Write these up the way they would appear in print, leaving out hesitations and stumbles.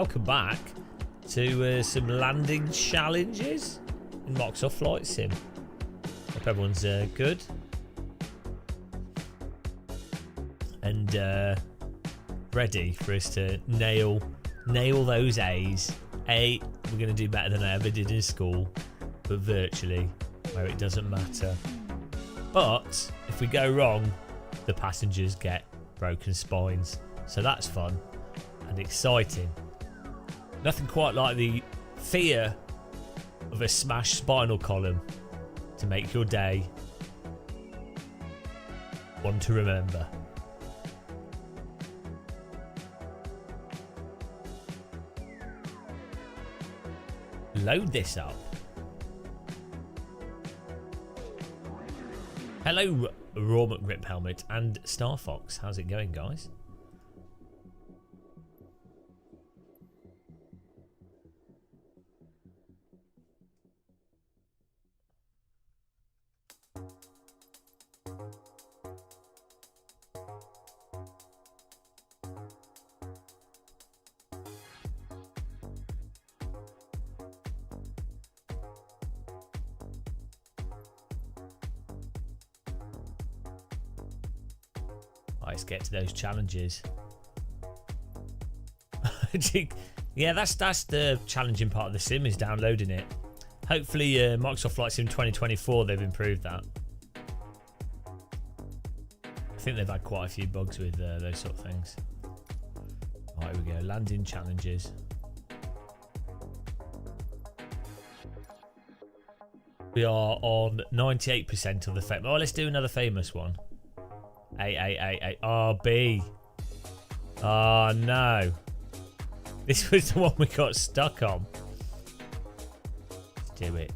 Welcome back to some landing challenges in Microsoft Flight Sim. Hope everyone's good. And ready for us to nail those A's. We're going to do better than I ever did in school, but virtually, where it doesn't matter. But if we go wrong, the passengers get broken spines. So that's fun and exciting. Nothing quite like the fear of a smashed spinal column to make your day one to remember. Load this up. Hello, Raw McRip Helmet and Star Fox. How's it going, guys? Let's get to those challenges. Yeah, that's the challenging part of the sim, is downloading it. Hopefully Microsoft Flight Sim 2024, they've improved that. I think they've had quite a few bugs with those sort of things. Right, here we go. Landing challenges. We are on 98% of the famous. Oh, let's do another famous one. A. Oh, B. Oh, no. This was the one we got stuck on. Let's do it.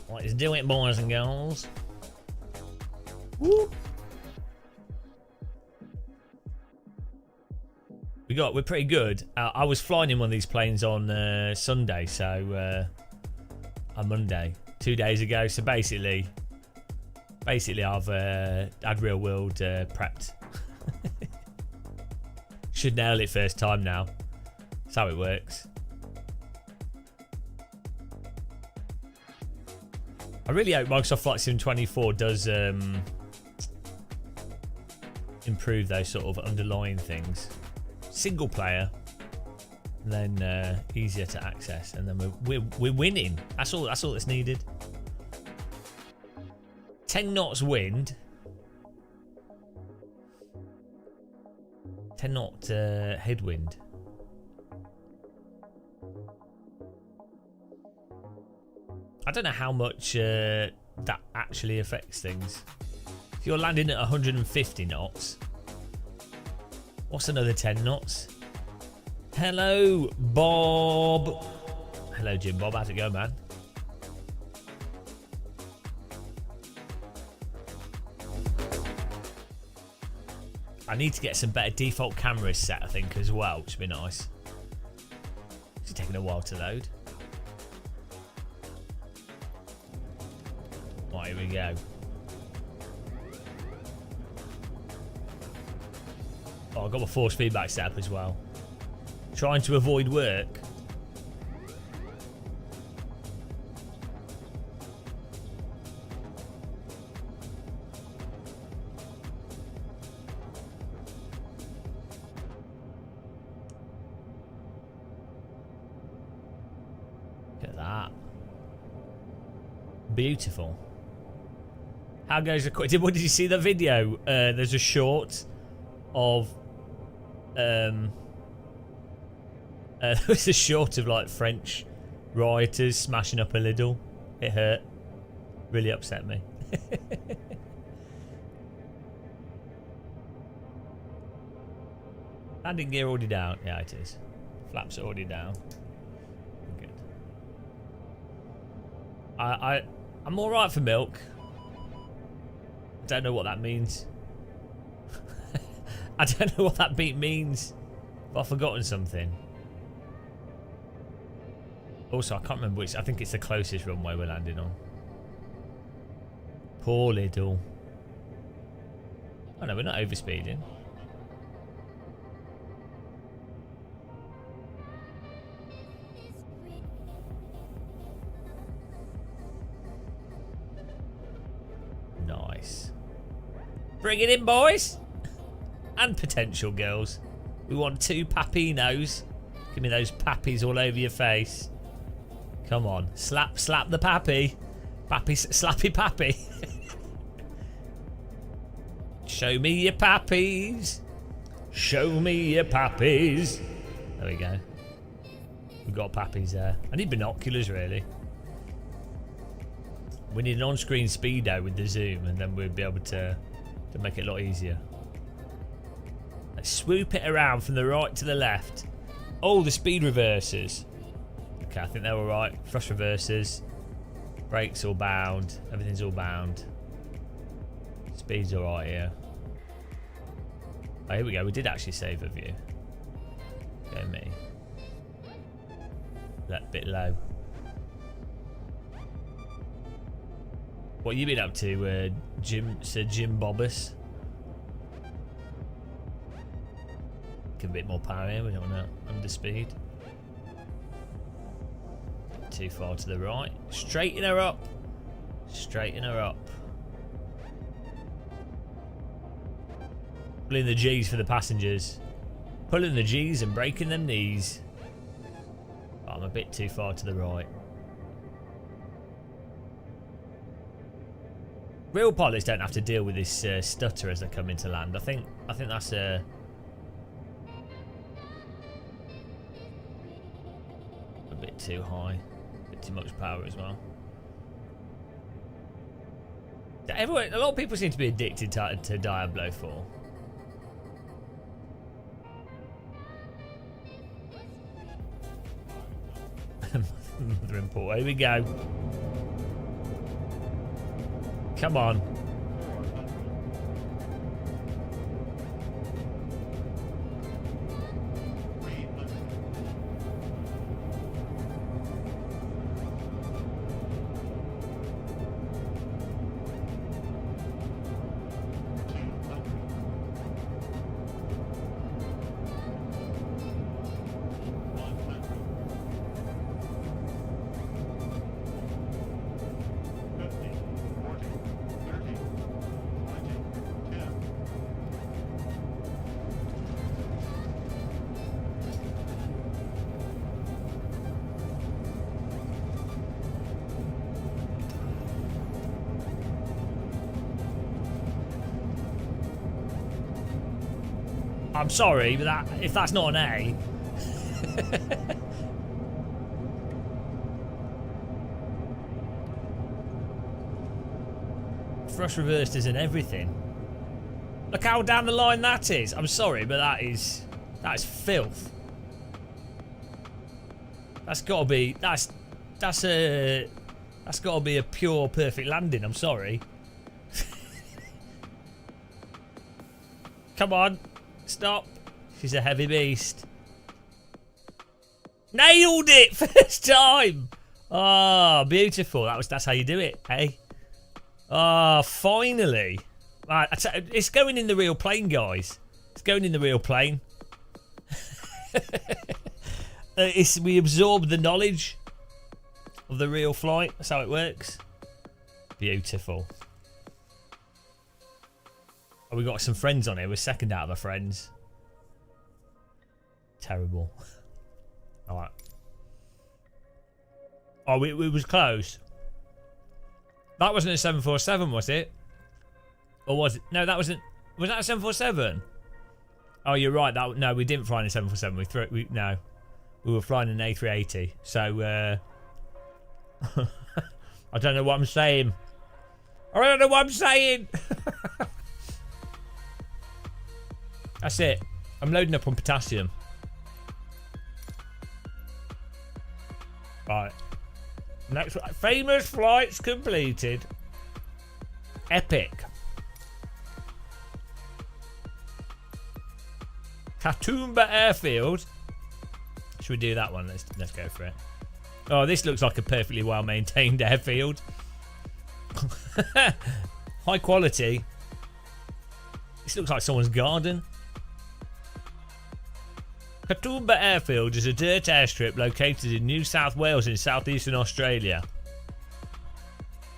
Let's do it, boys and girls. Woo. We're pretty good. I was flying in one of these planes on Sunday, so on Monday. 2 days ago, so basically I've had real world prepped. Should nail it first time now. That's how it works. I really hope Microsoft Flight Sim 24 does improve those sort of underlying things. Single player, and then easier to access, and then we're winning. That's all that's needed. 10 knots wind, 10 knot headwind. I don't know how much that actually affects things. If you're landing at 150 knots, what's another 10 knots? Hello, Bob. Hello, Jim Bob. How's it going, man? I need to get some better default cameras set, I think, as well, which would be nice. It's taking a while to load. Right, here we go. Oh, I've got my force feedback set up as well. Trying to avoid work. Look at that. Beautiful. How goes the quick? What did you see the video? There's a short of there was a short of like French rioters smashing up a Lidl. It hurt. Really upset me. Landing gear already down. Yeah, it is. Flaps are already down. Good. I'm all right for milk. I don't know what that means. I don't know what that beat means. But I've forgotten something. Also, I can't remember which. I think it's the closest runway we're landing on. Poor Lidl. Oh no, we're not overspeeding. Bring it in, boys. And potential girls. We want 2 pappinos. Give me those pappies all over your face. Come on. Slap the pappy. Slappy pappy. Show me your pappies. Show me your pappies. There we go. We've got pappies there. I need binoculars, really. We need an on-screen speedo with the zoom, and then we'll be able to make it a lot easier. Let's swoop it around from the right to the left. Oh, the speed reversers. Okay, I think they're alright. Thrust reversers. Brakes all bound. Everything's all bound. Speed's alright here. Oh, here we go. We did actually save a view. Go me. That bit low. What you been up to, Sir Jim Bobbus? Give a bit more power here. We don't want to underspeed. Too far to the right. Straighten her up. Straighten her up. Pulling the G's for the passengers. Pulling the G's and breaking them knees. Oh, I'm a bit too far to the right. Real pilots don't have to deal with this stutter as they come into land. I think that's a bit too high, a bit too much power as well. A lot of people seem to be addicted to Diablo 4. Mother and Paul, here we go. Come on. I'm sorry, but if that's not an A. Thrust reversers and everything. Look how down the line that is. I'm sorry, but that is filth. That's gotta be that's gotta be a pure perfect landing, I'm sorry. Come on. Stop. She's a heavy beast. Nailed it first time. Oh, beautiful. That's how you do it, hey? Oh, finally. Right, it's going in the real plane, guys. It's going in the real plane. We absorb the knowledge of the real flight. That's how it works. Beautiful. Oh, we got some friends on here. We're second out of our friends. Terrible. Alright. Oh, it was close. That wasn't a 747, was it? Or was it? No, that wasn't. Was that a 747? Oh, you're right. No, we didn't fly in a 747. We were flying an A380. So, I don't know what I'm saying. I don't know what I'm saying. That's it. I'm loading up on potassium. Right. Next, famous flights completed. Epic. Katoomba Airfield. Should we do that one? Let's go for it. Oh, this looks like a perfectly well maintained airfield. High quality. This looks like someone's garden. Katoomba Airfield is a dirt airstrip located in New South Wales in southeastern Australia.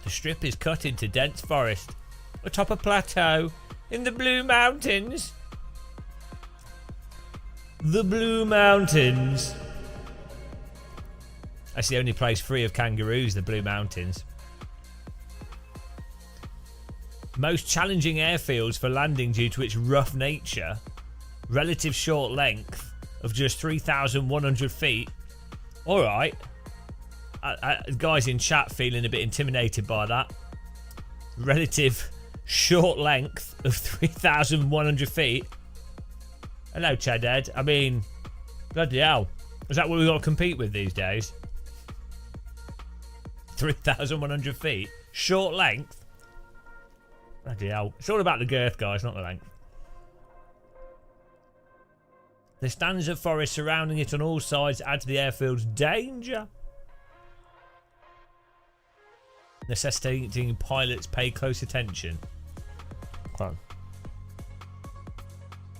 The strip is cut into dense forest atop a plateau In the Blue Mountains. The Blue Mountains. That's the only place free of kangaroos, the Blue Mountains. Most challenging airfields for landing due to its rough nature. Relative short length of just 3,100 feet. Alright. Guys in chat feeling a bit intimidated by that. Relative short length of 3,100 feet. Hello, Chadhead. I mean, bloody hell. Is that what we've got to compete with these days? 3,100 feet. Short length. Bloody hell. It's all about the girth, guys, not the length. The stands of forest surrounding it on all sides add to the airfield's danger, necessitating pilots pay close attention. Come on.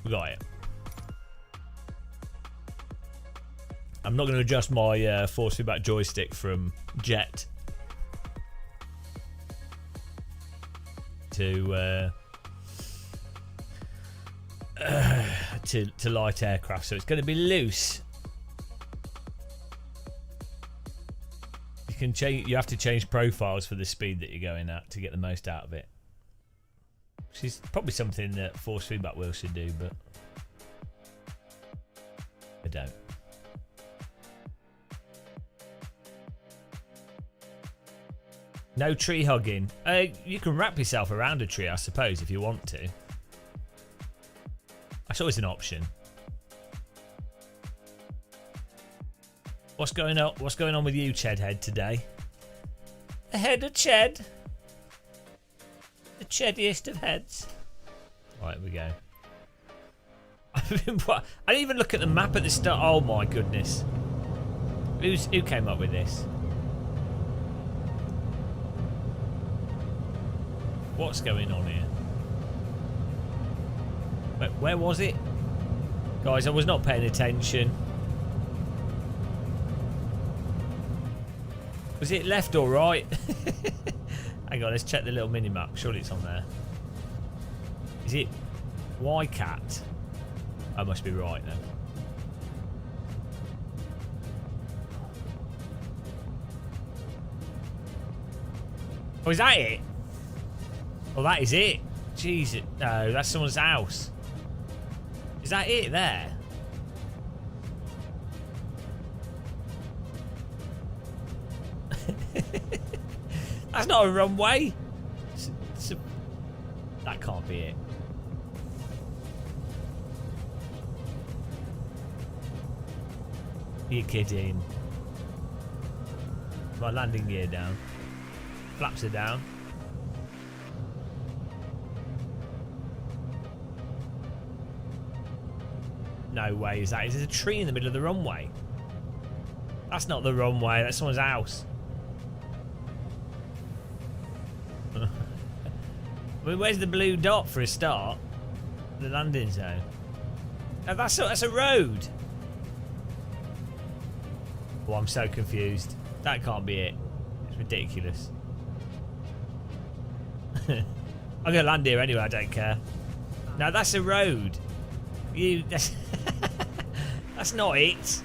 We got it. I'm not going to adjust my force feedback joystick from jet to light aircraft, so it's going to be loose. You can change. You have to change profiles for the speed that you're going at to get the most out of it, which is probably something that force feedback wheels should do, but I don't. No tree hugging. You can wrap yourself around a tree, I suppose, if you want to. That's always an option. What's going on? What's going on with you, Chedhead, today? The head of Ched. The Chediest of heads. Right, here we go. I didn't even look at the map at the start. Oh my goodness. Who came up with this? What's going on here? Where was it? Guys, I was not paying attention. Was it left or right? Hang on, let's check the little mini-map. Surely it's on there. Is it Y-Cat? I must be right then. Oh, is that it? Oh, that is it. Jeez, no, that's someone's house. Is that it there? That's not a runway. That can't be it. You're kidding. My landing gear down. Flaps are down. No way is that. Is there a tree in the middle of the runway? That's not the runway, that's someone's house. I mean, where's the blue dot for a start? The landing zone. Oh, that's a road. Oh, I'm so confused. That can't be it. It's ridiculous. I'm gonna land here anyway, I don't care. No, that's a road. That's not it.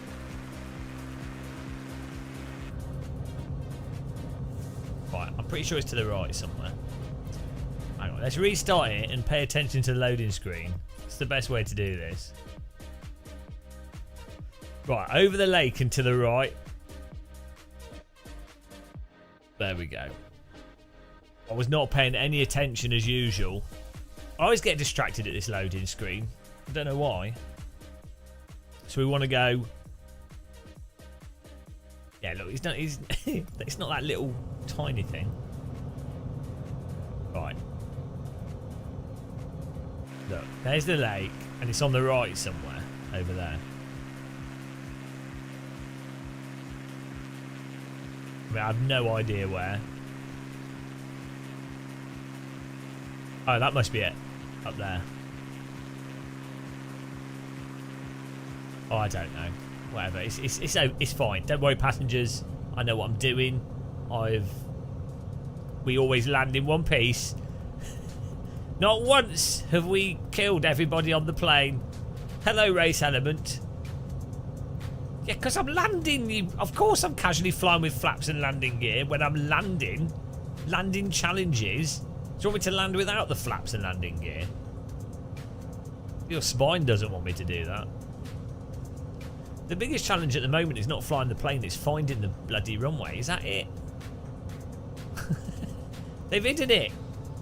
Right, I'm pretty sure it's to the right somewhere. Hang on, let's restart it and pay attention to the loading screen. It's the best way to do this. Right, over the lake and to the right. There we go. I was not paying any attention as usual. I always get distracted at this loading screen. I don't know why. So we want to go. Yeah, look, it's not that little tiny thing. Right. Look, there's the lake, and it's on the right somewhere over there. I mean, I have no idea where. Oh, that must be it. Up there. Oh, I don't know. Whatever. It's fine. Don't worry, passengers. I know what I'm doing. We always land in one piece. Not once have we killed everybody on the plane. Hello, race element. Yeah, because I'm landing. Of course I'm casually flying with flaps and landing gear when I'm landing. Landing challenges. Do you want me to land without the flaps and landing gear? Your spine doesn't want me to do that. The biggest challenge at the moment is not flying the plane, it's finding the bloody runway. Is that it? They've hidden it.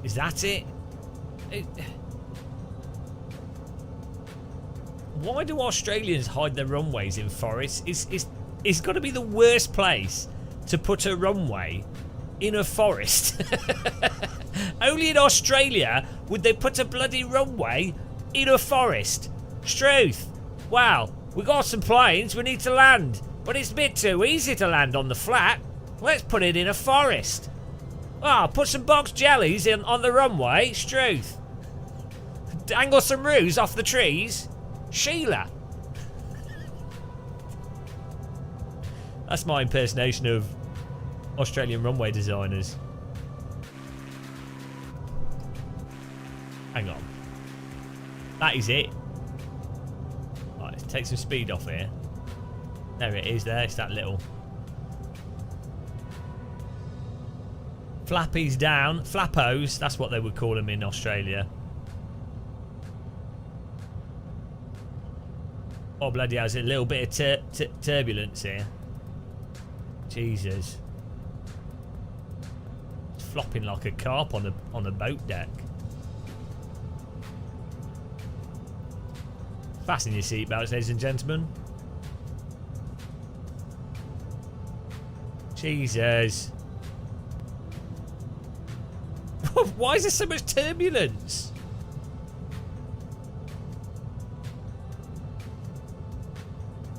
Is that it? Why do Australians hide their runways in forests? It's got to be the worst place to put a runway in a forest. Only in Australia would they put a bloody runway in a forest. Struth. Wow, we got some planes, we need to land. But it's a bit too easy to land on the flat. Let's put it in a forest. Oh, put some box jellies in on the runway. Struth. Dangle some roos off the trees. Sheila. That's my impersonation of Australian runway designers. Hang on. That is it. Right, let's take some speed off here. There it is there. It's that little. Flappies down. Flappos. That's what they would call them in Australia. Oh, bloody hell. There's a little bit of turbulence here. Jesus. It's flopping like a carp on the boat deck. Fasten your seatbelts, ladies and gentlemen. Jesus. Why is there so much turbulence?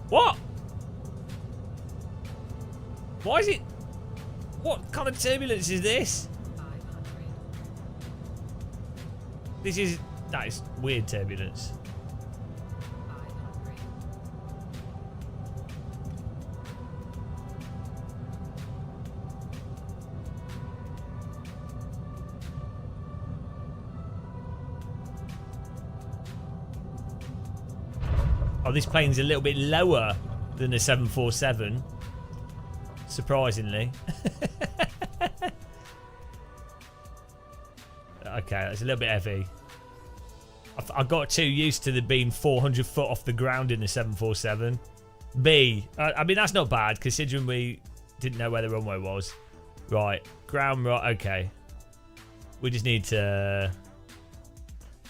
What? Why is it? What kind of turbulence is this? That is weird turbulence. Oh, this plane's a little bit lower than the 747. Surprisingly. Okay, that's a little bit heavy. I got too used to the being 400 foot off the ground in the 747. I mean, that's not bad considering we didn't know where the runway was. Right, ground right. Okay, we just need to.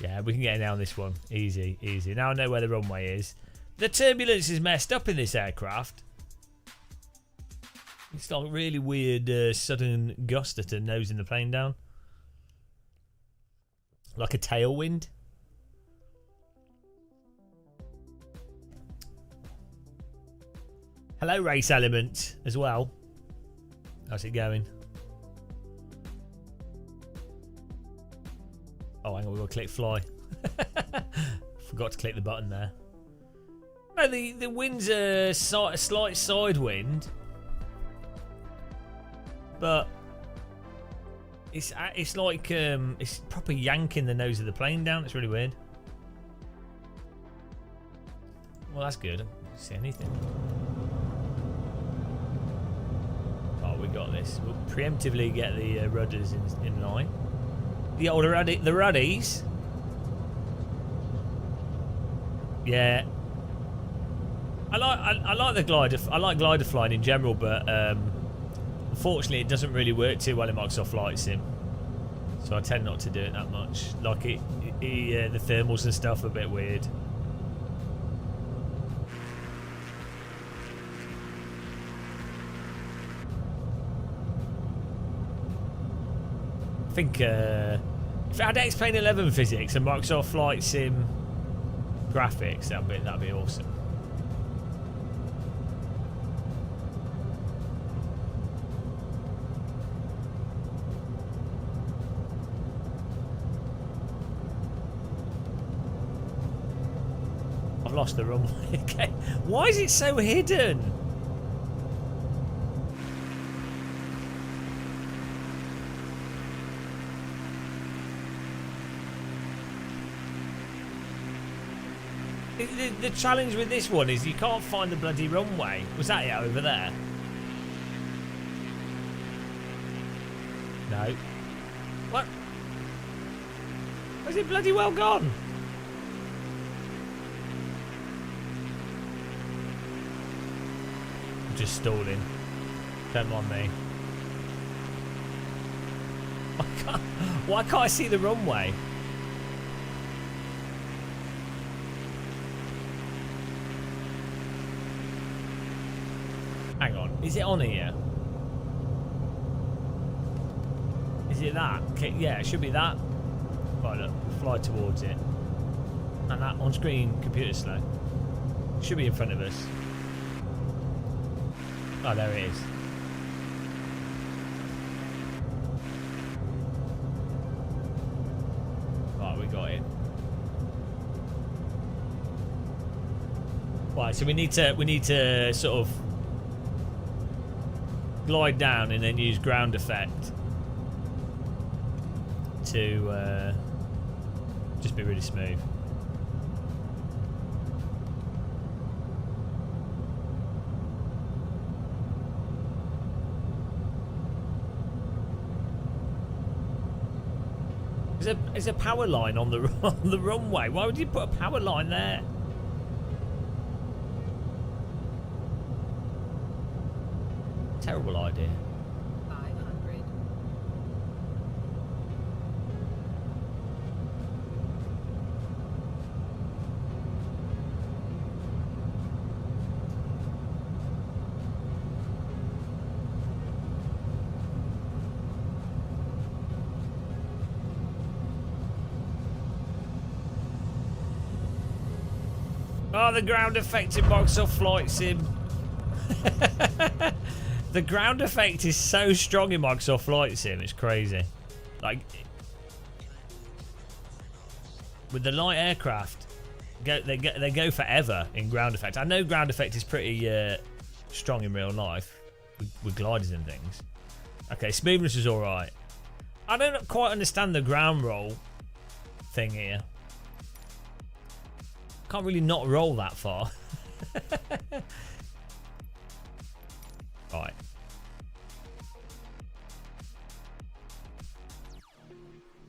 Yeah, we can get down this one. Easy, easy. Now I know where the runway is. The turbulence is messed up in this aircraft. It's like really weird sudden gust at nosing the plane down. Like a tailwind. Hello, race element as well. How's it going? Oh, hang on, we've got to click fly. Forgot to click the button there. No, the wind's a slight side wind, but it's like it's proper yanking the nose of the plane down. It's really weird. Well, that's good. I don't see anything. Oh, we got this. We'll preemptively get the rudders in line. The old ruddies. Yeah. I like the glider. I like glider flying in general, but unfortunately, it doesn't really work too well in Microsoft Flight Sim. So I tend not to do it that much. Like the thermals and stuff are a bit weird. I think if it had X-Plane 11 physics and Microsoft Flight Sim graphics, that'd be awesome. I've lost the runway again. Why is it so hidden? The challenge with this one is you can't find the bloody runway. Was that it over there? No. What? Was it bloody well gone? I'm just stalling. Don't mind me. Why can't I see the runway? Hang on, is it on here? Is it that? Okay, yeah, it should be that. Right, look, fly towards it. And that on screen, computer slow. Should be in front of us. Oh, there it is. Right, we got it. Right, so we need to sort of glide down and then use ground effect to just be really smooth. There's a power line on the on the runway. Why would you put a power line there? Terrible idea. 500. Oh, the ground effect in Microsoft Flight Sim. The ground effect is so strong in Microsoft Flight Sim, it's crazy. Like, with the light aircraft, they go forever in ground effect. I know ground effect is pretty strong in real life with gliders and things. Okay, smoothness is all right. I don't quite understand the ground roll thing here. Can't really not roll that far. Right.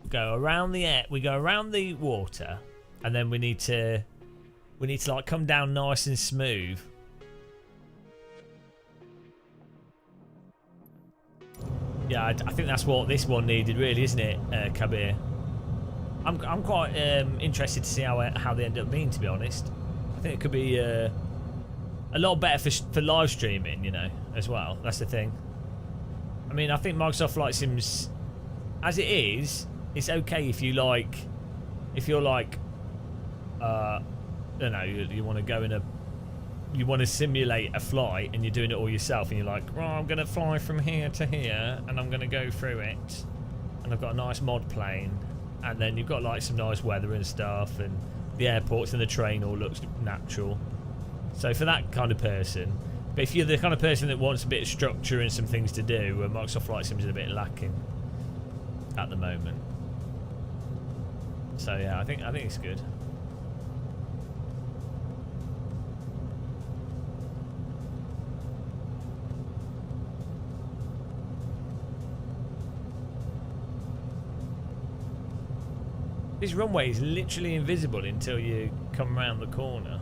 Go around the air. We go around the water, and then we need to like come down nice and smooth. Yeah, I think that's what this one needed, really, isn't it, Kabir? I'm quite interested to see how they end up being, to be honest. I think it could be a lot better for live streaming, you know, as well. That's the thing. I mean, I think Microsoft Flight Sims, as it is, it's okay if you like, if you're like, I don't know, you want to go in you want to simulate a flight and you're doing it all yourself, and you're like, oh, I'm going to fly from here to here and I'm going to go through it, and I've got a nice mod plane, and then you've got like some nice weather and stuff, and the airports and the train all looks natural. So for that kind of person, but if you're the kind of person that wants a bit of structure and some things to do, Microsoft Flight Sims is a bit lacking at the moment. So yeah, I think it's good. This runway is literally invisible until you come around the corner.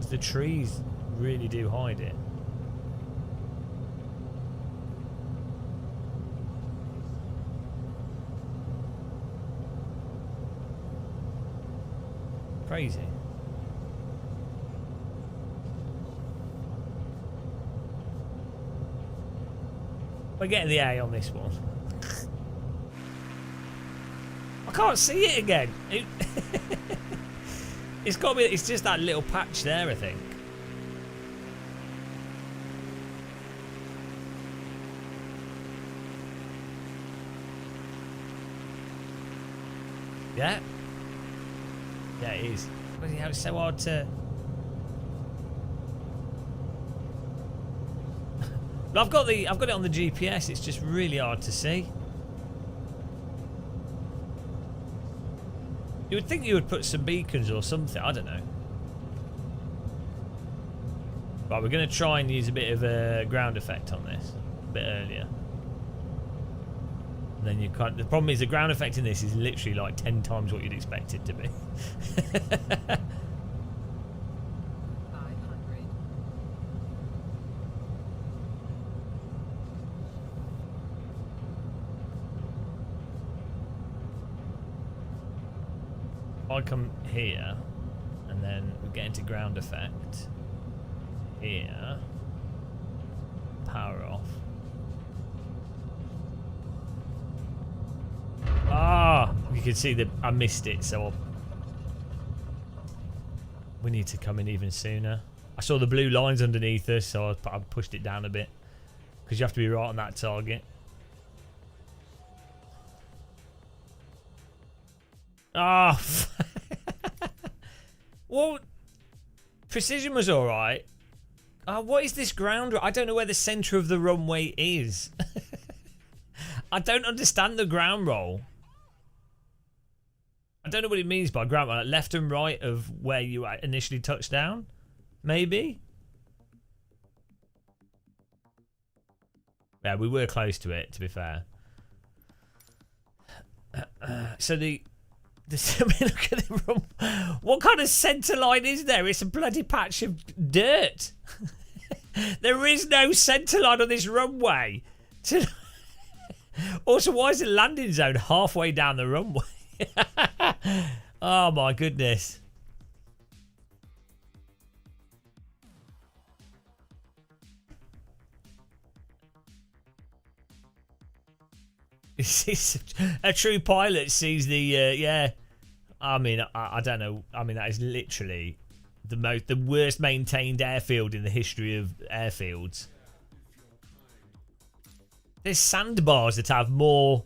The trees really do hide it. Crazy. We're getting the A on this one. I can't see it again. It's got to be. It's just that little patch there, I think. Yeah. Yeah, it is. Bloody hell, it's so hard to. But I've got it on the GPS. It's just really hard to see. You would think you would put some beacons or something. I don't know. Right, we're going to try and use a bit of a ground effect on this a bit earlier. And then you can't. The problem is the ground effect in this is literally like 10 times what you'd expect it to be. 500. I come here, and then we get into ground effect. Here. Power off. Ah! You can see that I missed it, so we need to come in even sooner. I saw the blue lines underneath us, so I pushed it down a bit. Because you have to be right on that target. Ah! Well, precision was alright. What is this ground? I don't know where the centre of the runway is. I don't understand the ground roll. I don't know what it means by ground roll. Like left and right of where you initially touched down? Maybe? Yeah, we were close to it, to be fair. So look at the run. What kind of centre line is there? It's a bloody patch of dirt. There is no centre line on this runway. Also, why is the landing zone halfway down the runway? Oh my goodness. A true pilot sees the yeah. I mean, I don't know. I mean, that is literally the worst maintained airfield in the history of airfields. There's sandbars that have more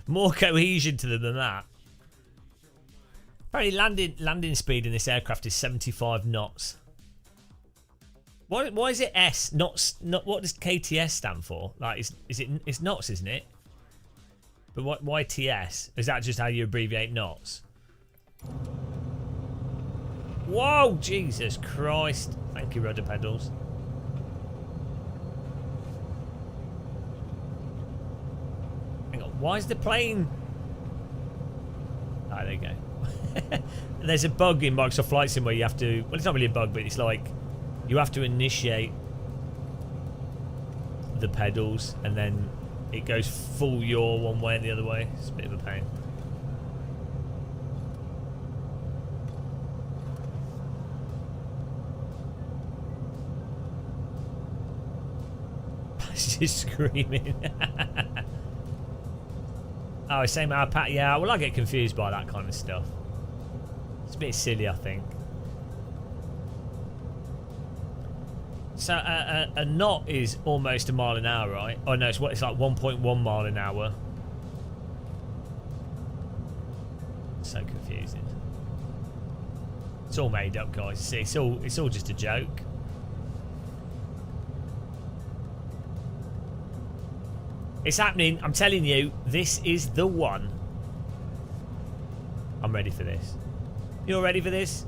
cohesion to them than that. Apparently, landing speed in this aircraft is 75 knots. Why is it S? Knots? Not what does KTS stand for? Like, it's knots, isn't it? But why TS? Is that just how you abbreviate knots? Whoa, Jesus Christ! Thank you, rudder pedals. Hang on, why is the plane? Ah, there you go. There's a bug in Microsoft Flight Sim where you have to. Well, it's not really a bug, but it's like you have to initiate the pedals and then it goes full yaw one way and the other way. It's a bit of a pain. She's screaming. Oh, same hour pat. Yeah, well, I get confused by that kind of stuff. It's a bit silly, I think. So a knot is almost a mile an hour, right? Oh no, it's like 1.1 mile an hour. So confusing. It's all made up, guys. See, it's all just a joke. It's happening. I'm telling you, this is the one. I'm ready for this. You're ready for this?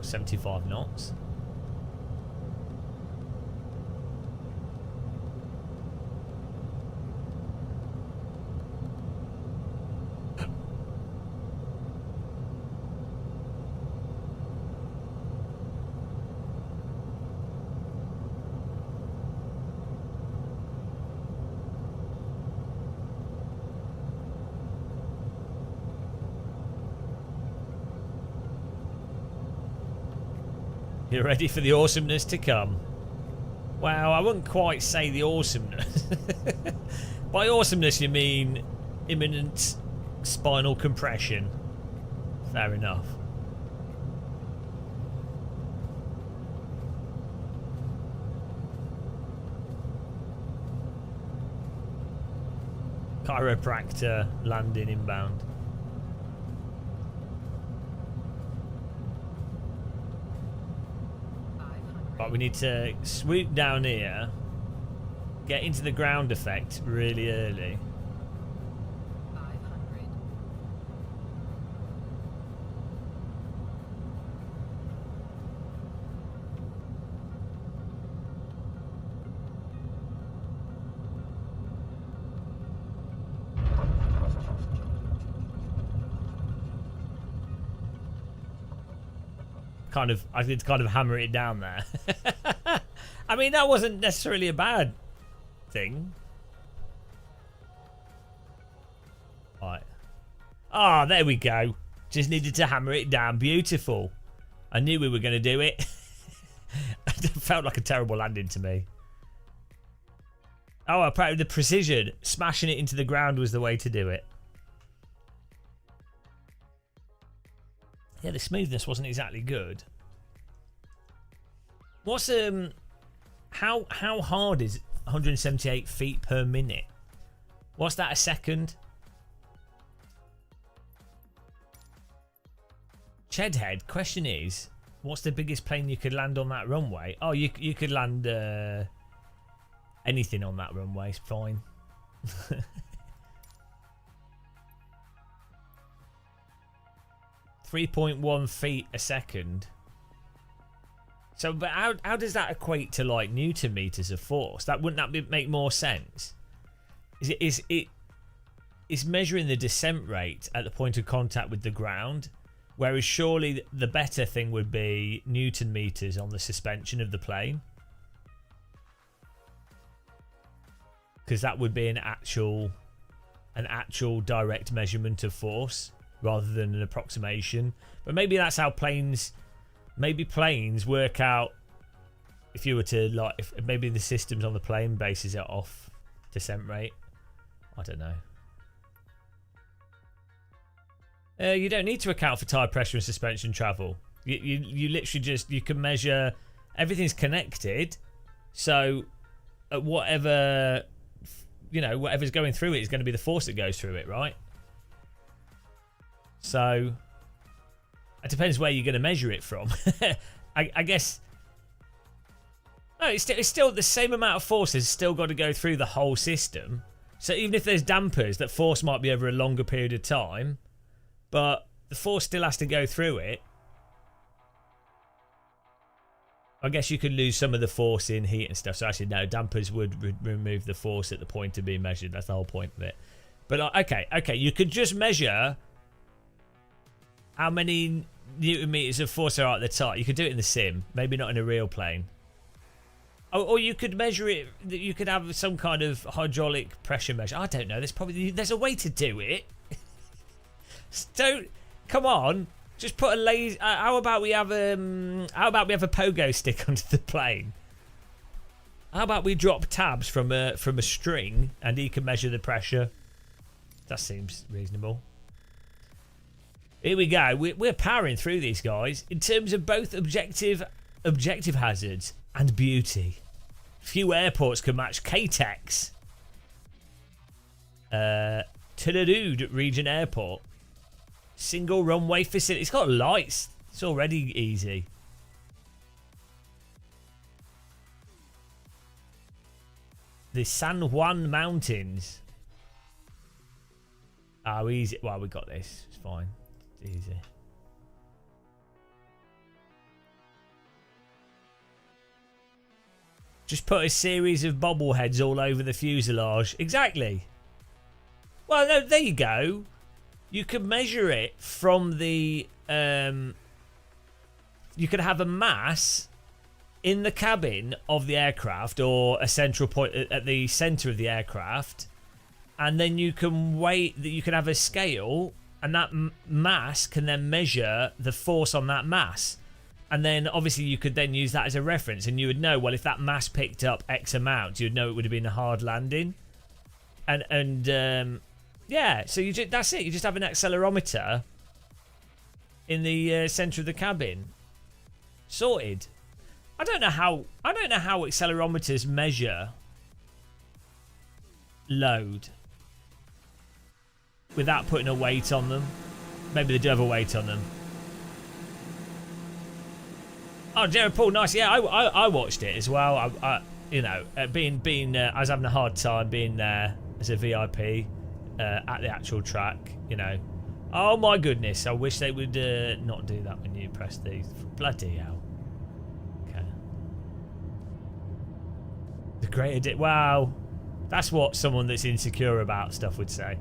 $75 knots. You're ready for the awesomeness to come. Wow, I wouldn't quite say the awesomeness. By awesomeness, you mean imminent spinal compression. Fair enough. Chiropractor landing inbound. Right, we need to swoop down here, get into the ground effect really early. 500. I did kind of hammer it down there. I mean, that wasn't necessarily a bad thing. Right. Ah, there we go. Just needed to hammer it down. Beautiful. I knew we were going to do it. It felt like a terrible landing to me. Oh, apparently the precision, smashing it into the ground was the way to do it. Yeah, the smoothness wasn't exactly good. What's how hard is 178 feet per minute? What's that a second? Chedhead, question is, what's the biggest plane you could land on that runway? Oh, you could land anything on that runway, it's fine. 3.1 feet a second. So, but how does that equate to like Newton meters of force? Wouldn't that make more sense? Is measuring the descent rate at the point of contact with the ground, whereas surely the better thing would be Newton meters on the suspension of the plane, because that would be an actual direct measurement of force rather than an approximation. But maybe that's how planes work out. If you were to like, if maybe the systems on the plane bases it off descent rate. I don't know. You don't need to account for tire pressure and suspension travel. You literally just, you can measure, everything's connected, so at whatever's going through it is going to be the force that goes through it, right? So it depends where you're going to measure it from. I guess. No, it's still the same amount of force has still got to go through the whole system. So even if there's dampers, that force might be over a longer period of time, but the force still has to go through it. I guess you could lose some of the force in heat and stuff. So actually, no, dampers would remove the force at the point of being measured. That's the whole point of it. But okay, you could just measure how many Newton meters of force are at the top. You could do it in the sim, maybe not in a real plane. Or you could measure it. You could have some kind of hydraulic pressure measure. I don't know. There's a way to do it. Don't come on. Just put a laser. How about we have a pogo stick onto the plane? How about we drop tabs from a string and he can measure the pressure? That seems reasonable. Here we go. We're powering through these guys in terms of both objective hazards and beauty. Few airports can match KTEX. Tuladude Region Airport. Single runway facility. It's got lights. It's already easy. The San Juan Mountains. Oh, easy. Well, we got this. It's fine. It's easy. Just put a series of bobbleheads all over the fuselage. Exactly. Well, no, there you go. You could measure it from the... you could have a mass in the cabin of the aircraft, or a central point at the center of the aircraft, and then you can have a scale, and that mass can then measure the force on that mass. And then obviously you could then use that as a reference, and you would know, well, if that mass picked up X amount, you'd know it would have been a hard landing. Yeah, so that's it. You just have an accelerometer in the center of the cabin. Sorted. I don't know how accelerometers measure load. without putting a weight on them. Maybe they do have a weight on them. Oh, Jared Paul, nice. Yeah, I watched it as well. I you know, I was having a hard time being there as a VIP at the actual track. You know, oh my goodness, I wish they would not do that when you press these. Bloody hell. Okay. The great wow, that's what someone that's insecure about stuff would say.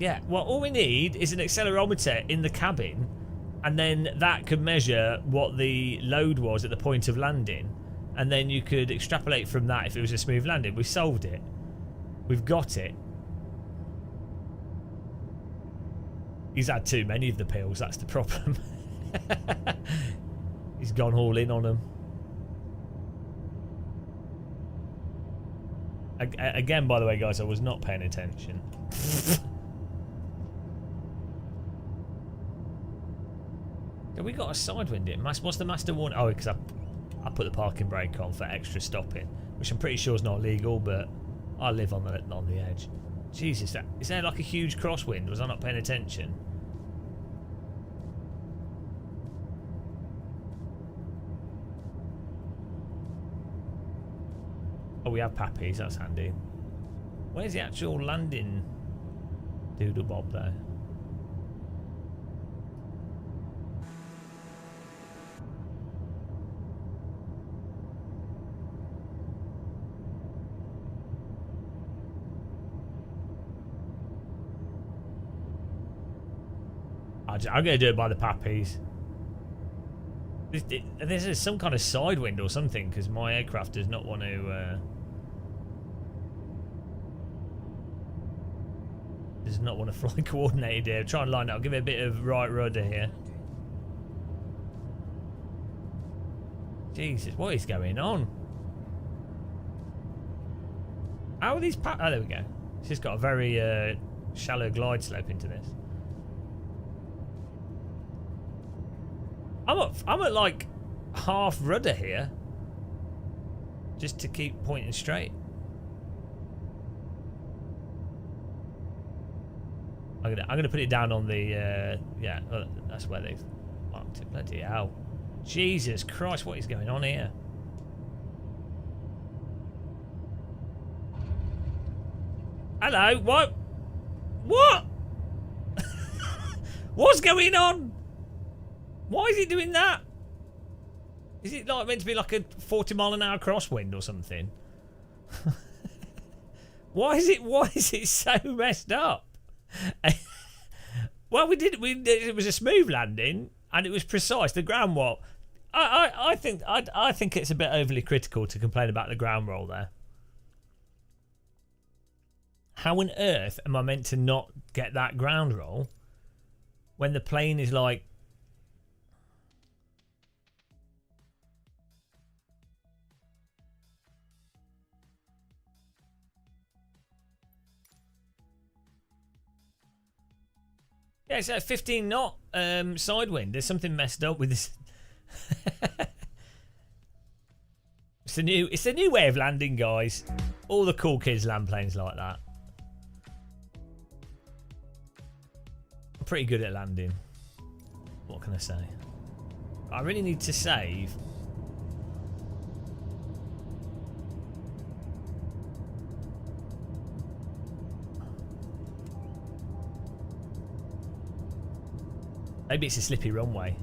Yeah, well, all we need is an accelerometer in the cabin. And then that could measure what the load was at the point of landing. And then you could extrapolate from that if it was a smooth landing. We solved it. We've got it. He's had too many of the pills, that's the problem. He's gone all in on them. Again, by the way, guys, I was not paying attention. We got a side wind in. What's the master warning? Oh, because I put the parking brake on for extra stopping, which I'm pretty sure is not legal, but I live on the edge. Jesus, is there like a huge crosswind? Was I not paying attention? Oh, we have pappies. That's handy. Where's the actual landing doodle bob though? I'm going to do it by the pappies. There's some kind of side wind or something because my aircraft does not want to. Does not want to fly coordinated here. Try and line up. Give it a bit of right rudder here. Jesus, what is going on? How are these? Oh, there we go. It's just got a very shallow glide slope into this. I'm at like half rudder here, just to keep pointing straight. I'm gonna put it down on the yeah. That's where they've marked it. Bloody hell! Jesus Christ, what is going on here? Hello, what? What? What's going on? Why is it doing that? Is it like meant to be like a 40-mile-an-hour crosswind or something? Why is it so messed up? Well, it was a smooth landing and it was precise. The ground roll, I think it's a bit overly critical to complain about the ground roll there. How on earth am I meant to not get that ground roll when the plane is like? Yeah, it's a 15 knot side wind. There's something messed up with this. It's a new way of landing, guys. All the cool kids land planes like that. I'm pretty good at landing. What can I say? I really need to save. Maybe it's a slippy runway.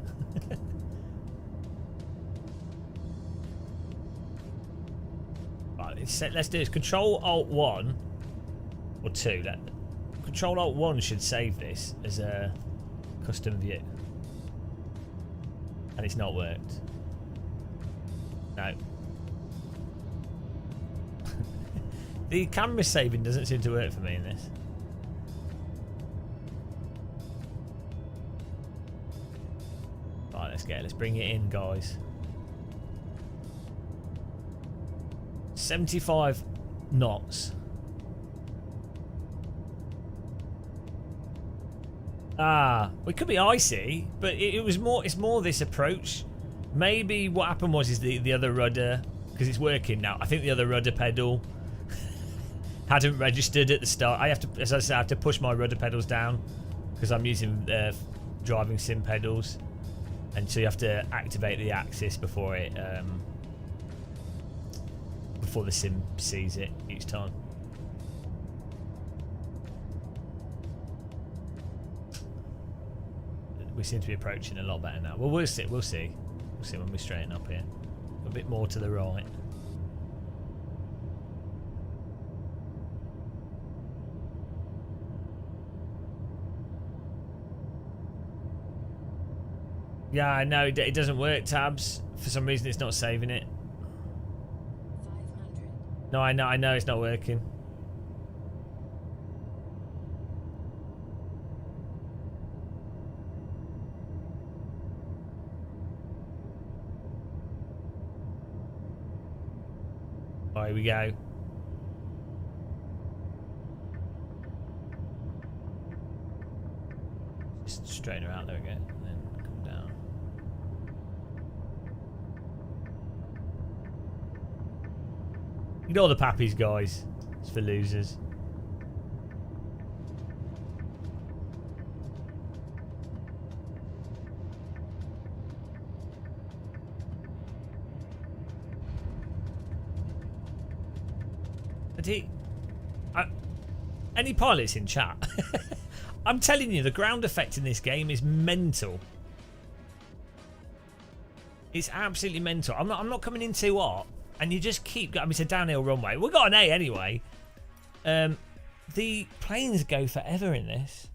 Right, let's do this. Control Alt 1 or 2. Control Alt 1 should save this as a custom view. And it's not worked. No. The camera saving doesn't seem to work for me in this. Let's bring it in, guys. 75 knots. Well, it could be icy, but it's more this approach. Maybe what happened was the other rudder, because it's working now. I think the other rudder pedal Hadn't registered at the start. I have to, as I said, I have to push my rudder pedals down because I'm using driving sim pedals, and so you have to activate the axis before it before the sim sees it each time. We seem to be approaching a lot better now. Well, we'll see. We'll see. We'll see when we straighten up here. A bit more to the right. Yeah, I know it doesn't work, Tabs. For some reason, it's not saving it. 500. No, I know it's not working. Oh, here we go. Just straighten her out there again, and then come down. Ignore the pappies, guys. It's for losers. Any pilots in chat? I'm telling you, the ground effect in this game is mental. It's absolutely mental. I'm not coming in too hot, and you just keep going. I mean, it's a downhill runway. We got an A anyway. The planes go forever in this.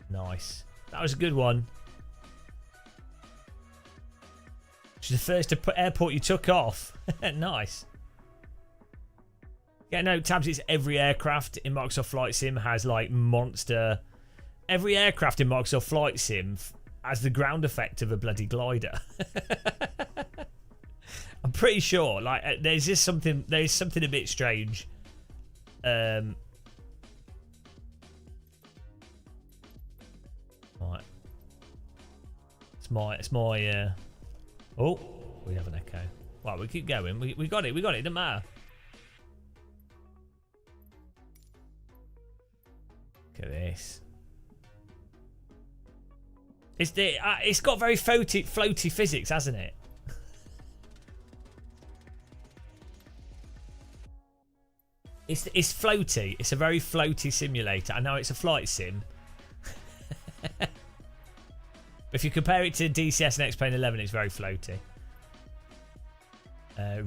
Nice. That was a good one. Which is the first airport you took off. Nice. Yeah, no, Tabs, it's every aircraft in Microsoft Flight Sim has like monster. Every aircraft in Microsoft Flight Sim has the ground effect of a bloody glider. I'm pretty sure. Like, there's something a bit strange. Right. It's my. Oh, we have an echo. Right, we keep going. We got it. We got it. It doesn't matter. Look at this. It's got very floaty physics, hasn't it? It's floaty. It's a very floaty simulator. I know it's a flight sim. If you compare it to DCS and X-Plane 11, it's very floaty.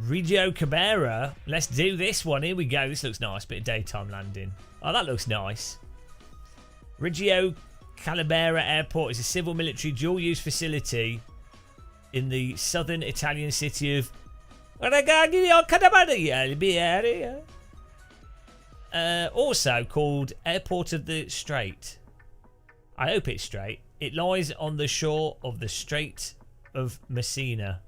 Reggio Cabrera. Let's do this one. Here we go. This looks nice. Bit of daytime landing. Oh, that looks nice. Reggio Cabrera Airport is a civil military dual-use facility in the southern Italian city of also called Airport of the Strait. I hope it's straight. It lies on the shore of the Strait of Messina.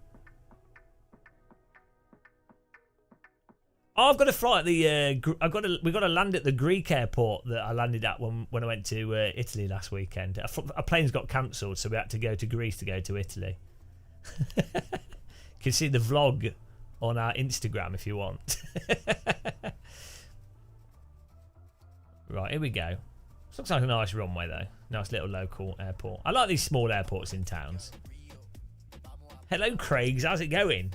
Oh, I've got to fly at the. We've got to land at the Greek airport that I landed at when I went to Italy last weekend. Our planes got cancelled, so we had to go to Greece to go to Italy. You can see the vlog on our Instagram if you want. Right, here we go. This looks like a nice runway though. Nice little local airport. I like these small airports in towns. Hello, Craigs. How's it going?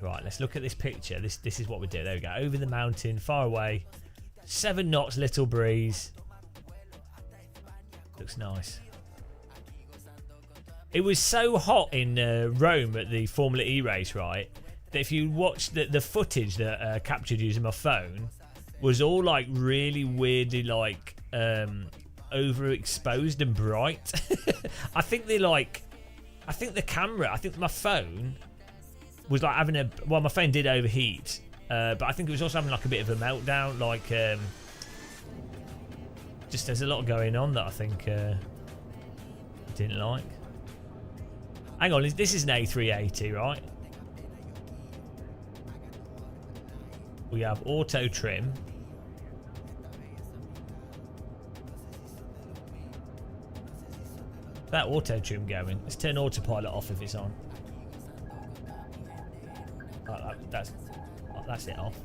Right, let's look at this picture. This is what we do. There we go. Over the mountain, far away. 7 knots, little breeze. Looks nice. It was so hot in Rome at the Formula E race, right? That if you watch the footage that captured using my phone, was all like really weirdly like overexposed and bright. I think the camera, I think my phone was like having my phone did overheat, but I think it was also having like a bit of a meltdown, like just there's a lot going on that I think didn't like. Hang on, this is an A380, right? We have auto trim. That auto trim going. Let's turn autopilot off if it's on. Oh, that's it off.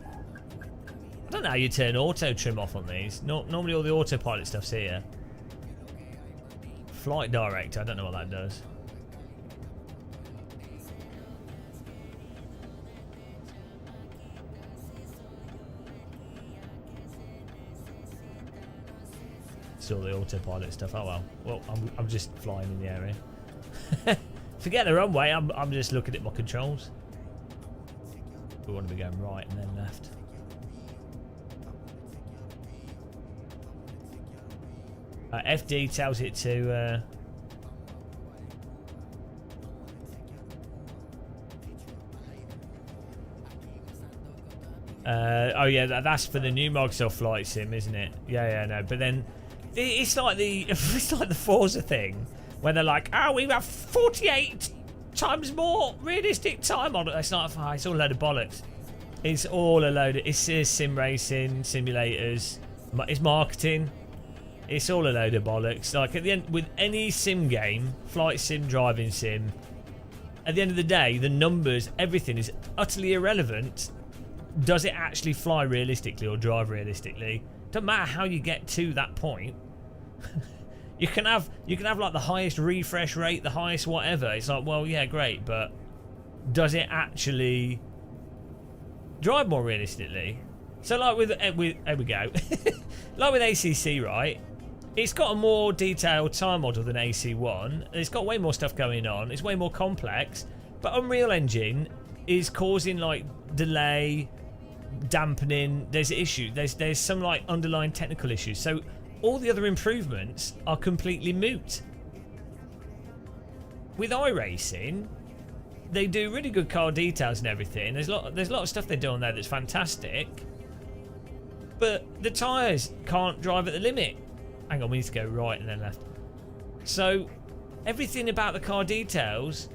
I don't know how you turn auto trim off on these. Normally all the autopilot stuff's here. Flight director, I don't know what that does. It's all the autopilot stuff. Oh well. Well, I'm just flying in the area. Forget the runway. I'm just looking at my controls. We want to be going right and then left. FD tells it to. Oh yeah, that's for the new Microsoft Flight Sim, isn't it? Yeah, no. But then it's like the Forza thing, where they're like, oh, we have 48 times more realistic time on it. It's not. Oh, it's all a load of bollocks. It's all a load. It's sim racing simulators. It's marketing. It's all a load of bollocks. Like at the end, with any sim game, flight sim, driving sim, at the end of the day, the numbers, everything is utterly irrelevant. Does it actually fly realistically or drive realistically? Doesn't matter how you get to that point. you can have like the highest refresh rate, the highest whatever. It's like, well, yeah, great, but does it actually drive more realistically? So like with there we go. Like with ACC, right? It's got a more detailed time model than AC1. It's got way more stuff going on. It's way more complex. But Unreal Engine is causing like delay, dampening. There's issues. There's some like underlying technical issues. So all the other improvements are completely moot. With iRacing, they do really good car details and everything. There's a lot of stuff they do on there that's fantastic. But the tyres can't drive at the limit. Hang on, we need to go right and then left. So everything about the car details,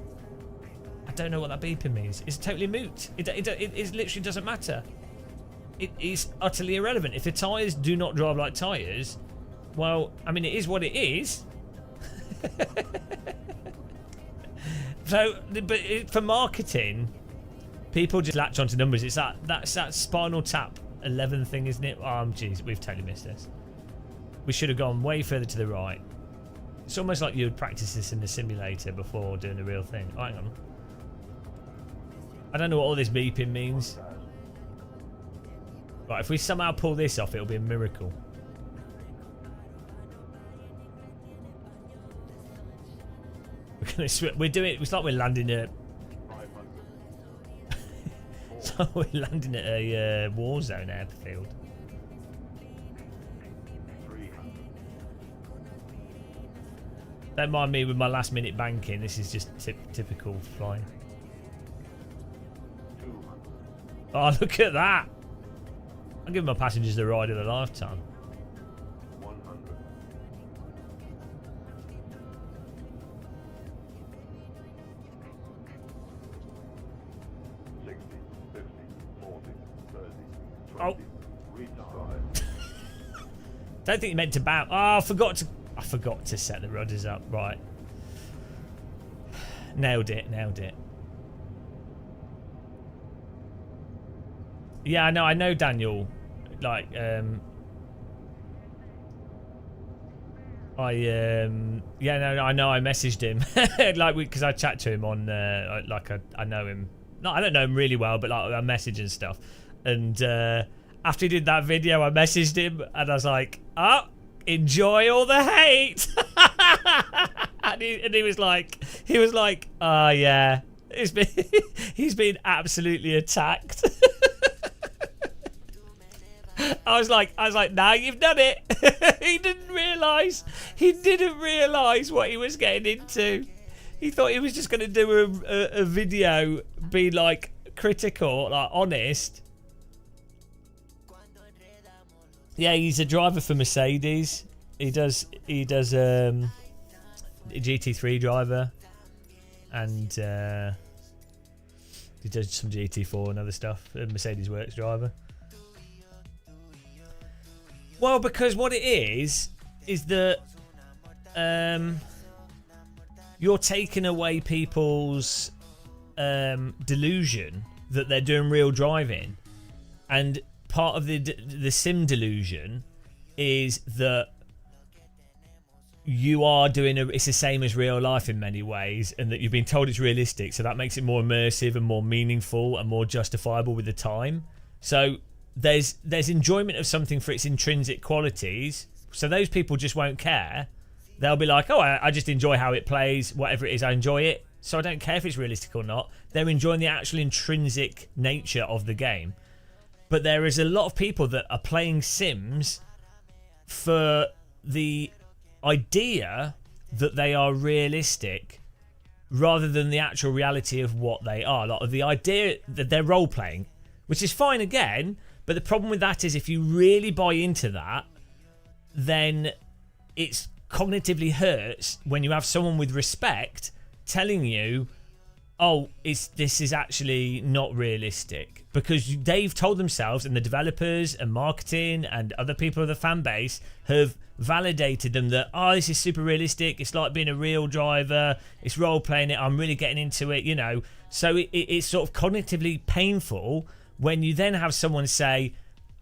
I don't know what that beeping means. It's totally moot. It literally doesn't matter. It is utterly irrelevant. If the tyres do not drive like tyres, well, I mean, it is what it is. So, but for marketing, people just latch onto numbers. It's that's that Spinal Tap 11 thing, isn't it? Oh, jeez, we've totally missed this. We should have gone way further to the right. It's almost like you would practice this in the simulator before doing the real thing. Oh, hang on. I don't know what all this beeping means. Right, if we somehow pull this off, it'll be a miracle. We're doing it. It's like we're landing at. So we're landing at a war zone airfield. Don't mind me with my last minute banking. This is just typical flying. Oh, look at that! I'll give my passengers the ride of a lifetime. 100. 60, 50, 40, 30, 20. Oh. Retard. Don't think you meant to bounce. Oh, I forgot to set the rudders up. Right. Nailed it. Yeah, I know Daniel. Like, yeah, no, I know. I messaged him, like, because I chat to him on, like, I know him. No, I don't know him really well, but like, I message and stuff. And after he did that video, I messaged him, and I was like, "Oh, enjoy all the hate." and he was like, "Oh yeah, he's been absolutely attacked." I was like, now you've done it. He didn't realise what he was getting into. He thought he was just going to do a video, be like critical, like honest. Yeah, he's a driver for Mercedes. He does a GT3 driver, and he does some GT4 and other stuff. A Mercedes Works driver. Well, because what it is that you're taking away people's delusion that they're doing real driving. And part of the sim delusion is that you are doing it's the same as real life in many ways, and that you've been told it's realistic, so that makes it more immersive and more meaningful and more justifiable with the time. So there's enjoyment of something for its intrinsic qualities, so those people just won't care. They'll be like, oh, I just enjoy how it plays, whatever it is, I enjoy it, so I don't care if it's realistic or not. They're enjoying the actual intrinsic nature of the game. But there is a lot of people that are playing Sims for the idea that they are realistic rather than the actual reality of what they are. Like the idea that they're role playing, which is fine again, but the problem with that is if you really buy into that, then it's cognitively hurts when you have someone with respect telling you, oh, this is actually not realistic, because they've told themselves, and the developers and marketing and other people of the fan base have validated them that, oh, this is super realistic, it's like being a real driver, it's role playing it, I'm really getting into it, you know. So it's sort of cognitively painful when you then have someone say,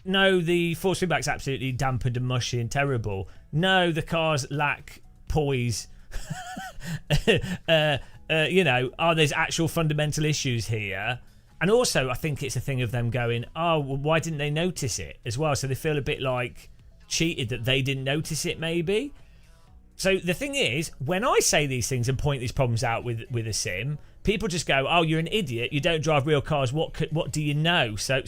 no, the force feedback's absolutely dampened and mushy and terrible, no, the cars lack poise. You know, there's actual fundamental issues here. And also, I think it's a thing of them going, oh, well, why didn't they notice it as well? So they feel a bit like cheated that they didn't notice it, maybe. So the thing is, when I say these things and point these problems out with a sim, people just go, oh, you're an idiot, you don't drive real cars, what do you know? So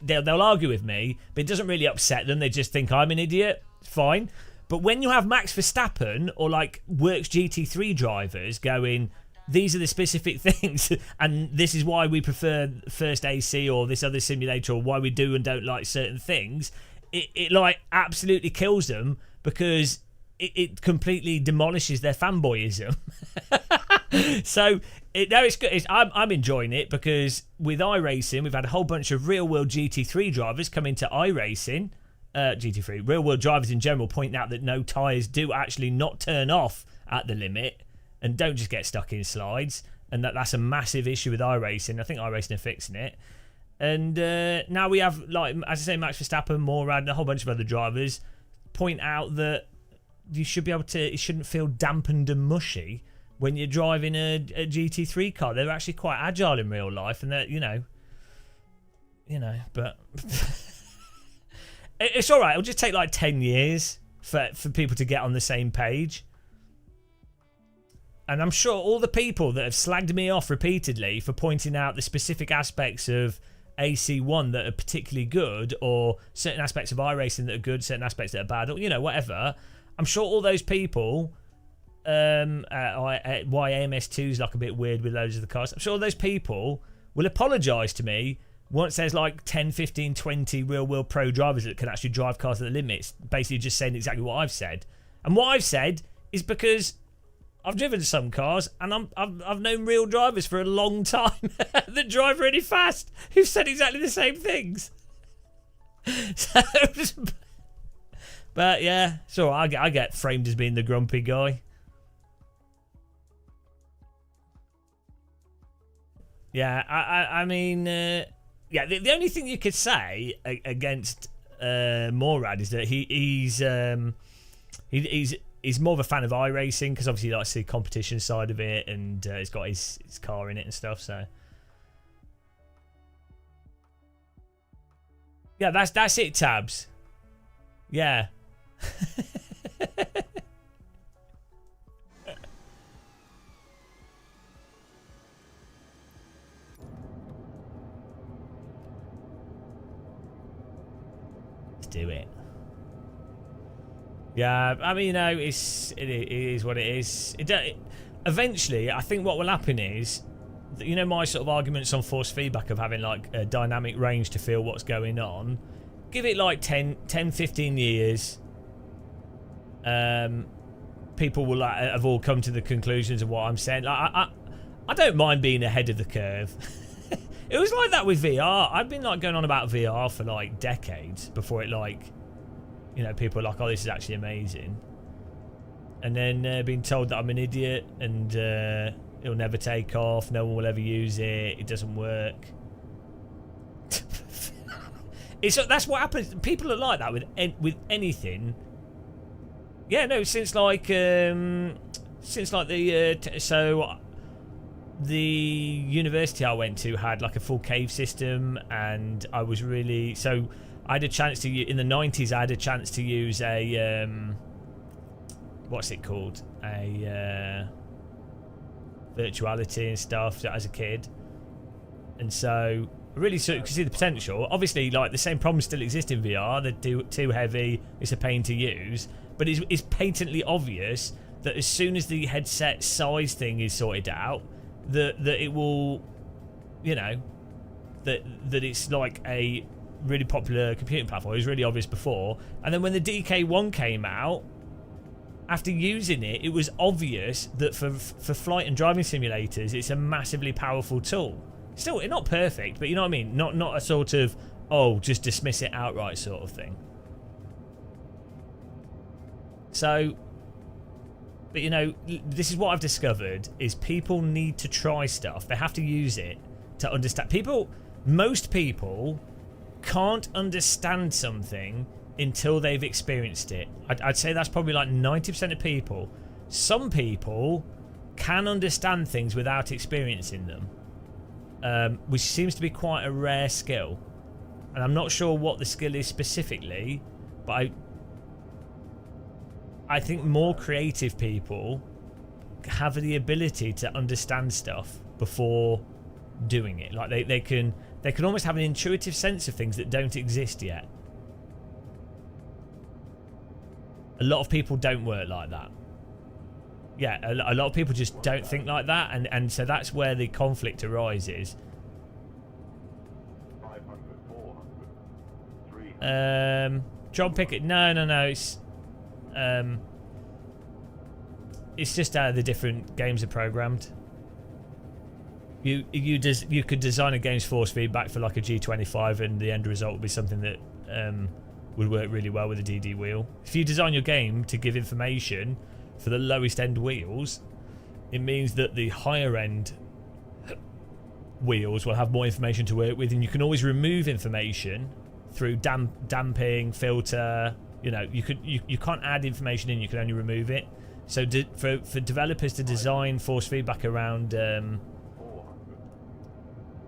they'll argue with me, but it doesn't really upset them. They just think I'm an idiot. Fine. But when you have Max Verstappen or like Works GT3 drivers going, these are the specific things, and this is why we prefer First AC or this other simulator, or why we do and don't like certain things, it like absolutely kills them, because it completely demolishes their fanboyism. So it's good. I'm enjoying it, because with iRacing we've had a whole bunch of real world GT3 drivers come into iRacing. GT3 real world drivers in general point out that no tyres do actually not turn off at the limit and don't just get stuck in slides, and that's a massive issue with iRacing. I think iRacing are fixing it. And now we have, like, as I say, Max Verstappen, Morad, and a whole bunch of other drivers point out that you should be able to, it shouldn't feel dampened and mushy when you're driving a GT3 car. They're actually quite agile in real life, and they're, you know, but it's all right. It'll just take like 10 years for people to get on the same page. And I'm sure all the people that have slagged me off repeatedly for pointing out the specific aspects of AC1 that are particularly good, or certain aspects of iRacing that are good, certain aspects that are bad, or, you know, whatever. I'm sure all those people, why AMS2 is like a bit weird with loads of the cars, I'm sure all those people will apologise to me once there's like 10, 15, 20 real-world pro drivers that can actually drive cars at the limits, basically just saying exactly what I've said. And what I've said is because I've driven some cars, and I've known real drivers for a long time that drive really fast who've said exactly the same things. So, but yeah, so I get framed as being the grumpy guy. Yeah, I mean, yeah. The only thing you could say against Morad is that he's more of a fan of iRacing, because obviously he likes the competition side of it, and he's got his car in it and stuff. So yeah, that's it, Tabs. Yeah. Let's do it. Yeah, I mean, you know, it is what it is. Eventually, I think what will happen is, you know, my sort of arguments on force feedback of having like a dynamic range to feel what's going on, give it like 10 15 years, people will have all come to the conclusions of what I'm saying. Like, I don't mind being ahead of the curve. It was like that with VR. I've been like going on about VR for like decades before it, like, you know, people are like, oh, this is actually amazing. and then being told that I'm an idiot and it'll never take off, no one will ever use it, it doesn't work. That's what happens. People are like that with anything. Yeah, no, since like the the university I went to had like a full cave system, and I was really I had a chance to in the 90s. I had a chance to use a what's it called, a virtuality and stuff as a kid, and so I really sort of could see the potential. Obviously, like the same problems still exist in VR. They're too heavy. It's a pain to use, but it's patently obvious that as soon as the headset size thing is sorted out, that it will, you know, that it's like a really popular computing platform. It was really obvious before, and then when the DK1 came out, after using it, it was obvious that for flight and driving simulators, it's a massively powerful tool. Still, not perfect, but you know what I mean. Not a sort of just dismiss it outright sort of thing. So, but you know, this is what I've discovered: is people need to try stuff. They have to use it to understand. Most people can't understand something until they've experienced it. I'd say that's probably like 90% of people. Some people can understand things without experiencing them, which seems to be quite a rare skill. And I'm not sure what the skill is specifically, but I think more creative people have the ability to understand stuff before doing it. Like they can almost have an intuitive sense of things that don't exist yet. A lot of people don't work like that. Yeah, a lot of people just don't think like that, and so that's where the conflict arises. 500, 400, 300. John Pickett, no, it's just how the different games are programmed. You could design a game's force feedback for like a G25, and the end result would be something that would work really well with a DD wheel. If you design your game to give information for the lowest end wheels, it means that the higher end wheels will have more information to work with, and you can always remove information through damping, filter. You know, you can't add information in, you can only remove it. So for developers to design force feedback around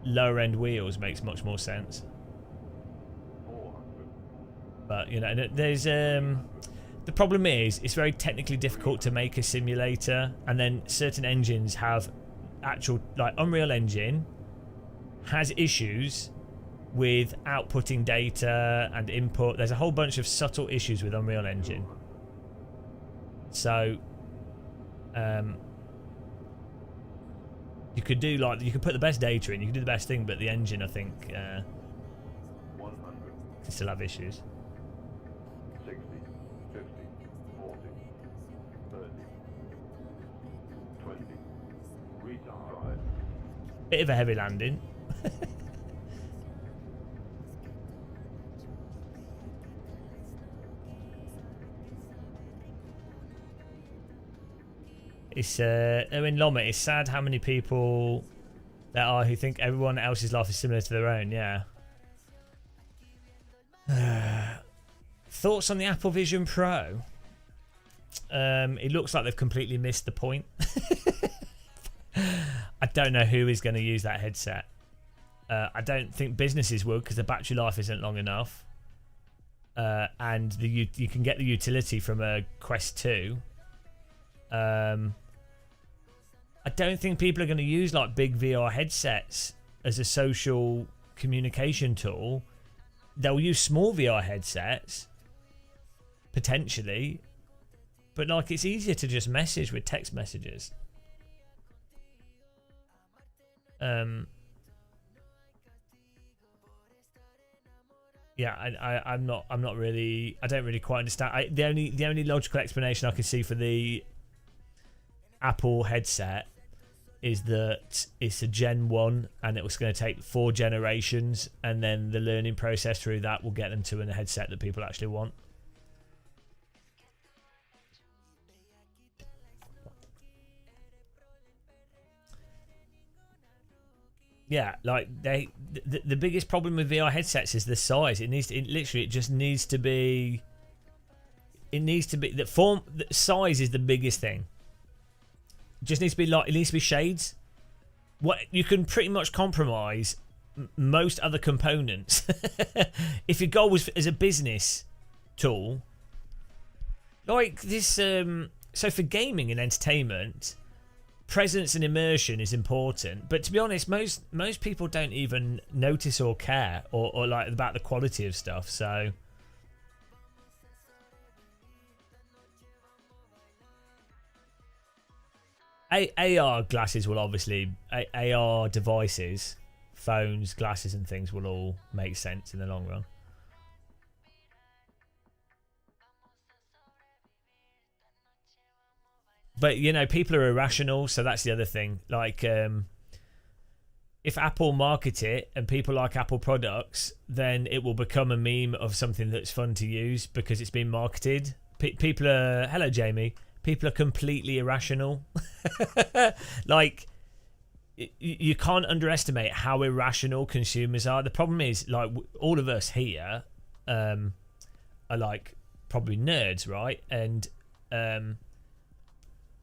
lower end wheels makes much more sense. But you know, there's the problem is it's very technically difficult to make a simulator, and then certain engines have actual, like Unreal Engine has issues with outputting data and input. There's a whole bunch of subtle issues with Unreal Engine. So you could do you could put the best data in, you can do the best thing, but the engine, I think, can still have issues. 60, 50, 40, 30, 20. Retard. Bit of a heavy landing. It's in Loma, it's sad how many people there are who think everyone else's life is similar to their own. Yeah. Thoughts on the Apple Vision Pro? It looks like they've completely missed the point. I don't know who is going to use that headset. I don't think businesses would, because the battery life isn't long enough. And you can get the utility from a Quest 2. I don't think people are going to use like big VR headsets as a social communication tool. They'll use small VR headsets potentially, but like it's easier to just message with text messages. Yeah, I'm not really. I don't really quite understand. The only logical explanation I can see for the Apple headset is that it's a Gen 1 and it was going to take 4 generations, and then the learning process through that will get them to a headset that people actually want. yeah, like the biggest problem with VR headsets is the size. It just needs to be. It needs to be the size is the biggest thing. It just needs to be like it needs to be shades. What you can pretty much compromise most other components. If your goal was as a business tool, like this, so for gaming and entertainment, presence and immersion is important. But to be honest, most people don't even notice or care or like about the quality of stuff. So. AR glasses will obviously, AR devices, phones, glasses and things will all make sense in the long run. But, you know, people are irrational, so that's the other thing. Like, if Apple market it and people like Apple products, then it will become a meme of something that's fun to use because it's been marketed. People are... Hello, Jamie. People are completely irrational. Like, you can't underestimate how irrational consumers are. The problem is, like, all of us here are, like, probably nerds, right? And,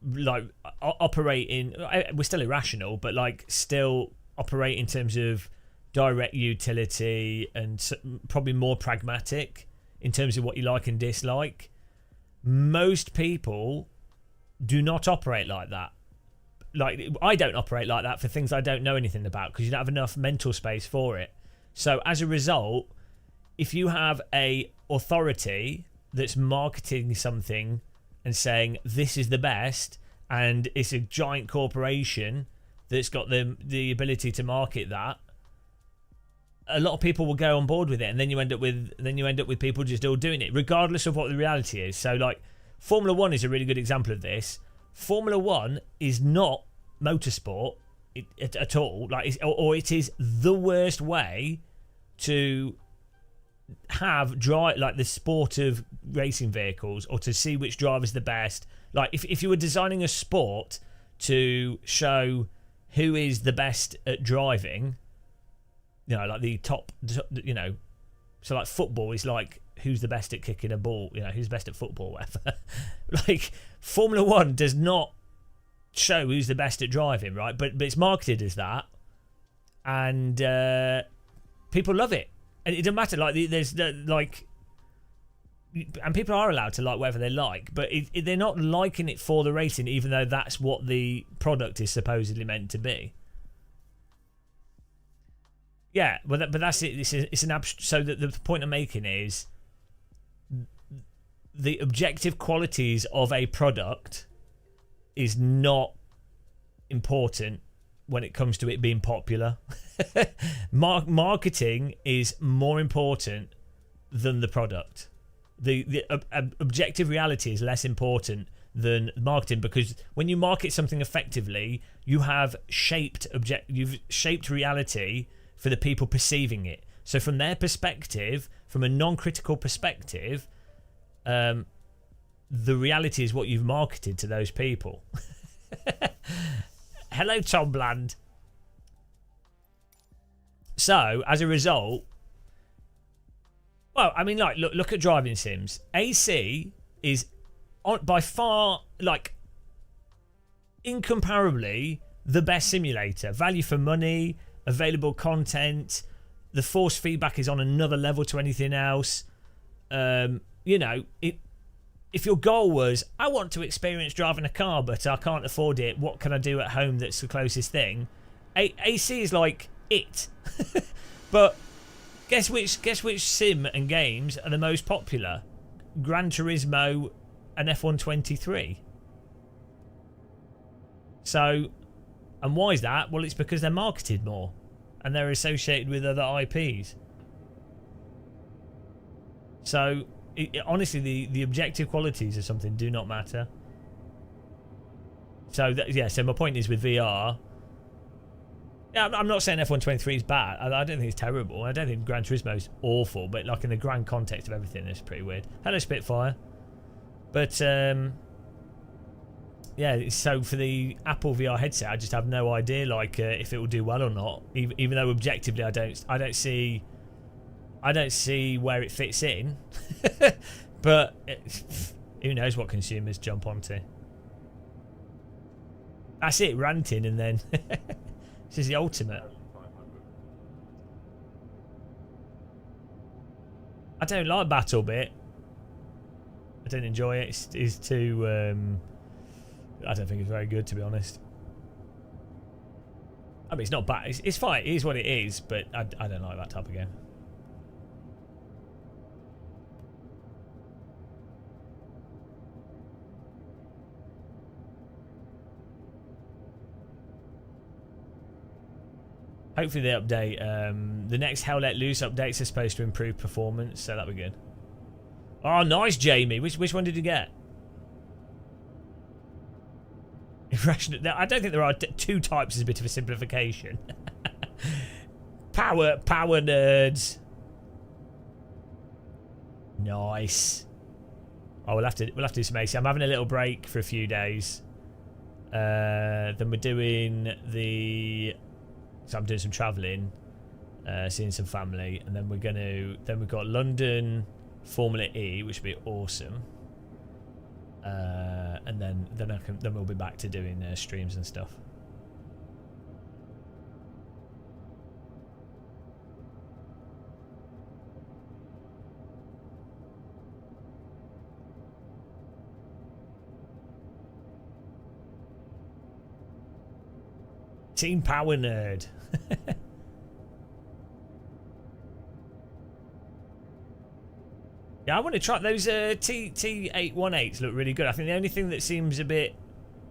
like, operating... We're still irrational, but, like, still operate in terms of direct utility and probably more pragmatic in terms of what you like and dislike. Most people do not operate like that. Like, I don't operate like that for things I don't know anything about because you don't have enough mental space for it. So as a result, if you have a authority that's marketing something and saying this is the best, and it's a giant corporation that's got the ability to market that, a lot of people will go on board with it, and then you end up with people just all doing it, regardless of what the reality is. So, like, Formula One is a really good example of this. Formula One is not motorsport at all. Like, or it is the worst way to have like the sport of racing vehicles, or to see which driver's the best. Like, if you were designing a sport to show who is the best at driving, you know, like the top, you know, so like football is like who's the best at kicking a ball, you know, who's best at football, whatever. Like, Formula One does not show who's the best at driving, right? But it's marketed as that, and people love it, and it doesn't matter. Like, there's like, and people are allowed to like whatever they like, but they're not liking it for the racing, even though that's what the product is supposedly meant to be. Yeah, but that's it. It's an so the point I'm making is the objective qualities of a product is not important when it comes to it being popular. Marketing is more important than the product. The objective reality is less important than marketing, because when you market something effectively, you have you've shaped reality for the people perceiving it. So from their perspective, from a non-critical perspective, the reality is what you've marketed to those people. Hello, Tom Bland. So as a result, well, I mean, like, look at driving sims. AC is by far, like, incomparably the best simulator. Value for money, available content, the force feedback is on another level to anything else. You know, if your goal was, I want to experience driving a car, but I can't afford it, what can I do at home that's the closest thing? AC is like it. But guess which sim and games are the most popular? Gran Turismo and F123. So, and why is that? Well, it's because they're marketed more and they're associated with other IPs. So, honestly, the objective qualities of something do not matter. So, so my point is with VR, yeah, I'm not saying F123 is bad. I don't think it's terrible. I don't think Gran Turismo is awful, but like in the grand context of everything, it's pretty weird. Hello, Spitfire. But yeah, so for the Apple VR headset, I just have no idea like if it will do well or not. Even though objectively, I don't see where it fits in. But who knows what consumers jump onto? That's it, ranting, and then this is the ultimate. 1,500. I don't like Battle Bit. I don't enjoy it. It's too. I don't think it's very good, to be honest. I mean, it's not bad. It's fine. It is what it is, but I don't like that type of game. Hopefully they update. The next Hell Let Loose updates are supposed to improve performance, so that'll be good. Oh, nice, Jamie. Which one did you get? Irrational. I don't think there are two types. Is a bit of a simplification. power nerds. Nice. Oh, we'll have to do some AC. I'm having a little break for a few days. Then we're doing the. So I'm doing some travelling, seeing some family, and then we've got London Formula E, which will be awesome. And then we'll be back to doing streams and stuff. Team Power Nerd. Yeah, I want to try those T818s. Look really good. I think the only thing that seems a bit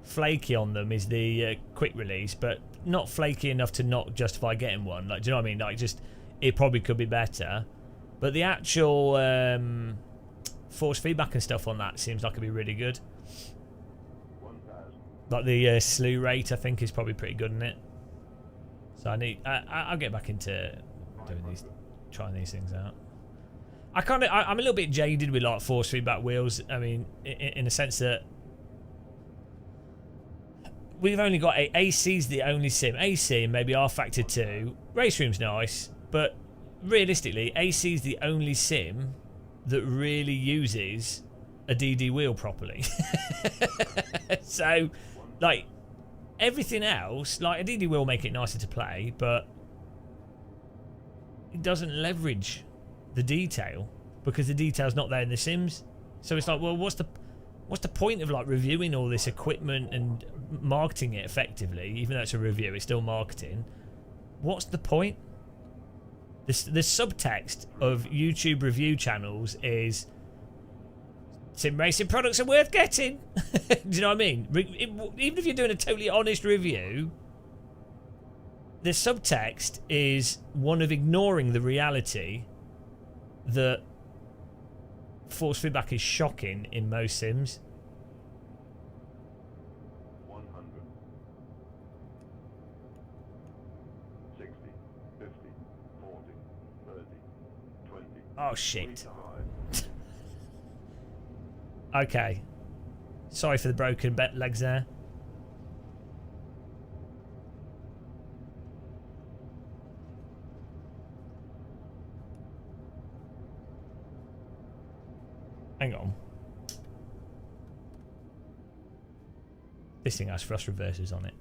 flaky on them is the quick release, but not flaky enough to not justify getting one. Like, do you know what I mean? Like, just it probably could be better, but the actual force feedback and stuff on that seems like it'd be really good. 1,000. Like the slew rate, I think, is probably pretty good in it. So I'll get back into trying these things out. I'm a little bit jaded with like force feedback wheels. I mean, in a sense that we've only got AC's the only sim. AC and maybe R Factor 2. Race Room's nice, but realistically, AC's the only sim that really uses a DD wheel properly. So, like, everything else, like a DD wheel will make it nicer to play, but it doesn't leverage the detail because the detail's not there in the sims. So it's like, well, what's the point of like reviewing all this equipment and marketing it effectively? Even though it's a review, it's still marketing. What's the point? The subtext of YouTube review channels is sim racing products are worth getting. Do you know what I mean? Even if you're doing a totally honest review, the subtext is one of ignoring the reality that force feedback is shocking in most sims. 100. 60. 50. 40. 30. 20. Oh shit. 3 to high. Okay. Sorry for the broken legs there. Hang on. This thing has thrust reversers on it.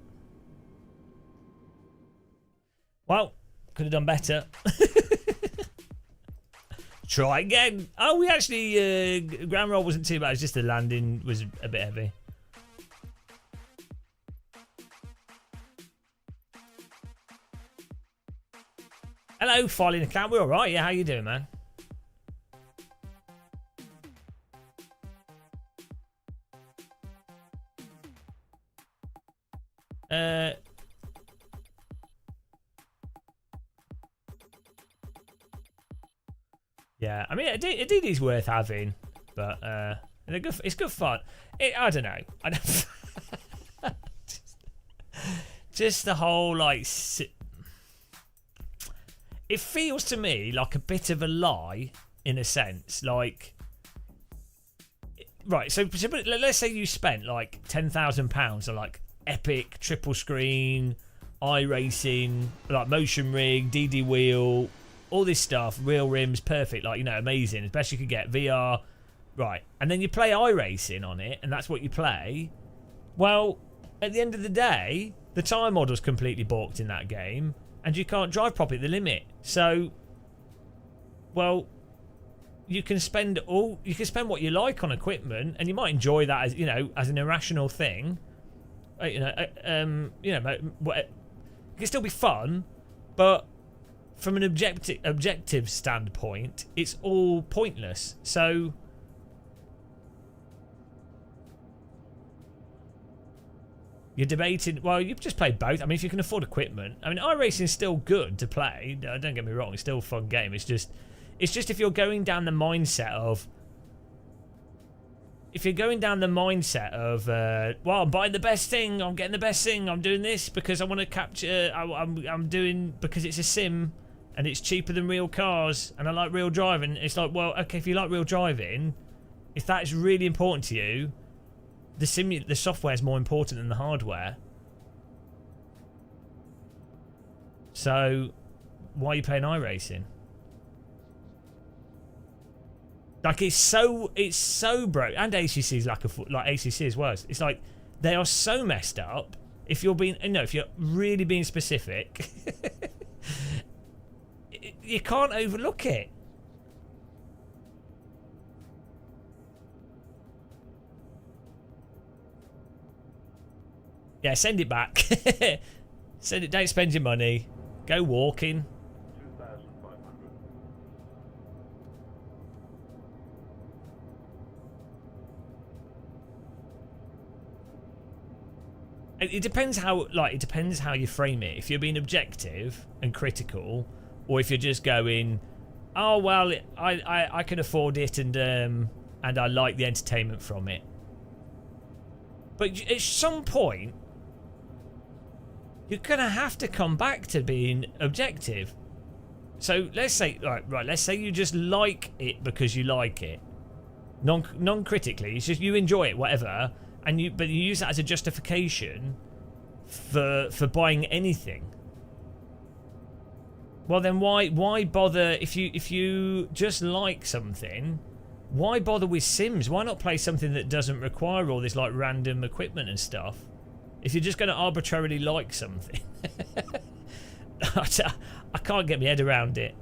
Well, could have done better. Try again. Oh, we actually ground roll wasn't too bad. It's just the landing was a bit heavy. Hello, Filing Account. We're all right. Yeah, how you doing, man? Yeah, I mean, a DD's worth having, but it's good fun. I don't know. Just the whole like, it feels to me like a bit of a lie in a sense. Like, right. So let's say you spent like £10,000 on like epic triple screen, iRacing, like motion rig, DD wheel, all this stuff, real rims, perfect, like, you know, amazing, as best you could get, VR, right? And then you play iRacing on it, and that's what you play. Well, at the end of the day, the tyre model's completely balked in that game, and you can't drive properly at the limit. So, well, you can spend what you like on equipment, and you might enjoy that as, you know, as an irrational thing. You know, it can still be fun, but from an objective standpoint, it's all pointless. So you're debating. Well, you've just played both. I mean, if you can afford equipment, I mean, iRacing is still good to play. Don't get me wrong; it's still a fun game. It's just if you're going down the mindset of. If you're going down the mindset of, well, I'm buying the best thing, I'm getting the best thing, I'm doing this because I want to capture, I'm doing because it's a sim and it's cheaper than real cars and I like real driving. It's like, well, okay, if you like real driving, if that is really important to you, the software is more important than the hardware. So, why are you playing iRacing? Like, it's so broke, and ACC's like ACC as well. It's like they are so messed up. If you're being, you know, if you're really being specific, you can't overlook it. Yeah, send it back. Send it. Don't spend your money. Go walking. 2,500. It depends how, like, it depends how you frame it. If you're being objective and critical, or if you're just going, oh well, I can afford it and I like the entertainment from it. But at some point, you're gonna have to come back to being objective. So let's say, right, let's say you just like it because you like it, non-critically. It's just you enjoy it, whatever. But you use that as a justification for buying anything. Well, then why bother if you just like something? Why bother with Sims? Why not play something that doesn't require all this like random equipment and stuff? If you're just going to arbitrarily like something, I can't get my head around it.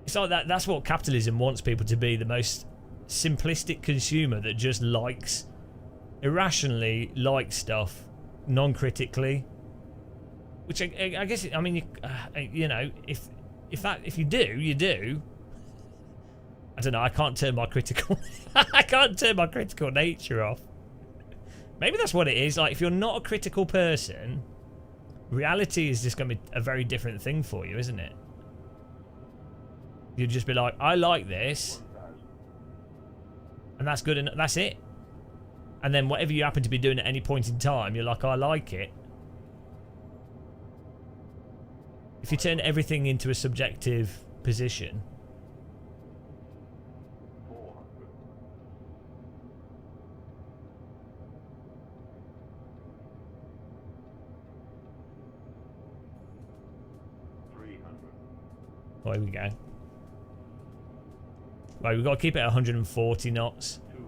It's like that. That's what capitalism wants people to be, the most simplistic consumer that just likes, irrationally likes stuff, non-critically. Which I guess, I mean, you know, if you do, you do. I don't know. I can't turn my critical. I can't turn my critical nature off. Maybe that's what it is. Like, if you're not a critical person, reality is just going to be a very different thing for you, isn't it? You'd just be like, I like this, and that's good, and that's it. And then whatever you happen to be doing at any point in time, you're like, I like it. If you turn everything into a subjective position. 400. 300. Oh, here we go. Right, we've got to keep it at 140 knots. 200.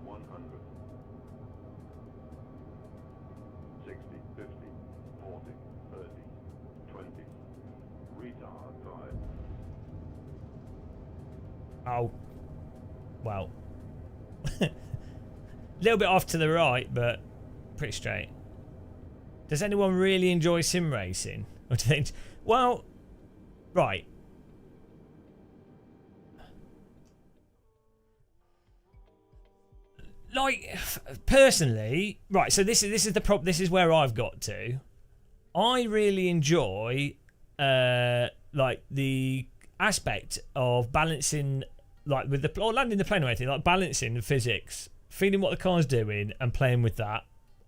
100. 60, 50, 40, 30, 20. Retard time. Oh. Well. A little bit off to the right, but pretty straight. Does anyone really enjoy sim racing? Or do they... Well, right. Like, personally, right, so this is where I've got to. I really enjoy like the aspect of balancing, like with the, or landing the plane or anything, like balancing the physics, feeling what the car's doing and playing with that.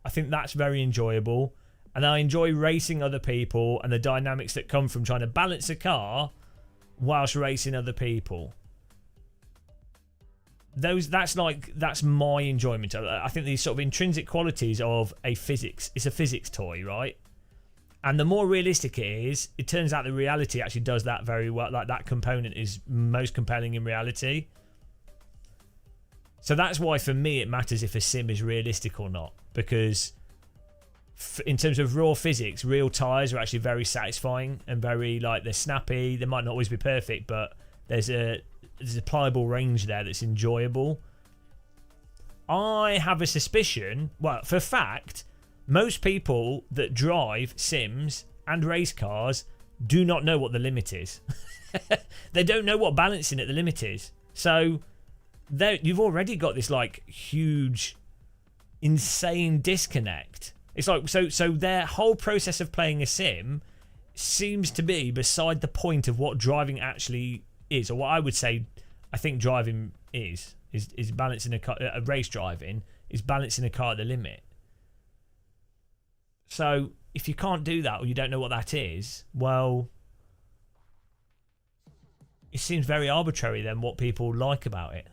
I think that's very enjoyable. And I enjoy racing other people and the dynamics that come from trying to balance a car whilst racing other people. That's my enjoyment. I think these sort of intrinsic qualities of it's a physics toy, right? And the more realistic it is, it turns out the reality actually does that very well. Like, that component is most compelling in reality. So that's why for me it matters if a sim is realistic or not, because in terms of raw physics, real tyres are actually very satisfying and very, like, they're snappy. They might not always be perfect, but there's a pliable range there that's enjoyable. I have a suspicion, well, for a fact, most people that drive sims and race cars do not know what the limit is. They don't know what balancing at the limit is. So you've already got this, like, huge, insane disconnect. It's like, so their whole process of playing a sim seems to be beside the point of what driving actually is, or what I would say I think driving is balancing a car. Race driving is balancing a car at the limit. So if you can't do that, or you don't know what that is, well, it seems very arbitrary then what people like about it.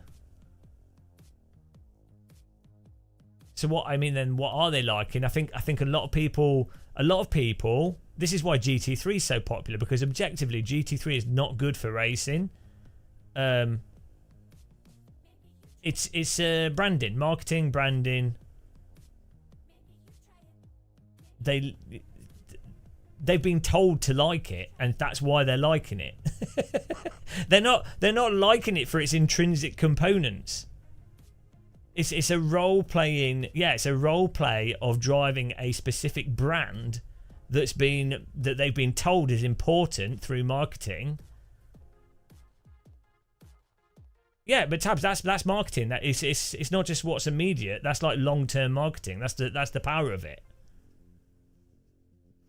So what are they liking? I think a lot of people. This is why GT3 is so popular, because objectively GT3 is not good for racing. It's branding, marketing, branding. They've been told to like it, and that's why they're liking it. They're not liking it for its intrinsic components. It's a role playing, it's a role play of driving a specific brand that they've been told is important through marketing. Yeah, but Tabs, that's marketing. That it's not just what's immediate. That's like long-term marketing. That's the power of it.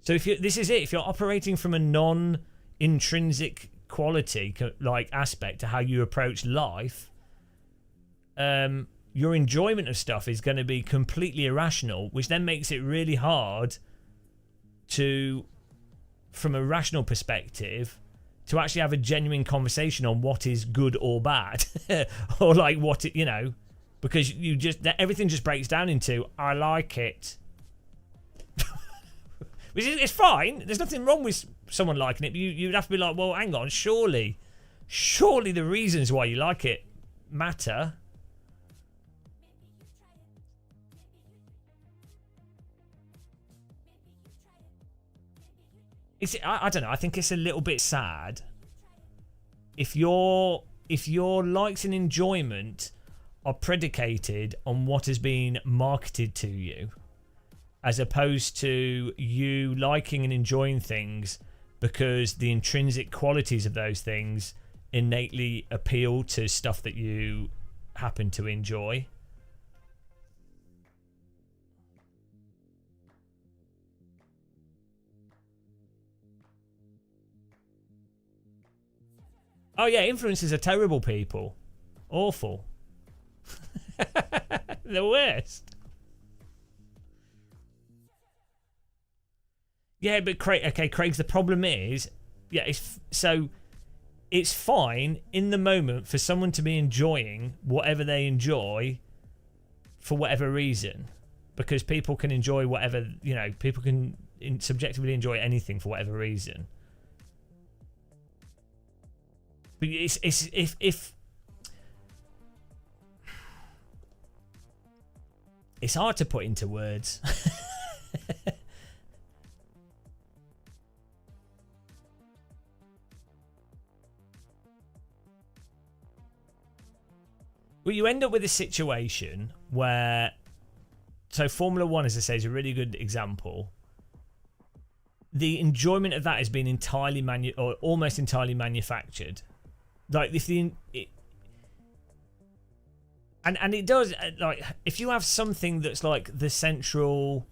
So this is it. If you're operating from a non-intrinsic quality like aspect to how you approach life, your enjoyment of stuff is going to be completely irrational, which then makes it really hard to, from a rational perspective, to actually have a genuine conversation on what is good or bad, or like what it, because everything just breaks down into I like it, which is, it's fine. There's nothing wrong with someone liking it, but you'd have to be like, well, hang on, surely the reasons why you like it matter. I don't know. I think it's a little bit sad if your likes and enjoyment are predicated on what has been marketed to you, as opposed to you liking and enjoying things because the intrinsic qualities of those things innately appeal to stuff that you happen to enjoy. Oh yeah, influencers are terrible people. Awful. The worst. Yeah, but Craig's, the problem is, it's fine in the moment for someone to be enjoying whatever they enjoy for whatever reason, because people can enjoy whatever, people can subjectively enjoy anything for whatever reason. But if it's hard to put into words. Well, you end up with a situation where, so Formula One, as I say, is a really good example. The enjoyment of that has been entirely or almost entirely manufactured. Like and it does, like, if you have something that's like the central,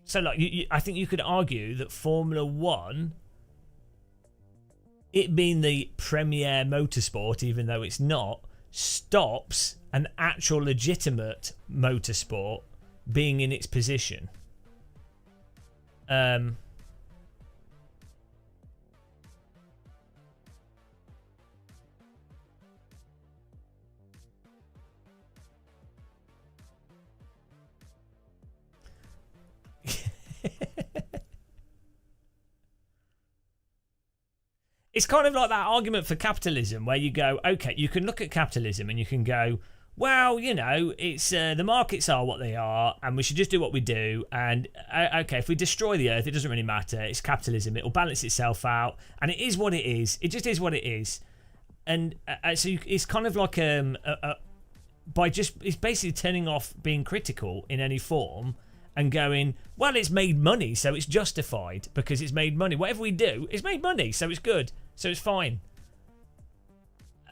so like I think you could argue that Formula One, it being the premier motorsport, even though it's not, stops an actual legitimate motorsport being in its position. It's kind of like that argument for capitalism where you go, okay, you can look at capitalism and you can go, well, you know, it's the markets are what they are and we should just do what we do. And okay, if we destroy the earth, it doesn't really matter. It's capitalism. It will balance itself out. And it is what it is. It just is what it is. And so it's kind of like it's basically turning off being critical in any form and going, well, it's made money, so it's justified because it's made money. Whatever we do, it's made money, so it's good, so it's fine.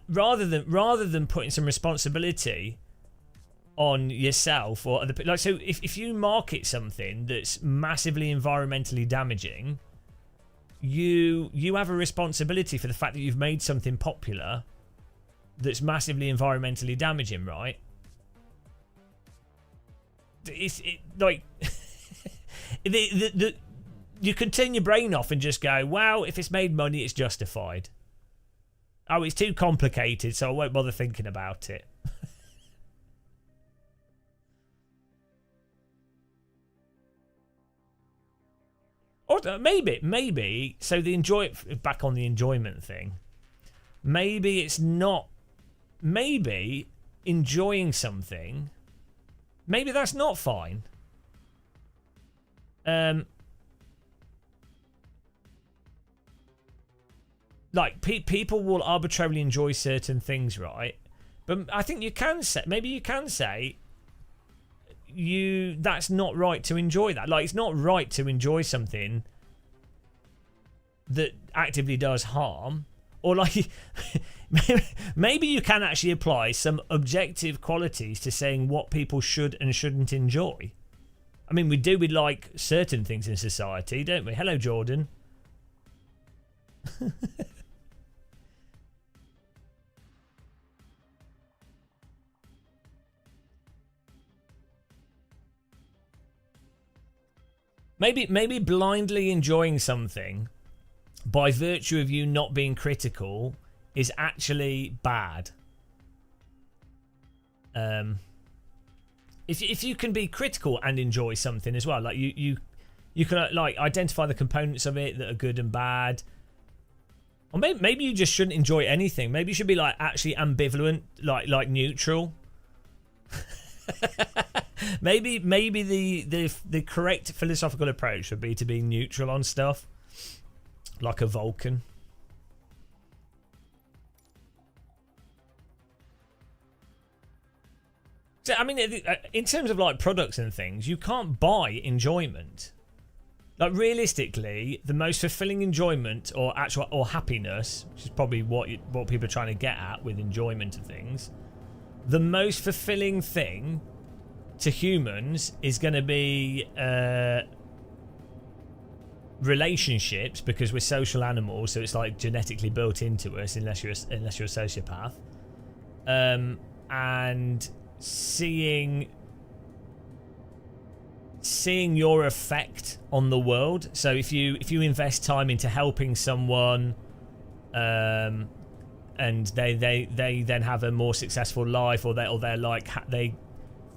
Rather than putting some responsibility on yourself or other people, like, so if you market something that's massively environmentally damaging, you have a responsibility for the fact that you've made something popular that's massively environmentally damaging, right? Like you can turn your brain off and just go, well, if it's made money, it's justified. Oh, it's too complicated, so I won't bother thinking about it. Or maybe so back on the enjoyment thing, maybe it's not, maybe enjoying something, maybe that's not fine. Like people will arbitrarily enjoy certain things, right? But I think you can say, that's not right to enjoy that. Like, it's not right to enjoy something that actively does harm. Or like maybe you can actually apply some objective qualities to saying what people should and shouldn't enjoy. I mean, we do with like certain things in society, don't we? Hello, Jordan. Maybe blindly enjoying something by virtue of you not being critical is actually bad. If you can be critical and enjoy something as well, like you can like identify the components of it that are good and bad. Or maybe you just shouldn't enjoy anything. Maybe you should be like actually ambivalent, like neutral. maybe the correct philosophical approach would be to be neutral on stuff, like a Vulcan. So, I mean, in terms of like products and things, you can't buy enjoyment. Like, realistically, the most fulfilling enjoyment or happiness, which is probably what people are trying to get at with enjoyment of things, the most fulfilling thing to humans is going to be relationships, because we're social animals, so it's like genetically built into us, unless you're a sociopath, and seeing your effect on the world. So if you invest time into helping someone, and they then have a more successful life, or they're like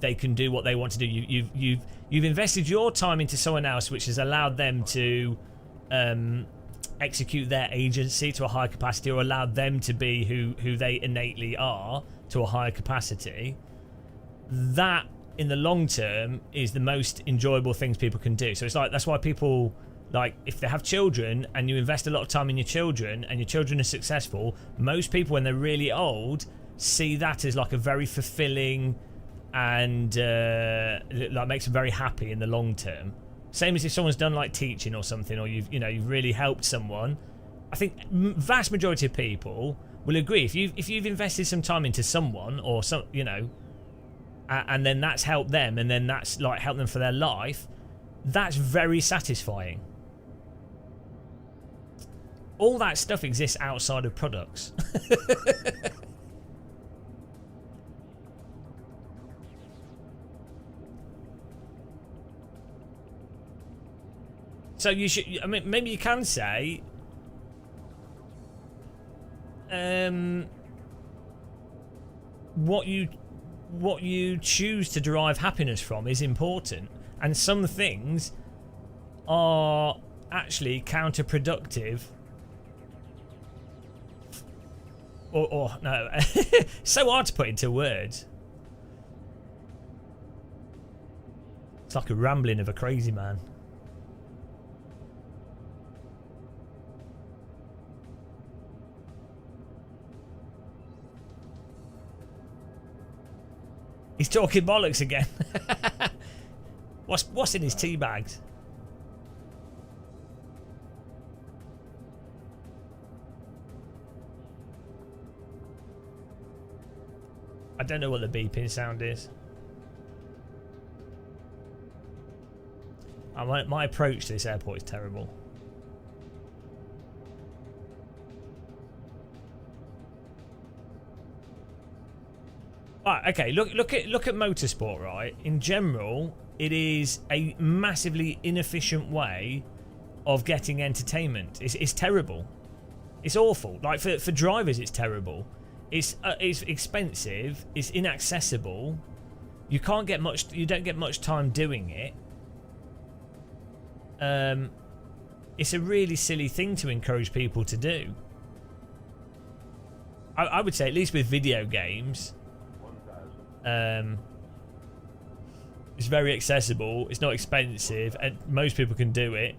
they can do what they want to do. You've invested your time into someone else, which has allowed them to execute their agency to a higher capacity, or allowed them to be who they innately are to a higher capacity. That, in the long term, is the most enjoyable things people can do. So it's like, that's why people, like, if they have children and you invest a lot of time in your children and your children are successful, most people when they're really old see that as like a very fulfilling and like makes them very happy in the long term. Same as if someone's done like teaching or something, or you've really helped someone. I think vast majority of people will agree, if you've invested some time into someone, or some, and then that's helped them, and then that's like helped them for their life, that's very satisfying. All that stuff exists outside of products. So you should. I mean, maybe you can say, what you choose to derive happiness from is important, and some things are actually counterproductive. Or no, so hard to put into words. It's like a rambling of a crazy man. He's talking bollocks again. What's in his tea bags? I don't know what the beeping sound is. My approach to this airport is terrible. Right, okay, look at motorsport, right? In general, it is a massively inefficient way of getting entertainment. It's terrible. It's awful. Like for drivers, it's terrible. It's expensive. It's inaccessible. You can't get much. You don't get much time doing it. It's a really silly thing to encourage people to do. I would say, at least with video games, it's very accessible. It's not expensive, and most people can do it.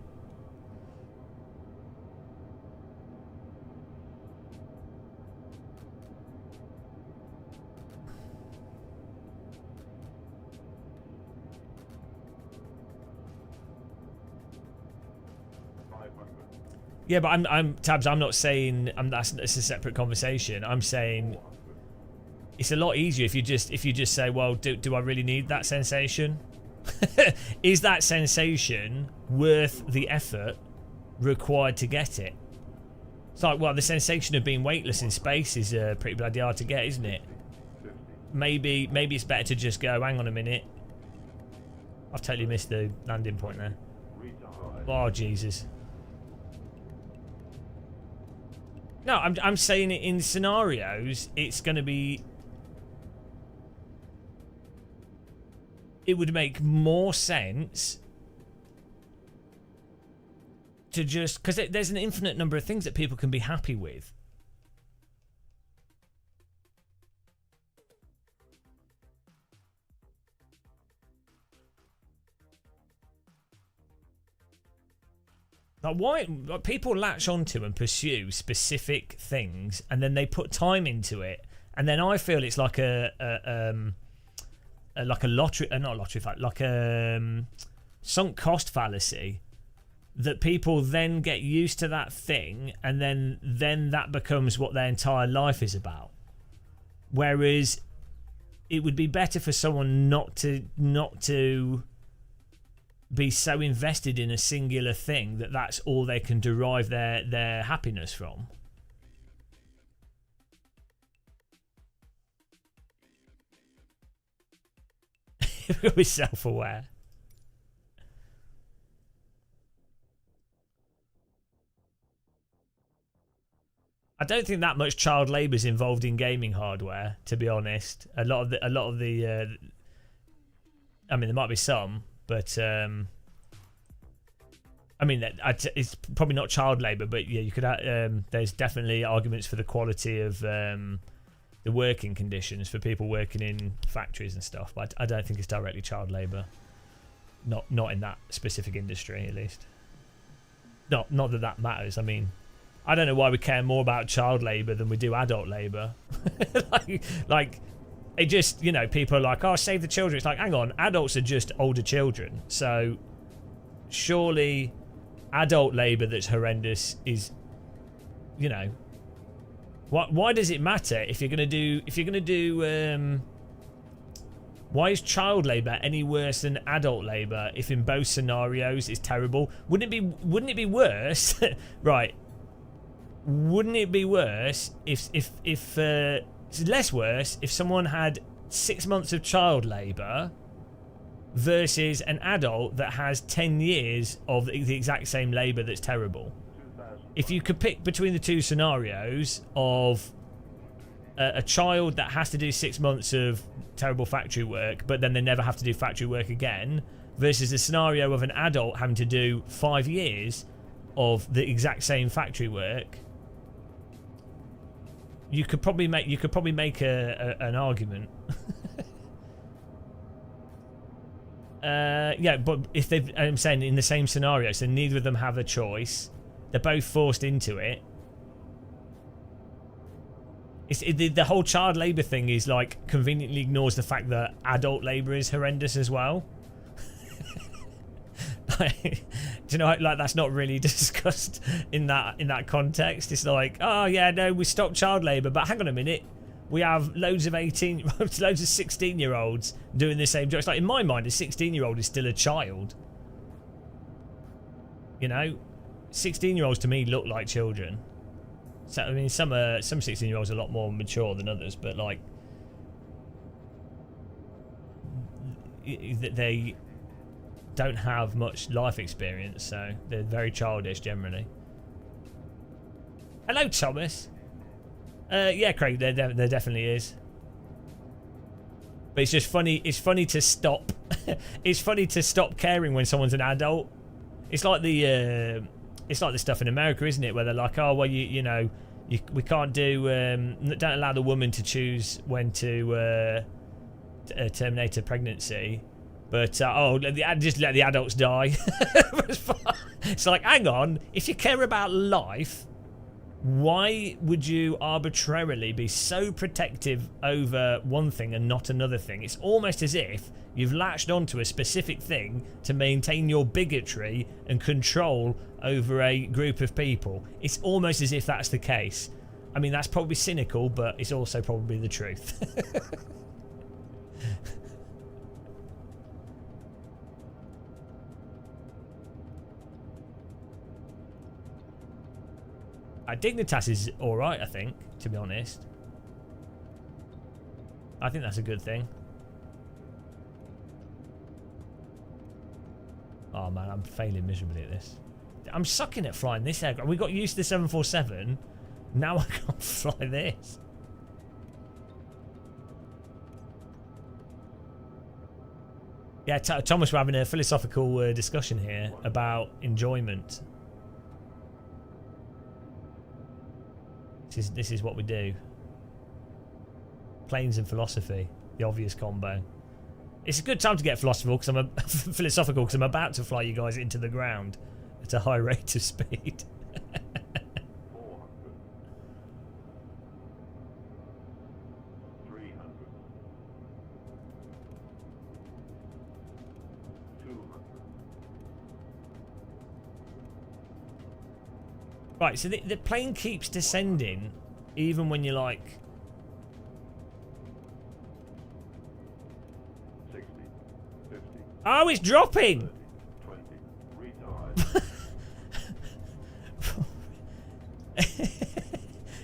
Yeah, but I'm Tabs. I'm not saying that's a separate conversation. I'm saying it's a lot easier if you just say, well, do I really need that sensation? Is that sensation worth the effort required to get it? It's like, well, the sensation of being weightless in space is pretty bloody hard to get, isn't it? Maybe it's better to just go, hang on a minute. I've totally missed the landing point there. Oh, Jesus. No, I'm saying it in scenarios, it's going to be... It would make more sense to just... Because there's an infinite number of things that people can be happy with. Like, why people latch onto and pursue specific things, and then they put time into it, and then I feel it's like a lottery, not a lottery fact, like a sunk cost fallacy, that people then get used to that thing, and then that becomes what their entire life is about. Whereas it would be better for someone not to be so invested in a singular thing that that's all they can derive their happiness from. We're self-aware. I don't think that much child labour is involved in gaming hardware, to be honest. A lot of the I mean, there might be some, but I mean, it's probably not child labour, but yeah, you could. There's definitely arguments for the quality of the working conditions for people working in factories and stuff. But I don't think it's directly child labour. Not in that specific industry, at least. Not that matters. I mean, I don't know why we care more about child labour than we do adult labour. like. It just, you know, people are like, oh, save the children. It's like, hang on, adults are just older children. So surely adult labour that's horrendous is, you know, why does it matter if you're gonna do why is child labour any worse than adult labour if in both scenarios it's terrible? Wouldn't it be worse? Right. Wouldn't it be worse if it's less worse if someone had 6 months of child labour versus an adult that has 10 years of the exact same labour that's terrible. If you could pick between the two scenarios of a child that has to do 6 months of terrible factory work, but then they never have to do factory work again, versus the scenario of an adult having to do 5 years of the exact same factory work, you could probably make an argument. Yeah, but if I'm saying in the same scenario, so neither of them have a choice, they're both forced into it. The whole child labour thing is like conveniently ignores the fact that adult labour is horrendous as well. Do you know, like that's not really discussed in that context. It's like, oh yeah, no, we stopped child labour, but hang on a minute, we have loads of 16-year-olds doing the same job. It's like, in my mind, a 16-year-old is still a child. You know, 16-year-olds to me look like children. So I mean, some 16-year-olds are a lot more mature than others, but like they don't have much life experience, so they're very childish generally. Hello, Thomas. Yeah, Craig, there definitely is. But it's just funny. It's funny to stop. It's funny to stop caring when someone's an adult. It's like the stuff in America, isn't it? Where they're like, oh well, we can't do. Don't allow the woman to choose when to terminate a pregnancy. But just let the adults die. It's like, hang on, if you care about life, why would you arbitrarily be so protective over one thing and not another thing? It's almost as if you've latched onto a specific thing to maintain your bigotry and control over a group of people. It's almost as if that's the case. I mean, that's probably cynical, but it's also probably the truth. Dignitas is alright, I think, to be honest. I think that's a good thing. Oh man, I'm failing miserably at this. I'm sucking at flying this aircraft. We got used to the 747. Now I can't fly this. Yeah, Thomas, we're having a philosophical discussion here about enjoyment. This is what we do. Planes and philosophy, the obvious combo. It's a good time to get philosophical because I'm about to fly you guys into the ground at a high rate of speed. 400, 300, 200. Right, so the plane keeps descending even when you're like... 60, 50, Oh, it's dropping! 20, retard.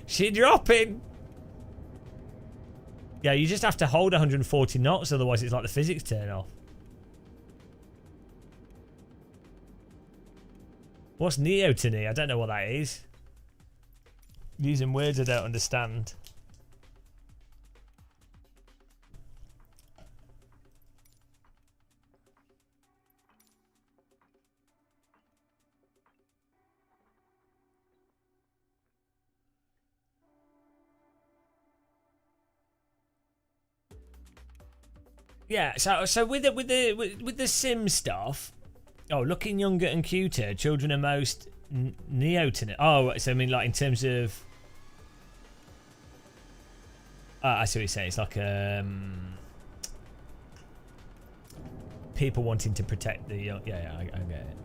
She's dropping! Yeah, you just have to hold 140 knots, otherwise it's like the physics turn off. What's neoteny? I don't know what that is. Using words I don't understand. Yeah, so with the sim stuff. Oh, looking younger and cuter. Children are most neoteny. Oh, so I mean, like in terms of. I see what you're saying. It's like people wanting to protect the young. Yeah, I get it.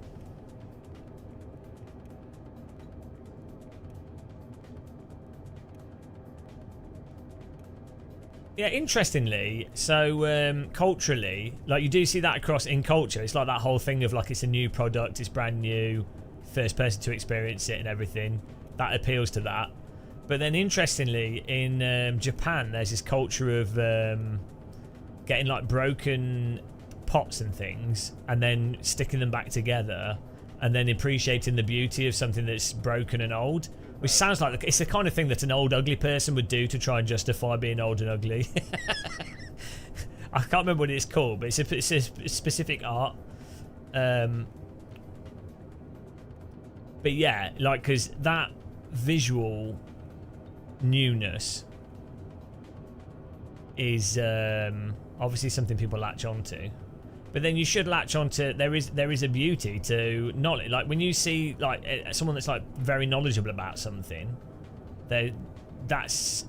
Yeah, interestingly, so culturally, like you do see that across in culture. It's like that whole thing of like it's a new product, it's brand new, first person to experience it and everything. That appeals to that. But then interestingly, in Japan, there's this culture of getting like broken pots and things and then sticking them back together and then appreciating the beauty of something that's broken and old, which sounds like it's the kind of thing that an old ugly person would do to try and justify being old and ugly. I can't remember what it's called, but it's a specific art. But yeah, like, because that visual newness is obviously something people latch onto, but then you should latch onto there is a beauty to knowledge. Like when you see like someone that's like very knowledgeable about something, it's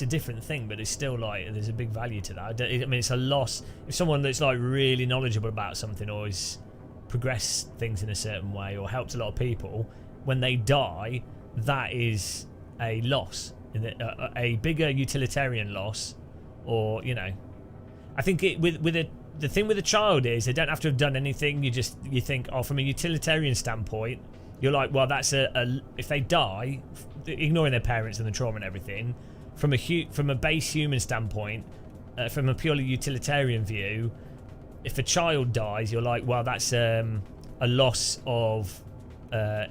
a different thing, but it's still like there's a big value to that. I mean, it's a loss if someone that's like really knowledgeable about something or has progressed things in a certain way or helped a lot of people, when they die, that is a loss, a bigger utilitarian loss. Or, you know, I think the thing with a child is they don't have to have done anything. You think, oh, from a utilitarian standpoint, you're like, well, that's if they die, ignoring their parents and the trauma and everything, from a base human standpoint, from a purely utilitarian view, if a child dies, you're like, well, that's a loss of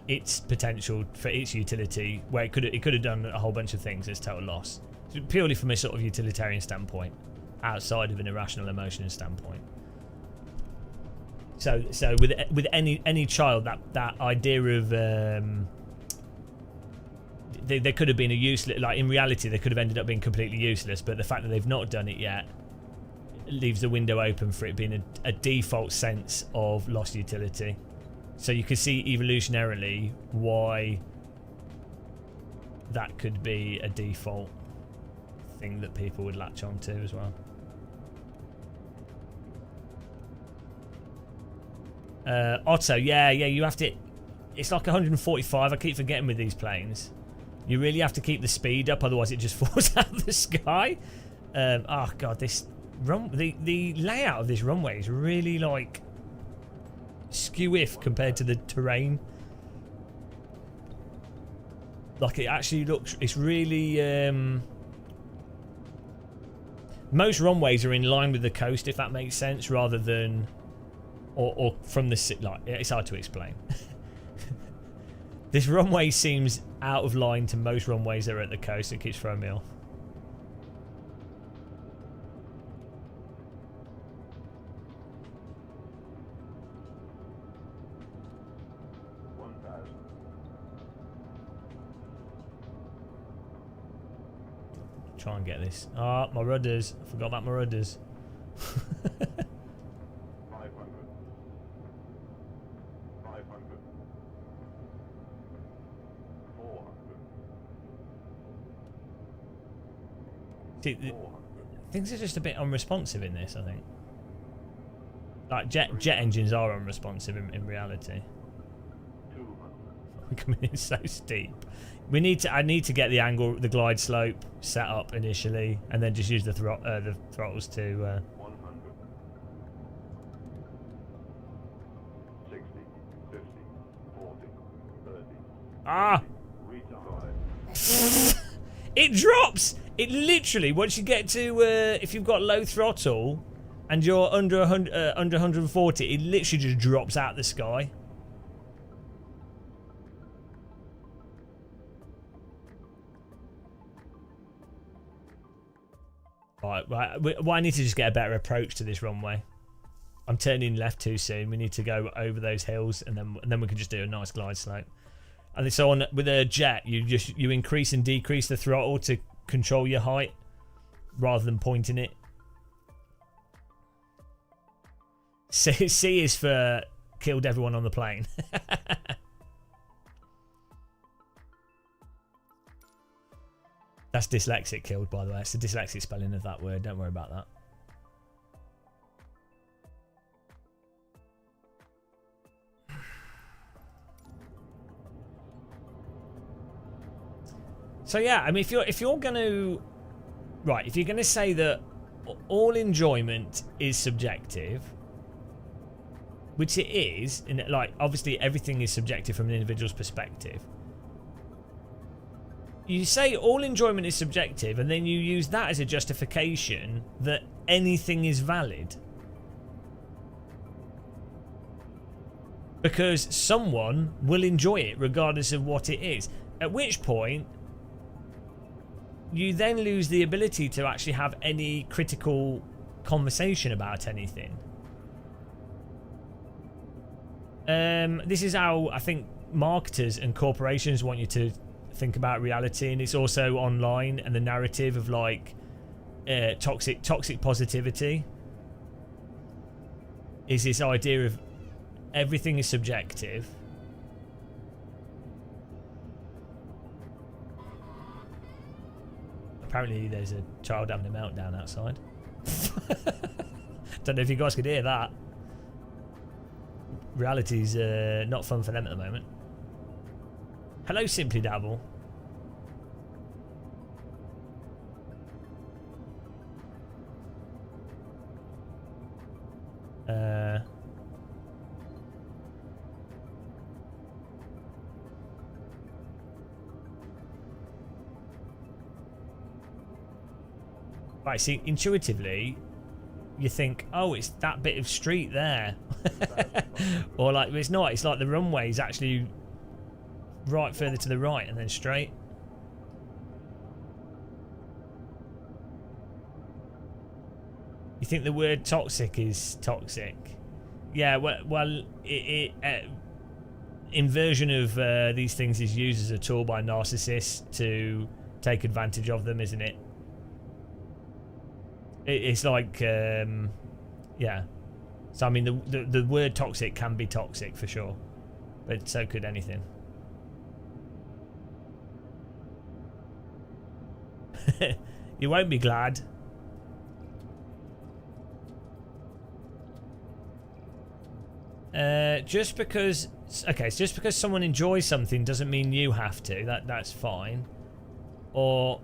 its potential for its utility, where it could have done a whole bunch of things. It's total loss, purely from a sort of utilitarian standpoint, outside of an irrational emotion standpoint. So with any child, that idea of they could have been a useless, like in reality they could have ended up being completely useless, but the fact that they've not done it yet leaves the window open for it being a default sense of lost utility. So you can see evolutionarily why that could be a default thing that people would latch onto as well. Otto, yeah, you have to. It's like 145. I keep forgetting with these planes. You really have to keep the speed up, otherwise it just falls out of the sky. Oh god, the layout of this runway is really like skew-if compared to the terrain. Like it actually looks. It's really. Most runways are in line with the coast, if that makes sense, rather than or from the like. It's hard to explain. This runway seems out of line to most runways that are at the coast. It keeps throwing me off. Try and get this. Ah, my rudders. I forgot about my rudders. 500. 400. See, things are just a bit unresponsive in this, I think. Like jet engines are unresponsive in reality. 200. We're coming in so steep. I need to get the angle, the glide slope set up initially, and then just use the throttles to. 100. 60, 50, 40, 30. Ah! Retard. It drops. It literally, once you get to if you've got low throttle and you're under 140, it literally just drops out the sky. Right. Well, I need to just get a better approach to this runway. I'm turning left too soon. We need to go over those hills, and then we can just do a nice glide slope. And so on with a jet, you increase and decrease the throttle to control your height, rather than pointing it. C is for killed everyone on the plane. That's dyslexic killed, by the way. It's the dyslexic spelling of that word. Don't worry about that. So yeah, I mean, if you're going to say that all enjoyment is subjective, which it is, in like obviously everything is subjective from an individual's perspective. You say all enjoyment is subjective, and then you use that as a justification that anything is valid. because someone will enjoy it regardless of what it is. At which point, you then lose the ability to actually have any critical conversation about anything. This is how I think marketers and corporations want you to think about reality, and it's also online and the narrative of like toxic positivity is this idea of everything is subjective. Apparently there's a child having a meltdown outside. Don't know if you guys could hear that. Reality's not fun for them at the moment. Hello, Simply Dabble. Right, see, intuitively, you think, oh, it's that bit of street there. Or like, it's not, it's like the runway is actually right further to the right and then straight. You think the word toxic is toxic? Yeah, well inversion of these things is used as a tool by narcissists to take advantage of them, isn't it? It's like, yeah. So I mean, the word toxic can be toxic for sure, but so could anything. You won't be glad. Just because someone enjoys something doesn't mean you have to. That's fine. Or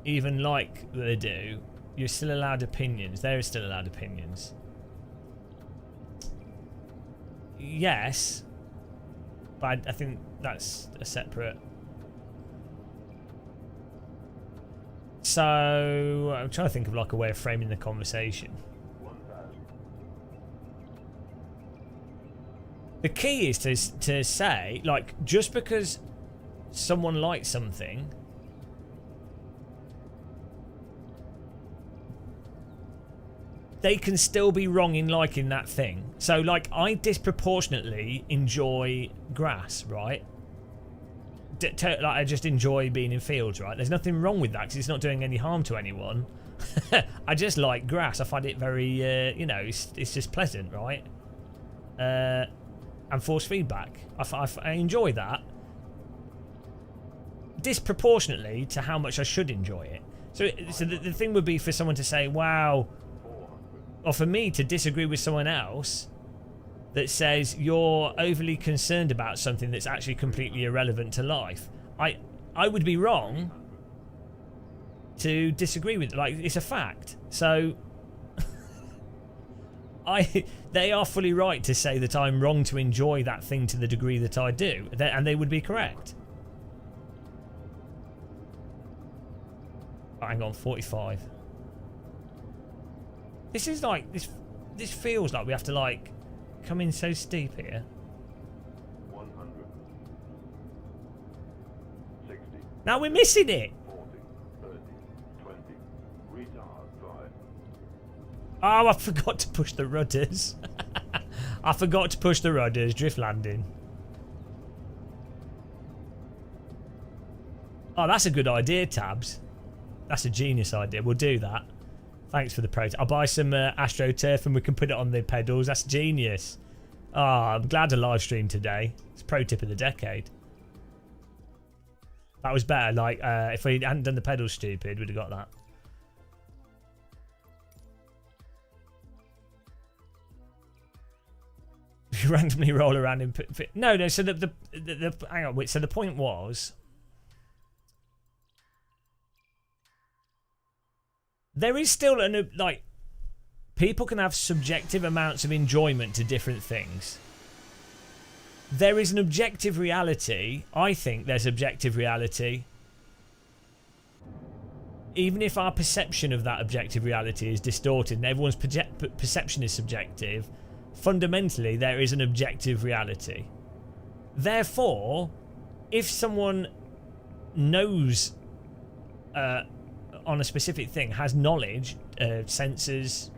even like they do, you're still allowed opinions. They're still allowed opinions. Yes, but I think that's a separate. So I'm trying to think of like a way of framing the conversation. The key is to say, like, just because someone likes something, they can still be wrong in liking that thing. So, like, I disproportionately enjoy grass, right? Like, I just enjoy being in fields, right? There's nothing wrong with that because it's not doing any harm to anyone. I just like grass. I find it very, you know, it's just pleasant, right? And force feedback. I enjoy that disproportionately to how much I should enjoy it. So the thing would be for someone to say, wow, or for me to disagree with someone else that says you're overly concerned about something that's actually completely irrelevant to life. I would be wrong to disagree with, like, it's a fact. So they are fully right to say that I'm wrong to enjoy that thing to the degree that I do, and they would be correct. Oh, hang on, 45. This is like this feels like we have to like come in so steep here. 100. 60. Now we're missing it. 40. 30. 20. Retard 5. Oh, I forgot to push the rudders. I forgot to push the rudders. Drift landing. Oh, that's a good idea, Tabs. That's a genius idea. We'll do that. Thanks for the pro. I'll buy some AstroTurf and we can put it on the pedals. That's genius. Oh, I'm glad to live stream today. It's pro tip of the decade. That was better. Like, if we hadn't done the pedals stupid, we'd have got that. You randomly roll around in no. So the hang on. Wait. So the point was, there is still an like, people can have subjective amounts of enjoyment to different things. There is an objective reality. I think there's objective reality. Even if our perception of that objective reality is distorted and everyone's perception is subjective, fundamentally there is an objective reality. Therefore, if someone knows on a specific thing, has knowledge, senses,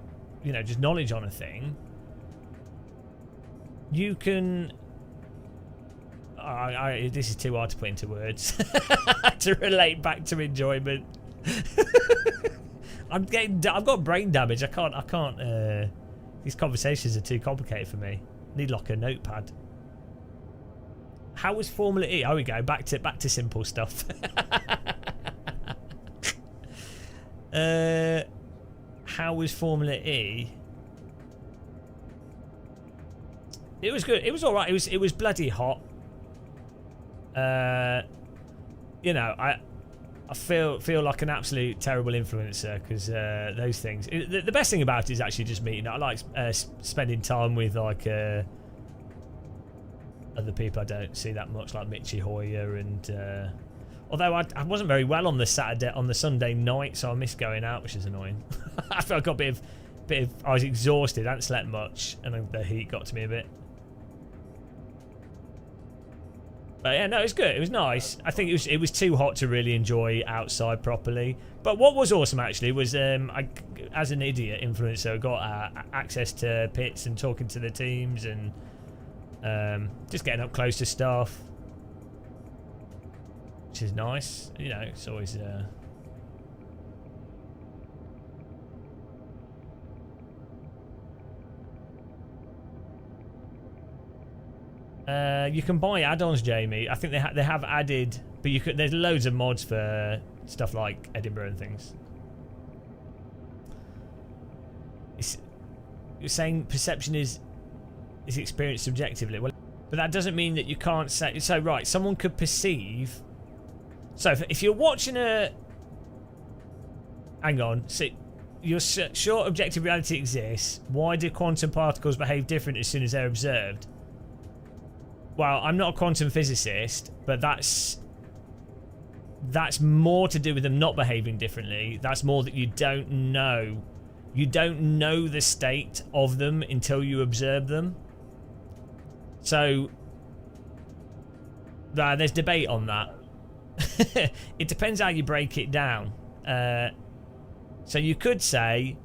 you know, just knowledge on a thing, you can... this is too hard to put into words to relate back to enjoyment. I've got brain damage. I can't. These conversations are too complicated for me. I need like a notepad. How was Formula E? Oh, we go back to simple stuff. How was Formula E? It was good. It was all right. It was bloody hot. You know, I feel like an absolute terrible influencer because those things. The best thing about it is actually just meeting. I like spending time with like other people I don't see that much, like Mitchie Hoyer and. Although I wasn't very well on the Sunday night, so I missed going out, which is annoying. I felt I got a bit of. I was exhausted. I hadn't slept much, and the heat got to me a bit. But yeah, no, it was good. It was nice. I think it was too hot to really enjoy outside properly. But what was awesome actually was I, as an idiot influencer, got access to pits and talking to the teams and just getting up close to stuff, which is nice. You know, it's always. You can buy add-ons, Jamie. I think they have added, but you could. There's loads of mods for stuff like Edinburgh and things. You're saying perception is experienced subjectively. Well, but that doesn't mean that you can't say. So right, someone could perceive. So if you're watching a, hang on. So you're sure objective reality exists. Why do quantum particles behave different as soon as they're observed? Well, I'm not a quantum physicist, but that's more to do with them not behaving differently. That's more that you don't know. You don't know the state of them until you observe them. So, there's debate on that. It depends how you break it down. So you could say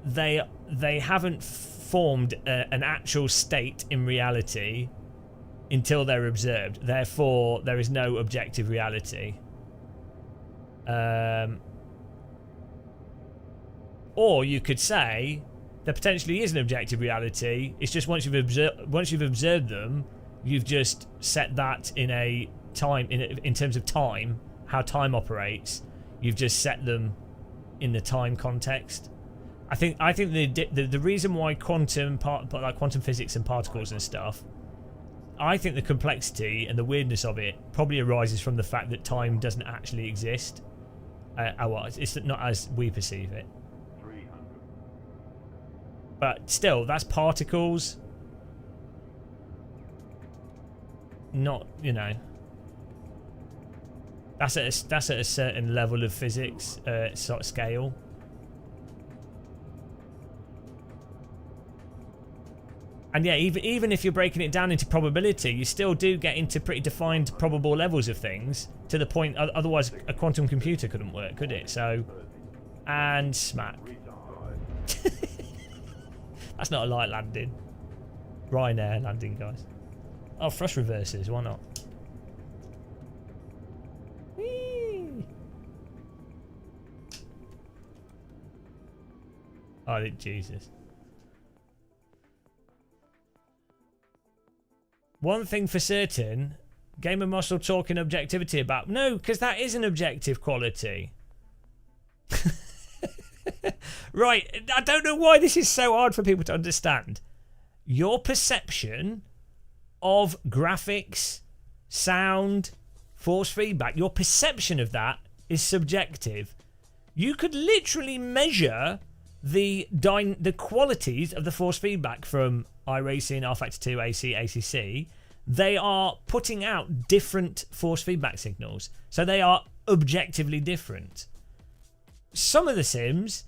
they haven't formed an actual state in reality until they're observed. Therefore, there is no objective reality. Or you could say there potentially is an objective reality. It's just once you've observed them, you've just set that in a time in terms of time, how time operates. You've just set them in the time context. I think the reason why quantum physics and particles and stuff, I think the complexity and the weirdness of it probably arises from the fact that time doesn't actually exist. It's not as we perceive it. 300. But still, that's particles. Not, you know. That's at a certain level of physics, sort of scale. And yeah, even if you're breaking it down into probability, you still do get into pretty defined probable levels of things, to the point otherwise a quantum computer couldn't work, could it? So, and smack. That's not a light landing. Ryanair landing, guys. Oh, thrust reverses, why not? Whee! Oh, Jesus. One thing for certain, Gamer Muscle talking objectivity about... No, because that is an objective quality. Right, I don't know why this is so hard for people to understand. Your perception of graphics, sound, force feedback, your perception of that is subjective. You could literally measure the qualities of the force feedback from iRacing, rFactor 2, AC, ACC. They are putting out different force feedback signals, so they are objectively different. Some of the sims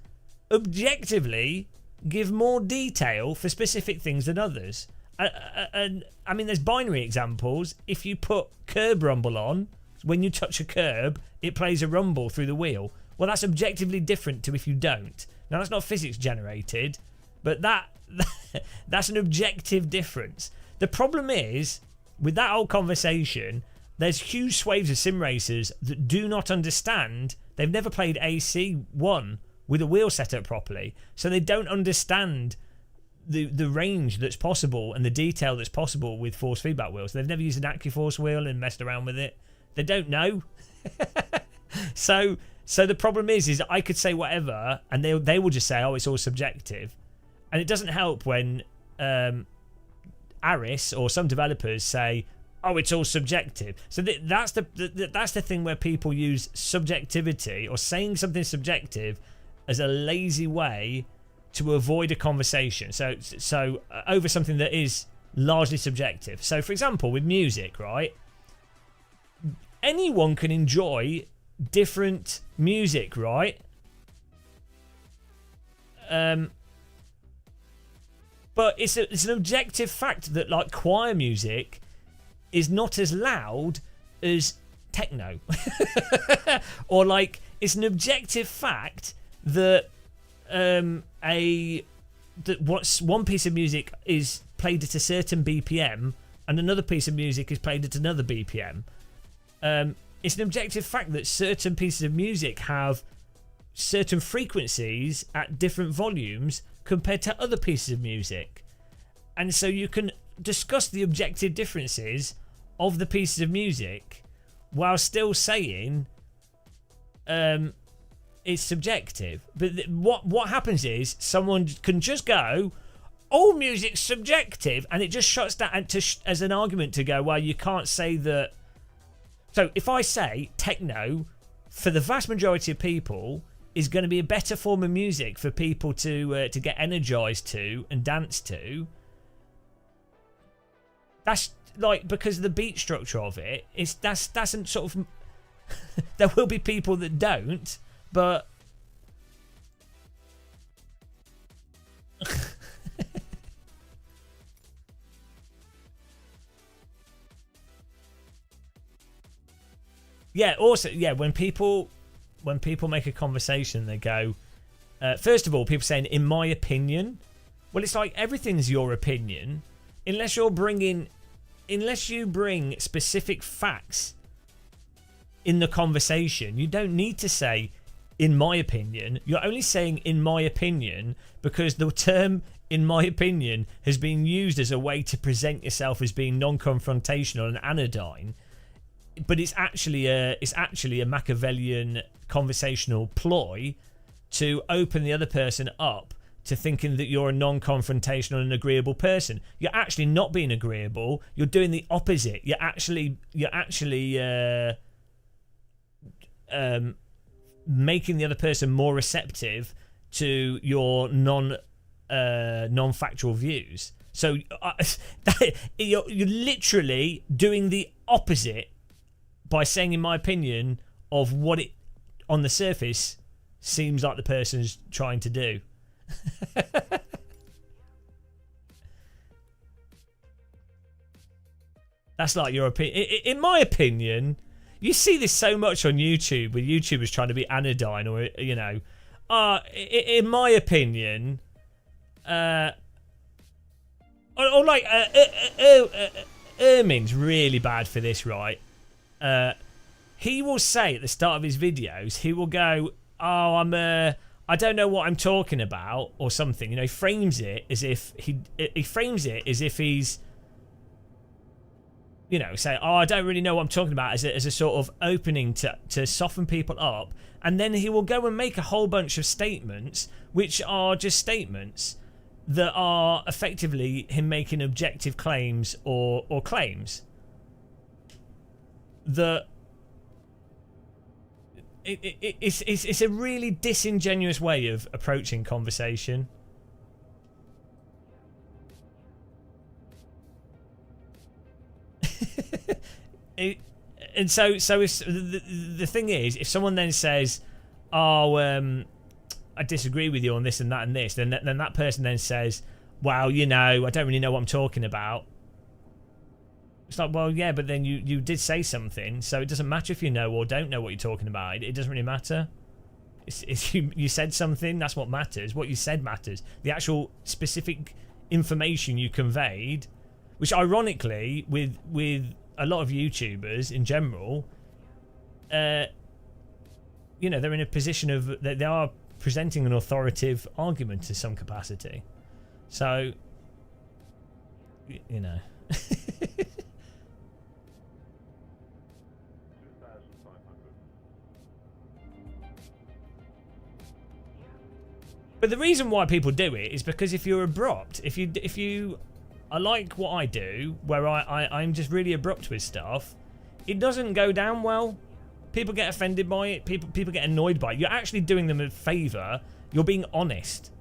objectively give more detail for specific things than others. And I mean, there's binary examples. If you put curb rumble on, when you touch a curb, it plays a rumble through the wheel. Well, that's objectively different to if you don't. Now, that's not physics generated, but that's an objective difference. The problem is, with that whole conversation, there's huge swathes of sim racers that do not understand. They've never played AC1 with a wheel set up properly, so they don't understand the range that's possible and the detail that's possible with force feedback wheels. They've never used an AccuForce wheel and messed around with it. They don't know. So the problem is I could say whatever, and they will just say, "Oh, it's all subjective," and it doesn't help when Aris or some developers say, "Oh, it's all subjective." So that's the thing where people use subjectivity or saying something subjective as a lazy way to avoid a conversation. So over something that is largely subjective. So, for example, with music, right? Anyone can enjoy different music, right? But it's an objective fact that, like, choir music is not as loud as techno. Or, like, it's an objective fact that one piece of music is played at a certain BPM and another piece of music is played at another BPM. It's an objective fact that certain pieces of music have certain frequencies at different volumes compared to other pieces of music. And so you can discuss the objective differences of the pieces of music while still saying it's subjective. But what happens is someone can just go, "All music's subjective," and it just shuts down as an argument to go, well, you can't say that. So if I say techno, for the vast majority of people, is going to be a better form of music for people to get energized to and dance to, that's like because of the beat structure of it. That's sort of there will be people that don't, but yeah. Also, yeah. When people make a conversation, they go. First of all, people saying, "In my opinion," well, it's like everything's your opinion, unless you bring specific facts in the conversation. You don't need to say, "In my opinion." You're only saying "in my opinion" because the term "in my opinion" has been used as a way to present yourself as being non-confrontational and anodyne. But it's actually a Machiavellian conversational ploy to open the other person up to thinking that you're a non-confrontational and agreeable person. You're actually not being agreeable. You're doing the opposite. You're actually making the other person more receptive to your non-factual views. So you're literally doing the opposite by saying, "In my opinion," of what it on the surface seems like the person's trying to do. That's like your opinion. In my opinion, you see this so much on YouTube with YouTubers trying to be anodyne, or in my opinion, or like Ermin's really bad for this, right? He will say at the start of his videos, he will go, "Oh, I don't know what I'm talking about," or something. He frames it as if he's, say, "Oh, I don't really know what I'm talking about," as a sort of opening to soften people up, and then he will go and make a whole bunch of statements which are just statements that are effectively him making objective claims or claims that it's a really disingenuous way of approaching conversation. And so if the thing is, if someone then says, "Oh, I disagree with you on this and that and this, then that person then says, well, you know, I don't really know what I'm talking about. It's like, well, yeah, but then you did say something, so it doesn't matter if you know or don't know what you're talking about. It doesn't really matter. It's you said something, that's what matters. What you said matters. The actual specific information you conveyed, which ironically, with a lot of YouTubers in general, you know, they're in a position of, they are presenting an authoritative argument to some capacity. So, you know. But the reason why people do it is because if you're abrupt, if you are like what I do, where I'm just really abrupt with stuff, it doesn't go down well. People get offended by it. People get annoyed by it. You're actually doing them a favour. You're being honest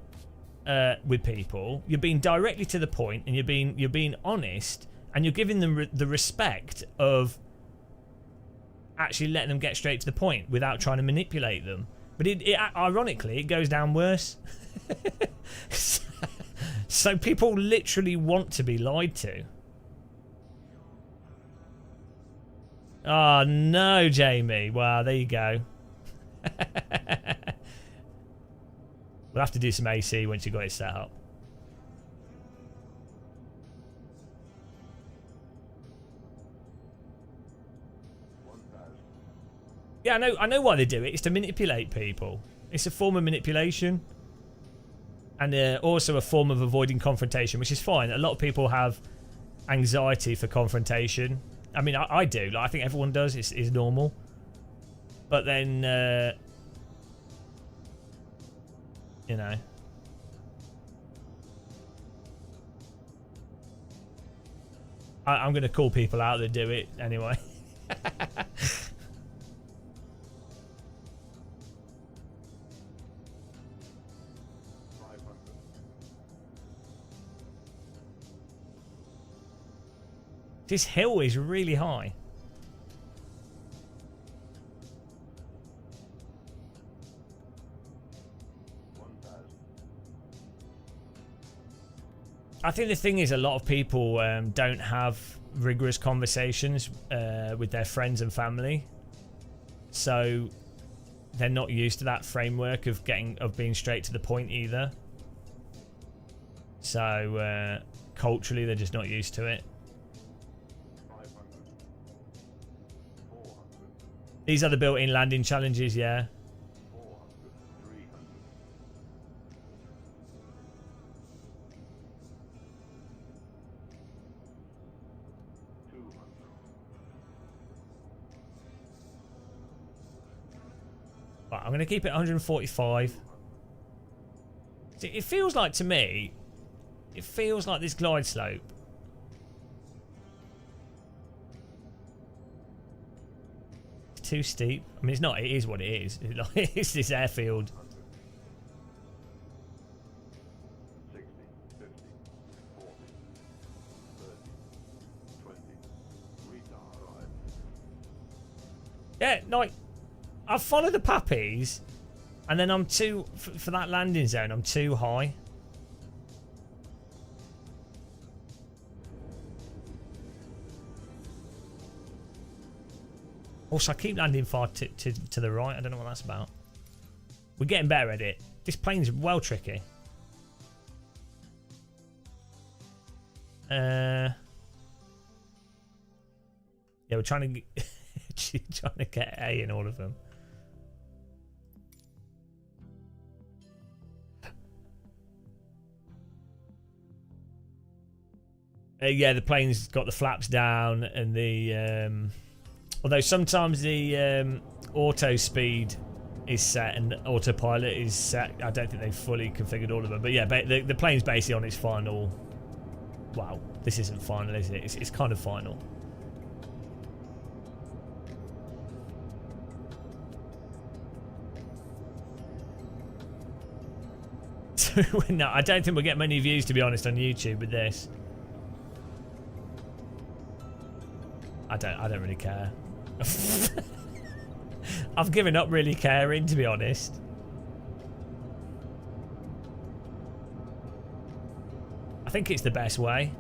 with people. You're being directly to the point, and you're being honest, and you're giving them the respect of actually letting them get straight to the point without trying to manipulate them. But ironically, it goes down worse. So people literally want to be lied to. Oh, no, Jamie. Wow, there you go. We'll have to do some AC once you've got it set up. Yeah, I know why they do it. It's to manipulate people. It's a form of manipulation. And also a form of avoiding confrontation, which is fine. A lot of people have anxiety for confrontation. I mean, I do. Like, I think everyone does. It's normal. But then, you know. I'm going to call people out that do it anyway. This hill is really high. I think the thing is, a lot of people don't have rigorous conversations with their friends and family, so they're not used to that framework of being straight to the point either. So culturally, they're just not used to it. These are the built-in landing challenges, yeah. 400, 300. Right, I'm going to keep it 145. See, it feels like, to me, it feels like this glide slope. Too steep. I mean, it's not. It is what it is. It's this airfield. 60, 50, 40, 30, 20. Retard arrived. Yeah, like, I follow the puppies, and then I'm too for that landing zone. I'm too high. Also, I keep landing far to the right. I don't know what that's about. We're getting better at it. This plane's well tricky. Yeah, we're trying to get A in all of them. Yeah, the plane's got the flaps down and the although sometimes the auto speed is set and autopilot is set. I don't think they've fully configured all of them. But yeah, the plane's basically on its final. Wow, this isn't final, is it? It's kind of final. No, I don't think we'll get many views, to be honest, on YouTube with this. I don't really care. I've given up really caring, to be honest. think it's the best way.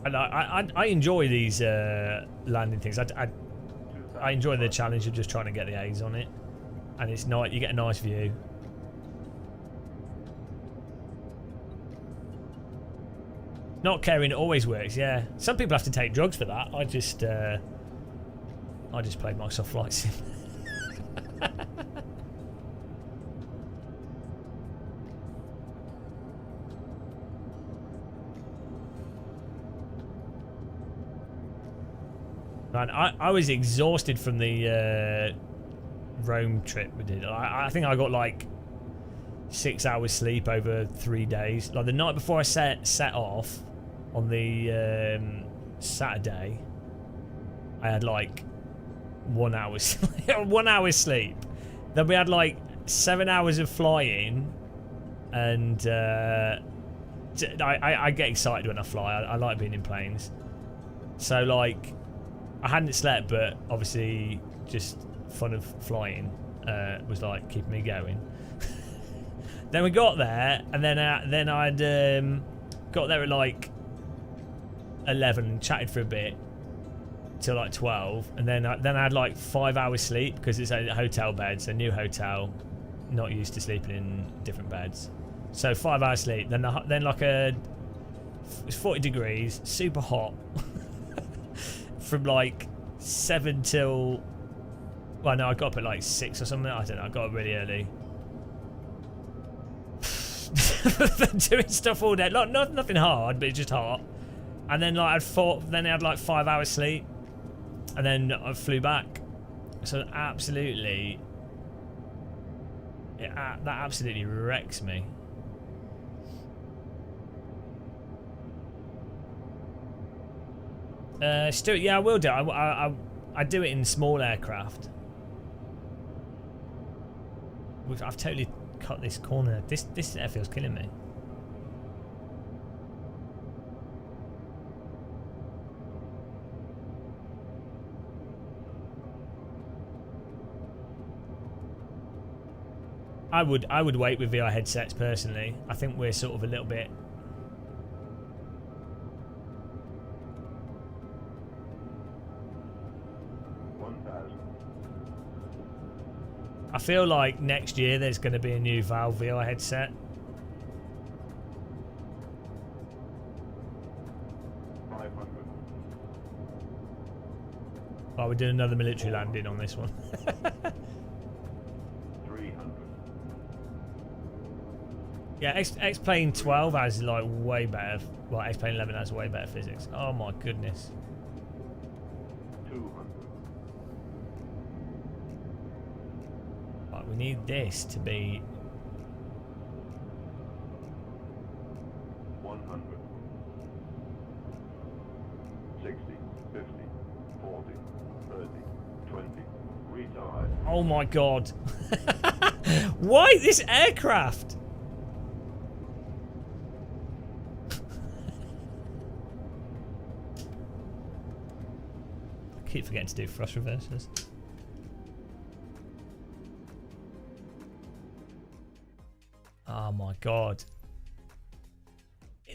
And I enjoy these landing things. I enjoy the challenge of just trying to get the A's on it, and it's nice. You get a nice view. Not caring always works. Yeah, some people have to take drugs for that. I just played Microsoft Flight Sim. Man, I was exhausted from the Rome trip we did. I think I got like 6 hours sleep over 3 days. Like the night before I set off on the Saturday, I had like 1 hour 1 hour sleep. Then we had like 7 hours of flying, and I get excited when I fly. I like being in planes. So like, I hadn't slept, but obviously just fun of flying was like keeping me going. Then we got there, and then I'd got there at like 11, chatted for a bit till like 12, and then I had like 5 hours sleep because it's a hotel beds, a new hotel, not used to sleeping in different beds. So 5 hours sleep. Then like it's 40 degrees, super hot. From like 7 till, well no, I got up at like 6 or something. I don't know. I got up really early. Doing stuff all day. Like nothing hard, but it's just hot. And then like then I had like 5 hours sleep, and then I flew back. So absolutely, that absolutely wrecks me. Stuart, yeah, I will do. I do it in small aircraft. I've totally cut this corner. This airfield's killing me. I would wait with VR headsets personally. I think we're sort of a little bit. I feel like next year there's going to be a new Valve VR headset. Oh, we're doing another military landing on this one. 300. Yeah, X-Plane 12 has like way better. Well, X-Plane 11 has way better physics. Oh my goodness. 200. Right, we need this to be 100. 60, 50, 40, 30, 20. Retard. Oh my god. Why this aircraft? I keep forgetting to do thrust reversers. Oh my god.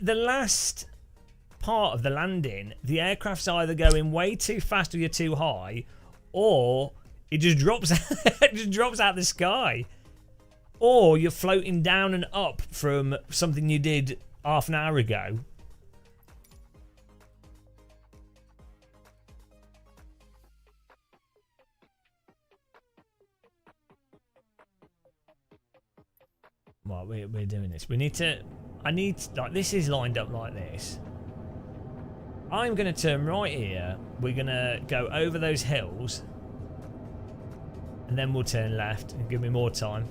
The last part of the landing, the aircraft's either going way too fast or you're too high, or it just drops it just drops out of the sky. Or you're floating down and up from something you did half an hour ago. Well, we're doing this. We need to. Like, this is lined up like this. I'm going to turn right here. We're going to go over those hills. And then we'll turn left and give me more time.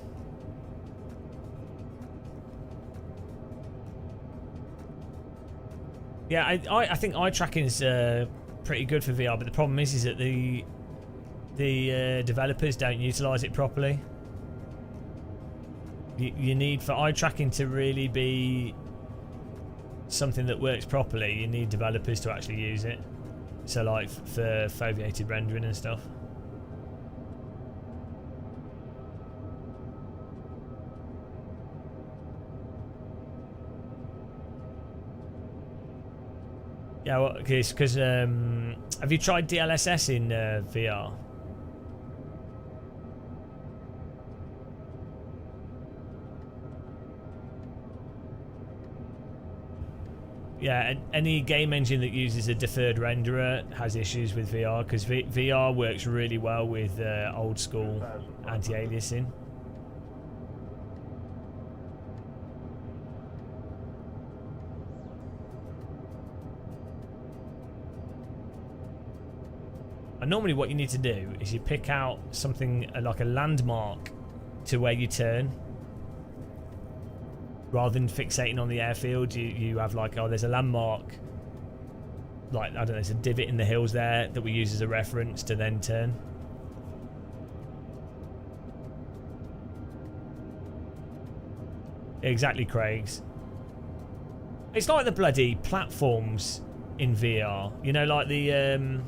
Yeah, I think eye tracking is pretty good for VR, but the problem is that the developers don't utilize it properly. You need, for eye tracking to really be something that works properly, you need developers to actually use it. So like for foveated rendering and stuff. Yeah, well, because have you tried DLSS in VR? Yeah, any game engine that uses a deferred renderer has issues with VR, because VR works really well with old school anti-aliasing. And normally what you need to do is you pick out something like a landmark to where you turn. Rather than fixating on the airfield, you have like, oh, there's a landmark. Like, I don't know, there's a divot in the hills there that we use as a reference to then turn. Exactly, Craig's. It's like the bloody platforms in VR. You know, like the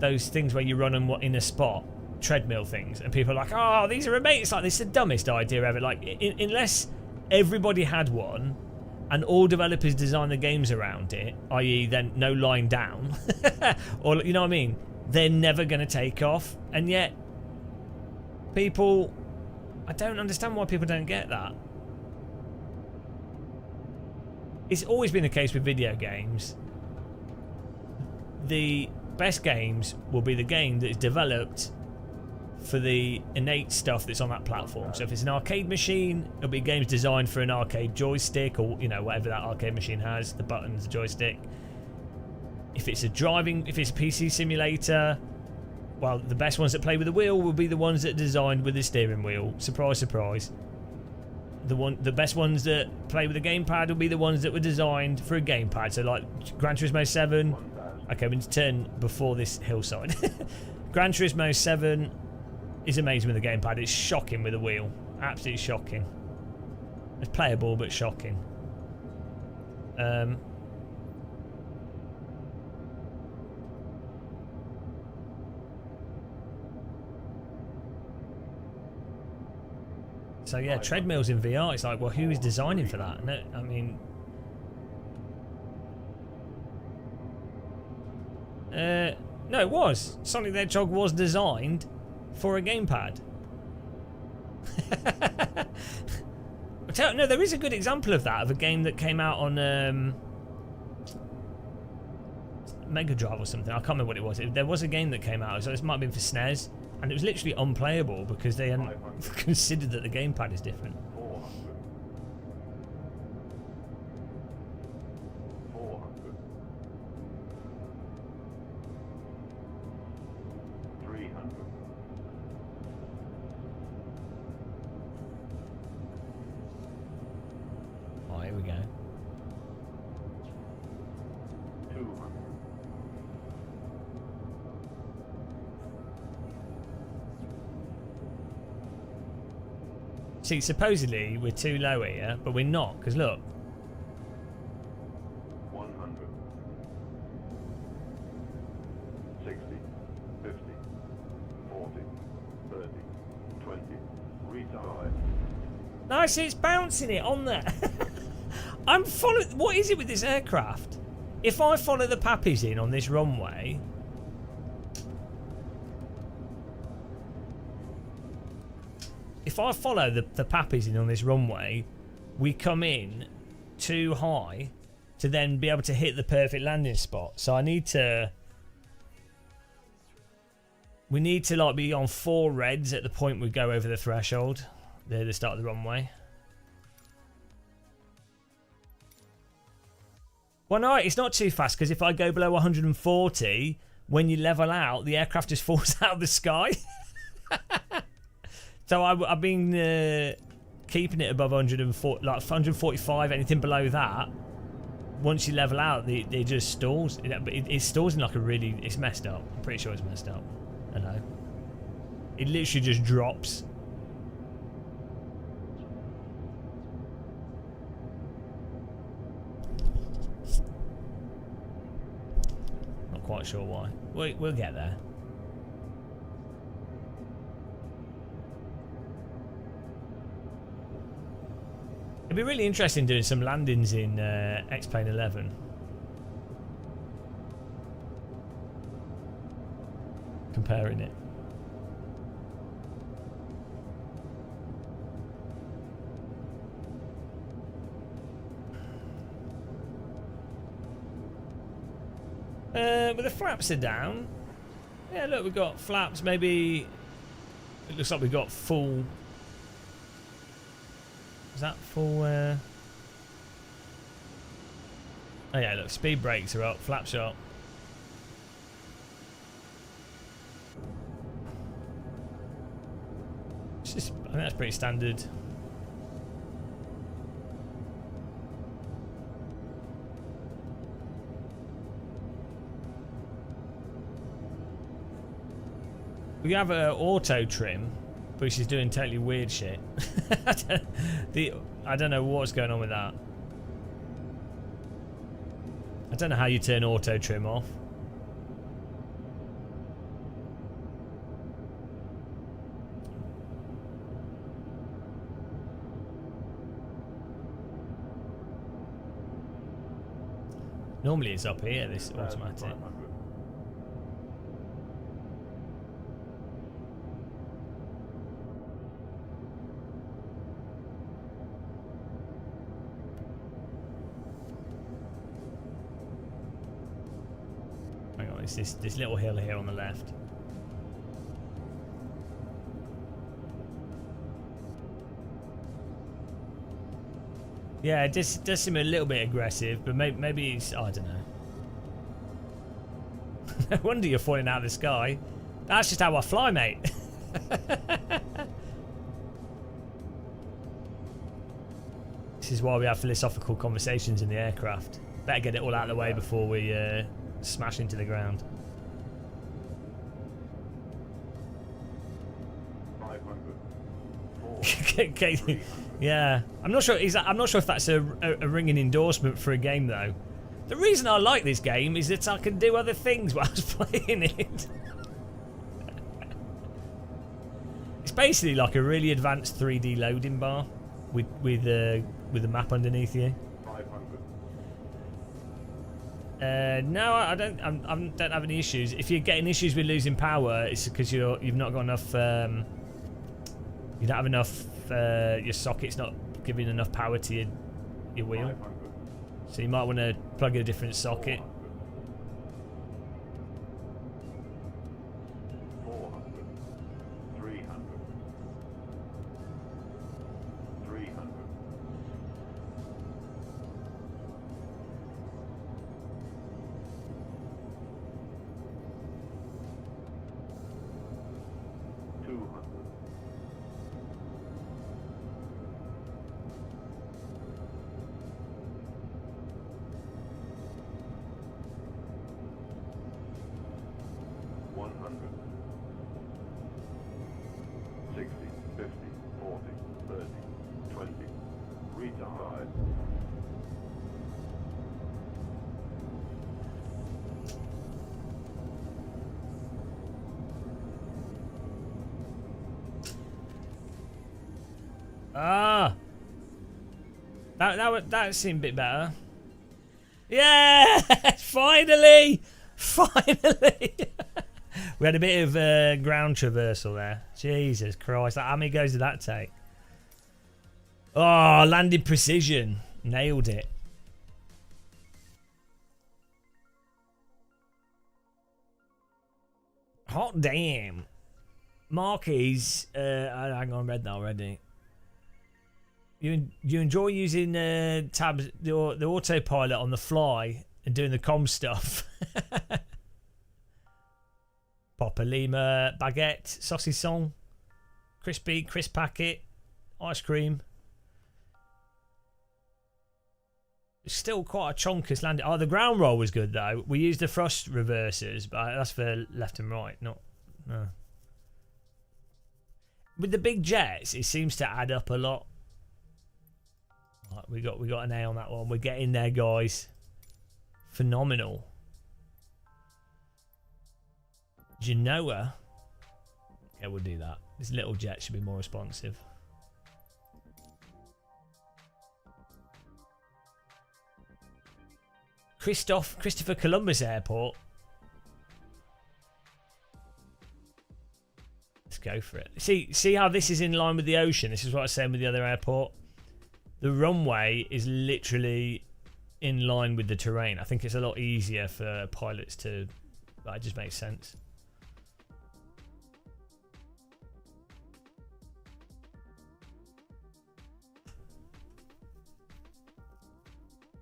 those things where you run them in a spot, treadmill things, and people are like, oh, these are amazing. It's like, this is the dumbest idea ever. Like, unless everybody had one and all developers design the games around it, i.e. then no lying down, or, you know what I mean, they're never going to take off. And yet people, I don't understand why people don't get that. It's always been the case with video games. The best games will be the game that is developed for the innate stuff that's on that platform. So if it's an arcade machine, it'll be games designed for an arcade joystick, or, you know, whatever that arcade machine has, the buttons, the joystick. If it's a PC simulator, well, the best ones that play with the wheel will be the ones that are designed with the steering wheel. Surprise, surprise. The best ones that play with the gamepad will be the ones that were designed for a gamepad. So like Gran Turismo 7. Okay, we need to turn before this hillside. Gran Turismo 7 is amazing with the gamepad. It's shocking with the wheel. Absolutely shocking. It's playable, but shocking. So yeah, treadmills in VR, it's like, well, who is designing for that? No, I mean... no, it was. Sonic the Hedgehog was designed for a gamepad. No, there is a good example of that, of a game that came out on Mega Drive or something. I can't remember what it was. There was a game that came out, so this might have been for SNES, and it was literally unplayable because they hadn't considered that the gamepad is different. 300. Oh, here we go. 200. See, supposedly we're too low here, but we're not, because look. 100. 60. 50. 40. 30. 20. Retire. Nice, it's bouncing it on there. I'm following. What is it with this aircraft? If I follow the pappies in on this runway, if I follow the pappies in on this runway, we come in too high to then be able to hit the perfect landing spot. So we need to like be on 4 reds at the point we go over the threshold. There, the start of the runway. Well, no, it's not too fast, because if I go below 140, when you level out, the aircraft just falls out of the sky. So I've been keeping it above 140, like 145. Anything below that, once you level out, it just stalls. It stalls in like a really. It's messed up. I'm pretty sure it's messed up. I know. It literally just drops. Not quite sure why. We'll get there. It'd be really interesting doing some landings in X-Plane 11. comparing it. But the flaps are down. Yeah, look, we've got flaps. Maybe it looks like we've got full. Is that full? Oh yeah, look, speed brakes are up, flaps are up. It's just, I think that's pretty standard. We have an auto trim, which is doing totally weird shit. I don't know what's going on with that. I don't know how you turn auto trim off. Normally it's up here, this automatic. It's this little hill here on the left. Yeah, it does seem a little bit aggressive, but maybe it's, I don't know. No wonder you're falling out of the sky. That's just how I fly, mate. This is why we have philosophical conversations in the aircraft. Better get it all out of the way before we smash into the ground. 500. Yeah, I'm not sure. I'm not sure if that's a ringing endorsement for a game though. The reason I like this game is that I can do other things while I was playing it. It's basically like a really advanced 3D loading bar with the map underneath you. 500. No, I don't. I don't have any issues. If you're getting issues with losing power, it's because you've not got enough. You don't have enough. Your socket's not giving enough power to your wheel. 500. So you might want to plug in a different socket. 400. 300. 300. 200. 100. 60, 50, 40, 30, 20. Retard. Ah, that seemed a bit better. Yeah, finally. We had a bit of ground traversal there. Jesus Christ, how many goes did that take? Oh, landed precision, nailed it. Hot damn. Marquis, hang on, read that already. You enjoy using tabs, the autopilot on the fly and doing the comm stuff. Papa Lima, baguette, saucisson, crispy, crisp packet, ice cream. It's still quite a chonkus landing. Oh, the ground roll was good though. We used the thrust reversers, but that's for left and right, not no. With the big jets, it seems to add up a lot. Right, we got an A on that one. We're getting there, guys. Phenomenal. Genoa. Yeah, we'll do that. This little jet should be more responsive. Christopher Columbus Airport. go for it. See how this is in line with the ocean? This is what I was saying with the other airport. The runway is literally in line with the terrain. I think it's a lot easier for pilots to... That just makes sense.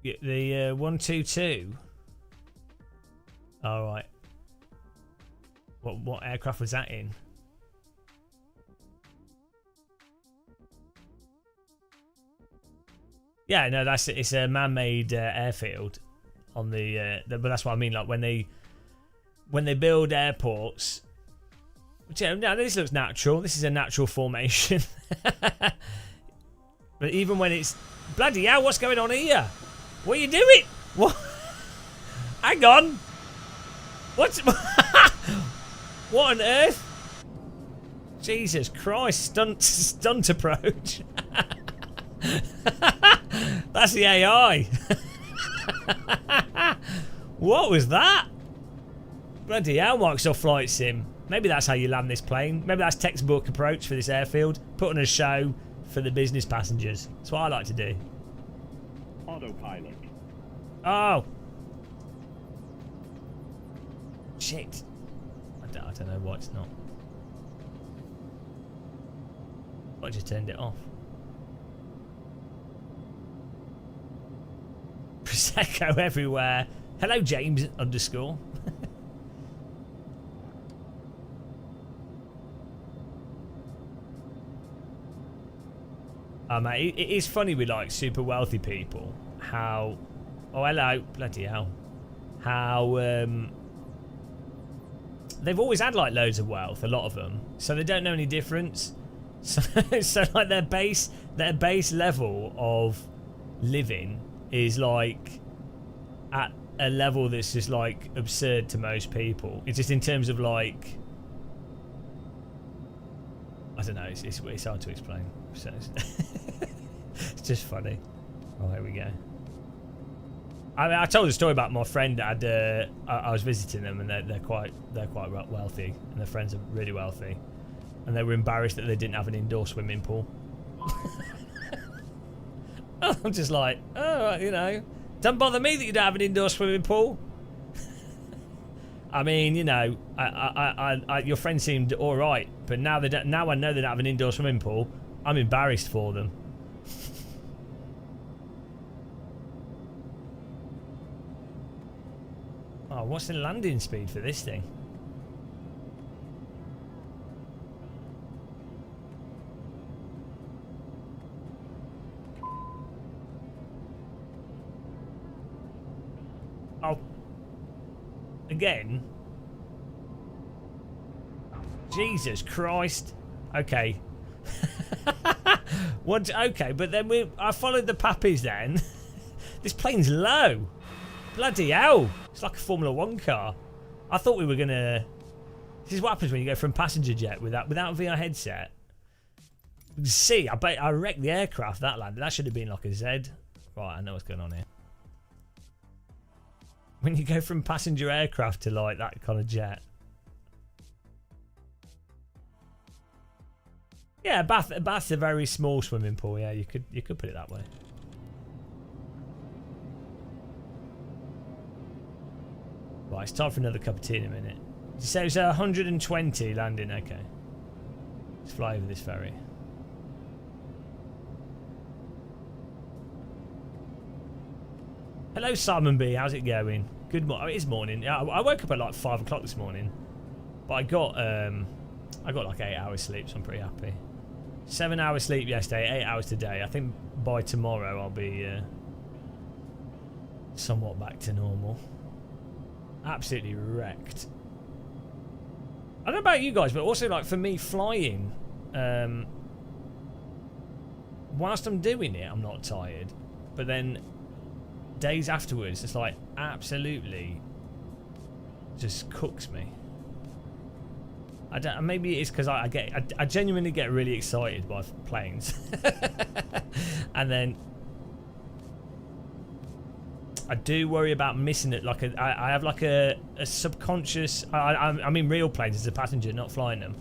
The 122. All right. What aircraft was that in? Yeah, no, it's a man-made airfield on but that's what I mean. Like when they build airports, which, yeah, no, this looks natural. This is a natural formation. But even when it's bloody hell, what's going on here? What are you doing? What? Hang on. What's what on earth? Jesus Christ! Stunt approach. That's the AI. What was that? Bloody hell, Microsoft Flight Sim. Maybe that's how you land this plane. Maybe that's textbook approach for this airfield. Put on a show for the business passengers. That's what I like to do. Autopilot. Oh. Shit. I don't know why it's not. I just turned it off. Prosecco everywhere. Hello, James _ Mate, it is funny with like super wealthy people how... Oh, hello. Bloody hell. How they've always had like loads of wealth, a lot of them, so they don't know any difference. So like their base level of living is like at a level that's just like absurd to most people. It's just in terms of like, I don't know, it's hard to explain. So it's just funny. Oh, here we go. I mean, I told a story about my friend that had, I was visiting them, and they're quite wealthy, and their friends are really wealthy, and they were embarrassed that they didn't have an indoor swimming pool. I'm just like, oh, you know, don't bother me that you don't have an indoor swimming pool. I mean, you know, your friend seemed all right, but now I know they don't have an indoor swimming pool. I'm embarrassed for them. Oh, what's the landing speed for this thing? Oh. Again? Jesus Christ. Okay. Okay, but then I followed the puppies then. This plane's low. Bloody hell. It's like a Formula 1 car. I thought we were going to... This is what happens when you go from passenger jet without a VR headset. See, I wrecked the aircraft that landed. That should have been like a Z. Right, I know what's going on here. When you go from passenger aircraft to like that kind of jet. Yeah, Bath's a very small swimming pool. Yeah, you could put it that way. Right, it's time for another cup of tea in a minute. Did you say it was 120 landing? Okay. Let's fly over this ferry. Hello, Simon B. How's it going? Good morning. Oh, it is morning. Yeah, I woke up at like 5 o'clock this morning, but I got like 8 hours sleep, so I'm pretty happy. 7 hours sleep yesterday, 8 hours today. I think by tomorrow I'll be somewhat back to normal. Absolutely wrecked. I don't know about you guys, but also like for me flying, whilst I'm doing it, I'm not tired, but then days afterwards, it's like absolutely just cooks me. I don't. Maybe it's because I genuinely get really excited by planes, and then I do worry about missing it. Like I have like a subconscious. I mean real planes as a passenger, not flying them.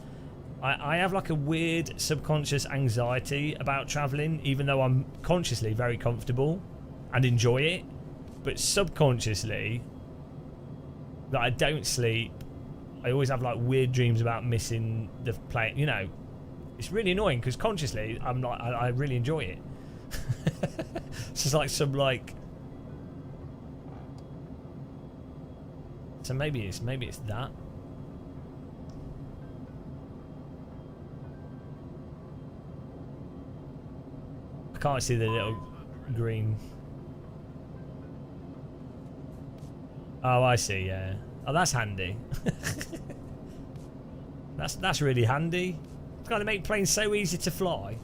I have like a weird subconscious anxiety about traveling, even though I'm consciously very comfortable and enjoy it. But subconsciously, that I don't sleep. I always have like weird dreams about missing the plane. You know, it's really annoying because consciously I'm like I really enjoy it. It's just like some like. So maybe it's that. I can't see the little green. Oh, I see. Yeah. Oh, that's handy. that's really handy. It's going to make planes so easy to fly.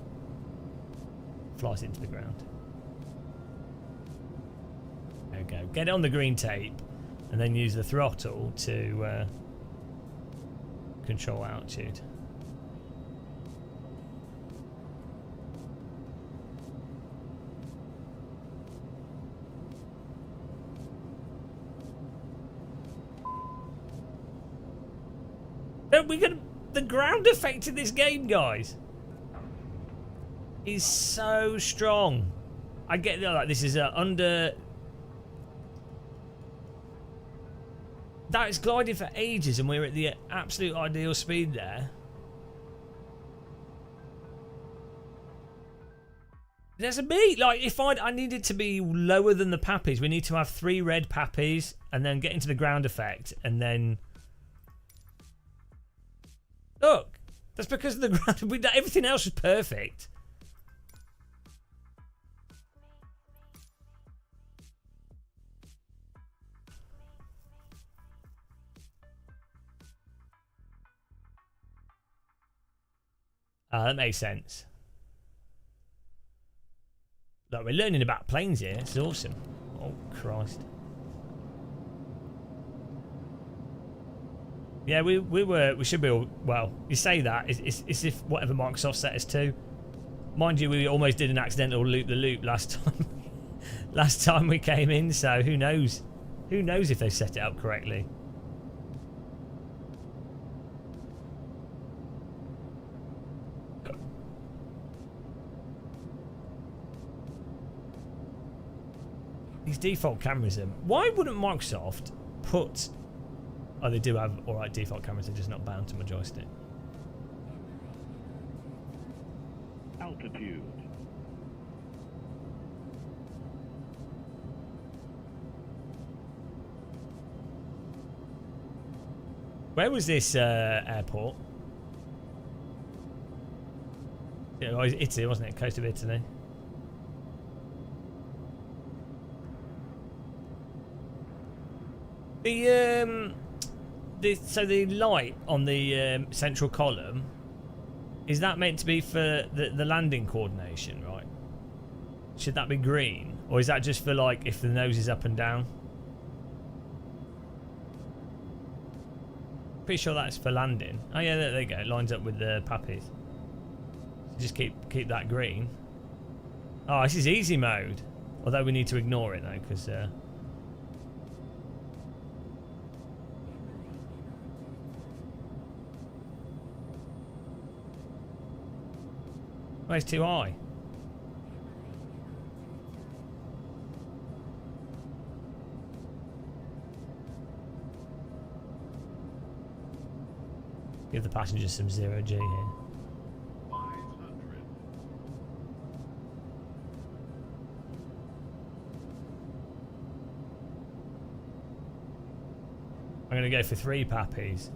Flies into the ground. There we go. Get it on the green tape, and then use the throttle to control altitude. We got the ground effect in this game, guys. Is so strong. I get like this is under. That is gliding for ages, and we're at the absolute ideal speed there. There's a beat. Like if I needed to be lower than the pappies, we need to have 3 red pappies, and then get into the ground effect, and then. Look, that's because of the ground. Everything else was perfect. That makes sense. Look, we're learning about planes here. It's awesome. Oh, Christ. Yeah, we should be all, well, you say that, it's if whatever Microsoft set us to. Mind you, we almost did an accidental loop-the-loop last time. Last time we came in, so who knows? Who knows if they set it up correctly? These default cameras are... Why wouldn't Microsoft put... Oh, they do have alright default cameras, they're just not bound to my joystick. Altitude. Where was this airport? Yeah, it was Italy, wasn't it? Coast of Italy. So the light on the central column, is that meant to be for the landing coordination, right? Should that be green, or is that just for like if the nose is up and down? Pretty sure that's for landing. Oh yeah, there you go. It lines up with the puppies. So just keep that green. Oh, this is easy mode. Although we need to ignore it though, because. Oh, it's too high. Give the passengers some 0G here. 500. I'm going to go for 3 pappies.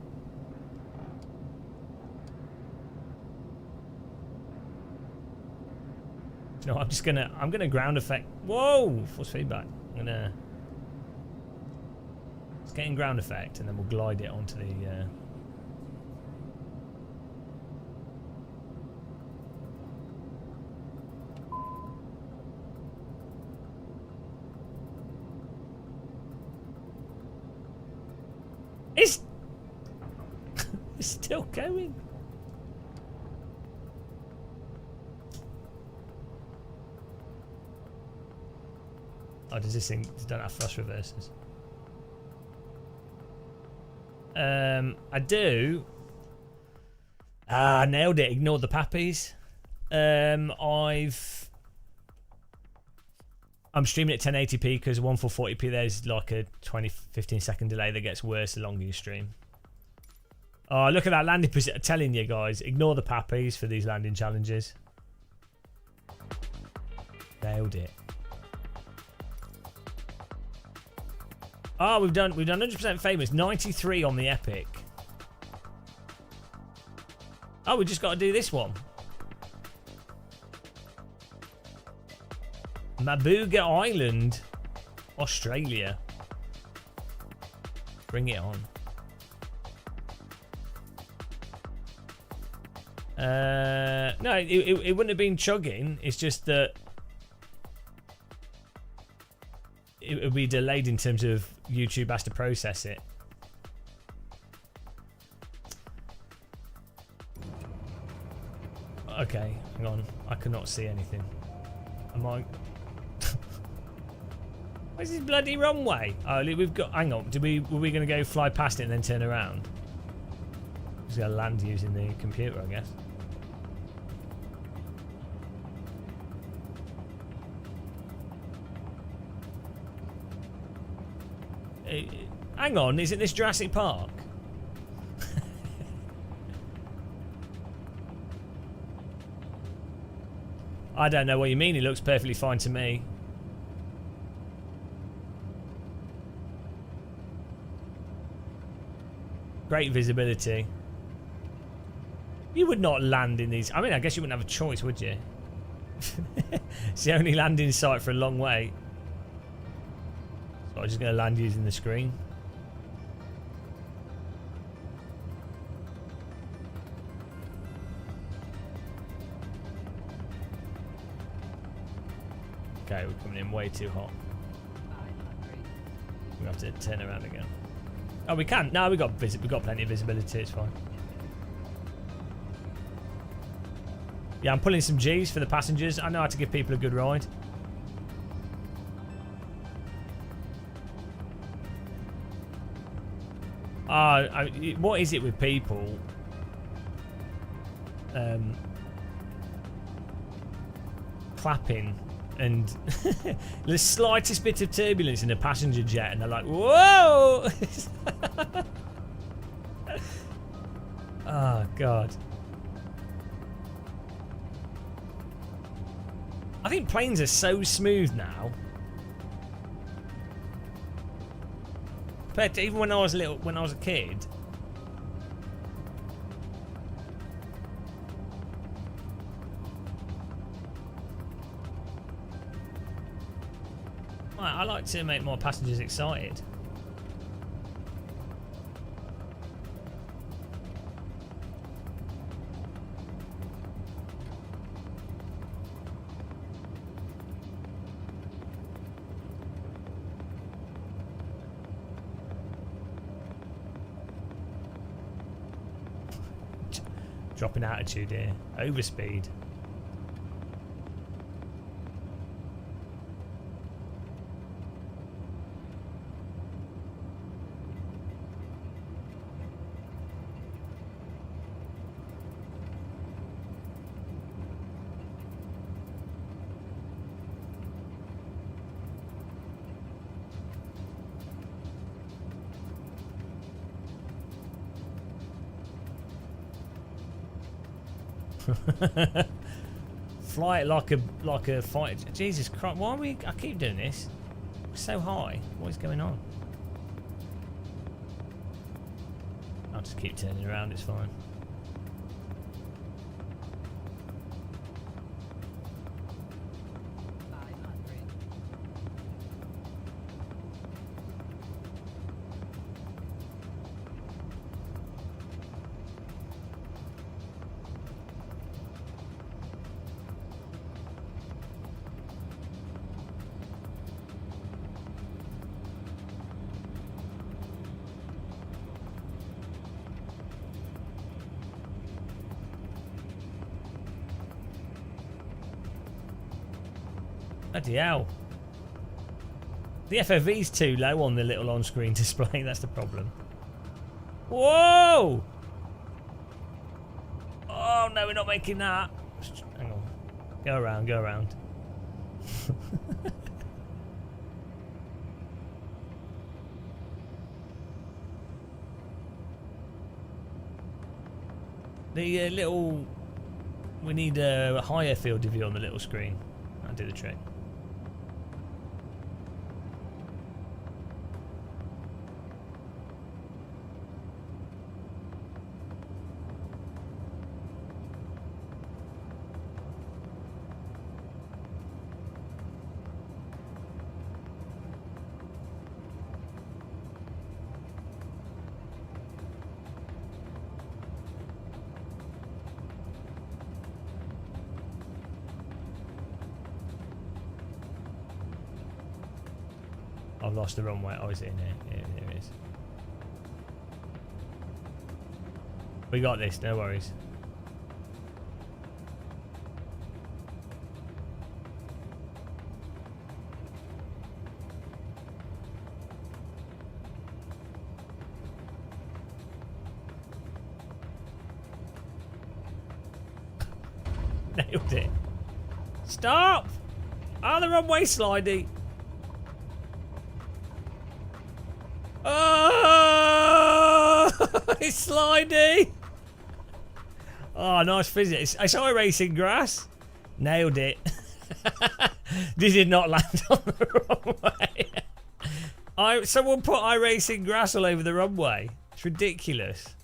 No, I'm gonna ground effect. Whoa! Force feedback. Let's get in ground effect, and then we'll glide it onto the. It's it's still going. Oh, does this thing don't have thrust reversers? I do. Ah, nailed it. Ignore the pappies. I'm streaming at 1080p because 1440p there's like a 15 second delay that gets worse the longer you stream. Oh, look at that landing position. I'm telling you guys, ignore the pappies for these landing challenges. Nailed it. Oh, we've done 100% famous. 93 on the epic. Oh, we just got to do this one. Mabuga Island, Australia. Bring it on. No, it wouldn't have been chugging. It's just that it would be delayed in terms of YouTube has to process it. Okay, hang on. I cannot see anything. Am I? Where's this bloody runway? Oh, we've got. Hang on. Were we going to go fly past it and then turn around? Just got to land using the computer, I guess. Hang on. Isn't this Jurassic Park? I don't know what you mean. It looks perfectly fine to me. Great visibility. You would not land in these. I mean, I guess you wouldn't have a choice, would you? It's the only landing site for a long way. So I'm just going to land using the screen. Okay, we're coming in way too hot. We have to turn around again. Oh, we can. No, we got plenty of visibility. It's fine. Yeah, I'm pulling some G's for the passengers. I know how to give people a good ride. What is it with people? Clapping and the slightest bit of turbulence in a passenger jet, and they're like, "Whoa!" Oh God. I think planes are so smooth now. Compared to even when I was a kid. I like to make more passengers excited. Dropping altitude here. Overspeed. Fly it like a fighter. Jesus Christ! Why are we? I keep doing this. We're so high. What is going on? I'll just keep turning around. It's fine. Bloody hell. The FOV's too low on the little on-screen display, that's the problem. Whoa! Oh no, we're not making that. Hang on. Go around, go around. The little... We need a higher field of view on the little screen. That'll do the trick. I've lost the runway. Oh, is it in here? Here it is. We got this, no worries. Nailed it. Stop! Ah, the runway slidey. Oh, it's slidey. Oh, nice physics. I saw racing grass. Nailed it. This did not land on the runway. Someone put iRacing grass all over the runway. It's ridiculous.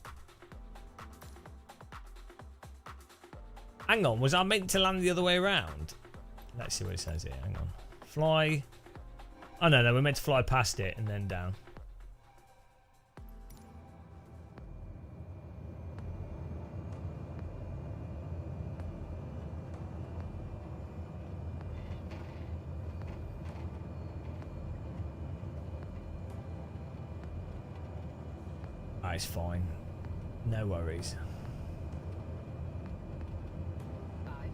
Hang on, was I meant to land the other way around? Let's see what it says here. Hang on. Fly. Oh, no, we're meant to fly past it and then down. It's fine. No worries. 500.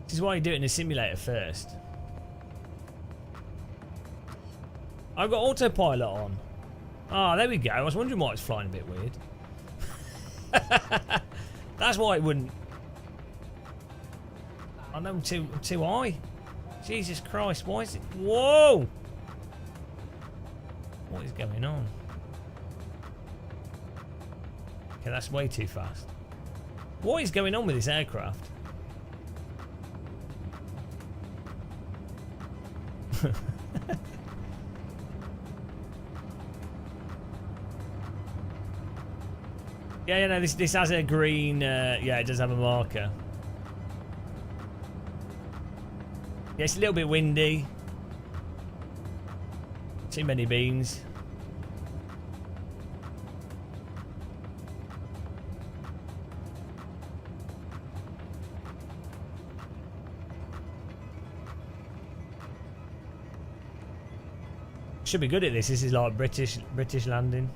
This is why you do it in a simulator first. I've got autopilot on. Ah, there we go. I was wondering why it's flying a bit weird. That's why it wouldn't. I know I'm too high. Jesus Christ, why is it? Whoa! What is going on? Okay, that's way too fast. What is going on with this aircraft? Yeah, no, this has a green. Yeah, it does have a marker. Yeah, it's a little bit windy. Too many beans. Should be good at this. This is like British landing.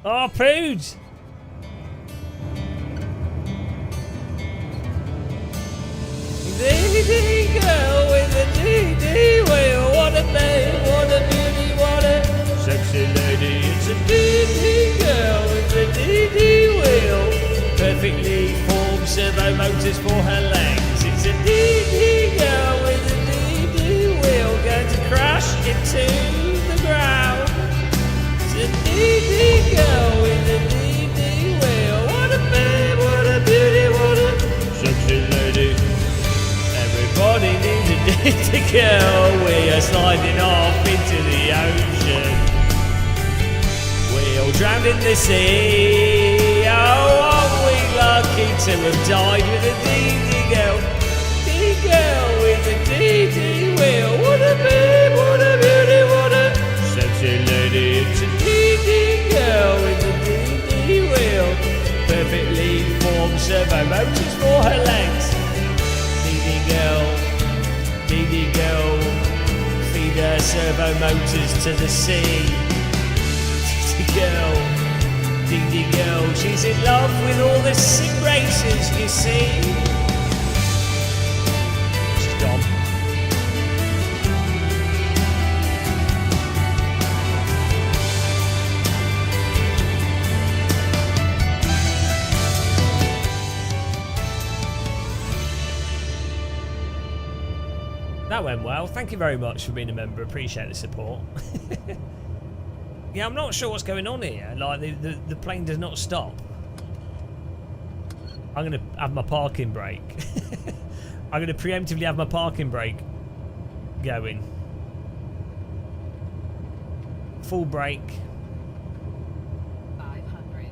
Oh, poods! DD girl with a DD wheel. What a babe, what a beauty, what a sexy lady. It's a DD girl with a DD wheel. Perfectly formed servo motors for her legs. It's a DD girl with a DD wheel. Going to crash into the ground. It's a DD girl with a DD wheel. What a babe, what a beauty, what a sexy lady. Everybody needs a DD girl. We are sliding off into the ocean. We all drowned in the sea. Oh, aren't we lucky to have died with a DD girl? DD girl with a DD wheel. What a babe, what a beauty, what a sexy lady. It's a DD girl with a DD wheel. Perfectly formed servo motors for her legs. DD girl, feed her servo motors to the sea. DD girl, she's in love with all the sim racers you see. She's gone. That went well. Thank you very much for being a member. Appreciate the support. Yeah, I'm not sure what's going on here. Like, the plane does not stop. I'm going to have my parking brake. I'm going to preemptively have my parking brake going. Full brake. 500.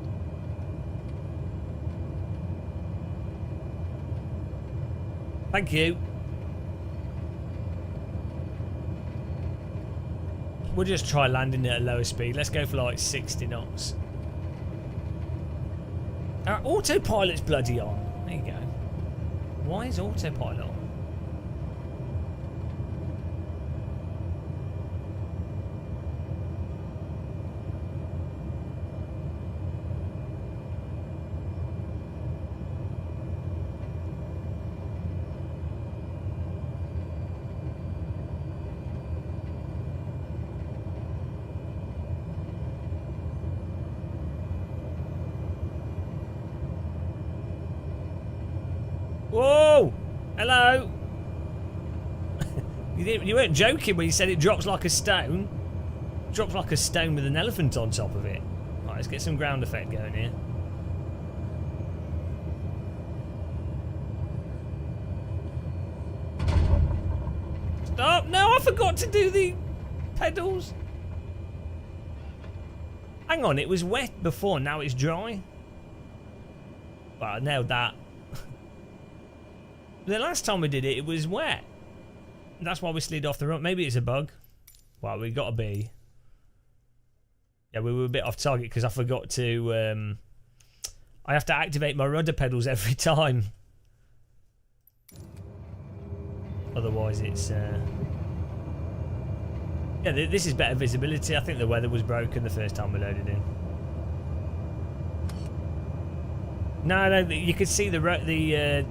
Thank you. We'll just try landing it at a lower speed. Let's go for like 60 knots. Our autopilot's bloody on. There you go. Why is autopilot on? Whoa! Hello! You weren't joking when you said it drops like a stone. It drops like a stone with an elephant on top of it. Right, let's get some ground effect going here. Stop! No, I forgot to do the pedals. Hang on, it was wet before, now it's dry. Well, I nailed that. The last time we did it, it was wet. That's why we slid off the road. Maybe it's a bug. Well, we got to be. Yeah, we were a bit off target because I forgot to. I have to activate my rudder pedals every time. Otherwise, it's. Yeah, this is better visibility. I think the weather was broken the first time we loaded in. No, you could see the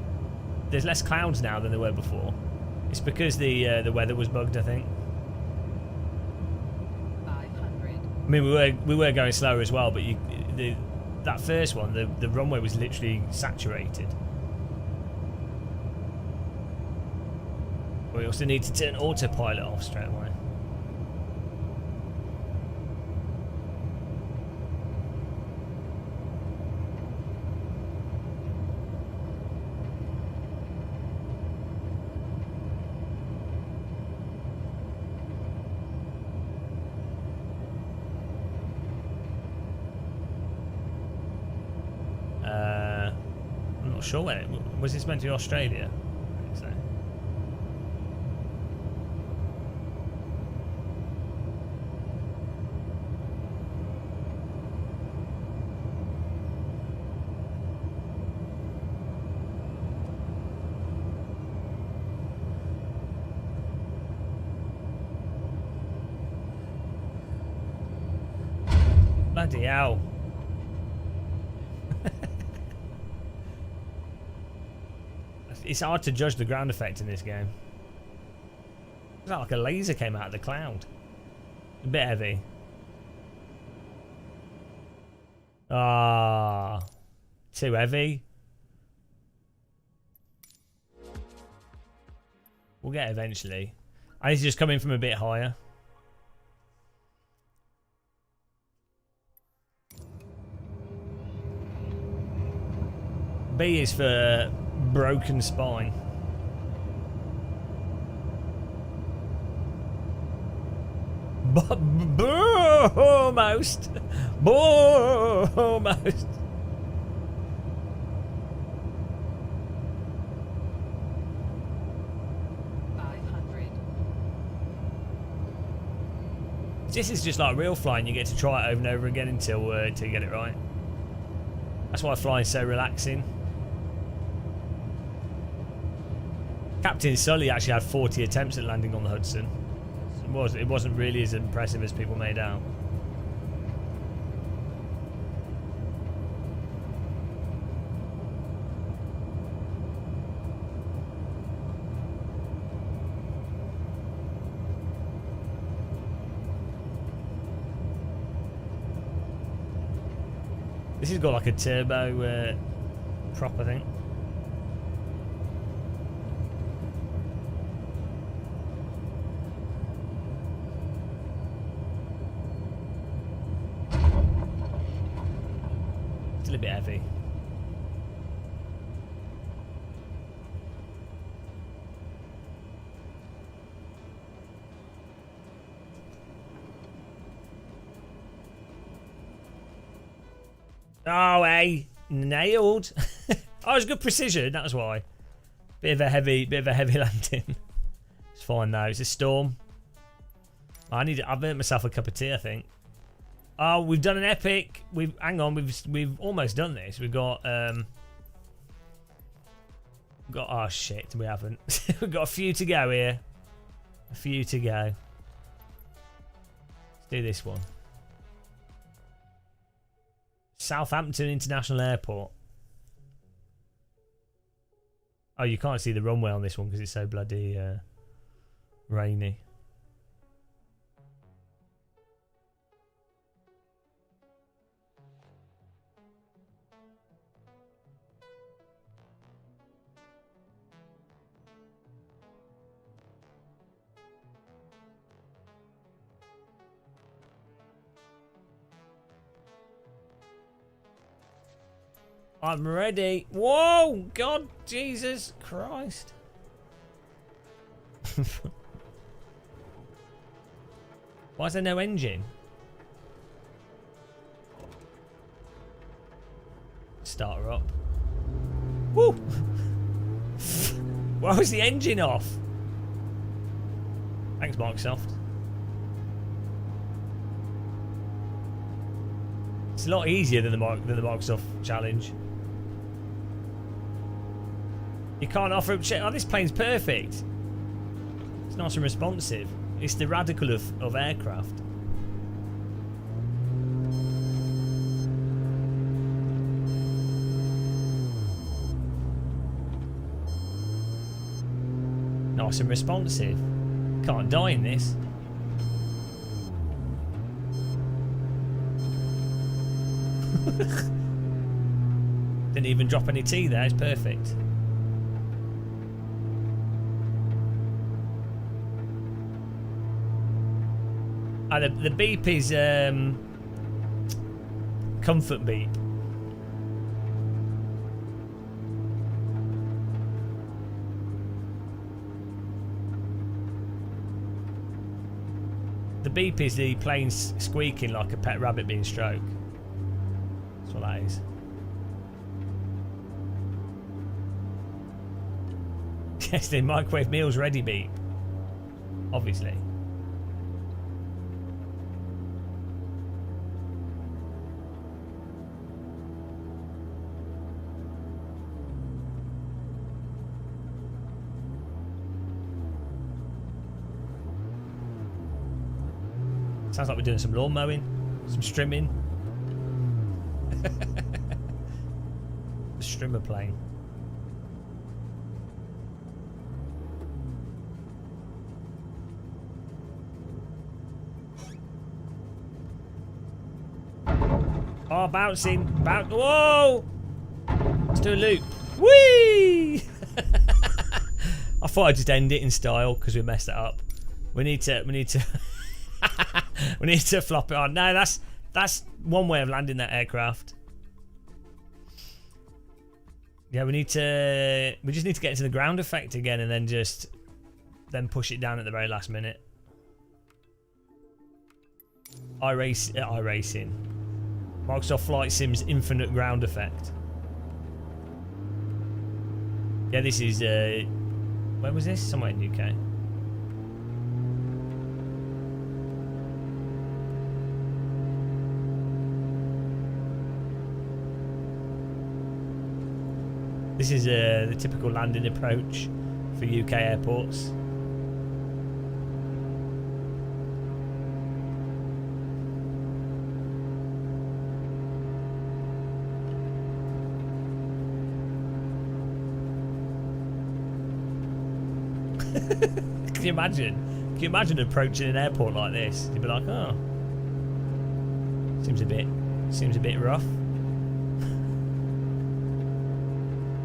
there's less clouds now than there were before. It's because the weather was bugged, I think. 500. I mean, we were going slower as well, but that first one, the runway was literally saturated. We also need to turn autopilot off straight away. I'm not sure when was this meant to be Australia? I think so. Bloody hell. It's hard to judge the ground effect in this game. It's like a laser came out of the cloud. A bit heavy. Ah, too heavy. We'll get it eventually. I need to just come in from a bit higher. B is for broken spine. Almost. Almost. This is just like real flying. You get to try it over and over again until you get it right. That's why flying's so relaxing. Captain Sully actually had 40 attempts at landing on the Hudson. It wasn't really as impressive as people made out. This has got like a turbo prop, I think. definitely a bit heavy. Oh, hey, nailed. Oh, it was good precision. That was why. Bit of a heavy landing. It's fine though. It's a storm. I've earned myself a cup of tea, I think. Oh, we've done an epic. Hang on. We've almost done this. We've got oh shit, we haven't. We've got a few to go here. A few to go. Let's do this one. Southampton International Airport. Oh, you can't see the runway on this one because it's so bloody rainy. I'm ready. Whoa! God, Jesus Christ. Why is there no engine? Start her up. Woo! Why was the engine off? Thanks, Microsoft. It's a lot easier than the Microsoft challenge. You can't offer up shit. Oh, this plane's perfect. It's nice and responsive. It's the radical of aircraft. Nice and responsive. Can't die in this. Didn't even drop any tea there. It's perfect. The beep is comfort beep. The beep is the plane squeaking like a pet rabbit being stroked. That's what that is. Yes, the microwave meals ready beep. Obviously. Sounds like we're doing some lawn mowing, some strimming. The strimmer plane. Oh, bouncing. Whoa! Let's do a loop. Whee! I thought I'd just end it in style because we messed it up. We need to we need to flop it on. No, that's one way of landing that aircraft. Yeah, we just need to get into the ground effect again and then push it down at the very last minute. iRacing. Microsoft Flight Sim's infinite ground effect. Yeah, this is where was this? Somewhere in the UK. This is the typical landing approach for UK airports. Can you imagine? Can you imagine approaching an airport like this? You'd be like, oh, seems a bit rough.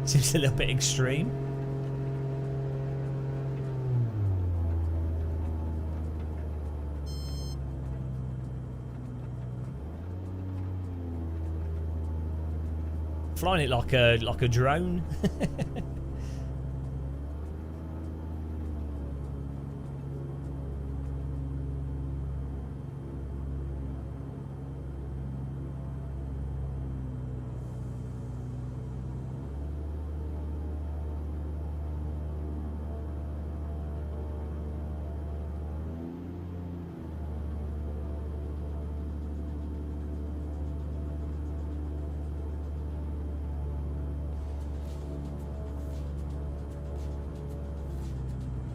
Seems a little bit extreme. flying it like a drone.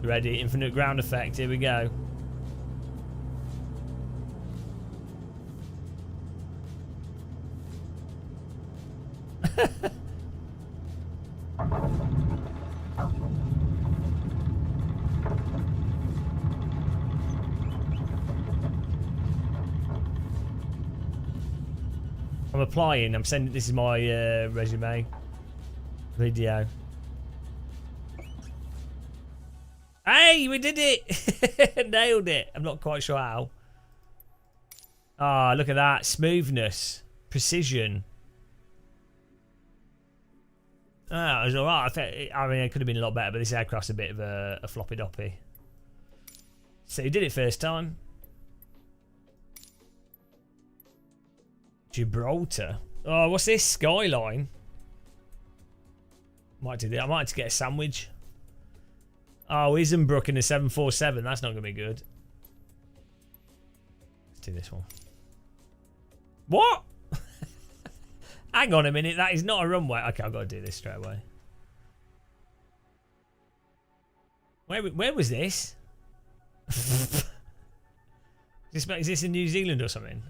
Ready, infinite ground effect, here we go. I'm applying, I'm sending, this is my resume video. Hey, we did it! Nailed it. I'm not quite sure how. Ah, look at that. Smoothness. Precision. Ah, it was alright. I mean, it could have been a lot better, but this aircraft's a bit of a floppy doppy. So you did it first time. Gibraltar. Oh, what's this? Skyline. Might do that. I might have to get a sandwich. Oh, Isenbrook in the 747. That's not going to be good. Let's do this one. What? Hang on a minute. That is not a runway. Okay, I've got to do this straight away. Where was this? Is this in New Zealand or something?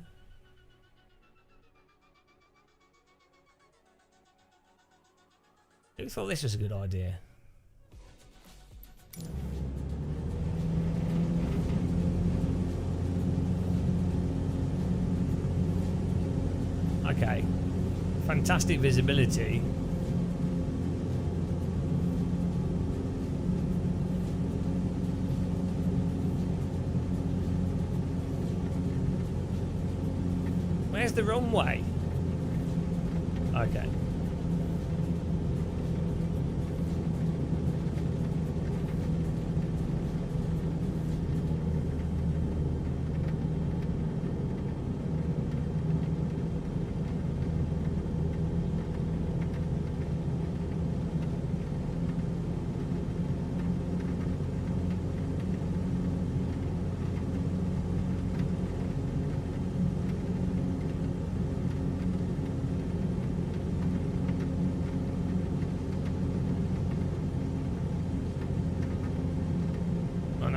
Who thought this was a good idea? Okay. Fantastic visibility. Where's the runway? Okay.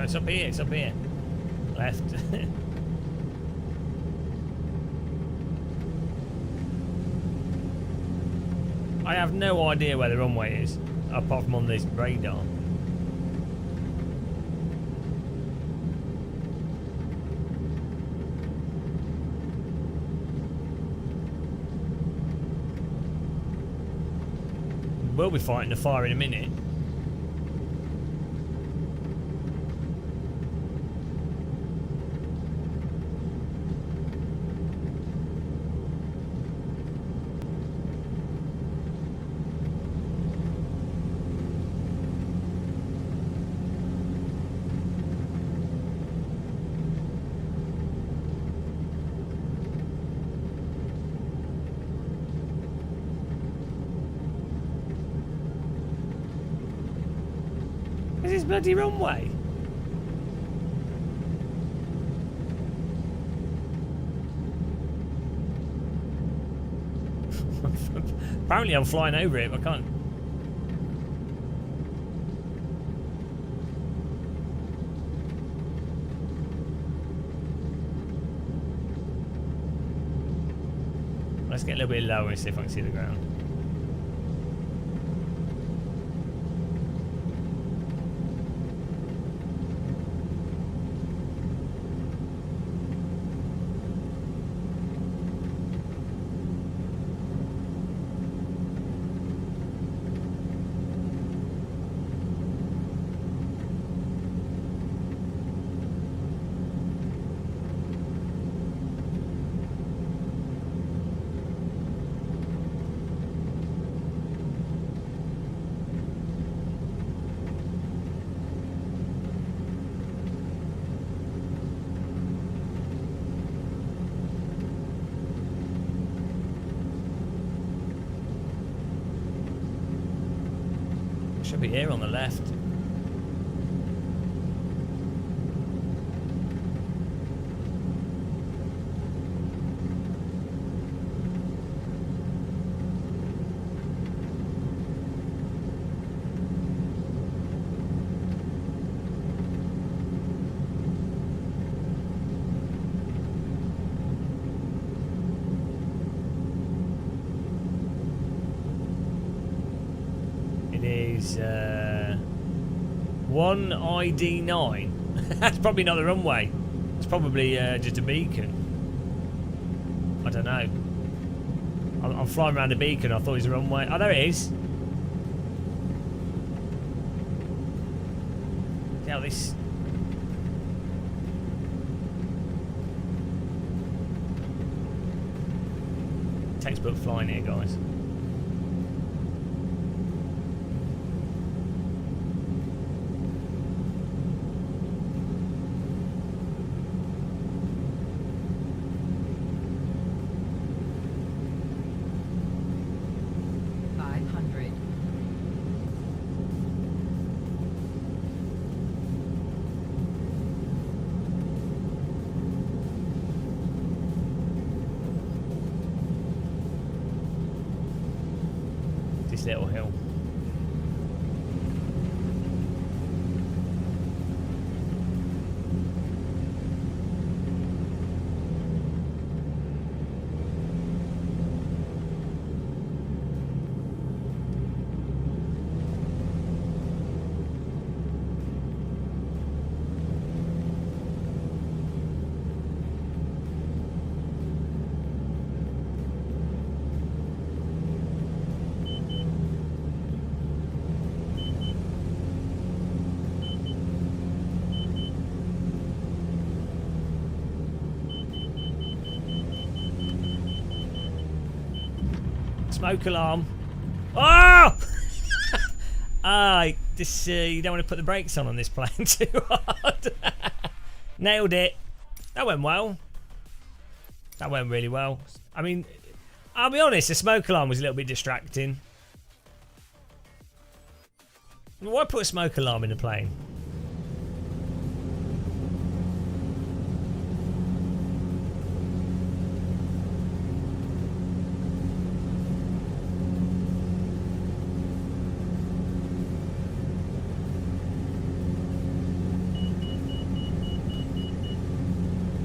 It's up here, it's up here. Left. I have no idea where the runway is, apart from on this radar. We'll be fighting the fire in a minute. This is bloody runway. Apparently I'm flying over it, but I can't. Let's get a little bit lower and see if I can see the ground. Should be here on the left. It is 1 ID 9. That's probably not the runway. It's probably just a beacon. I don't know. I'm flying around a beacon. I thought it was a runway. Oh, there it is. See how this... Textbook flying here, guys. This little hill. Smoke alarm. Oh! This you don't want to put the brakes on this plane too hard. Nailed it. That went well. That went really well. I mean, I'll be honest, the smoke alarm was a little bit distracting. Why put a smoke alarm in a plane?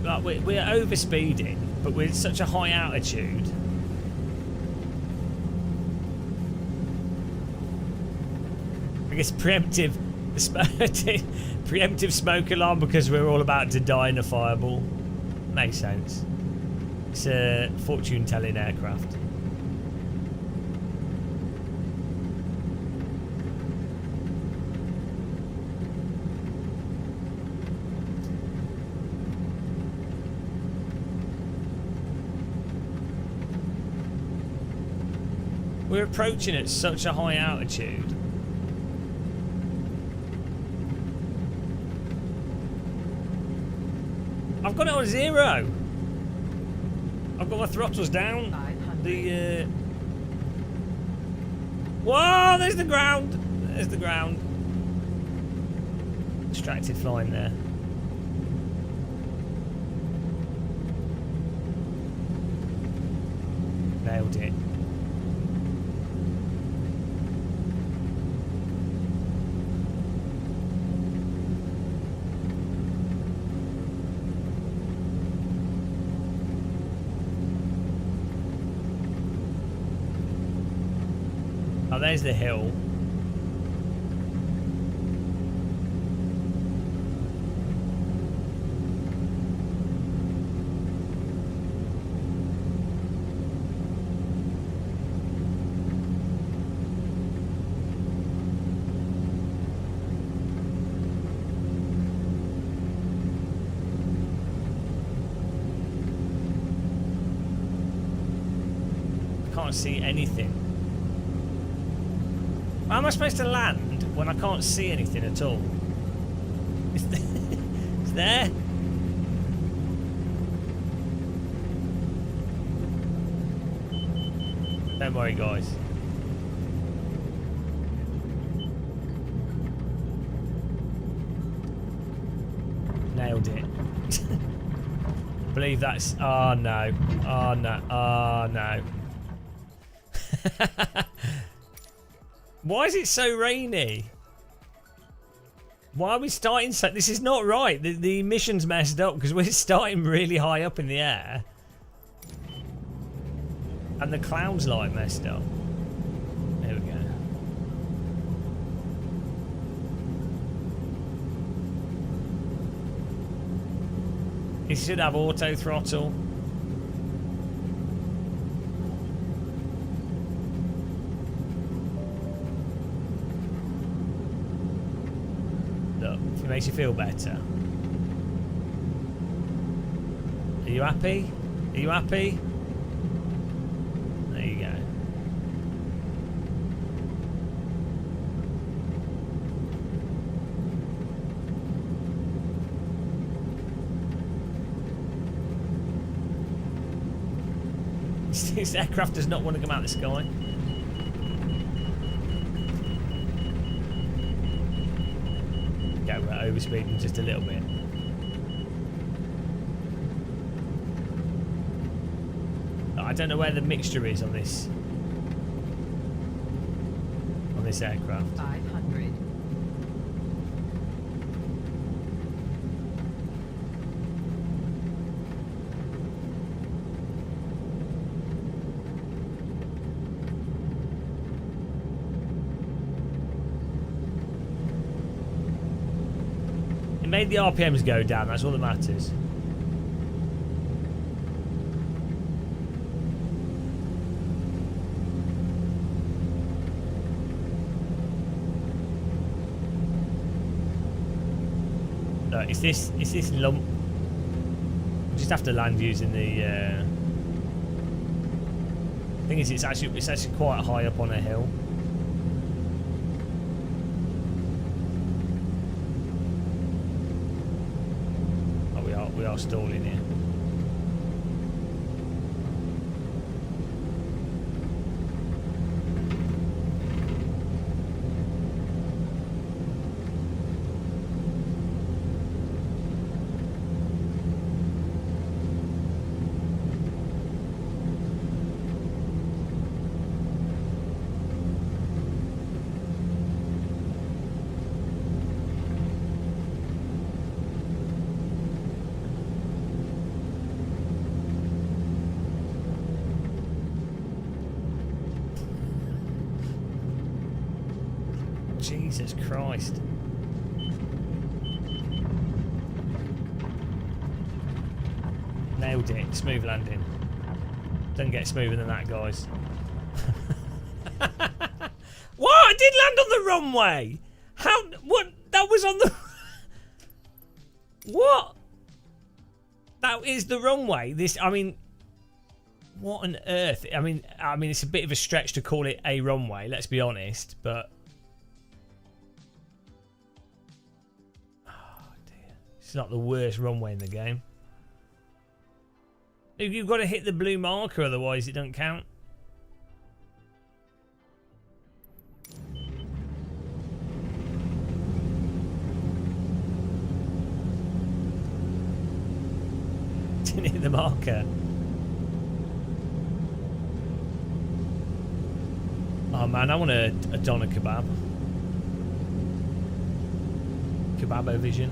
Like we're overspeeding, but we're at such a high altitude. I guess preemptive smoke alarm because we're all about to die in a fireball. Makes sense. It's a fortune-telling aircraft. We're approaching at such a high altitude. I've got it on 0. I've got my throttles down. Whoa, there's the ground. There's the ground. Distracted flying there. Nailed it. Oh, there's the hill. Can't see anything. How am I supposed to land when I can't see anything at all? It's there. Don't worry, guys. nailed it. I believe that's... Oh, no. Oh, no. Oh, no. Why is it so rainy? Why are we starting so... This is not right. The mission's messed up because we're starting really high up in the air. And the clouds like messed up. There we go. It should have auto throttle. Look, if it makes you feel better. Are you happy? Are you happy? There you go. This aircraft does not want to come out of the sky. Okay, we're overspeeding just a little bit. I don't know where the mixture is on this aircraft. 500. It made the RPMs go down, that's all that matters. Look, it's this lump. We just have to land using the thing is it's actually quite high up on a hill. We are stalling here. Jesus Christ. Nailed it. Smooth landing. Doesn't get smoother than that, guys. What? I did land on the runway! How? What? That was on the... What? That is the runway. This, I mean... What on earth? I mean, it's a bit of a stretch to call it a runway, let's be honest, but... It's not the worst runway in the game. You've got to hit the blue marker, otherwise it don't count. Didn't hit the marker. Oh man, I want a doner kebab. Kebabo vision.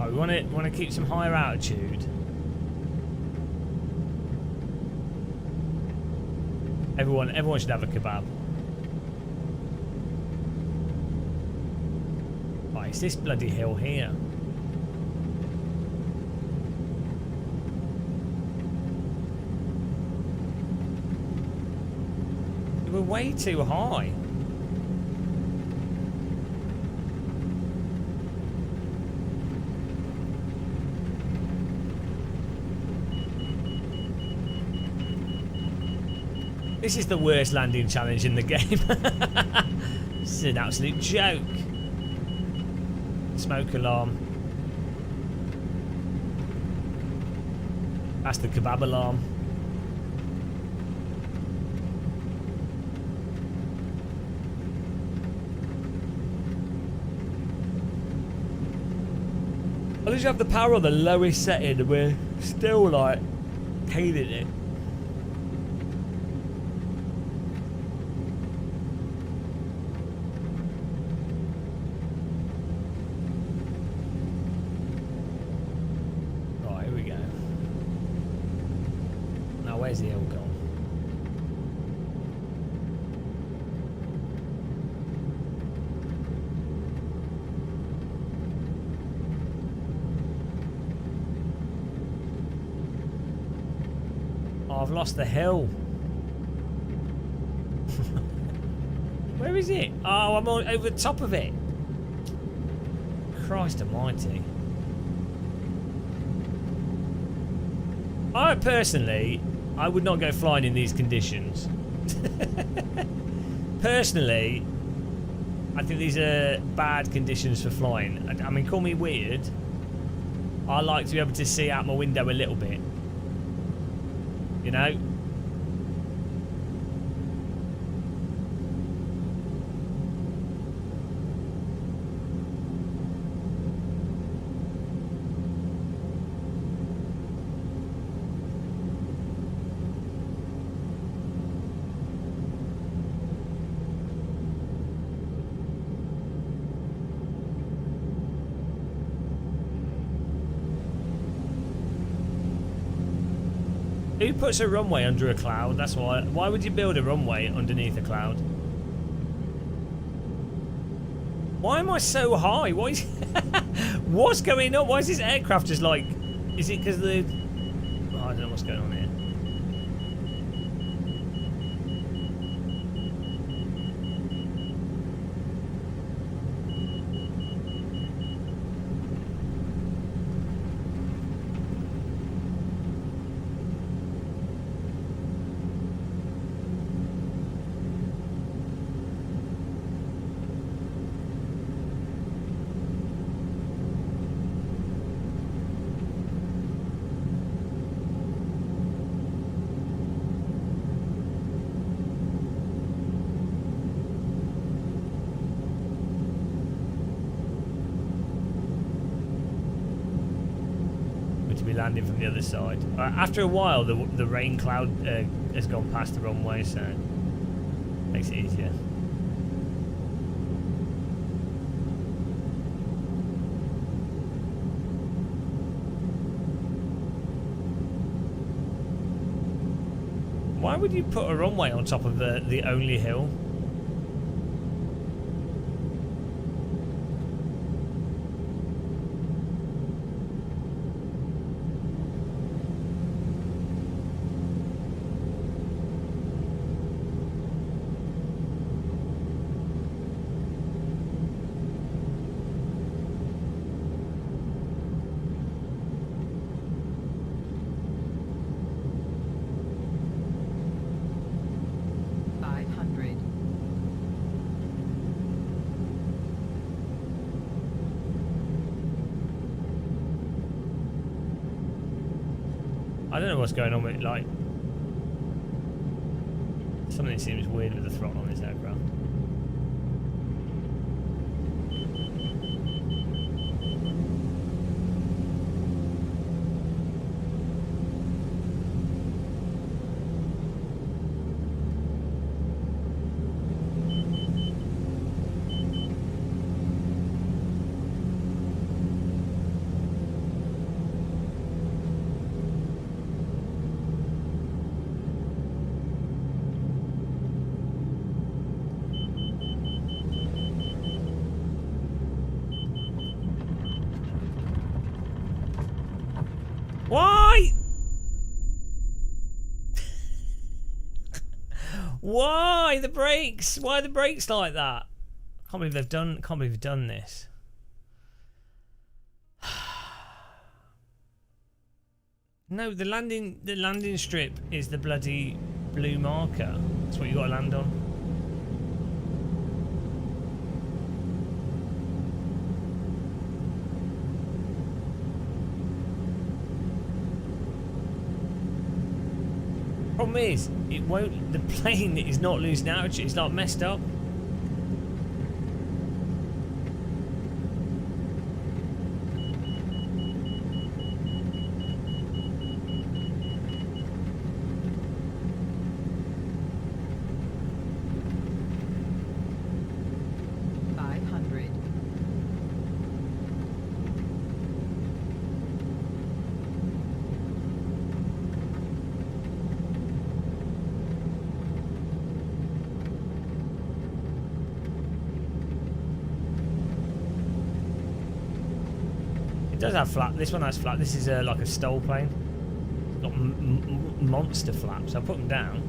We want to keep some higher altitude. Everyone should have a kebab. it's this bloody hill here. We're way too high. This is the worst landing challenge in the game. This is an absolute joke. Smoke alarm. That's the kebab alarm. At least you have the power on the lowest setting and we're still like hating it. Right, here we go. Now where's the hill gone? I've lost the hill. Where is it? Oh, I'm on over the top of it. Christ almighty. I personally, I would not go flying in these conditions. Personally, I think these are bad conditions for flying. I mean, call me weird. I like to be able to see out my window a little bit. You know? Who puts a runway under a cloud? That's why. Why would you build a runway underneath a cloud? Why am I so high? Why is what's going on? Why is this aircraft just like... Is it because the... Oh, I don't know what's going on here. Be landing from the other side. After a while, the rain cloud has gone past the runway, so makes it easier. Why would you put a runway on top of the only hill? I don't know what's going on with it, like... Something seems weird with the throttle on this aircraft. Why the brakes? Why are the brakes like that? Can't believe they've done this. No, the landing strip is the bloody blue marker. That's what you got to land on. Problem is, it won't. The plane is not losing altitude. It's like messed up. It does have flap. This one has flap. This is like a stole plane. It's got monster flaps. I'll put them down.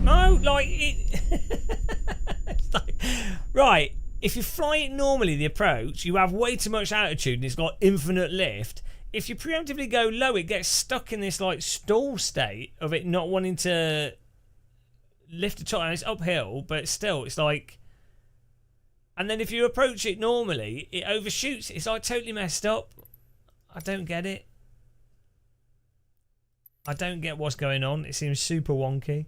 No, like it. It's like, right, if you fly it normally, the approach, you have way too much altitude and it's got infinite lift. If you preemptively go low, it gets stuck in this like stall state of it not wanting to lift the top, and it's uphill, but still, it's like. And then if you approach it normally, it overshoots. It's like totally messed up. I don't get it. I don't get what's going on. It seems super wonky.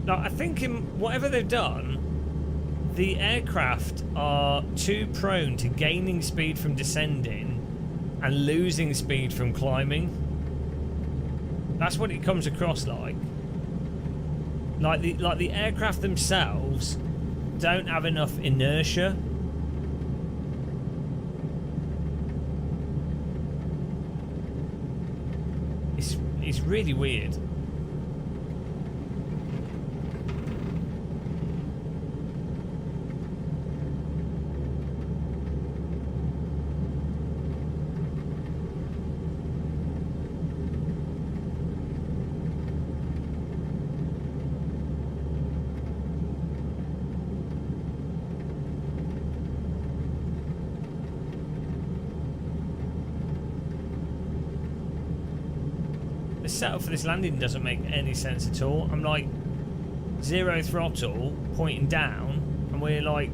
Now, I think in whatever they've done, the aircraft are too prone to gaining speed from descending and losing speed from climbing. That's what it comes across like. Like the aircraft themselves don't have enough inertia. It's really weird. The setup for this landing doesn't make any sense at all. I'm like 0 throttle, pointing down, and we're like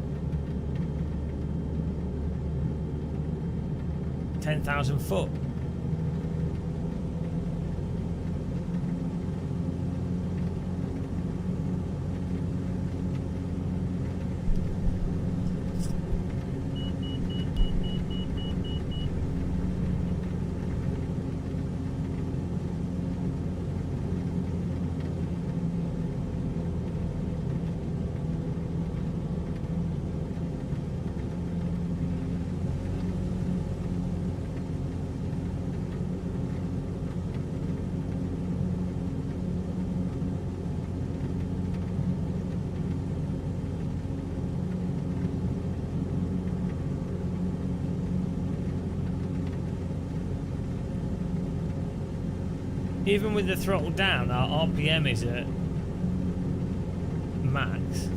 10,000 foot. Even with the throttle down, our RPM is at max.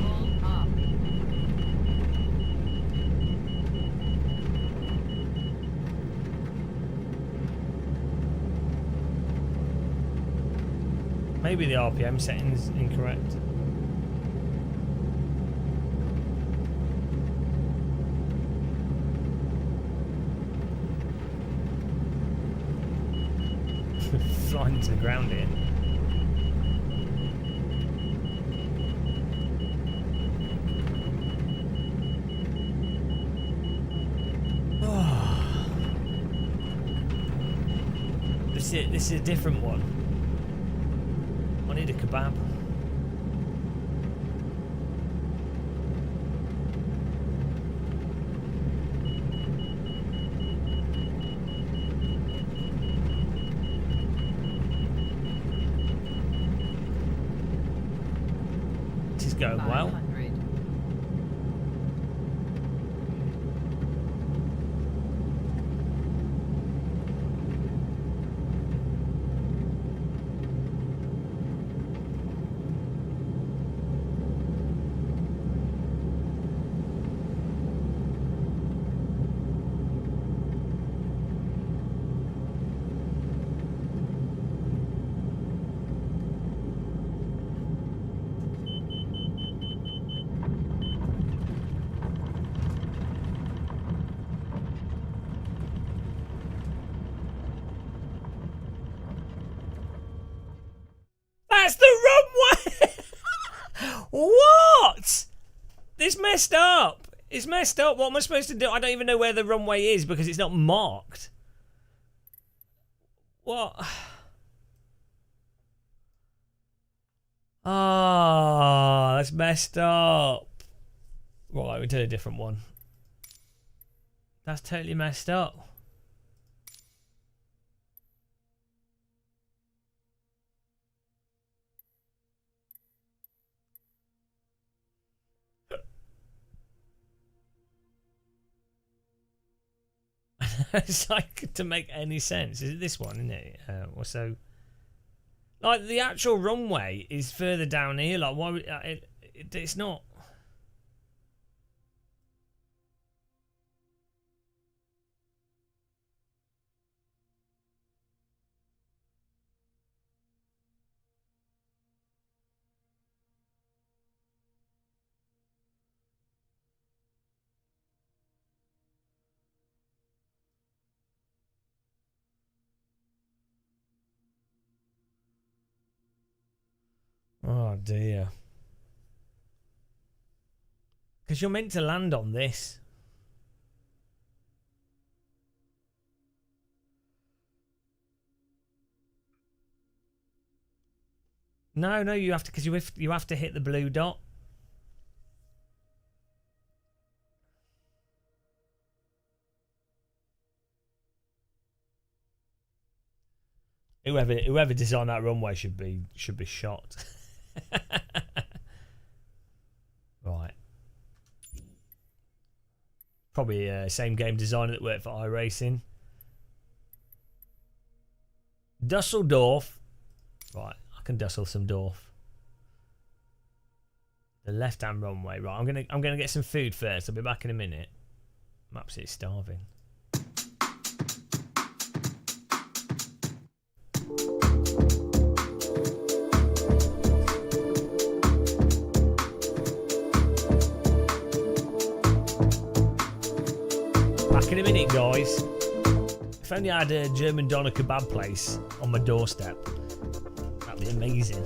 Pull up. Maybe the RPM setting's incorrect. Flying to the ground here. This is a different one. I need a kebab. This is going well. 500. That's the runway! What? This messed up. It's messed up. What am I supposed to do? I don't even know where the runway is because it's not marked. What? Ah, that's messed up. Right, we'll do a different one. That's totally messed up. It's like to make any sense. Is it this one, isn't it? So, like the actual runway is further down here. Like why? It's not. Oh dear. Because you're meant to land on this. No, you have to, because you have to hit the blue dot. Whoever designed that runway should be shot. Right. Probably same game designer that worked for iRacing. Dusseldorf Right, I can Dusseldorf. The left-hand runway. Right, I'm gonna get some food first. I'll be back in a minute. I'm absolutely starving. Back in a minute, guys. If only I had a German doner kebab place on my doorstep. That'd be amazing.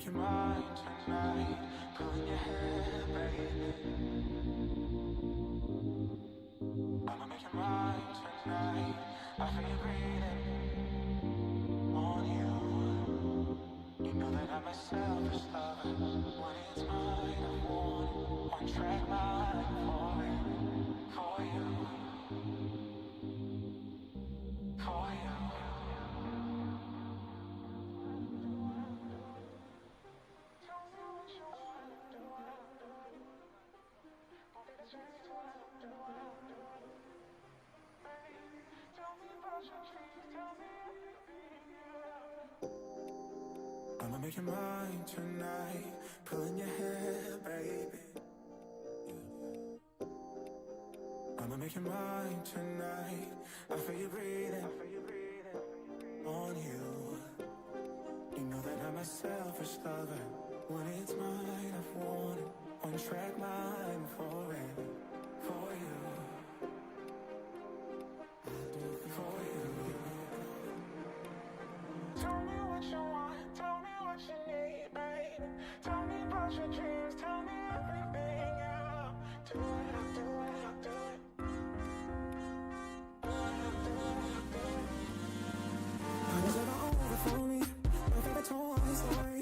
make you mine tonight. Pulling your hair, baby. I'ma make you mine tonight. I feel you breathing on you. You know that I'm a selfish lover. When it's mine, I want it. One track mind for you, for you. I'ma make you mine tonight. Pulling your hair, baby. I'ma make you mine tonight. I feel you breathing on you. You know that I'm a selfish lover. When it's mine, I want it. One track mind for it, for you. For you. Tell me what you want, tell me what you need, baby. Tell me about your dreams, tell me everything, yeah. Do it, I'll do it, I'll do it. Honey's never over for me. My favorite Toy Story.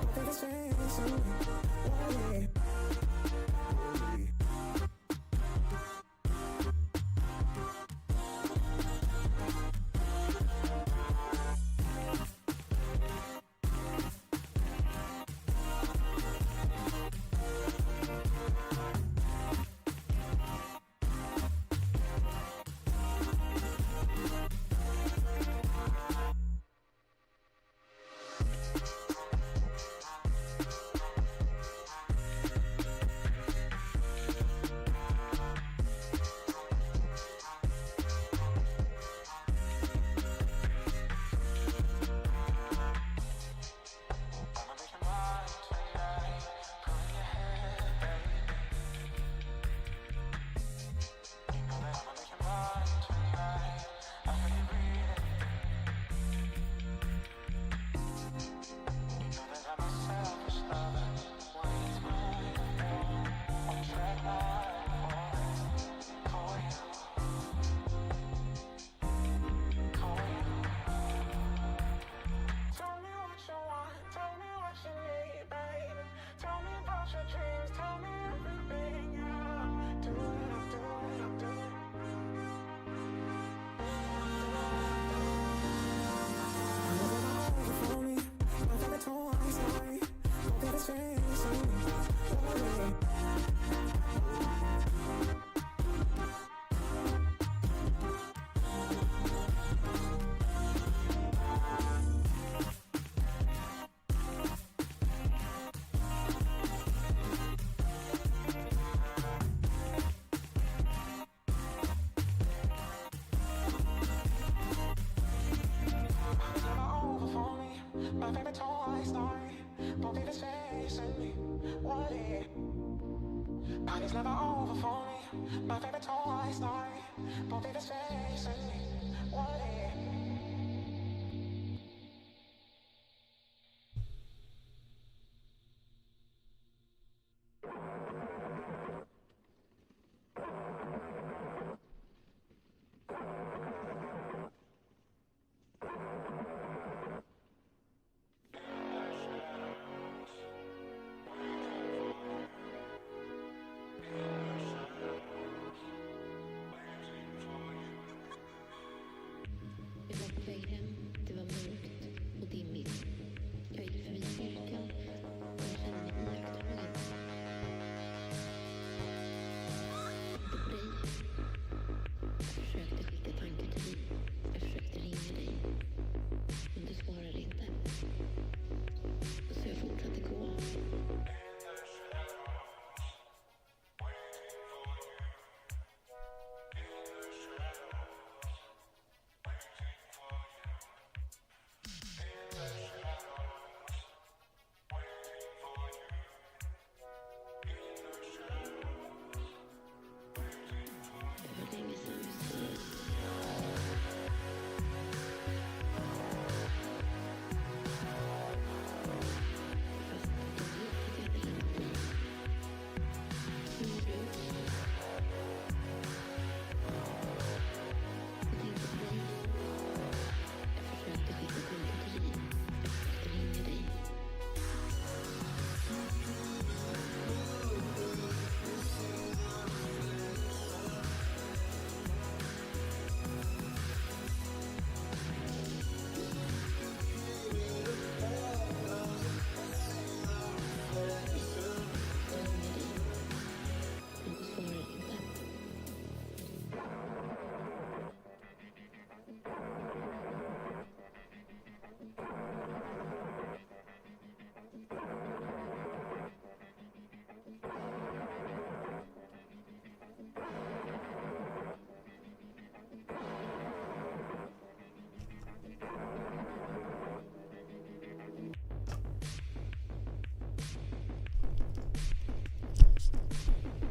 My favorite space on me. Wally.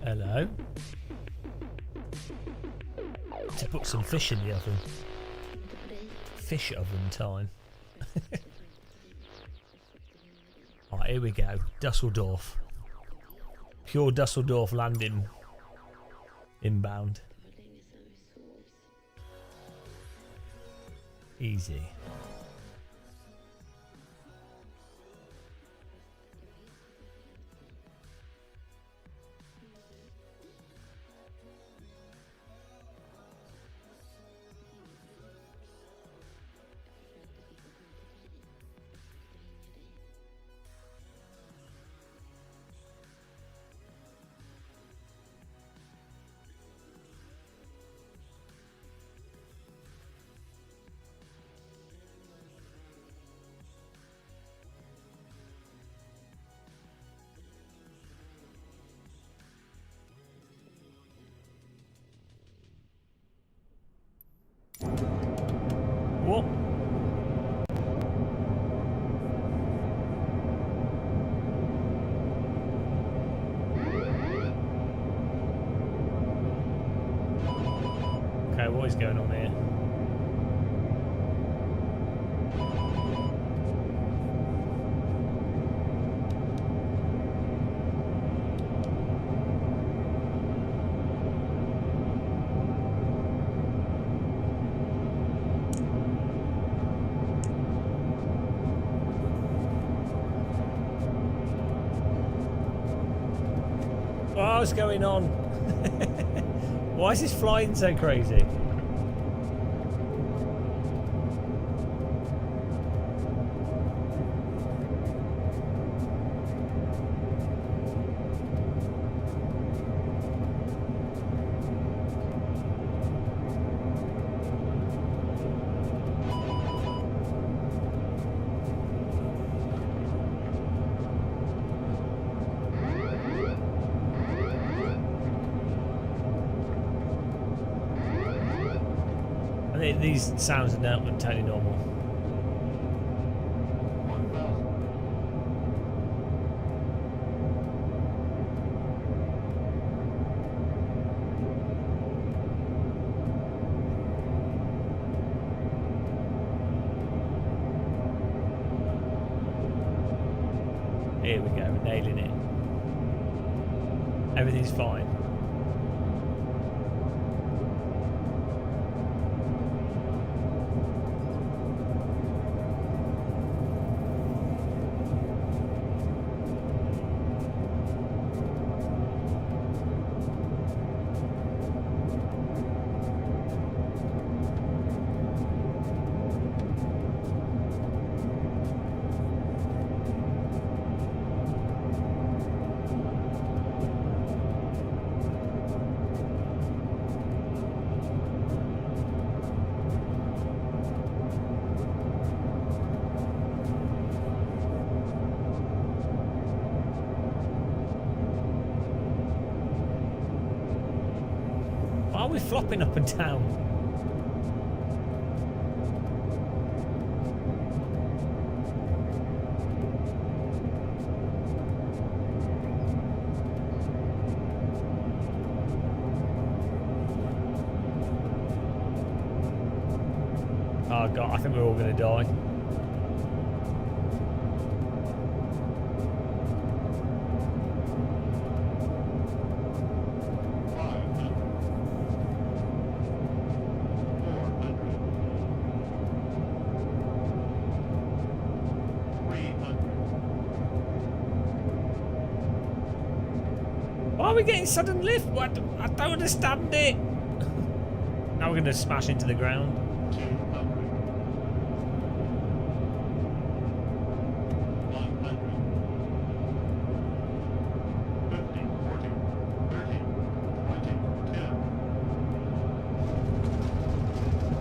Hello. To put some fish in the oven. Fish oven time. Alright, here we go. Dusseldorf. Pure Dusseldorf landing. Inbound. Easy. What? Okay, what is going on here? What's going on? Why is this flying so crazy? These sounds are now totally normal. Here we go, we're nailing it. Everything's fine. Why are we flopping up and down? Oh god, I think we're all going to die. Why are we getting sudden lift? What? I don't understand it. Now we're going to smash into the ground.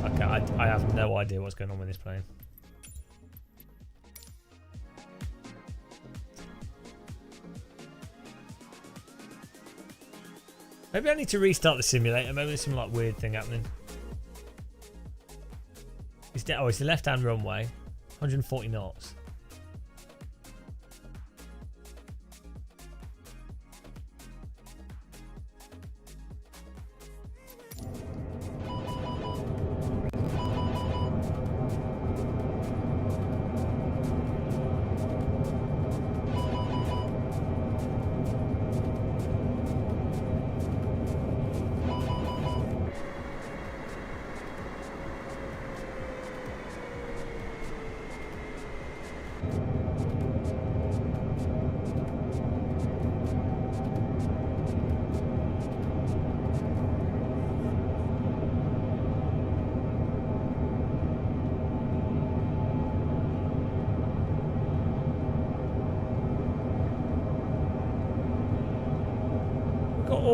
Okay, I have no idea what's going on with this plane. Maybe I need to restart the simulator. Maybe there's some like weird thing happening. It's it's the left-hand runway, 140 knots.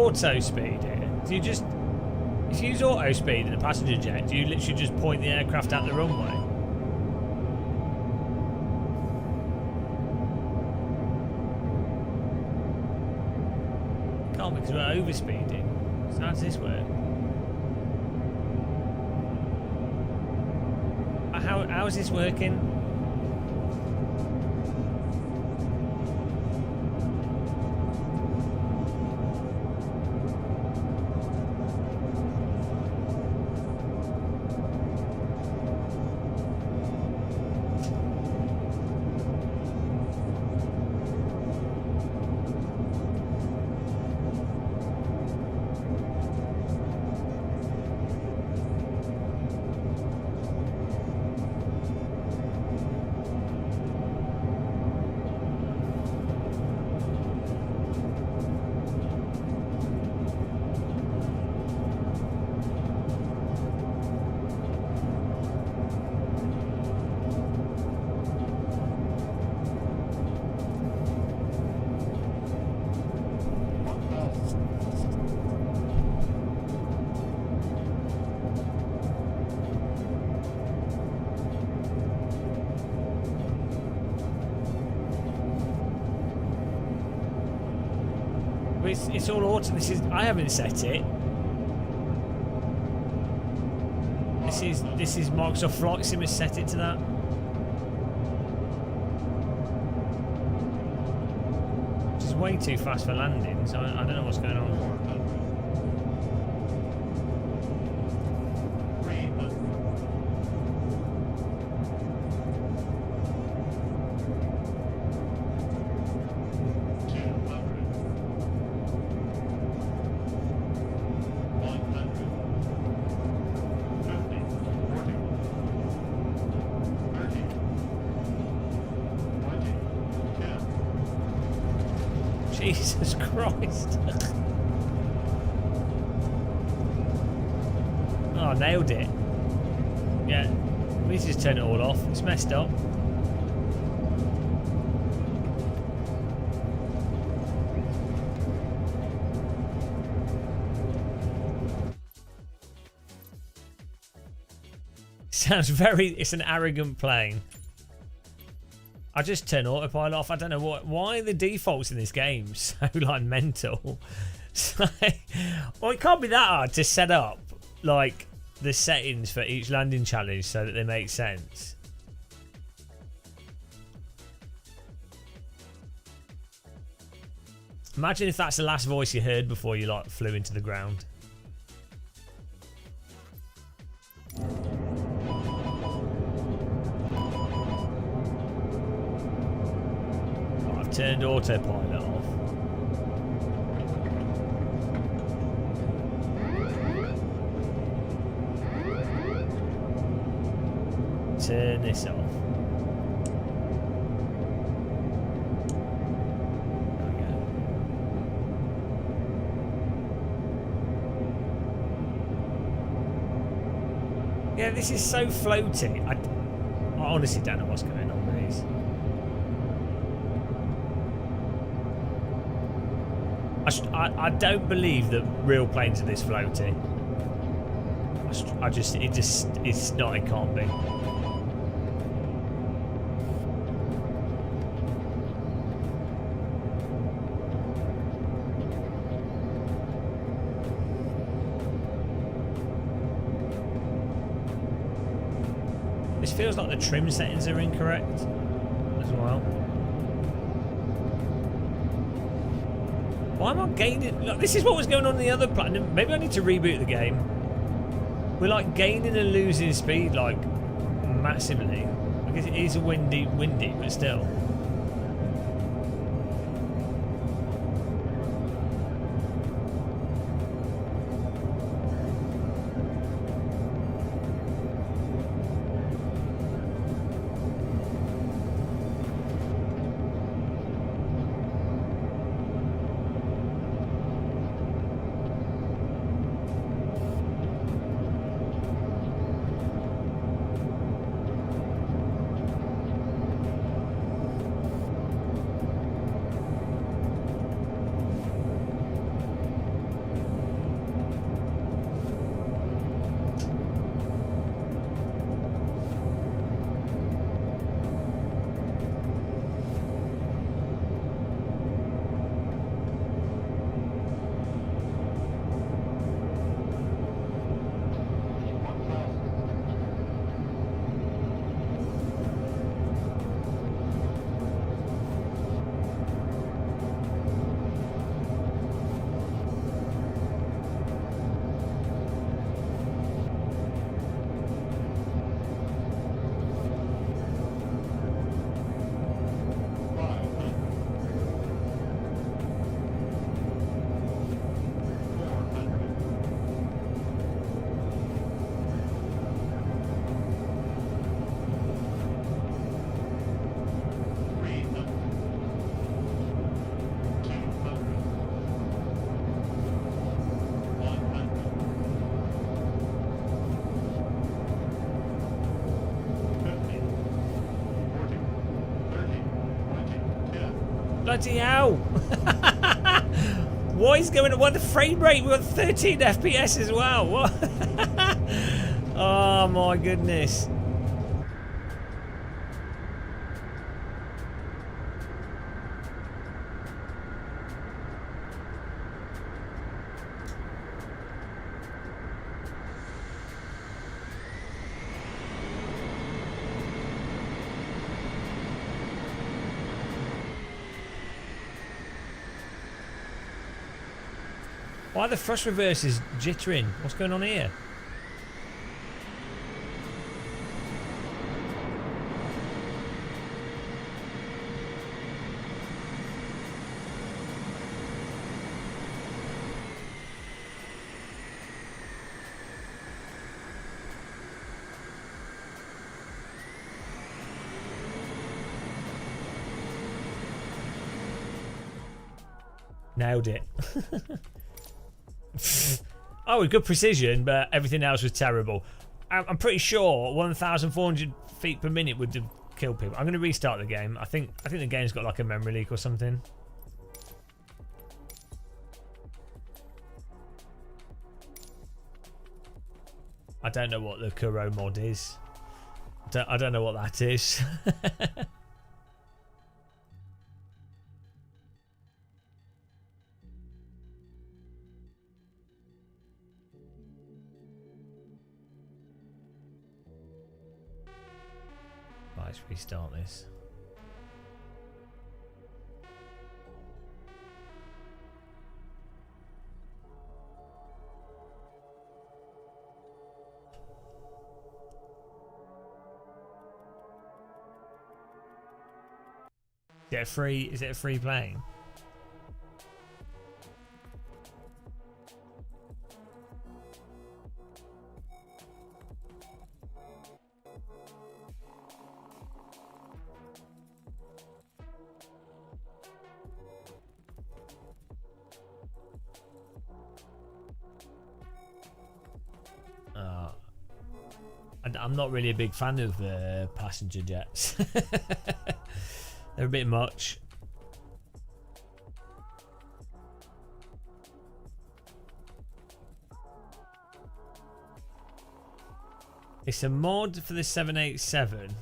auto speed it, do you just... If you use auto speed in the passenger jet, do you literally just point the aircraft out the runway? Can't, because we're overspeeding. So how does this work? How is this working? It's all auto. This is. I haven't set it. This is Microsoft Flight Sim has set it to that. Which is way too fast for landing. So I don't know what's going on. Jesus Christ. Oh, I nailed it. Yeah, we need to just turn it all off. It's messed up. Sounds very... It's an arrogant plane. I just turn autopilot off. I don't know why the defaults in this game so like mental. So, well, it can't be that hard to set up like the settings for each landing challenge so that they make sense. Imagine if that's the last voice you heard before you like flew into the ground. Turned autopilot off. Turn this off. There we go. Yeah, this is so floaty. I honestly don't know what's going on with these. I don't believe that real planes are this floaty. It's not, it can't be. This feels like the trim settings are incorrect as well. Why am I gaining? Look, this is what was going on in the other platinum. Maybe I need to reboot the game. We're like gaining and losing speed like massively. Because it is a windy, but still. Bloody hell. What is going on? What the frame rate? We've got 13 FPS as well. What? Oh my goodness. Why are the thrust reverses jittering? What's going on here? Nailed it. Oh, good precision, but everything else was terrible. I'm pretty sure 1,400 feet per minute would have killed people. I'm going to restart the game. I think the game's got like a memory leak or something. I don't know what the Kuro mod is. I don't know what that is. Let's restart this. Is it a free plane? I'm not really a big fan of passenger jets. They're a bit much. It's a mod for the 787.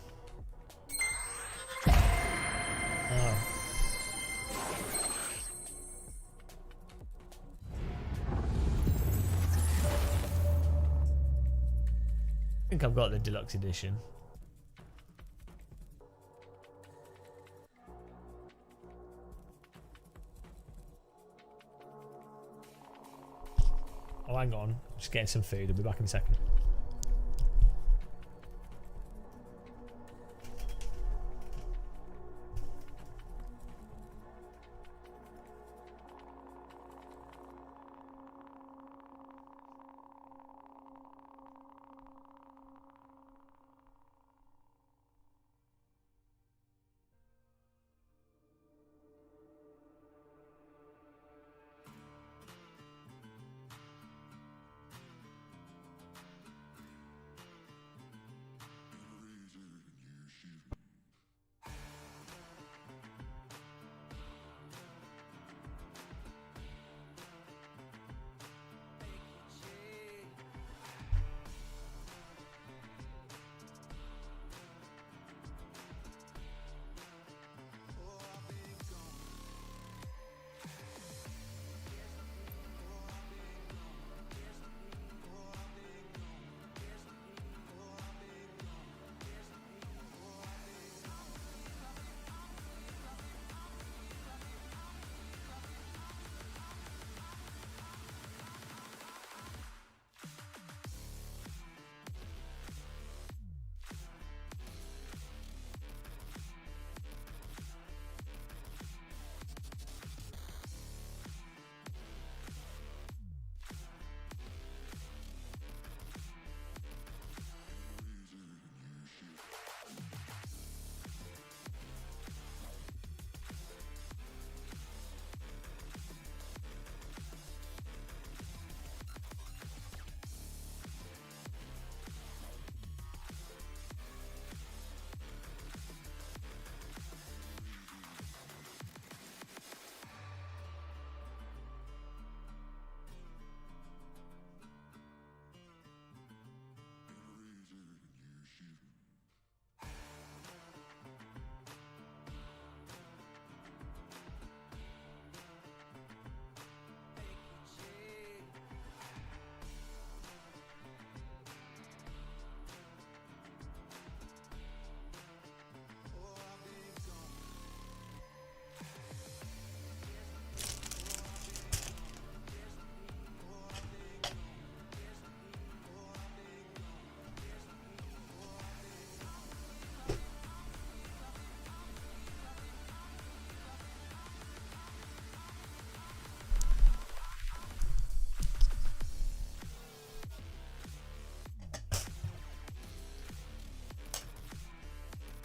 Oh. I think I've got the deluxe edition. Oh, hang on. Just getting some food. I'll be back in a second.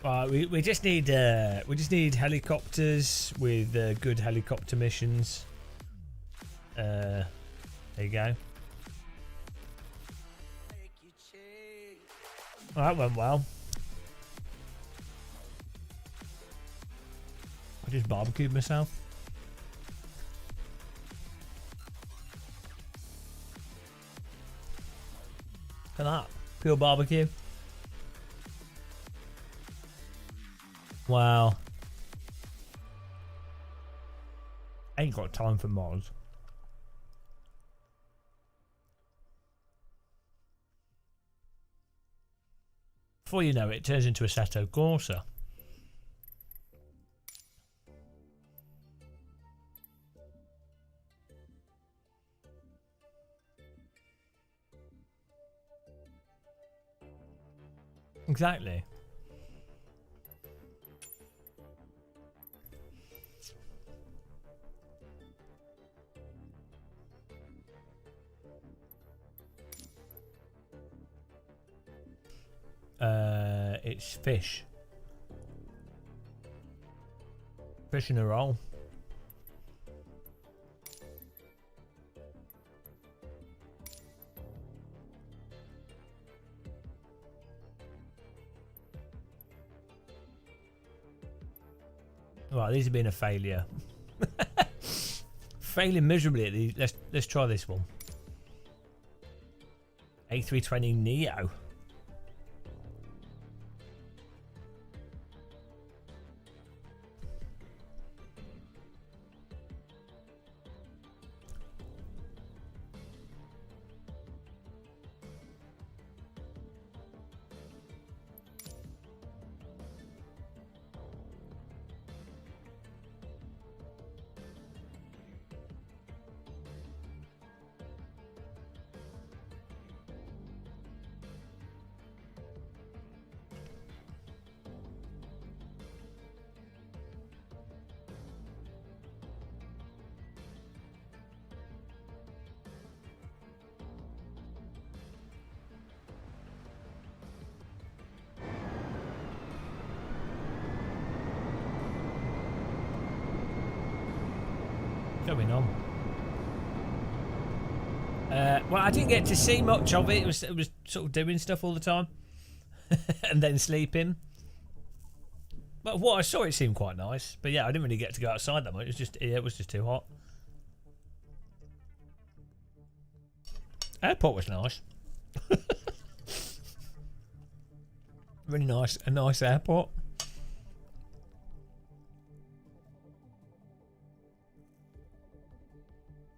Right, we just need helicopters with good helicopter missions. There you go. Well, that went well. I just barbecued myself. Look at that. Pure barbecue. Wow. Ain't got time for mods. Before you know it, it turns into a Assetto Corsa. Exactly. It's fish. Fish in a roll. Right, these have been a failure. Failing miserably at these. Let's try this one. A320 Neo. Going on. Well, I didn't get to see much of it. It was sort of doing stuff all the time, and then sleeping. But what I saw, it seemed quite nice. But yeah, I didn't really get to go outside that much. It was just too hot. Airport was nice. Really nice, a nice airport.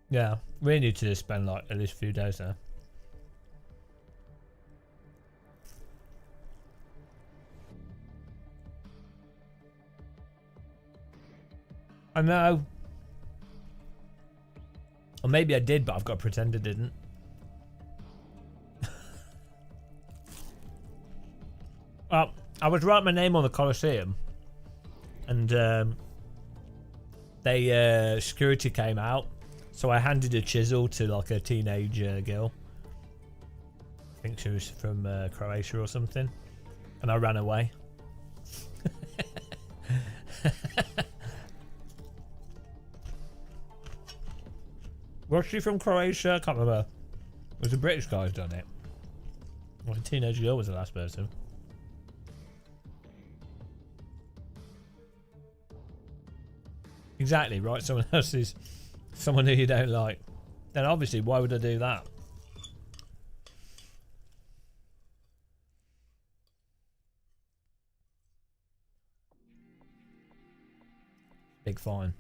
Yeah, we need to spend like at least a few days there. I know. Or maybe I did, but I've got to pretend I didn't. Well, I was writing my name on the Colosseum, and security came out. So I handed a chisel to like a teenage girl. I think she was from Croatia or something. And I ran away. Was she from Croatia? I can't remember. It was a British guy who's done it. Well, a teenage girl was the last person. Exactly, right? Someone who you don't like. Then obviously, why would I do that? Big fine.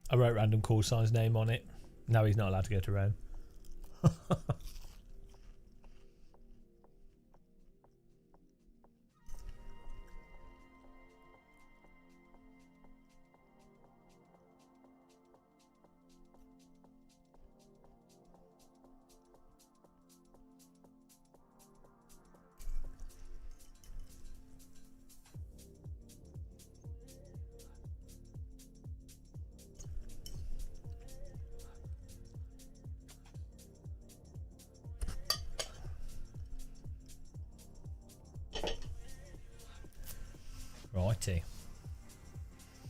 I wrote random call sign's name on it. Now he's not allowed to go to Rome. Righty.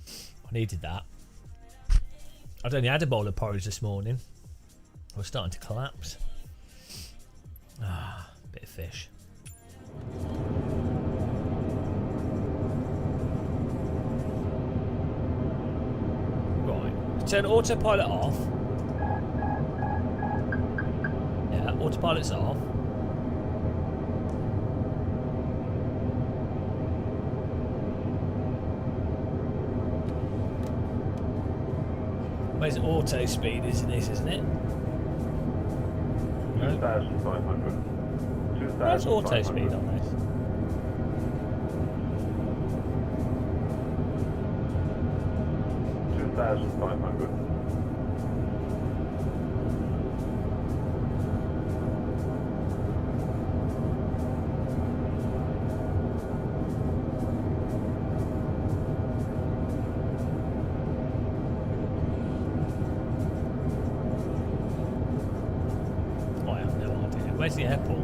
I needed that. I'd only had a bowl of porridge this morning. I was starting to collapse. Ah, bit of fish. Right, turn autopilot off. Yeah, autopilot's off. Where's auto speed? Isn't it? 2,500. Where's auto speed on this? $2,500. I have no idea. Where's the airport?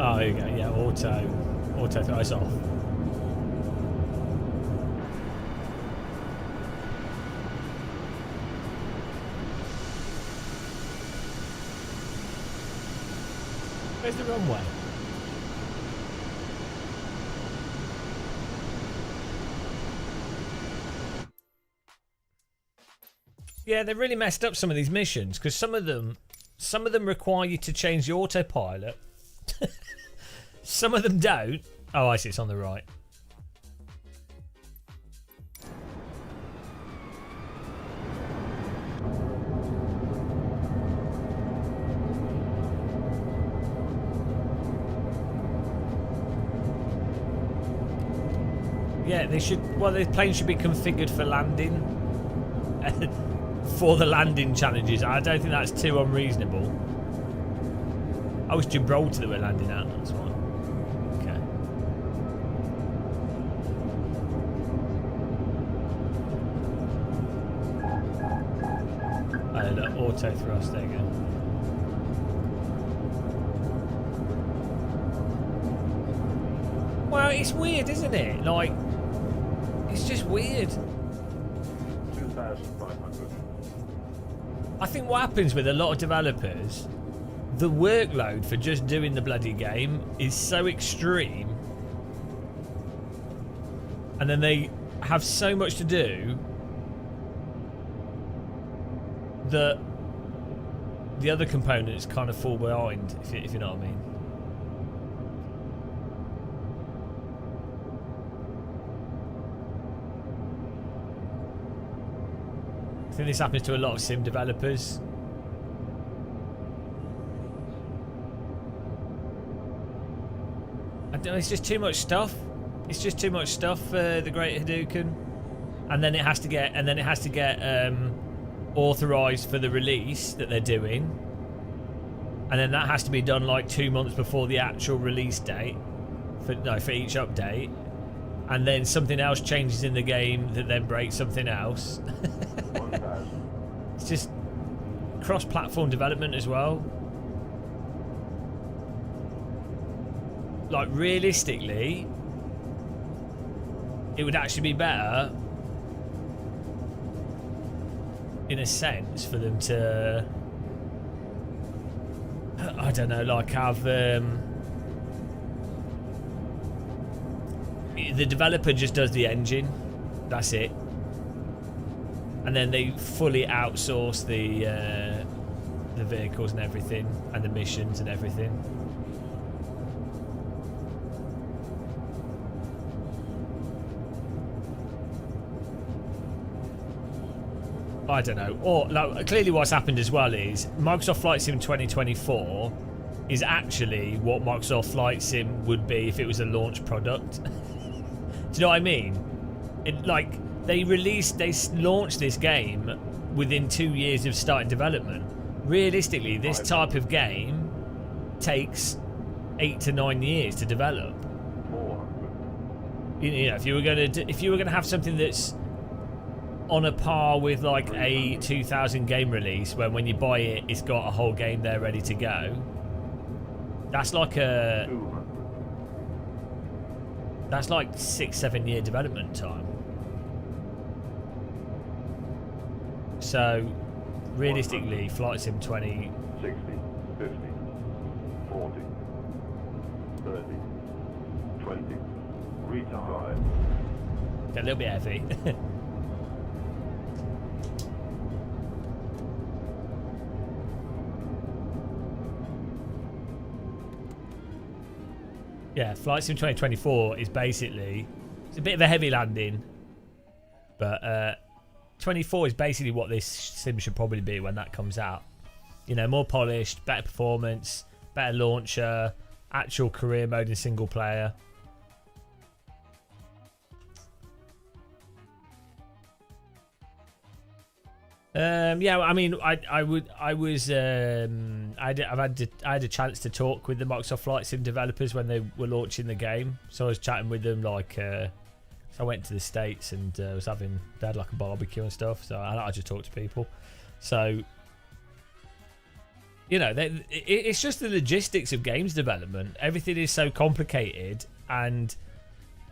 Oh, here you go. Yeah, auto throws off. Where's the runway? Yeah, they really messed up some of these missions because some of them require you to change the autopilot. Some of them don't. Oh, I see. It's on the right. Yeah, they should. Well, the plane should be configured for landing. For the landing challenges. I don't think that's too unreasonable. I was Gibraltar that we're landing at. That's why. Okay. Oh, look, auto thrust. There you go. Well, it's weird, isn't it? Like, it's just weird. 2,500. I think what happens with a lot of developers, the workload for just doing the bloody game is so extreme, and then they have so much to do that the other components kind of fall behind, if you know what I mean. I think this happens to a lot of sim developers. I don't know, it's just too much stuff. It's just too much stuff for the Great Hadouken, and then it has to get authorized for the release that they're doing, and then that has to be done like 2 months before the actual release date for each update, and then something else changes in the game that then breaks something else. It's just cross-platform development as well. Like, realistically, it would actually be better, in a sense, for them to, I don't know, like have the developer just does the engine, that's it, and then they fully outsource the vehicles and everything, and the missions and everything. I don't know. Or like, clearly what's happened as well is Microsoft Flight Sim 2024 is actually what Microsoft Flight Sim would be if it was a launch product. Do you know what I mean? They launched this game within 2 years of starting development. Realistically, this type of game takes 8 to 9 years to develop. 400. You know, if you were going to have something that's on a par with like a 2000 game release, when you buy it, it's got a whole game there ready to go. That's like a... 200. That's like 6-7 year development time. So, realistically, Flight Sim 20... 60, 50, 40, 30, 20, retire. A little bit heavy. Yeah, Flight Sim 2024 is basically... It's a bit of a heavy landing. But 24 is basically what this sim should probably be when that comes out. You know, more polished, better performance, better launcher, actual career mode in single player. Yeah, I mean, I had a chance to talk with the Microsoft Flight Sim developers when they were launching the game. So I was chatting with them, like, so I went to the States and they had like a barbecue and stuff. So I just talked to people. So, you know, it's just the logistics of games development. Everything is so complicated, and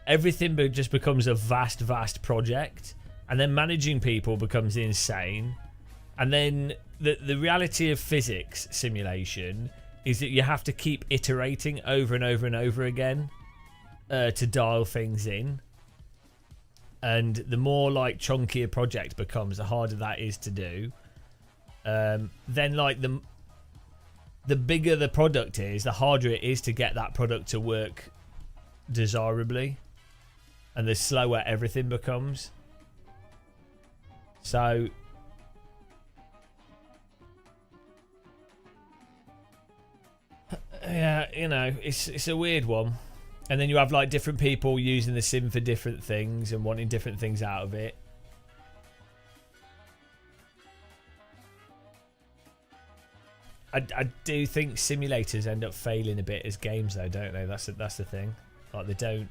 everything just becomes a vast project. And then managing people becomes insane. And then the reality of physics simulation is that you have to keep iterating over and over and over again to dial things in. And the more like chunky a project becomes, the harder that is to do. Then like the bigger the product is, the harder it is to get that product to work desirably. And the slower everything becomes. So, yeah, you know, it's a weird one. And then you have like different people using the sim for different things and wanting different things out of it. I do think simulators end up failing a bit as games, though, don't they? That's the thing. Like they don't.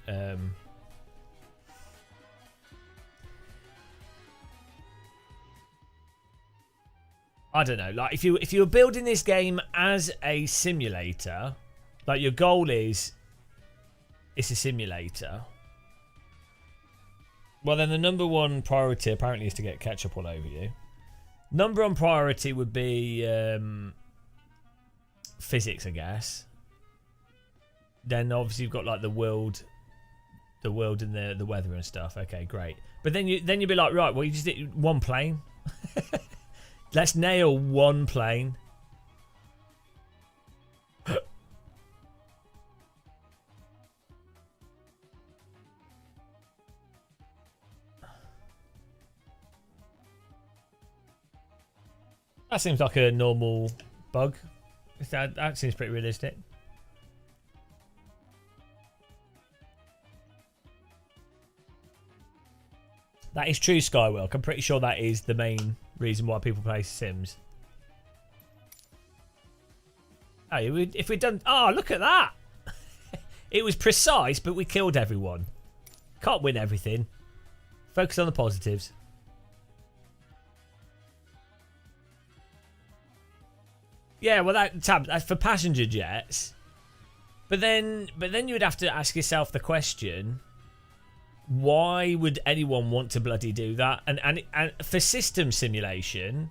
I don't know. Like if you're building this game as a simulator, like your goal is, it's a simulator. Well, then the number one priority apparently is to get ketchup all over you. Number one priority would be physics, I guess. Then obviously you've got like the world and the weather and stuff. Okay, great. But then you'd be like, right, well, you just did one plane. Let's nail one plane. That seems like a normal bug. That seems pretty realistic. That is true, Skywalk. I'm pretty sure that is the main reason why people play Sims. Oh, if we'd done... Oh, look at that! It was precise, but we killed everyone. Can't win everything. Focus on the positives. Yeah, well, that's for passenger jets. But then you would have to ask yourself the question... Why would anyone want to bloody do that? And for system simulation,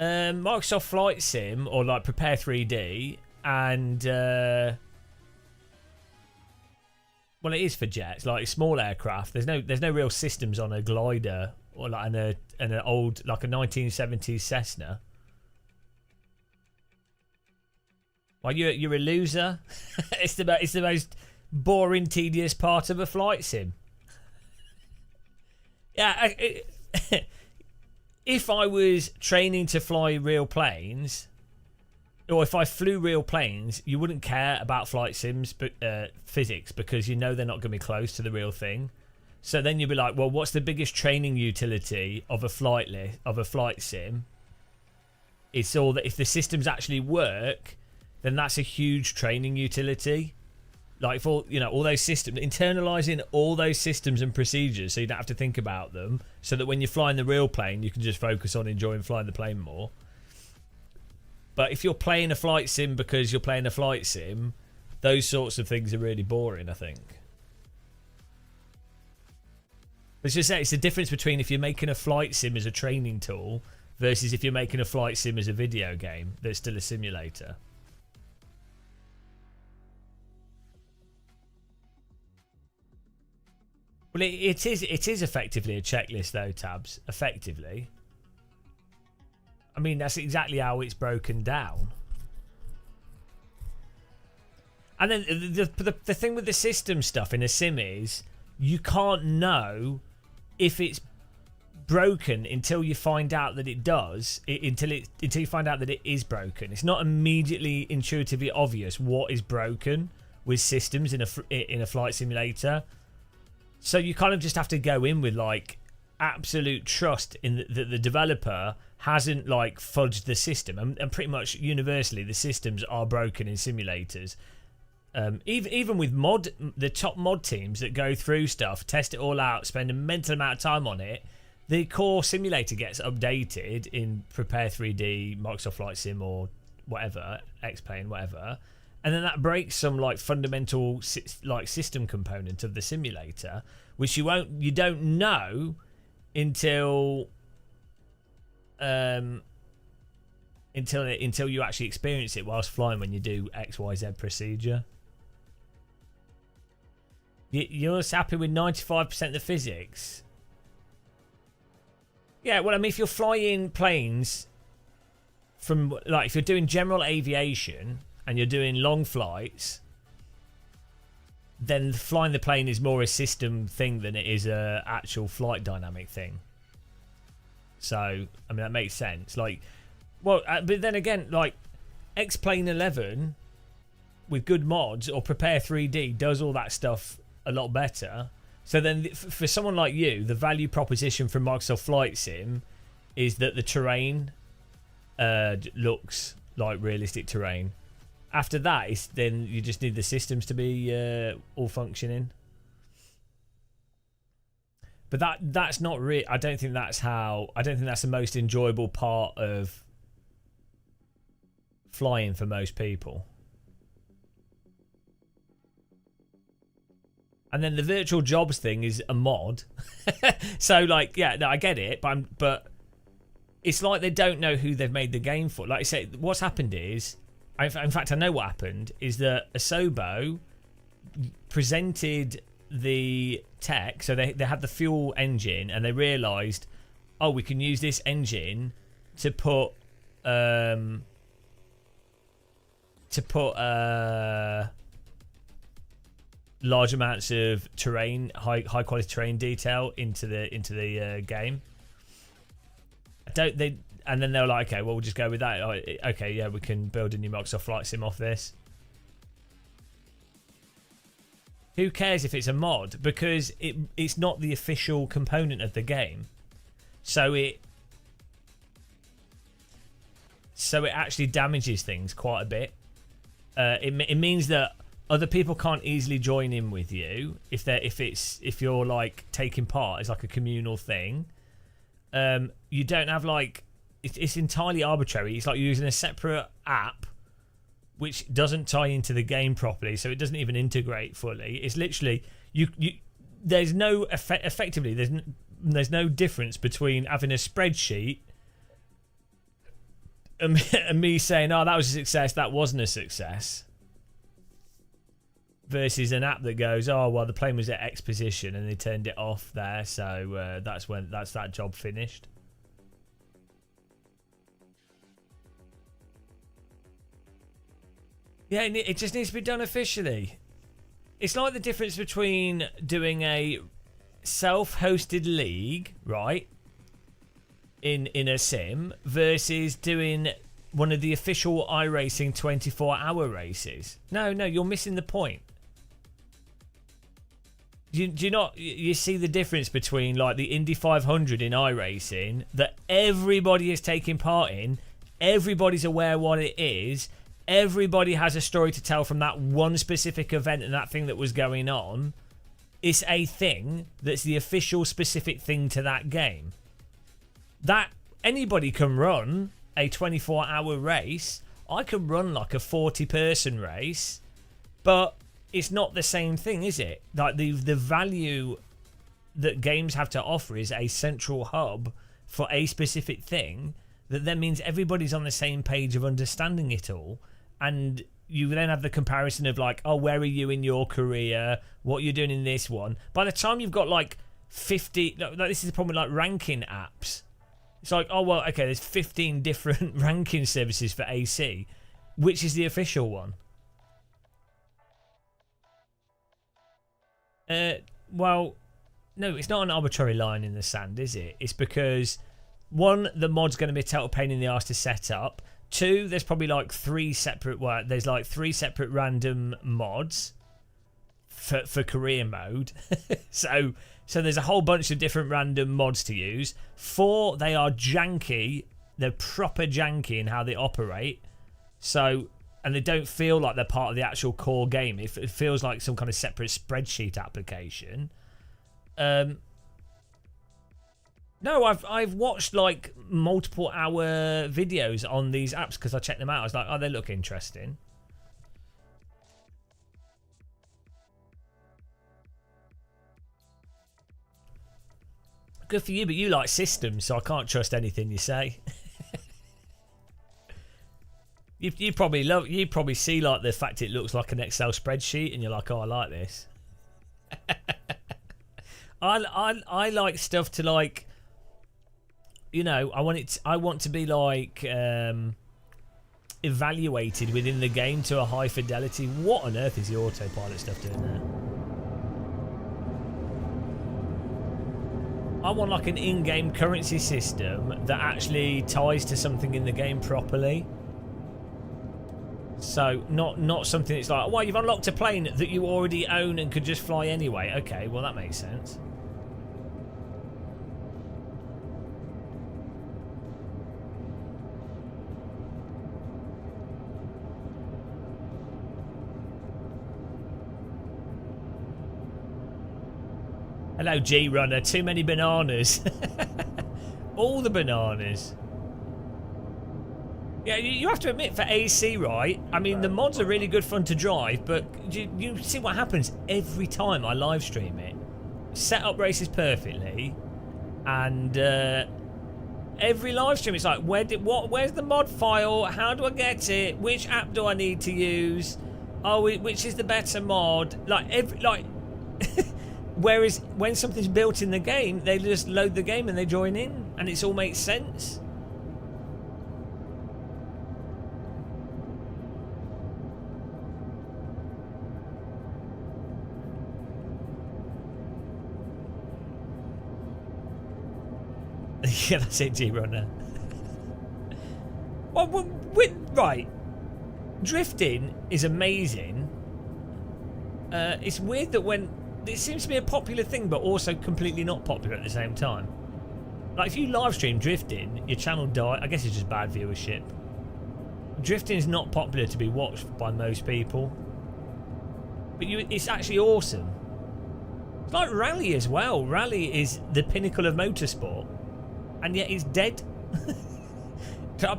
Microsoft Flight Sim or like Prepare 3D and well, it is for jets, like small aircraft. There's no real systems on a glider or like an old like a 1970s Cessna. Well, you're a loser. It's the most boring, tedious part of a flight sim. Yeah, if I was training to fly real planes, or if I flew real planes, you wouldn't care about flight sims, physics, because you know they're not going to be close to the real thing. So then you'd be like, well, what's the biggest training utility of a flight sim? It's all that if the systems actually work, then that's a huge training utility. Like for all those systems, internalizing all those systems and procedures, so you don't have to think about them, so that when you're flying the real plane, you can just focus on enjoying flying the plane more. But if you're playing a flight sim because you're playing a flight sim, those sorts of things are really boring, I think. Let's just say it's the difference between if you're making a flight sim as a training tool versus if you're making a flight sim as a video game that's still a simulator. Well, it is effectively a checklist, though, Tabs. Effectively. I mean, that's exactly how it's broken down. And then the thing with the system stuff in a sim is you can't know if it's broken until you find out that it does. Until you find out that it is broken. It's not immediately intuitively obvious what is broken with systems in a flight simulator. So you kind of just have to go in with like absolute trust in that the developer hasn't like fudged the system, and pretty much universally the systems are broken in simulators. Even with the top mod teams that go through stuff, test it all out, spend a mental amount of time on it, the core simulator gets updated in Prepare 3D, Microsoft Flight Sim, or whatever, X-Plane, whatever. And then that breaks some like fundamental like system component of the simulator, which you don't know until you actually experience it whilst flying when you do XYZ procedure. You're happy with 95% of the physics? Yeah, well, I mean, if you're flying planes from like if you're doing general aviation and you're doing long flights, then flying the plane is more a system thing than it is a actual flight dynamic thing. So, I mean, that makes sense. Like, well, but then again, like, X-Plane 11 with good mods or Prepare 3D does all that stuff a lot better. So then for someone like you, the value proposition from Microsoft Flight Sim is that the terrain looks like realistic terrain. After that, then you just need the systems to be all functioning. But that's not really. I don't think that's the most enjoyable part of flying for most people. And then the virtual jobs thing is a mod. So like, yeah, no, I get it, but it's like they don't know who they've made the game for. Like I said, what's happened is, in fact, I know what happened is that Asobo presented the tech, so they had the fuel engine, and they realised, oh, we can use this engine to put large amounts of terrain, high quality terrain detail into the game. And then they were like, okay, well, we'll just go with that. Okay, yeah, we can build a new Microsoft Flight Sim off this. Who cares if it's a mod? Because it's not the official component of the game. So it actually damages things quite a bit. It means that other people can't easily join in with you if you're like taking part as like a communal thing. You don't have like it's entirely arbitrary. It's like you're using a separate app which doesn't tie into the game properly, so it doesn't even integrate fully. It's literally there's no effectively there's no difference between having a spreadsheet and me saying, oh, that was a success, that wasn't a success, versus an app that goes, oh, well, the plane was at X position and they turned it off there, so that's that job finished. Yeah, it just needs to be done officially. It's like the difference between doing a self-hosted league, right, in a sim, versus doing one of the official iRacing 24-hour races. No, you're missing the point. Do you not? You see the difference between like the Indy 500 in iRacing that everybody is taking part in, everybody's aware what it is, everybody has a story to tell from that one specific event and that thing that was going on. It's a thing that's the official specific thing to that game. That anybody can run a 24-hour race. I can run like a 40-person race, but it's not the same thing, is it? Like the value that games have to offer is a central hub for a specific thing that then means everybody's on the same page of understanding it all, and you then have the comparison of like, oh, where are you in your career, what you're doing in this one. By the time you've got like 50, like this is the problem with like ranking apps. It's like, oh well, okay, there's 15 different ranking services for AC. Which is the official one? Well, no, it's not an arbitrary line in the sand, is it? It's because, one, the mod's going to be a total pain in the arse to set up. Two, there's probably like three separate random mods for career mode. so there's a whole bunch of different random mods to use. Four, they are janky. They're proper janky in how they operate. So, and they don't feel like they're part of the actual core game. It feels like some kind of separate spreadsheet application. No, I've watched like multiple hour videos on these apps because I checked them out. I was like, oh, they look interesting. Good for you, but you like systems, so I can't trust anything you say. you probably see like the fact it looks like an Excel spreadsheet, and you're like, oh, I like this. I like stuff to like, you know, I want to be like evaluated within the game to a high fidelity. What on earth is the autopilot stuff doing there? I want like an in-game currency system that actually ties to something in the game properly. So not something that's like, well, you've unlocked a plane that you already own and could just fly anyway. Okay, well that makes sense. Hello, G-Runner. Too many bananas. All the bananas. Yeah, you have to admit, for AC, right? I mean, the mods are really good fun to drive, but you see what happens every time I live stream it. Set up races perfectly, and every live stream it's like, where's the mod file? How do I get it? Which app do I need to use? Oh, which is the better mod? Whereas when something's built in the game, they just load the game and they join in, and it all makes sense. Yeah, that's it, G-Runner. Well, right. Drifting is amazing. It's weird that when... It seems to be a popular thing, but also completely not popular at the same time. Like, if you live stream drifting, your channel dies. I guess it's just bad viewership. Drifting is not popular to be watched by most people. But it's actually awesome. It's like Rally as well. Rally is the pinnacle of motorsport. And yet it's dead.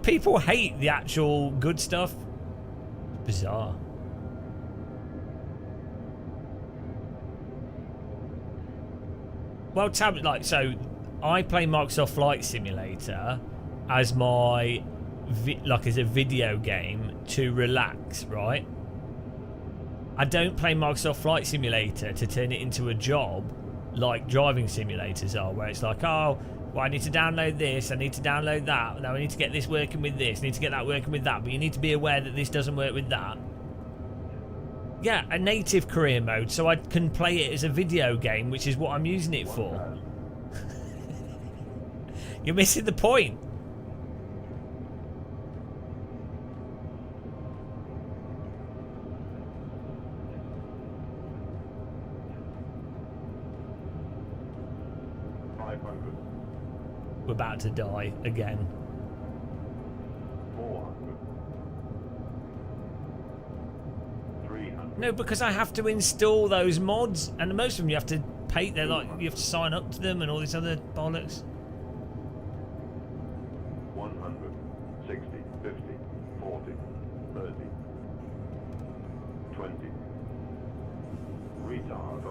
People hate the actual good stuff. Bizarre. Well, so I play Microsoft Flight Simulator as my as a video game to relax, right? I don't play Microsoft Flight Simulator to turn it into a job like driving simulators are, where it's like, oh, well, I need to download this, I need to download that, now I need to get this working with this, I need to get that working with that, but you need to be aware that this doesn't work with that. Yeah, a native career mode, so I can play it as a video game, which is what I'm using it for. You're missing the point. We're about to die again. 400. No, because I have to install those mods, and most of them you have to pay. They're like you have to sign up to them and all this other bollocks. 100, 60, 50, 40, 30, 20. Retard,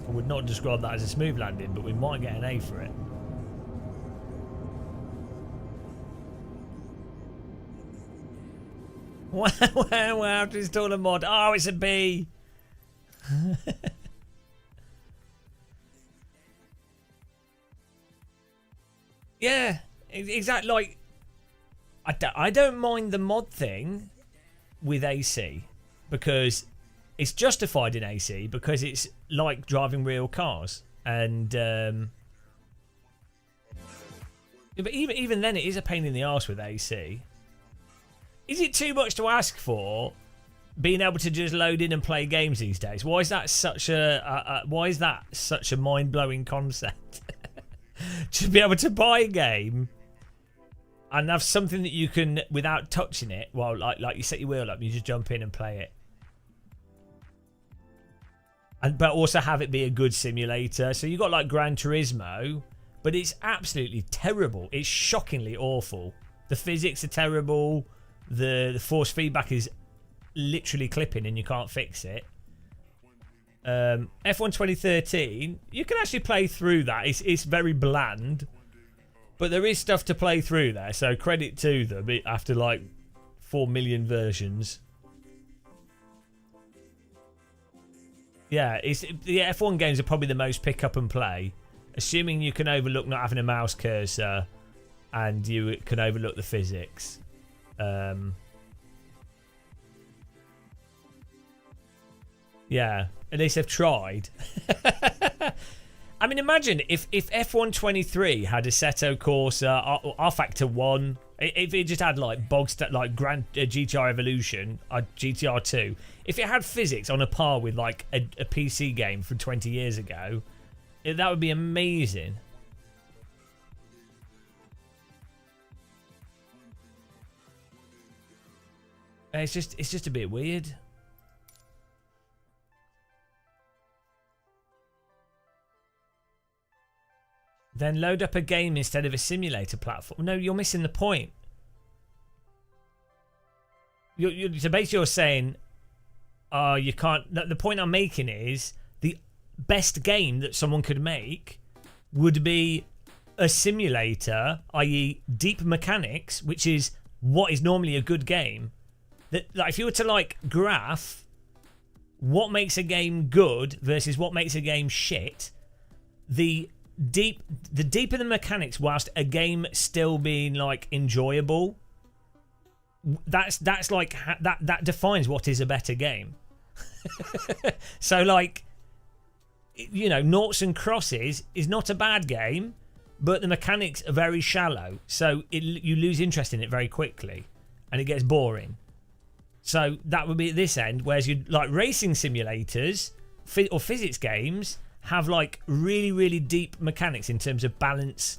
I would not describe that as a smooth landing, but we might get an A for it. Wow, I have to install a mod. Oh, it's a B. Yeah, exactly. Like, I don't mind the mod thing with AC because it's justified in AC because it's like driving real cars, and but even then, it is a pain in the arse with AC. Is it too much to ask for being able to just load in and play games these days? Why is that such a mind-blowing concept? To be able to buy a game and have something that you can, without touching it, well, like you set your wheel up, you just jump in and play it. But also have it be a good simulator. So you've got like Gran Turismo, but it's absolutely terrible. It's shockingly awful. The physics are terrible. The force feedback is literally clipping and you can't fix it. F1 2013, you can actually play through that. It's very bland, but there is stuff to play through there, so credit to them after like 4 million versions. Yeah, the F1 games are probably the most pick up and play, assuming you can overlook not having a mouse cursor and you can overlook the physics. Yeah, at least they've tried. I mean, imagine if F1 23 had Assetto Corsa, R Factor 1, if it just had like like Grand GTR Evolution or GTR 2, if it had physics on a par with like a PC game from 20 years ago, that would be amazing. It's just a bit weird. Then load up a game instead of a simulator platform. No, you're missing the point. So basically you're saying, you can't. The point I'm making is the best game that someone could make would be a simulator, i.e. deep mechanics, which is what is normally a good game. That, like, if you were to like graph what makes a game good versus what makes a game shit, the deeper the mechanics whilst a game still being like enjoyable, that's like that defines what is a better game. So like, you know, Noughts and Crosses is not a bad game, but the mechanics are very shallow, so you lose interest in it very quickly and it gets boring. So that would be at this end, whereas you like racing simulators or physics games have like really, really deep mechanics in terms of balance,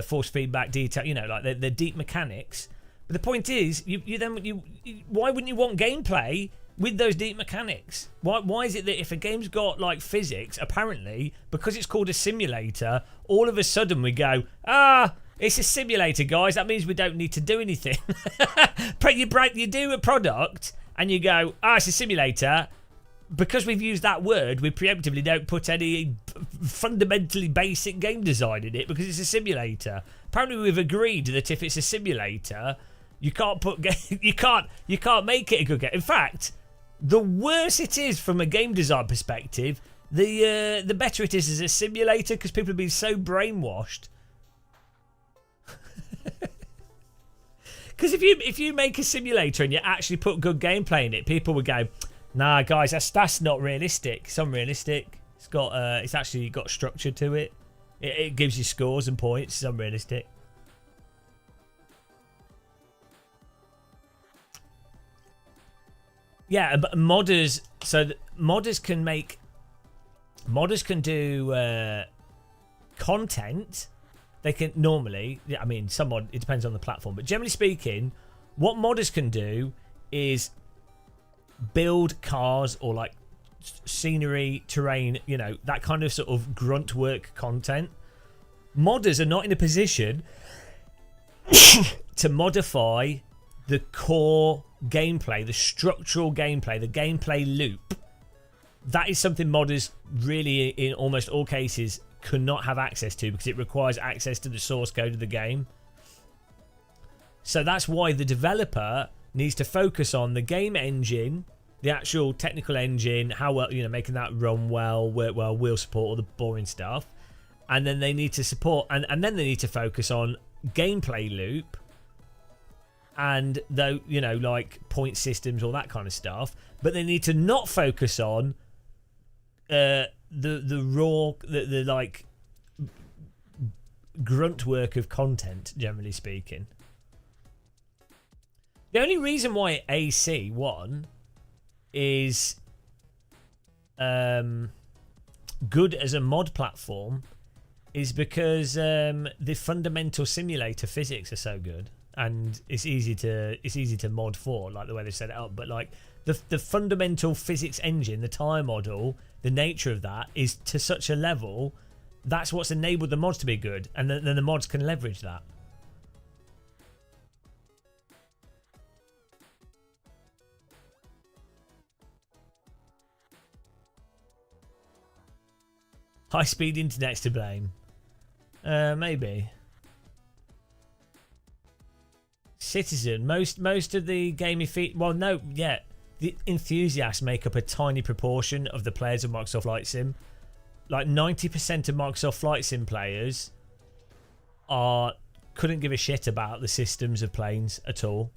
force feedback, detail. You know, like they're deep mechanics. But the point is, why wouldn't you want gameplay with those deep mechanics? Why is it that if a game's got like physics, apparently because it's called a simulator, all of a sudden we go, it's a simulator, guys. That means we don't need to do anything. You do a product and you go, it's a simulator. Because we've used that word, we preemptively don't put any fundamentally basic game design in it because it's a simulator. Apparently, we've agreed that if it's a simulator, you can't make it a good game. In fact, the worse it is from a game design perspective, the better it is as a simulator because people have been so brainwashed. Because if you make a simulator and you actually put good gameplay in it, people would go, nah, guys, that's not realistic. It's unrealistic. It's actually got structure to it. It gives you scores and points. It's unrealistic. Yeah, but modders. So modders can do content they can normally, I mean, it depends on the platform, but generally speaking, what modders can do is build cars or like scenery, terrain, you know, that kind of sort of grunt work content. Modders are not in a position to modify the core gameplay, the structural gameplay, the gameplay loop. That is something modders really, in almost all cases, cannot have access to because it requires access to the source code of the game. So that's why the developer needs to focus on the game engine, the actual technical engine, how well, you know, making that run well, work well, wheel support, all the boring stuff. And then they need to support, and then they need to focus on gameplay loop and, though, you know, like point systems, all that kind of stuff. But they need to not focus on the raw, the like grunt work of content, generally speaking. The only reason why AC won is good as a mod platform is because the fundamental simulator physics are so good, and it's easy to mod for, like the way they set it up. But like the fundamental physics engine, the tire model, the nature of that is to such a level, that's what's enabled the mods to be good, and then the mods can leverage that. High-speed internet's to blame. Maybe. Citizen. Most of the gaming feet. Well, no, yeah. The enthusiasts make up a tiny proportion of the players of Microsoft Flight Sim. Like 90% of Microsoft Flight Sim players couldn't give a shit about the systems of planes at all.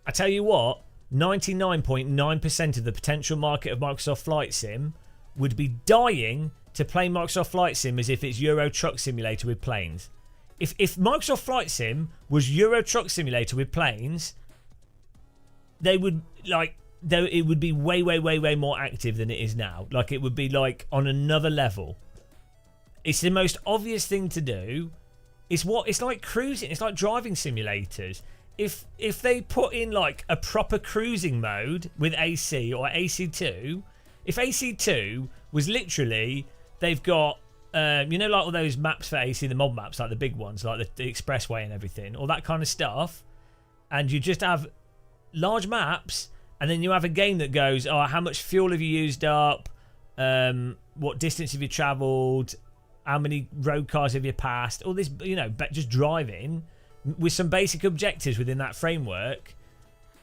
I tell you what, 99.9% of the potential market of Microsoft Flight Sim would be dying to play Microsoft Flight Sim as if it's Euro Truck Simulator with planes. If Microsoft Flight Sim was Euro Truck Simulator with planes, they would it would be way more active than it is now. Like, it would be like on another level. It's the most obvious thing to do. It's like cruising. It's like driving simulators. If they put in like a proper cruising mode with AC or AC2, if AC2 was literally, they've got you know, like all those maps for AC, the mod maps, like the big ones, like the expressway and everything, all that kind of stuff, and you just have large maps, and then you have a game that goes, oh, how much fuel have you used up, what distance have you travelled, how many road cars have you passed, all this, you know, just driving with some basic objectives within that framework,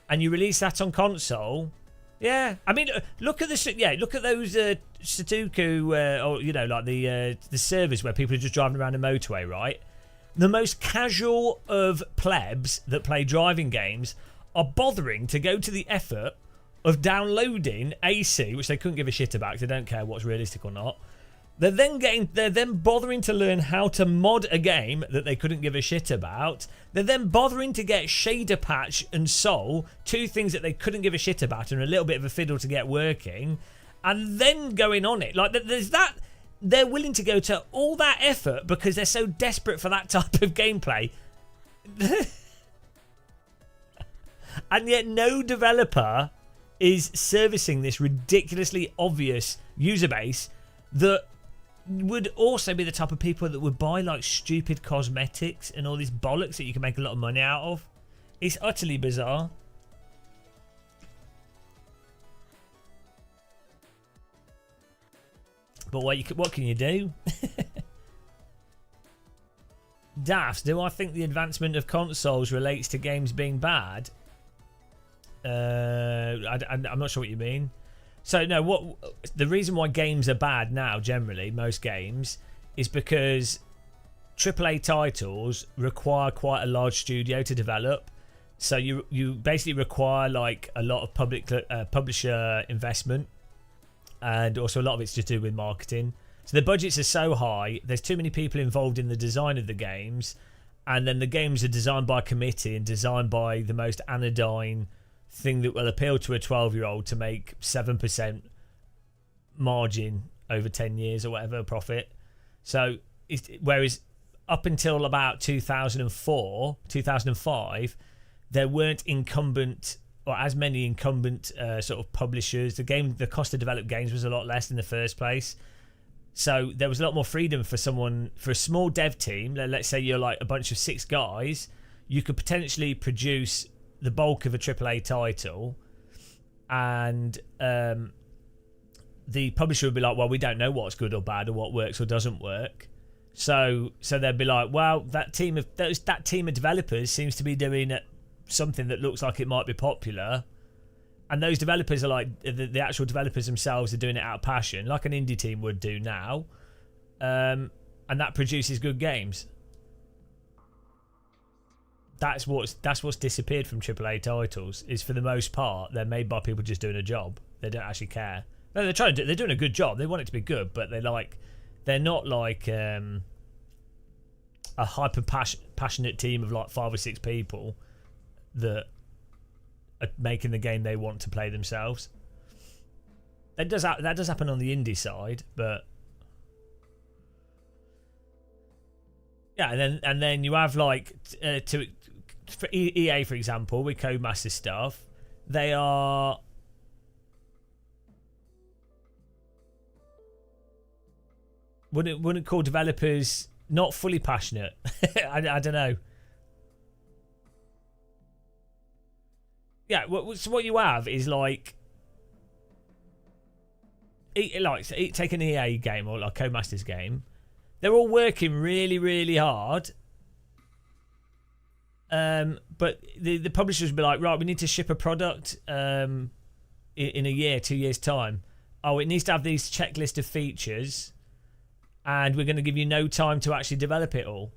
and you release that on console. Yeah, I mean, look at those Sudoku, or, you know, like the servers where people are just driving around a motorway, right? The most casual of plebs that play driving games are bothering to go to the effort of downloading AC, which they couldn't give a shit about because they don't care what's realistic or not. They're then bothering to learn how to mod a game that they couldn't give a shit about. They're then bothering to get Shader Patch and Soul, two things that they couldn't give a shit about and a little bit of a fiddle to get working, and then going on it. Like, there's that. They're willing to go to all that effort because they're so desperate for that type of gameplay. And yet no developer is servicing this ridiculously obvious user base that would also be the type of people that would buy like stupid cosmetics and all this bollocks that you can make a lot of money out of. It's utterly bizarre. But what can you do? Daft, do I think the advancement of consoles relates to games being bad? I'm not sure what you mean. So no, the reason why games are bad now, generally, most games, is because AAA titles require quite a large studio to develop. So you basically require like a lot of publisher investment, and also a lot of it's to do with marketing. So the budgets are so high, there's too many people involved in the design of the games, and then the games are designed by a committee and designed by the most anodyne thing that will appeal to a 12-year-old to make 7% margin over 10 years or whatever profit. So whereas up until about 2004, 2005, there weren't incumbent or as many incumbent sort of publishers. The cost to develop games was a lot less in the first place. So there was a lot more freedom for a small dev team. Let's say you're like a bunch of 6 guys, you could potentially produce the bulk of a AAA title, and the publisher would be like, well, we don't know what's good or bad or what works or doesn't work. So they'd be like, well, that team of developers seems to be doing something that looks like it might be popular. And those developers are like, the actual developers themselves are doing it out of passion, like an indie team would do now. And that produces good games. That's what's disappeared from AAA titles, is for the most part, they're made by people just doing a job. They don't actually care. No, they're doing a good job. They want it to be good, but they're not like a hyper passionate team of like 5 or 6 people that are making the game they want to play themselves. That does happen on the indie side, but yeah, and then you have like for EA, for example, with Codemaster stuff, they are wouldn't call developers not fully passionate. I don't know. Yeah, so what you have is like take an EA game or like Codemaster's game. They're all working really, really hard. But the publishers will be like, right, we need to ship a product in a year, 2 years' time. Oh, it needs to have these checklist of features, and we're going to give you no time to actually develop it all.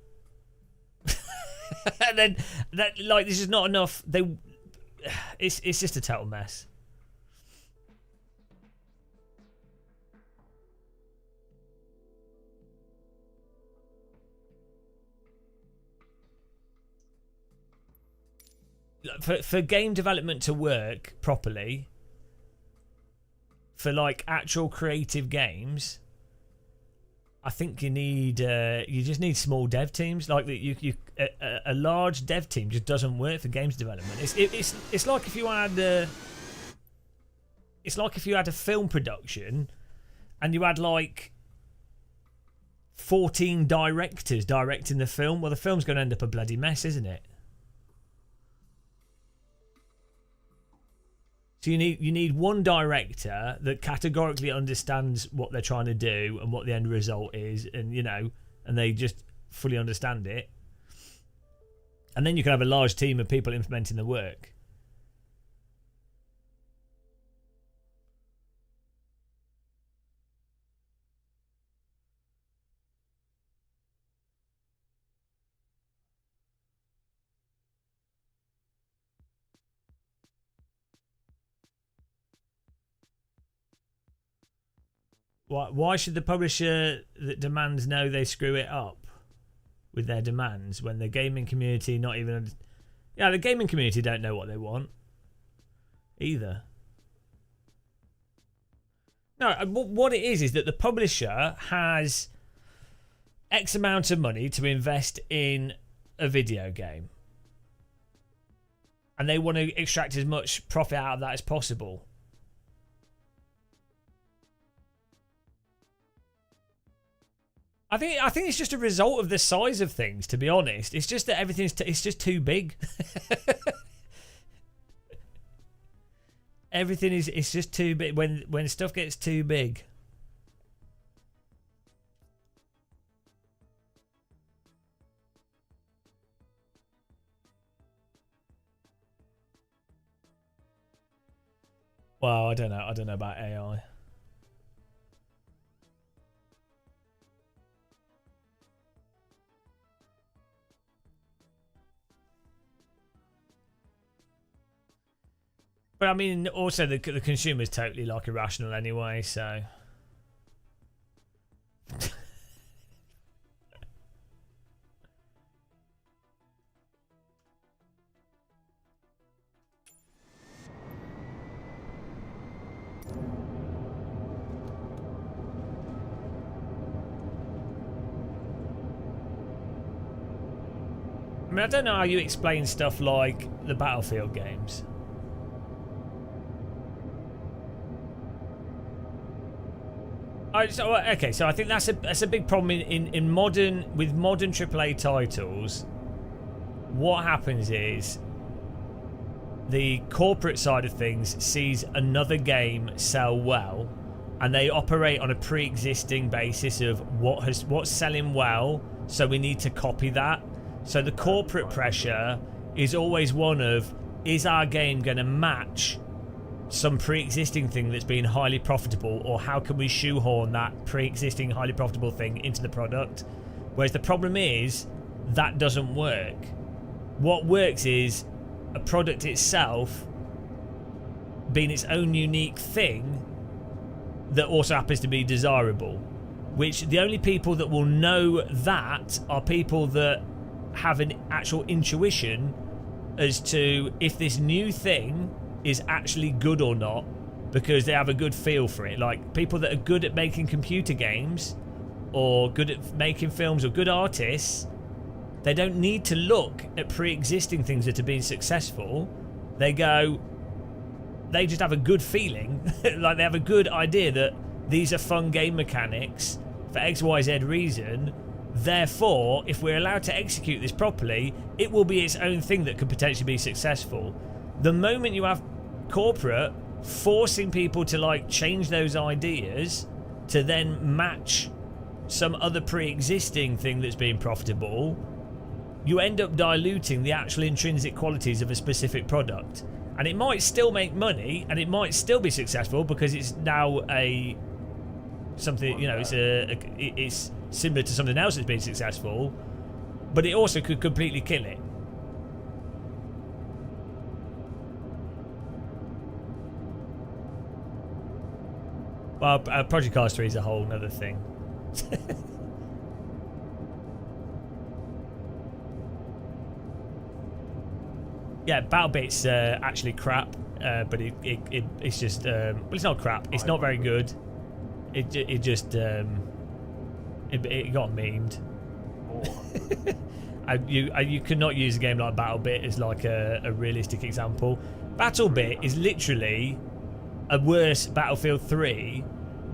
And then this is not enough. It's just a total mess. For game development to work properly, for like actual creative games, I think you just need small dev teams. Like a large dev team just doesn't work for games development. It's like if you had a film production and you had like 14 directors directing the film. Well, the film's going to end up a bloody mess, isn't it? So you need one director that categorically understands what they're trying to do and what the end result is, and and they just fully understand it. And then you can have a large team of people implementing the work. Why should the publisher that demands know they screw it up with their demands when the gaming community not even... Yeah, the gaming community don't know what they want either. No, what it is that the publisher has X amount of money to invest in a video game. And they want to extract as much profit out of that as possible. I think it's just a result of the size of things, to be honest. It's just that it's just too big. It's just too big. When stuff gets too big. Well, I don't know. I don't know about AI. But I mean, also the consumer's totally like irrational anyway, so. I mean, I don't know how you explain stuff like the Battlefield games. Okay, so I think that's a big problem in modern AAA titles. What happens is the corporate side of things sees another game sell well, and they operate on a pre-existing basis of what's selling well, so we need to copy that. So the corporate pressure is always one of, is our game going to match some pre-existing thing that's been highly profitable, or how can we shoehorn that pre-existing highly profitable thing into the product? Whereas the problem is that doesn't work. What works is a product itself being its own unique thing that also happens to be desirable, which the only people that will know that are people that have an actual intuition as to if this new thing is actually good or not, because they have a good feel for it. Like people that are good at making computer games or good at making films or good artists, they don't need to look at pre-existing things that have been successful. They just have a good feeling, like they have a good idea that these are fun game mechanics for XYZ reason. Therefore, if we're allowed to execute this properly, it will be its own thing that could potentially be successful. The moment you have corporate forcing people to like change those ideas to then match some other pre-existing thing that's been profitable, you end up diluting the actual intrinsic qualities of a specific product. And it might still make money and it might still be successful because it's now something, you know, it's similar to something else that's been successful, but it also could completely kill it. Well, Project Cars 3 is a whole other thing. Yeah, BattleBit's actually crap, but it's just well, it's not crap. It's not very good. It just it got memed. You cannot use a game like BattleBit as like a realistic example. BattleBit is literally a worse Battlefield 3,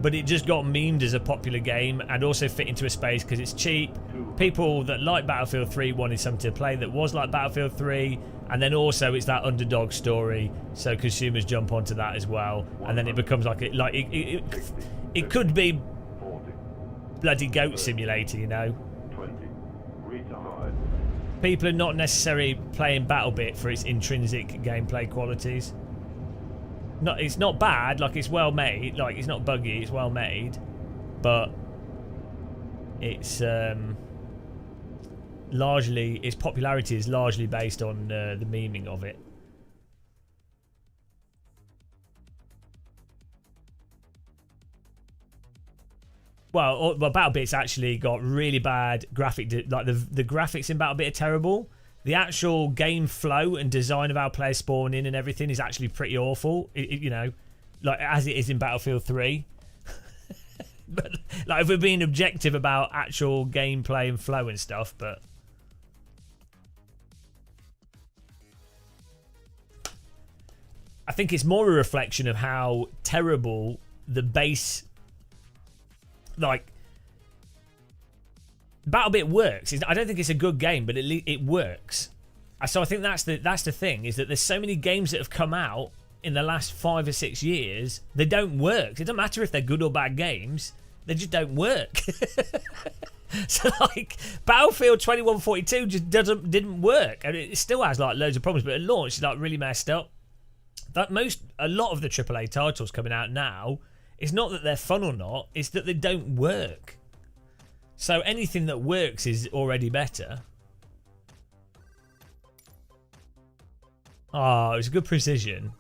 but it just got memed as a popular game and also fit into a space because it's cheap. People that like Battlefield 3 wanted something to play that was like Battlefield 3, and then also it's that underdog story, so consumers jump onto that as well, and then it becomes like it could be bloody Goat Simulator, you know. People are not necessarily playing BattleBit for its intrinsic gameplay qualities. It's not bad, like it's well made, like it's not buggy, it's well made, but it's largely, its popularity is largely based on the memeing of it. Well, BattleBit's actually got really bad graphic, like the graphics in BattleBit are terrible. The actual game flow and design of how players spawn in and everything is actually pretty awful. You know, like as it is in Battlefield 3. But like, if we're being objective about actual gameplay and flow and stuff, but I think it's more a reflection of how terrible the base, like, BattleBit works. I don't think it's a good game, but it works. So I think that's the thing, is that there's so many games that have come out in the last 5 or 6 years. They don't work. It doesn't matter if they're good or bad games. They just don't work. So like Battlefield 2142 just didn't work, and it still has like loads of problems. But at launch, it's like really messed up. A lot of the AAA titles coming out now, it's not that they're fun or not, it's that they don't work. So anything that works is already better. Oh, it was a good precision.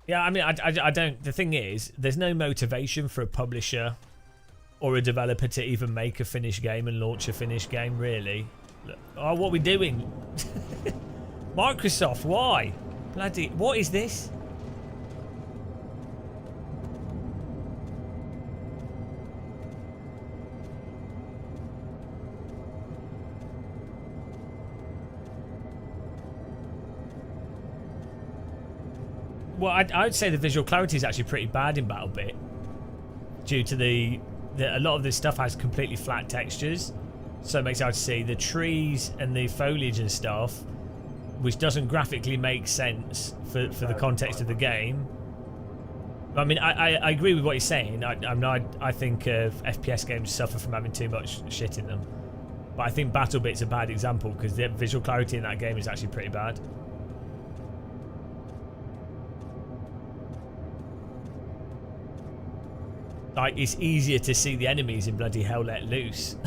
Yeah, I mean, I don't... The thing is, there's no motivation for a publisher or a developer to even make a finished game and launch a finished game, really. Look, oh, what are we doing? Microsoft, why? Bloody, what is this? Well, I would say the visual clarity is actually pretty bad in BattleBit, due to a lot of this stuff has completely flat textures, so it makes it hard to see the trees and the foliage and stuff, which doesn't graphically make sense for the context of the game. I mean, I agree with what you're saying. I think FPS games suffer from having too much shit in them, but I think BattleBit's a bad example because the visual clarity in that game is actually pretty bad. Like, it's easier to see the enemies in bloody Hell Let Loose.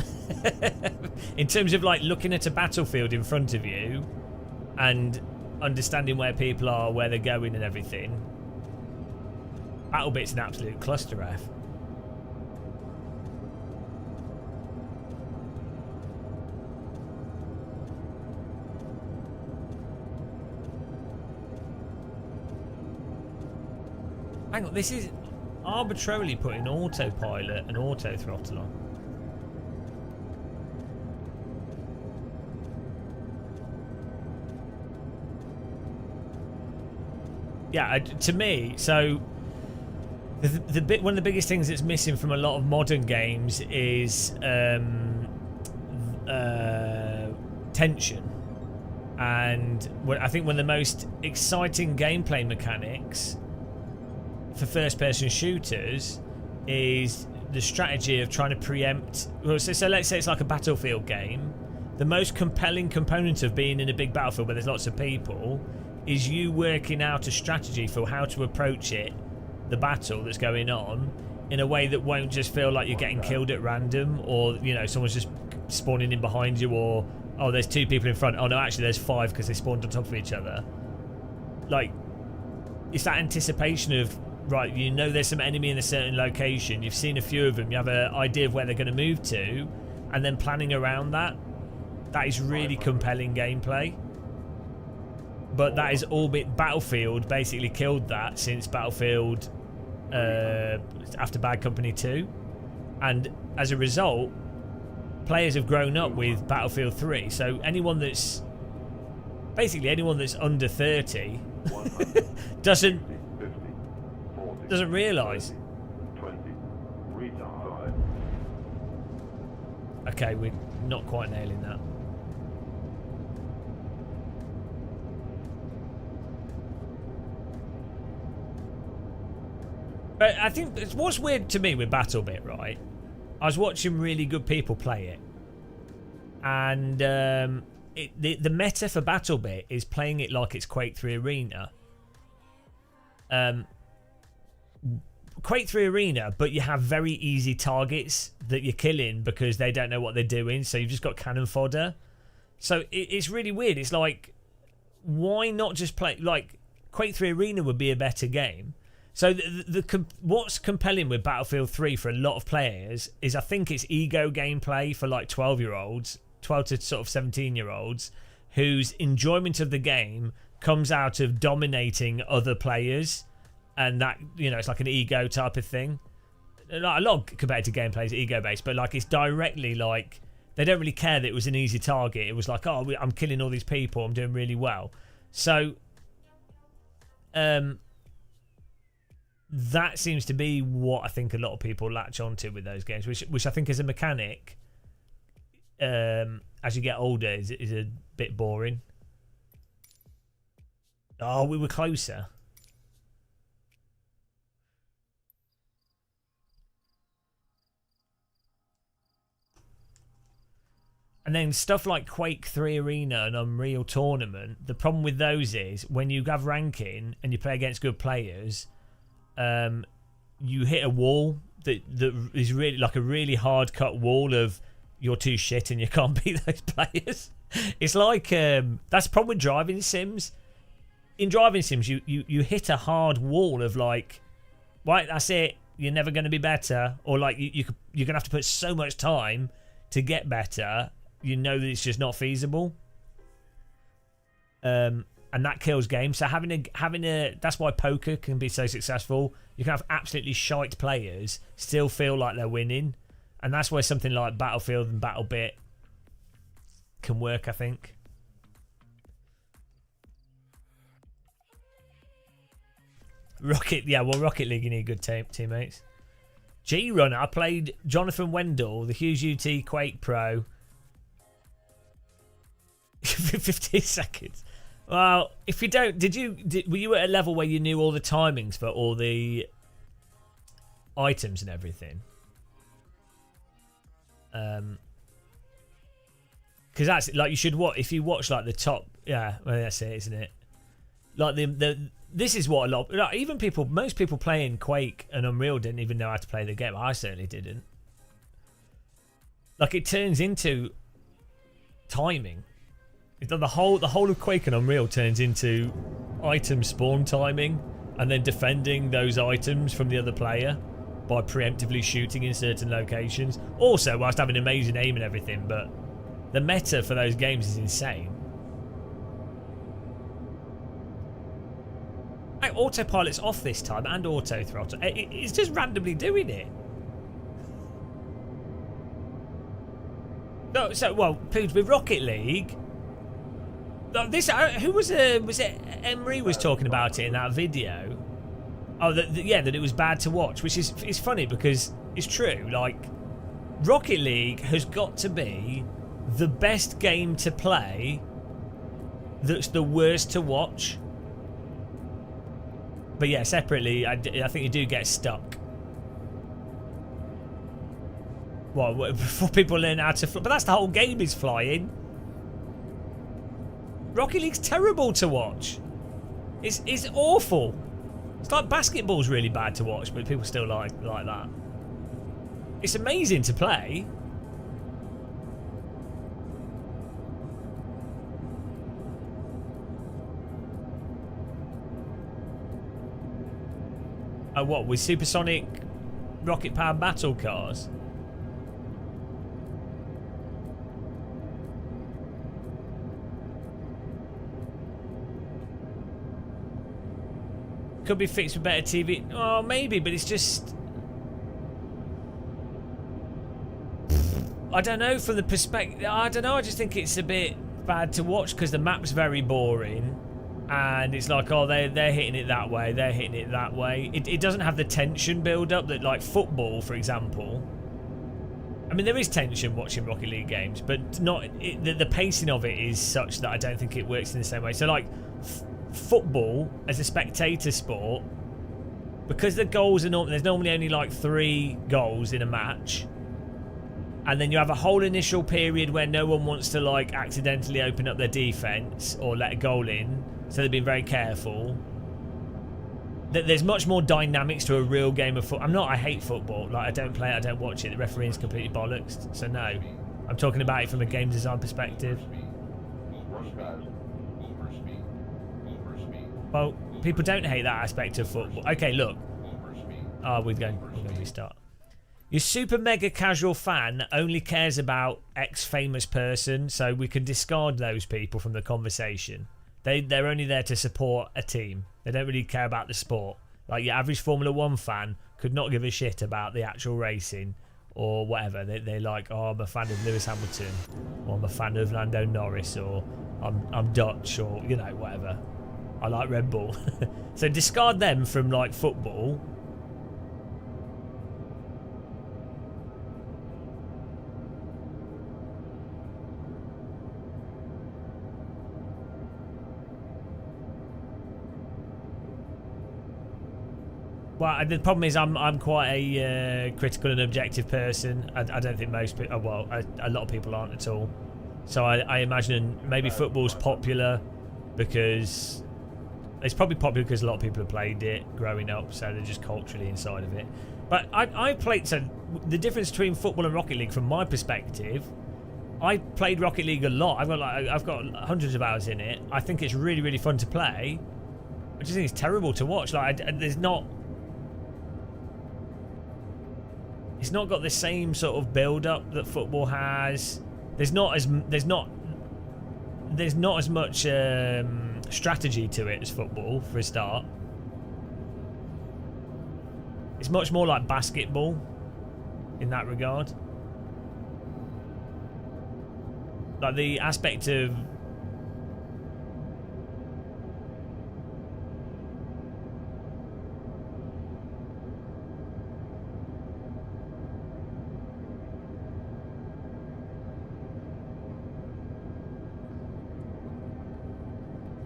In terms of like looking at a battlefield in front of you and understanding where people are, where they're going and everything, BattleBit's an absolute cluster F. Hang on, this is arbitrarily putting autopilot and auto throttle on. Yeah, to me, so the bit, one of the biggest things that's missing from a lot of modern games is tension, and I think one of the most exciting gameplay mechanics for first-person shooters is the strategy of trying to preempt. Well, so let's say it's like a Battlefield game. The most compelling component of being in a big battlefield where there's lots of people is you working out a strategy for how to approach it, the battle that's going on, in a way that won't just feel like you're getting killed at random, or you know someone's just spawning in behind you, or oh there's two people in front, oh no actually there's five because they spawned on top of each other. Like, it's that anticipation of, right, you know there's some enemy in a certain location, you've seen a few of them, you have an idea of where they're going to move to, and then planning around that. That is really compelling gameplay. But that is all bit. Battlefield basically killed that since Battlefield after Bad Company 2. And as a result, players have grown up with Battlefield 3. So anyone that's under 30 doesn't realise. Okay, we're not quite nailing that. But I think what's weird to me with BattleBit, right? I was watching really good people play it, and the meta for BattleBit is playing it like it's Quake 3 Arena. Quake 3 Arena, but you have very easy targets that you're killing because they don't know what they're doing, so you've just got cannon fodder. So it's really weird. It's like, why not just play like Quake 3 Arena would be a better game. So what's compelling with Battlefield 3 for a lot of players is I think it's ego gameplay for like 12-year-olds, 12 to sort of 17-year-olds, whose enjoyment of the game comes out of dominating other players, and that, you know, it's like an ego type of thing. Like, a lot of competitive gameplay is ego-based, but like it's directly like they don't really care that it was an easy target. It was like, oh, I'm killing all these people, I'm doing really well. So that seems to be what I think a lot of people latch onto with those games, which I think is a mechanic, as you get older, is a bit boring. Oh, we were closer. And then stuff like Quake 3 Arena and Unreal Tournament, the problem with those is when you have ranking and you play against good players, you hit a wall that is really like a really hard cut wall of you're too shit and you can't beat those players. It's like that's the problem with driving sims. In driving sims, you hit a hard wall of like, right, that's it, you're never going to be better, or like you're going to have to put so much time to get better. You know that it's just not feasible. and that kills games. So having a that's why poker can be so successful. You can have absolutely shite players still feel like they're winning, and that's where something like Battlefield and BattleBit can work, I think. Rocket League, you need good teammates. G-Runner, I played Jonathan Wendell, the Hughes UT Quake Pro. 15 seconds. Well, if you don't, were you at a level where you knew all the timings for all the items and everything? Because that's like, you should watch, if you watch like the top, yeah, well, that's it, isn't it? Like this is what a lot, like, even most people playing Quake and Unreal didn't even know how to play the game. I certainly didn't. Like, it turns into timing. The whole of Quake and Unreal turns into item spawn timing and then defending those items from the other player by preemptively shooting in certain locations. Also, whilst having amazing aim and everything, but the meta for those games is insane. Hey, autopilot's off this time and auto throttle. It's just randomly doing it. No, so well, with Rocket League. This who was it? Emery was talking about it in that video. Oh, that it was bad to watch, which is funny because it's true. Like, Rocket League has got to be the best game to play. That's the worst to watch. But yeah, separately, I think you do get stuck. Well, before people learn how to fly, but that's the whole game, is flying. Rocket League's terrible to watch. It's awful. It's like basketball's really bad to watch, but people still like that. It's amazing to play. Oh, what, with supersonic rocket-powered battle cars? Could be fixed with better TV. Oh, maybe, but it's just... I don't know, from the perspective... I don't know, I just think it's a bit bad to watch because the map's very boring. And it's like, oh, they're hitting it that way, they're hitting it that way. It doesn't have the tension build-up that, like, football, for example. I mean, there is tension watching Rocket League games, but not the pacing of it is such that I don't think it works in the same way. So, like... football as a spectator sport, because the goals are there's normally only like 3 goals in a match, and then you have a whole initial period where no one wants to like accidentally open up their defense or let a goal in, so they've been very careful. There's much more dynamics to a real game of football. I hate football. Like, I don't play it, I don't watch it. The refereeing's completely bollocks. So no, I'm talking about it from a game design perspective. Well, people don't hate that aspect of football. Okay, look. Oh, we're going to restart. Your super mega casual fan only cares about X famous person, so we can discard those people from the conversation. They're only there to support a team. They don't really care about the sport. Like, your average Formula 1 fan could not give a shit about the actual racing or whatever. They're like, oh, I'm a fan of Lewis Hamilton, or I'm a fan of Lando Norris, or I'm Dutch, or, you know, whatever. I like Red Bull. So discard them from, like, football. Well, the problem is I'm quite a critical and objective person. I don't think most people... Well, a lot of people aren't at all. So I imagine maybe football's popular because... It's probably popular because a lot of people have played it growing up, so they're just culturally inside of it. But I played... So the difference between football and Rocket League, from my perspective, I played Rocket League a lot. I've got hundreds of hours in it. I think it's really, really fun to play. I just think it's terrible to watch. Like, there's not... It's not got the same sort of build-up that football has. There's not there's not as much strategy to it as football for a start. It's much more like basketball in that regard. Like the aspect of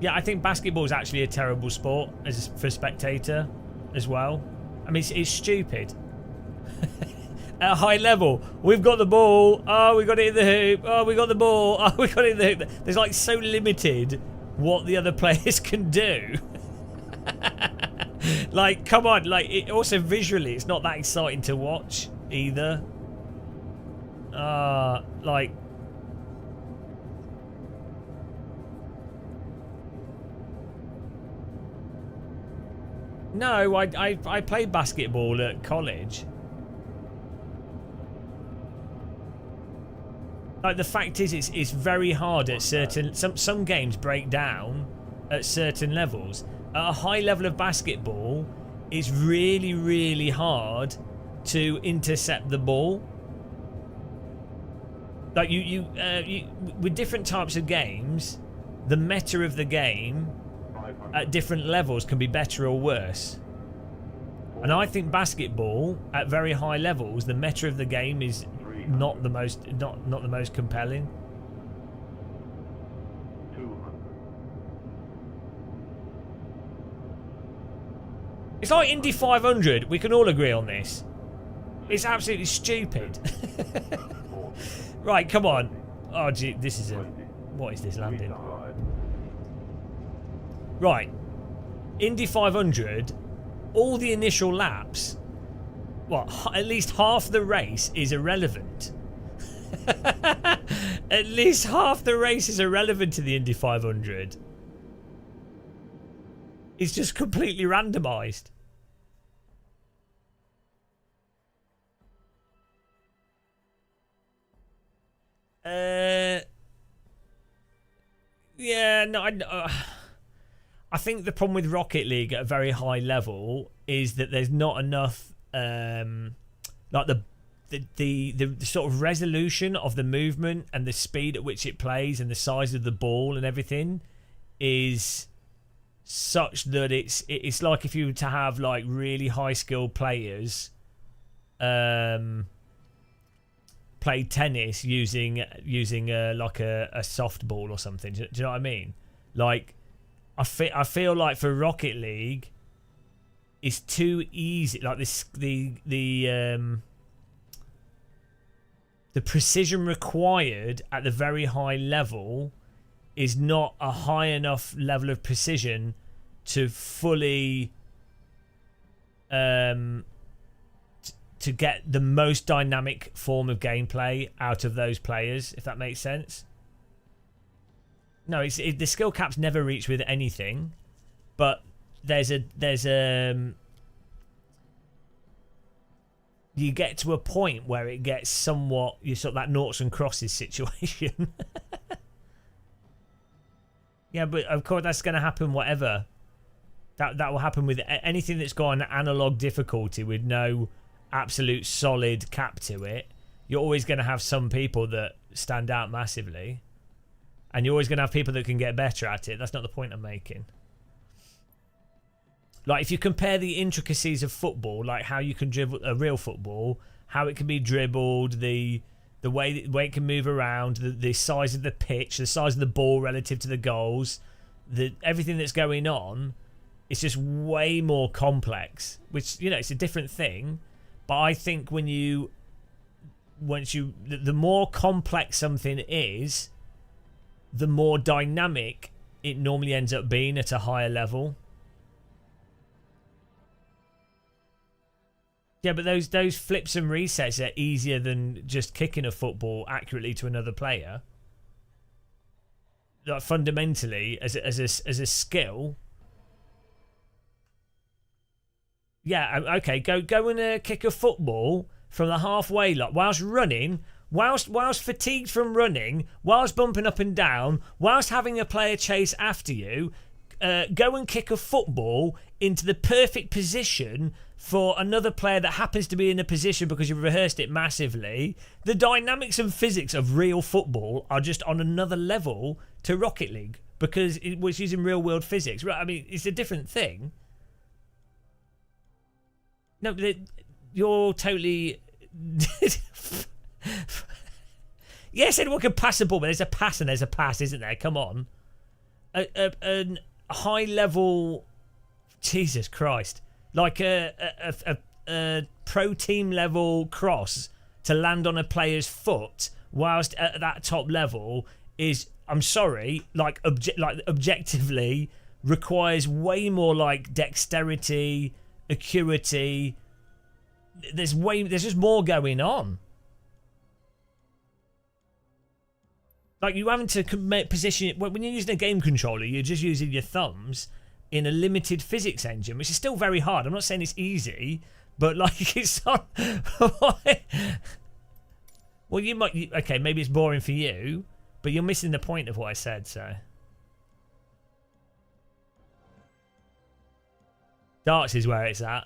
I think basketball is actually a terrible sport as for a spectator as well. I mean, it's stupid. At a high level, we've got the ball. Oh, we got it in the hoop. Oh, we got the ball. Oh, we got it in the hoop. There's like so limited what the other players can do. Like, come on. Like, it also visually, it's not that exciting to watch either. Like. No, I played basketball at college. Like, the fact is, it's very hard at certain... Some games break down at certain levels. At a high level of basketball, it's really, really hard to intercept the ball. Like, you with different types of games, the meta of the game at different levels can be better or worse. And I think basketball at very high levels, the meta of the game is not the most compelling. 200. It's like Indy 500. We can all agree on this. It's absolutely stupid. Right, come on. Oh, gee, this is a... What is this landing? Right. Indy 500, all the initial laps, at least half the race is irrelevant. At least half the race is irrelevant to the Indy 500. It's just completely randomised. Yeah, no, I think the problem with Rocket League at a very high level is that there's not enough, like the sort of resolution of the movement and the speed at which it plays and the size of the ball and everything is such that it's like if you were to have like really high skilled players, play tennis using like a softball or something. Do you know what I mean? Like, I feel like for Rocket League, it's too easy. Like this, the precision required at the very high level is not a high enough level of precision to fully to get the most dynamic form of gameplay out of those players, if that makes sense. No, the skill cap's never reached with anything, but there's you get to a point where it gets somewhat, you sort of that noughts and crosses situation. Yeah, but of course that's going to happen whatever. That will happen with anything that's got an analog difficulty with no absolute solid cap to it. You're always going to have some people that stand out massively. And you're always going to have people that can get better at it. That's not the point I'm making. Like, if you compare the intricacies of football, like how you can dribble a real football, how it can be dribbled, the way it can move around, the size of the pitch, the size of the ball relative to the goals, everything that's going on, it's just way more complex. Which, you know, it's a different thing. But I think the more complex something is, the more dynamic it normally ends up being at a higher level. Yeah, but those flips and resets are easier than just kicking a football accurately to another player. Like, fundamentally, as a skill. Yeah, okay, go and kick a football from the halfway line whilst running whilst fatigued from running, whilst bumping up and down, whilst having a player chase after you, go and kick a football into the perfect position for another player that happens to be in a position because you've rehearsed it massively. The dynamics and physics of real football are just on another level to Rocket League because it was using real world physics. I mean, it's a different thing. No, you're totally... Yes, anyone can pass the ball, but there's a pass and there's a pass, isn't there? Come on. A high level... Jesus Christ. Like a pro team level cross to land on a player's foot whilst at that top level is, I'm sorry, like objectively requires way more like dexterity, acuity. There's just more going on. Like you having to position it when you're using a game controller, you're just using your thumbs in a limited physics engine, which is still very hard. I'm not saying it's easy, but like it's not. Well, you might. Okay, maybe it's boring for you, but you're missing the point of what I said. So, darts is where it's at.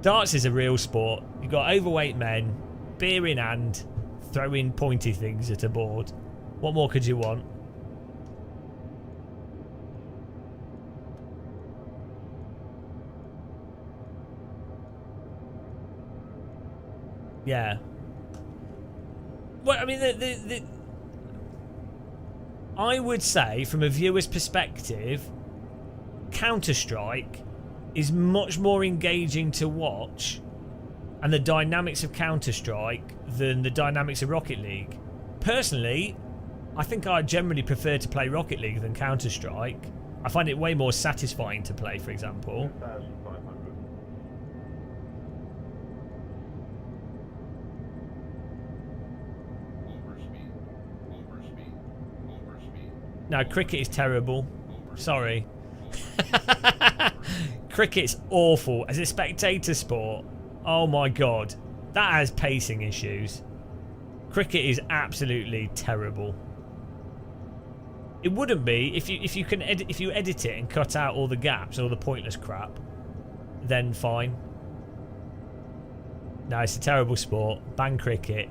Darts is a real sport. You've got overweight men, beer in hand, throwing pointy things at a board. What more could you want? Yeah. Well, I mean, I would say, from a viewer's perspective, Counter-Strike is much more engaging to watch, and the dynamics of Counter-Strike than the dynamics of Rocket League. Personally, I think I generally prefer to play Rocket League than Counter-Strike. I find it way more satisfying to play, for example. 2,500. No, cricket is terrible. Sorry. Cricket's awful. As a spectator sport, oh my god. That has pacing issues. Cricket is absolutely terrible. It wouldn't be if you edit it and cut out all the gaps, all the pointless crap, then fine. No, it's a terrible sport. Ban cricket.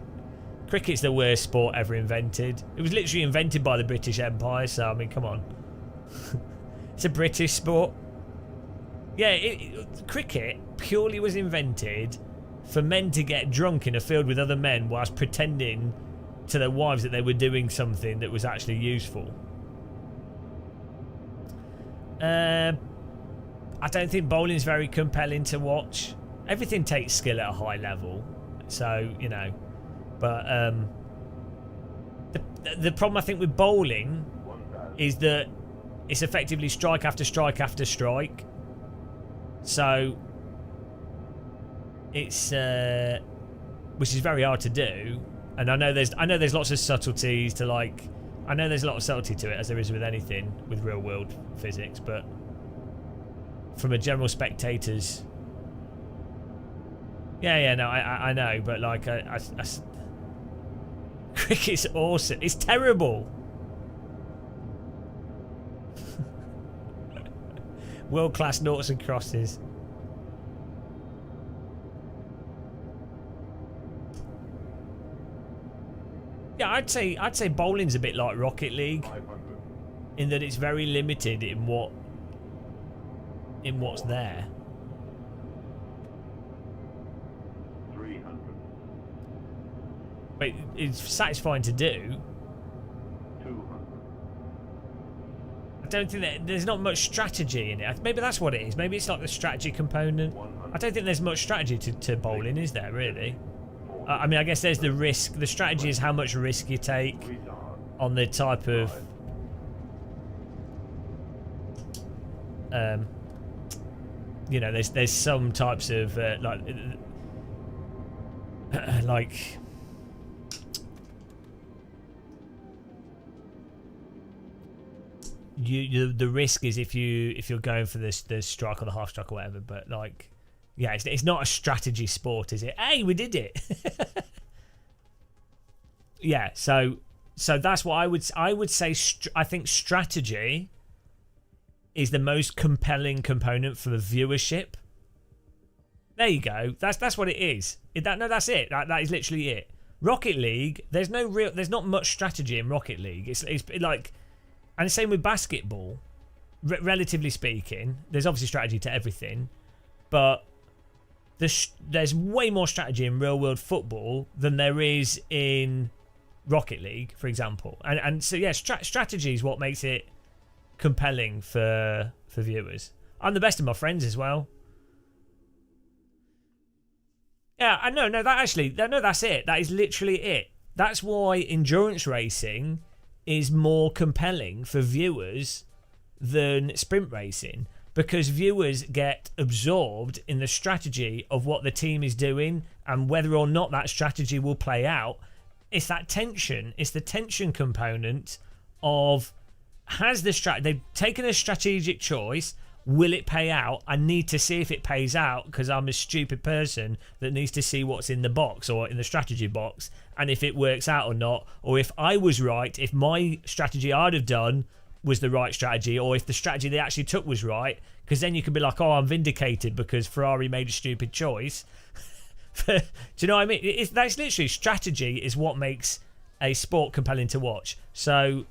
Cricket's the worst sport ever invented. It was literally invented by the British Empire, so I mean, come on. It's a British sport. Yeah, cricket purely was invented for men to get drunk in a field with other men whilst pretending to their wives that they were doing something that was actually useful. I don't think bowling's very compelling to watch. Everything takes skill at a high level, so, you know. But the problem I think with bowling is that it's effectively strike after strike after strike. So it's which is very hard to do. And I know there's lots of subtleties to like. I know there's a lot of subtlety to it, as there is with anything with real world physics. But from a general spectator's, yeah, no, I know, but like cricket's awesome. It's terrible. World-class noughts and crosses. Yeah, I'd say bowling's a bit like Rocket League 500. in that it's very limited in what's there. 300. But it's satisfying to do. 200. I don't think that there's not much strategy in it. Maybe that's what it is. Maybe it's like the strategy component. 100. I don't think there's much strategy to bowling, is there, really? I mean, I guess there's the risk. The strategy is how much risk you take on the type of... you know, there's some types of, like... the risk is if you're going for the strike or the half strike or whatever, but like Yeah, it's not a strategy sport, is it? Hey, we did it. Yeah, so that's what I would say. I think strategy is the most compelling component for the viewership. There you go. That's what it is. That's it. That is literally it. Rocket League. There's not much strategy in Rocket League. It's like, and the same with basketball. Relatively speaking, there's obviously strategy to everything, but there's way more strategy in real world football than there is in Rocket League, for example. And so yeah, strategy is what makes it compelling for viewers. I'm the best of my friends as well. Yeah, I know. No, that's it. That is literally it. That's why endurance racing is more compelling for viewers than sprint racing, because viewers get absorbed in the strategy of what the team is doing and whether or not that strategy will play out. It's that tension. It's the tension component of, they've taken a strategic choice. Will it pay out? I need to see if it pays out because I'm a stupid person that needs to see what's in the box or in the strategy box and if it works out or not, or if I was right, if my strategy I'd have done was the right strategy, or if the strategy they actually took was right, because then you could be like, oh, I'm vindicated because Ferrari made a stupid choice. Do you know what I mean? That's literally, strategy is what makes a sport compelling to watch. So,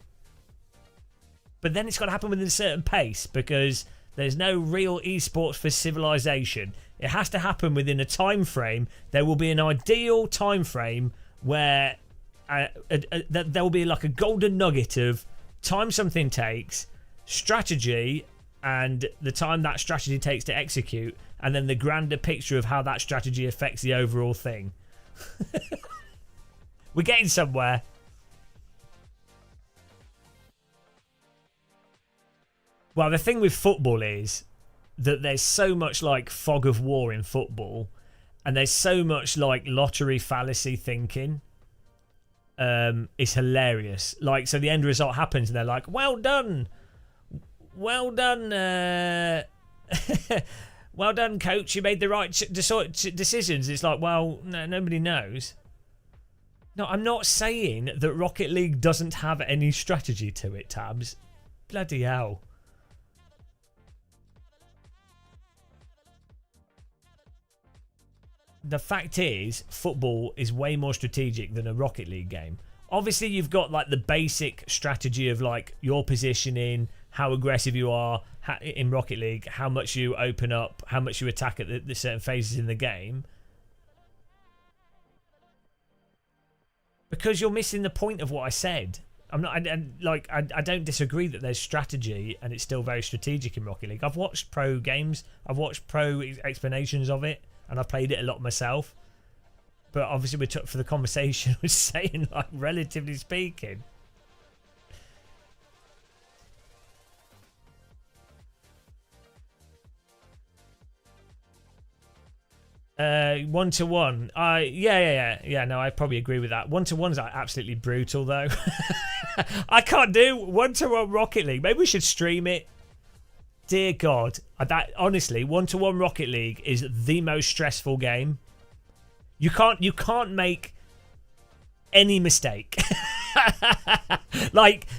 but then it's got to happen within a certain pace, because there's no real esports for civilization. It has to happen within a time frame. There will be an ideal time frame where there will be like a golden nugget of time something takes, strategy, and the time that strategy takes to execute, and then the grander picture of how that strategy affects the overall thing. We're getting somewhere. Well, the thing with football is that there's so much like fog of war in football, and there's so much like lottery fallacy thinking. It's hilarious. Like, so the end result happens and they're like, well done, well done, well done, coach, you made the right decisions. It's like, well, no, nobody knows. No, I'm not saying that Rocket League doesn't have any strategy to it, Tabs. Bloody hell. The fact is, football is way more strategic than a Rocket League game. Obviously, you've got like the basic strategy of like your positioning, how aggressive you are in Rocket League, how much you open up, how much you attack at the certain phases in the game. Because you're missing the point of what I said. I don't disagree that there's strategy and it's still very strategic in Rocket League. I've watched pro games, I've watched pro explanations of it, and I've played it a lot myself. But obviously we took for the conversation was saying, like, relatively speaking. One-to-one. Yeah. No, I probably agree with that. One-to-ones are absolutely brutal, though. I can't do one-to-one Rocket League. Maybe we should stream it. Dear God, that honestly, one-to-one Rocket League is the most stressful game. You can't make any mistake. I've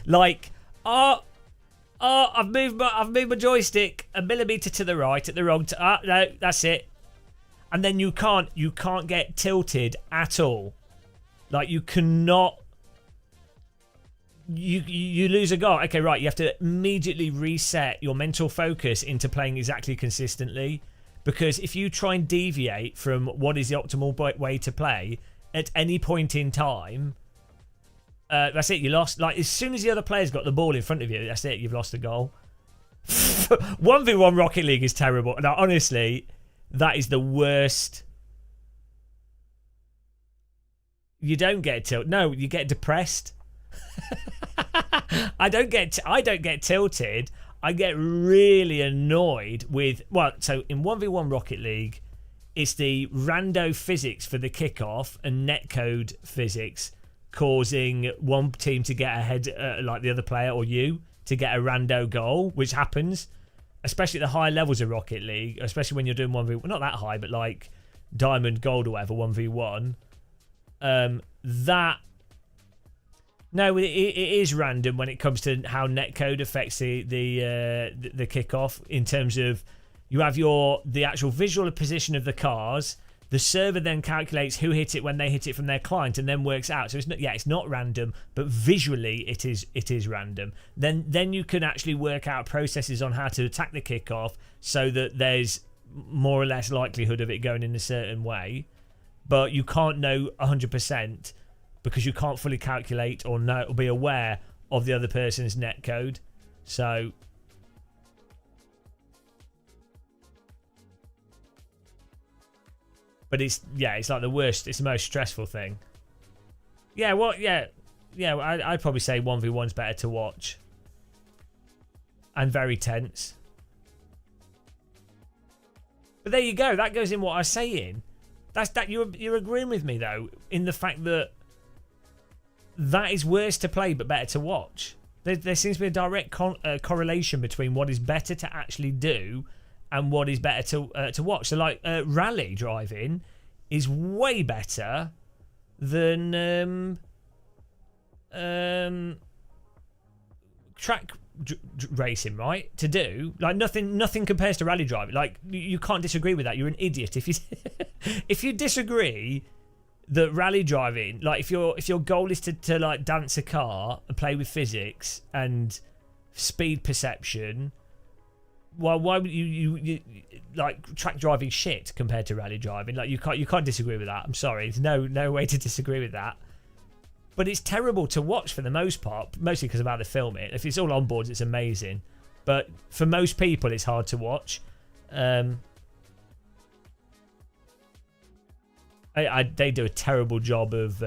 moved my joystick a millimeter to the right at the wrong time. No, that's it. And then you can't get tilted at all. Like, you cannot. You lose a goal. Okay, right. You have to immediately reset your mental focus into playing exactly consistently, because if you try and deviate from what is the optimal way to play at any point in time, that's it. You lost. Like, as soon as the other player's got the ball in front of you, that's it. You've lost a goal. 1v1 Rocket League is terrible. Now, honestly, that is the worst. You don't get tilted. No, you get depressed. I don't get tilted. I get really annoyed with, well, so in 1v1 Rocket League, it's the rando physics for the kickoff and netcode physics causing one team to get ahead, like the other player or you, to get a rando goal, which happens. especially at the higher levels of Rocket League, especially when you're doing 1v, well, not that high, but like Diamond, Gold, or whatever, 1v1. No, it is random when it comes to how netcode affects the kickoff, in terms of you have the actual visual position of the cars. The server then calculates who hit it when they hit it from their client, and then works out. So it's not random, but visually it is random. Then you can actually work out processes on how to attack the kickoff, so that there's more or less likelihood of it going in a certain way. But you can't know 100%, because you can't fully calculate or know or be aware of the other person's netcode. So but it's like the worst, it's the most stressful thing. I'd probably say 1v1's better to watch. And very tense. But there you go, that goes in what I was saying. You're agreeing with me though, in the fact that is worse to play but better to watch. There seems to be a direct correlation between what is better to actually do and what is better to watch. So like rally driving is way better than track racing, right? To do like nothing compares to rally driving. Like you can't disagree with that. You're an idiot if you if you disagree that rally driving, like if your goal is to like dance a car and play with physics and speed perception, well, why would you like track driving shit compared to rally driving? Like you can't disagree with that. I'm sorry, there's no way to disagree with that. But it's terrible to watch for the most part, mostly because of how they film it. If it's all on boards, it's amazing. But for most people, it's hard to watch. They do a terrible job of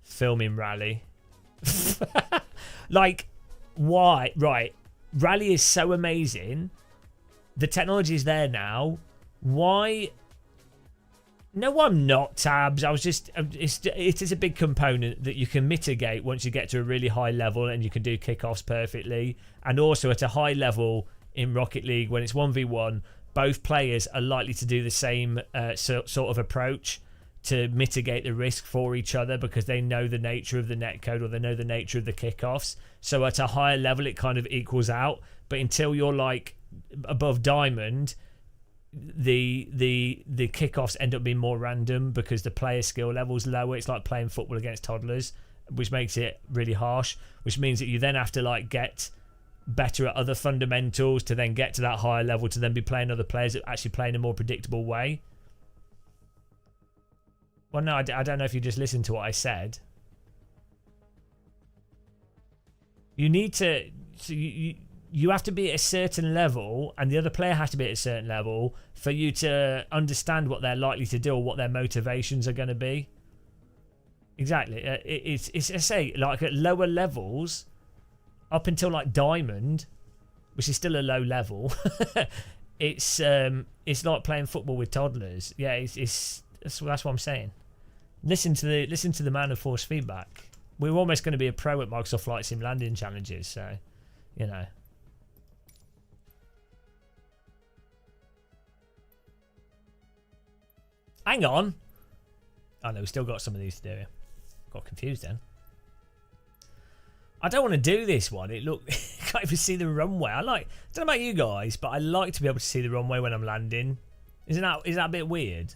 filming rally. Like, why? Right. Rally is so amazing. The technology is there now. Why? No, I'm not, Tabs. I was just... it is a big component that you can mitigate once you get to a really high level and you can do kickoffs perfectly. And also at a high level in Rocket League, when it's 1v1, both players are likely to do the same sort of approach to mitigate the risk for each other, because they know the nature of the netcode or they know the nature of the kickoffs. So at a higher level, it kind of equals out. But until you're like above Diamond, the kickoffs end up being more random because the player skill level's lower. It's like playing football against toddlers, which makes it really harsh, which means that you then have to like get better at other fundamentals to then get to that higher level, to then be playing other players that actually play in a more predictable way. Well, no, I don't know if you just listened to what I said. You need to... So you have to be at a certain level, and the other player has to be at a certain level for you to understand what they're likely to do or what their motivations are going to be. Exactly. It's I say, like at lower levels, up until like Diamond, which is still a low level, it's like playing football with toddlers. Yeah, that's what I'm saying. Listen to the man of force feedback. We're almost going to be a pro at Microsoft Flight Sim landing challenges, so you know. Hang on. Oh no, we still got some of these to do. Got confused then. I don't want to do this one. Can't even see the runway. I don't know about you guys, but I like to be able to see the runway when I'm landing. Is that a bit weird?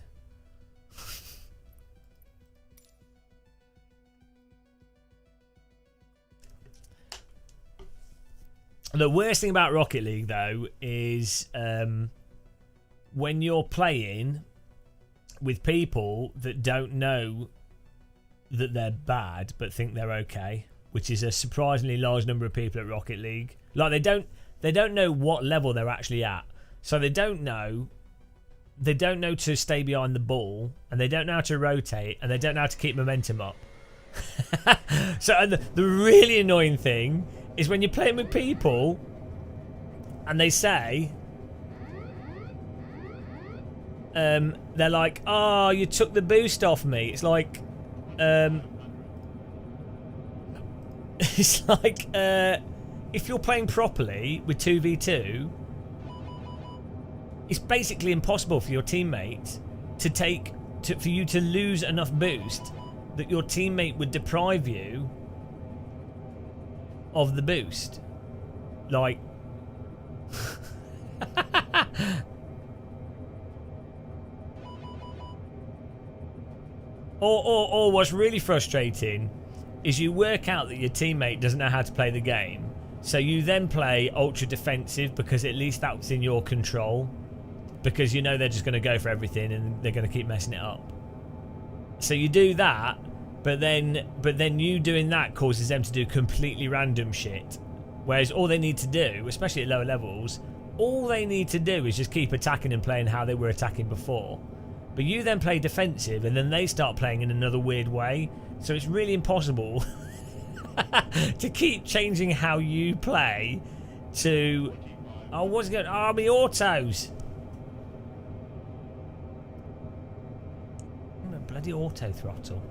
The worst thing about Rocket League, though, is when you're playing with people that don't know that they're bad but think they're okay, which is a surprisingly large number of people at Rocket League. Like they don't know what level they're actually at, so they don't know to stay behind the ball, and they don't know how to rotate, and they don't know how to keep momentum up. So and the really annoying thing is when you're playing with people and they say they're like, oh, you took the boost off me. It's like if you're playing properly with 2v2, it's basically impossible for your teammate for you to lose enough boost that your teammate would deprive you of the boost. Like, or what's really frustrating is you work out that your teammate doesn't know how to play the game, so you then play ultra defensive because at least that's in your control, because you know they're just going to go for everything and they're going to keep messing it up. So you do that, but then you doing that causes them to do completely random shit. Whereas all they need to do, especially at lower levels, all they need to do is just keep attacking and playing how they were attacking before. But you then play defensive and then they start playing in another weird way. So it's really impossible to keep changing how you play to... Oh, what's going on? Army autos! Bloody auto throttle.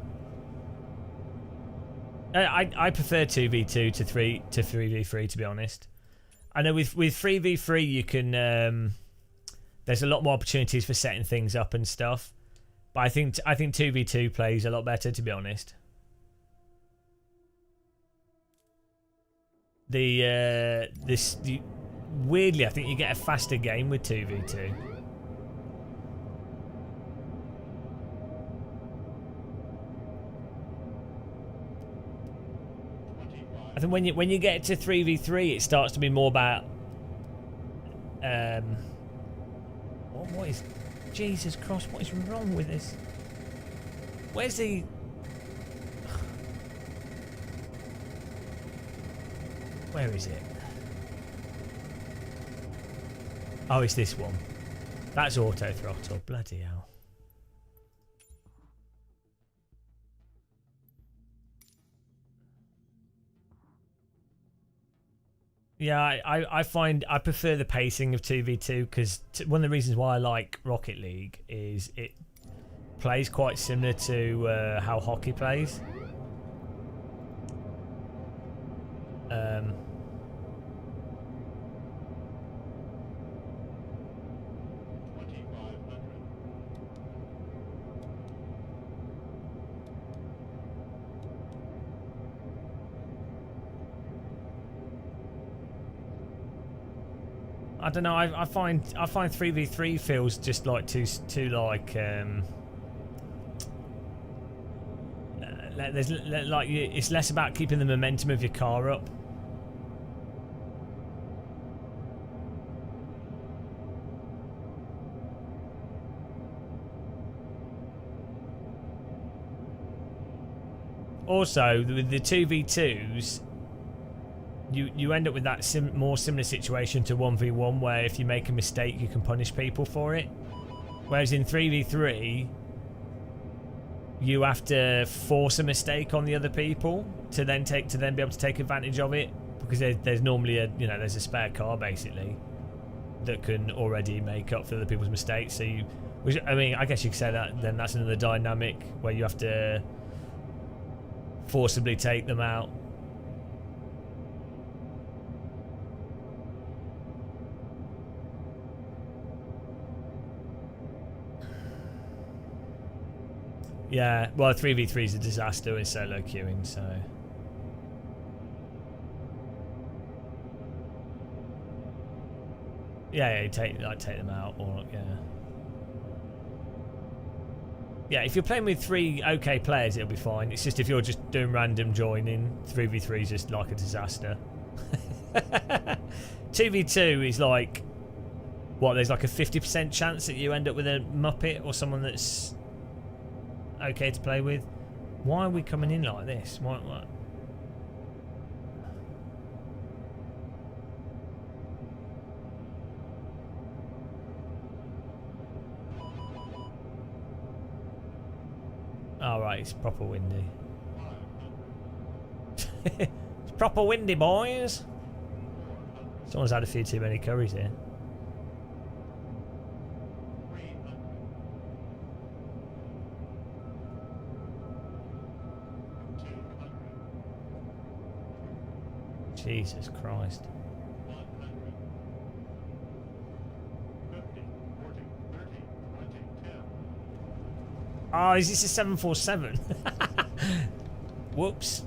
I prefer 2v2 to 3v3, to be honest. I know with 3v3 you can there's a lot more opportunities for setting things up and stuff, but I think 2v2 plays a lot better, to be honest. Weirdly, I think you get a faster game with 2v2. I think when you get to 3v3, it starts to be more about what is, Jesus Christ, what is wrong with this? Where's the... Where is it? Oh, it's this one. That's auto throttle. Bloody hell. Yeah, I find I prefer the pacing of 2v2 because one of the reasons why I like Rocket League is it plays quite similar to how hockey plays. I don't know. I find 3v3 feels just like too like there's like it's less about keeping the momentum of your car up. Also, with the 2v2s, you end up with that more similar situation to 1v1, where if you make a mistake, you can punish people for it. Whereas in 3v3, you have to force a mistake on the other people to then be able to take advantage of it, because there's normally there's a spare car basically that can already make up for other people's mistakes. So I guess you could say that then that's another dynamic where you have to forcibly take them out. Yeah, well, 3v3 is a disaster with solo queuing, so... Yeah, you take them out, or, yeah. Yeah, if you're playing with 3 okay players, it'll be fine. It's just if you're just doing random joining, 3v3 is just like a disaster. 2v2 is like... What, there's like a 50% chance that you end up with a Muppet or someone that's... okay to play with. Why are we coming in like this? What? Oh, right, it's proper windy. It's proper windy, boys. Someone's had a few too many curries here. Jesus Christ. 100. 50, 40, 30, 20, 10. Oh, is this a 747? Whoops.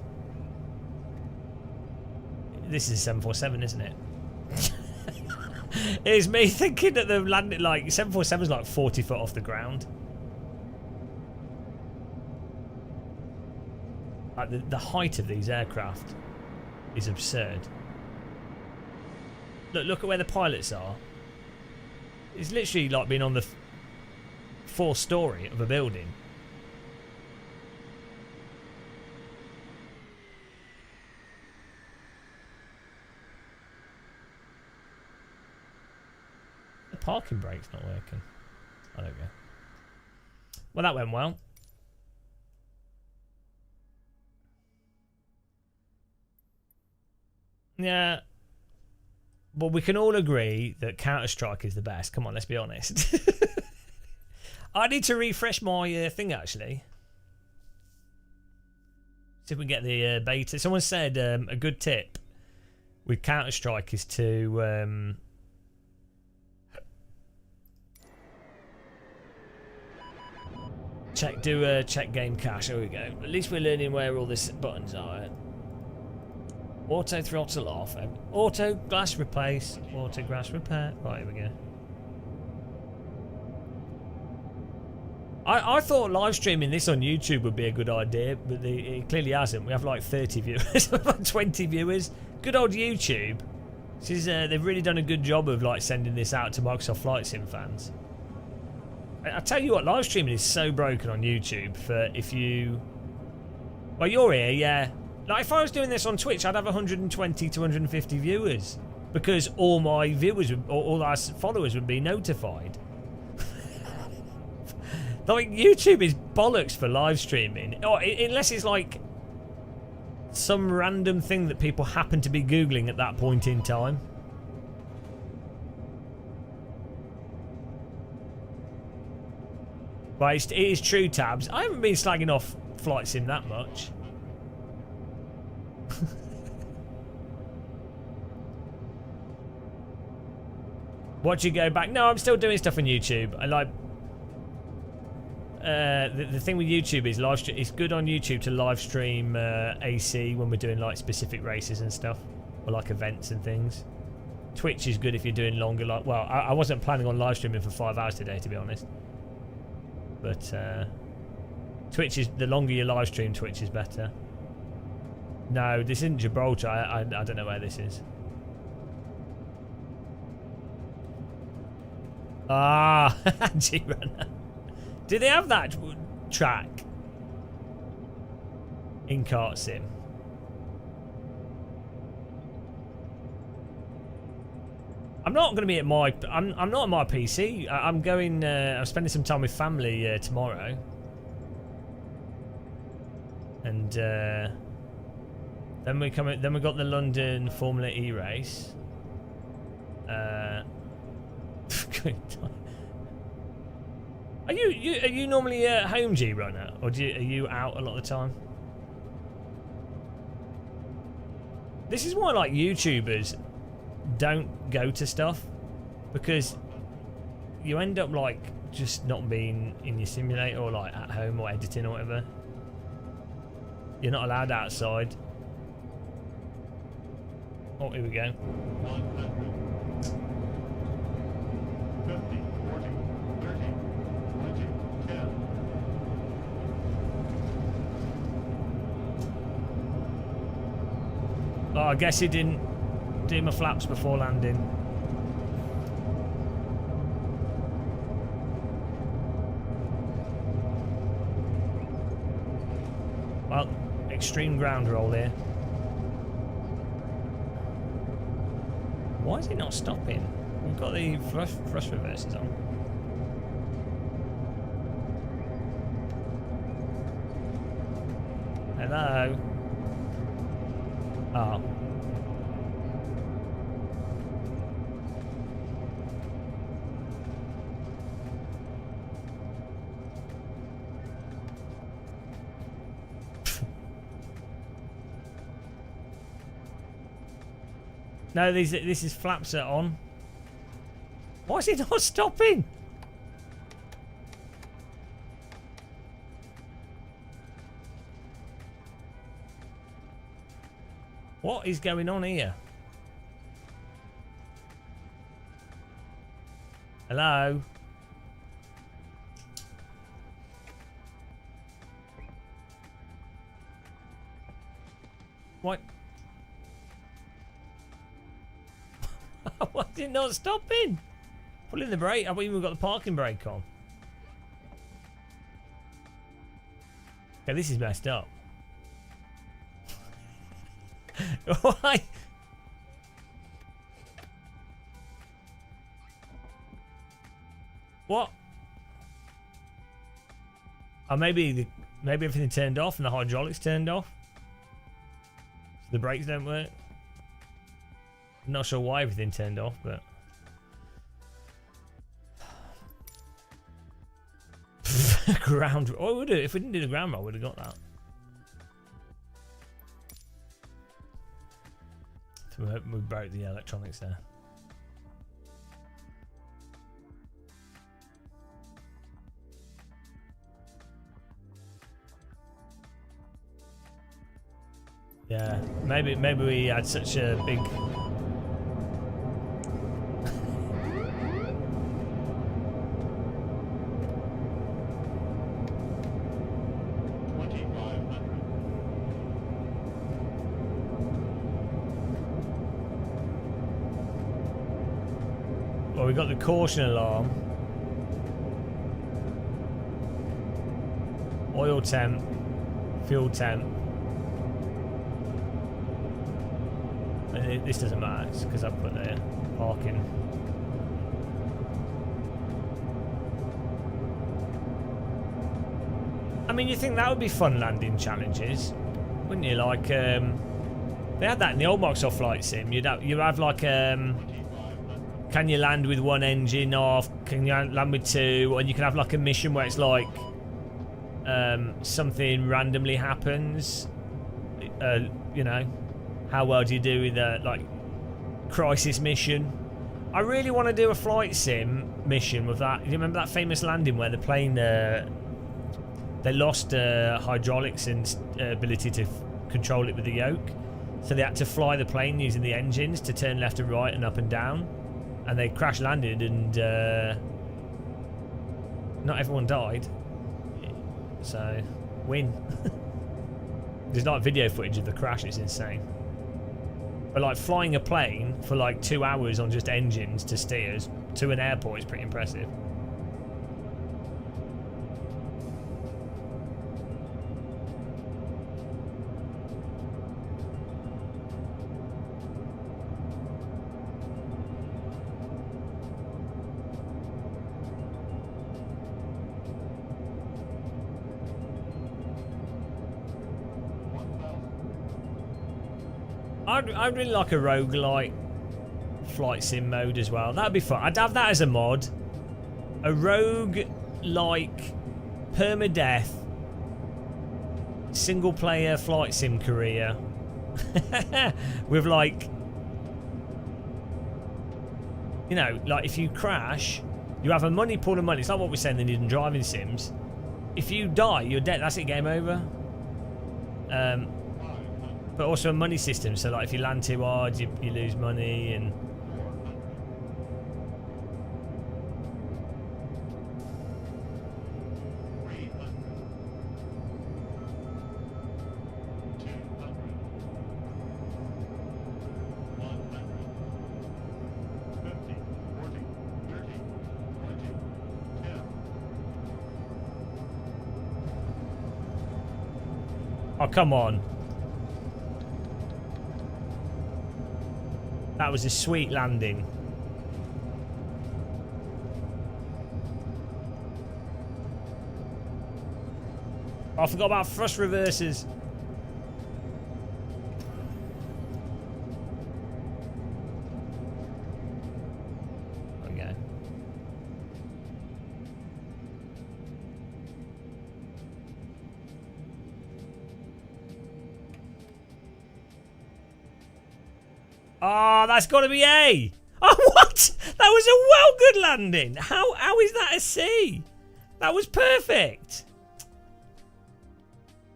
This is a 747, isn't it? It's me thinking that the landing, like, 747 is like 40 foot off the ground. Like, the height of these aircraft is absurd. Look at where the pilots are. It's literally like being on the fourth story of a building. The parking brake's not working. Oh, there we go. Well, that went well. Yeah. Well, we can all agree that Counter-Strike is the best. Come on, let's be honest. I need to refresh my thing, actually. See if we can get the beta. Someone said a good tip with Counter-Strike is to... check game cache. There we go. At least we're learning where all these buttons are. Auto throttle off. Auto glass replace. Auto glass repair. Right, here we go. I thought live streaming this on YouTube would be a good idea, but it clearly hasn't. We have like 30 viewers, 20 viewers. Good old YouTube. They've really done a good job of like sending this out to Microsoft Flight Sim fans. I tell you what, live streaming is so broken on YouTube for if you... Well, you're here, yeah. Like, if I was doing this on Twitch, I'd have 120 to 150 viewers. Because all my viewers, all our followers would be notified. Like, YouTube is bollocks for live streaming. Unless it's like some random thing that people happen to be Googling at that point in time. But it is true, Tabs. I haven't been slagging off Flight Sim that much. Watch you go back. No, I'm still doing stuff on YouTube. I like... the thing with YouTube is it's good on YouTube to live stream AC when we're doing like specific races and stuff. Or like events and things. Twitch is good if you're doing longer, like... Well, I wasn't planning on live streaming for 5 hours today, to be honest. But Twitch is... The longer you live stream, Twitch is better. No, this isn't Gibraltar. I don't know where this is. Ah, G-Runner. Do they have that track in Kart Sim? I'm not going to be at my... I'm not at my PC. I'm going... I'm spending some time with family tomorrow. And then we got the London Formula E race. Are you normally at home, G-Runner, or are you out a lot of the time? This is why like YouTubers don't go to stuff, because you end up like just not being in your simulator or like at home or editing or whatever. You're not allowed outside. Oh, here we go. 100. 50, 40, 30, 20, 10. Oh, I guess he didn't do my flaps before landing. Well, extreme ground roll here. Why is he not stopping? We've got the thrust reversers on. Hello. Oh. No, this is flaps are on. Why is it not stopping? What is going on here? Hello? What? Why is it not stopping? Pulling the brake. I've even got the parking brake on. Okay, this is messed up. Why? What? Oh, maybe everything turned off and the hydraulics turned off. So the brakes don't work. I'm not sure why everything turned off, but ground. Oh, we would if we didn't do the ground roll, we'd have got that. So we broke the electronics there. Yeah, maybe we had such a big. Well, we got the caution alarm, oil temp, fuel temp, and this doesn't matter because I put the parking. I mean, you think that would be fun landing challenges, wouldn't you? Like, they had that in the old Microsoft Flight Sim. You'd have like can you land with one engine off? Can you land with two? And you can have like a mission where it's like something randomly happens. You know, how well do you do with a like crisis mission? I really want to do a flight sim mission with that. You remember that famous landing where the plane they lost hydraulics and ability to control it with the yoke, so they had to fly the plane using the engines to turn left and right and up and down. And they crash landed, and not everyone died. So, win. There's like video footage of the crash. It's insane. But like flying a plane for like 2 hours on just engines to steers to an airport is pretty impressive. I'd really like a roguelike flight sim mode as well. That'd be fun. I'd have that as a mod. A rogue-like permadeath single player flight sim career with like, you know, like if you crash, you have a money pool of money. It's not what we're saying they need in driving sims. If you die, you're dead. That's it, game over. But also a money system, so like if you land too hard, you lose money. And oh, come on. That was a sweet landing. Oh, I forgot about thrust reversers. Okay. Oh, that's got to be A. Oh, what? That was a well good landing. How is that a C? That was perfect.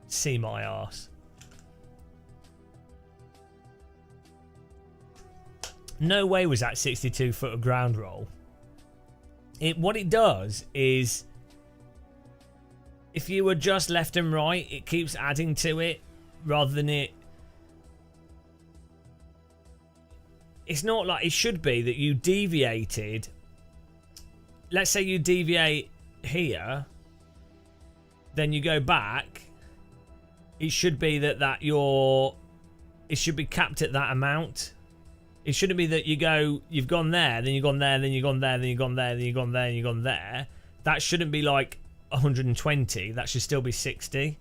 See my arse. No way was that 62 foot of ground roll. What it does is, if you adjust left and right, it keeps adding to it rather than it. It's not like it should be that you deviated. Let's say you deviate here, then you go back. It should be that it should be capped at that amount. It shouldn't be that you've gone there, then you've gone there, then you've gone there, then you've gone there, then you've gone there, and you've gone there. That shouldn't be like 120. That should still be 60.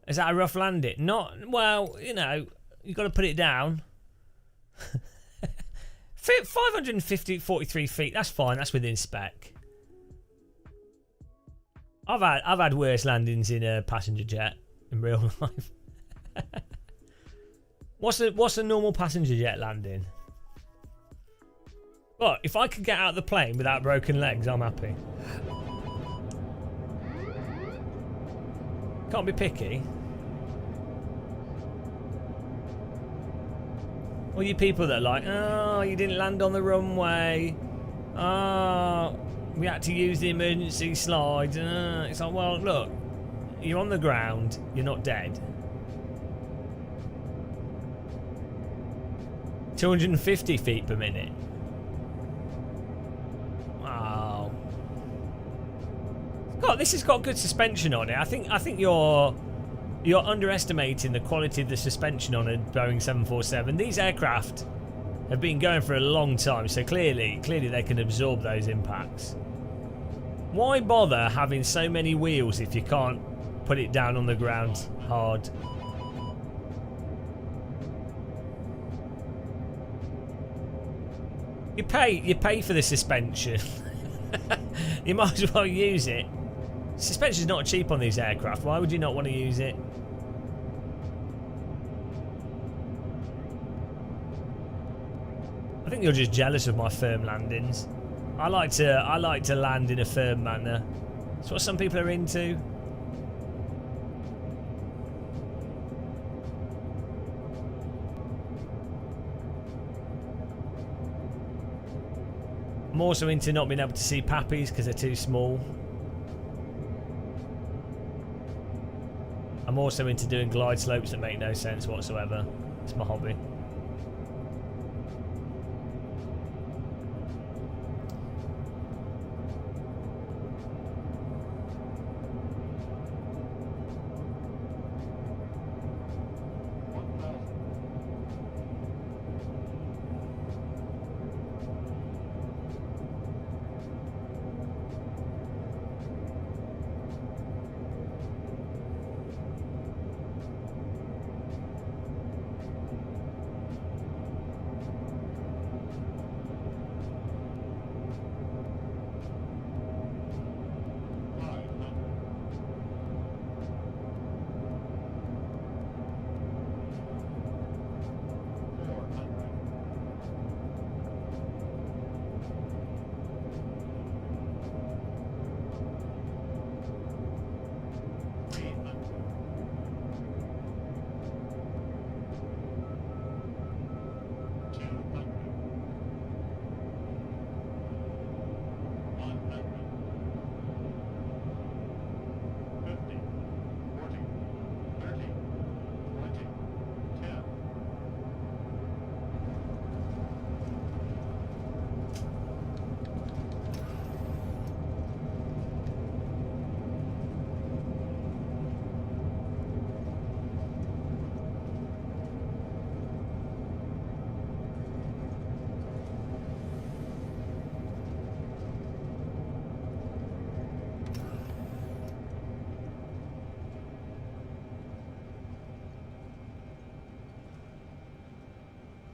Is that a rough landing? Not, well, you know, you've got to put it down. 543 feet, that's fine, that's within spec. I've had worse landings in a passenger jet in real life. What's a normal passenger jet landing? Look, if I could get out of the plane without broken legs, I'm happy. Can't be picky. All you people that are like, oh, you didn't land on the runway. Oh, we had to use the emergency slides. It's like, well, look, you're on the ground. You're not dead. 250 feet per minute. Wow. God, this has got good suspension on it. I think you're underestimating the quality of the suspension on a Boeing 747. These aircraft have been going for a long time, so clearly they can absorb those impacts. Why bother having so many wheels if you can't put it down on the ground hard? You pay for the suspension. You might as well use it. Suspension's not cheap on these aircraft. Why would you not want to use it? I think you're just jealous of my firm landings. I like to land in a firm manner. That's what some people are into. I'm also into not being able to see pappies because they're too small. I'm also into doing glide slopes that make no sense whatsoever. It's my hobby.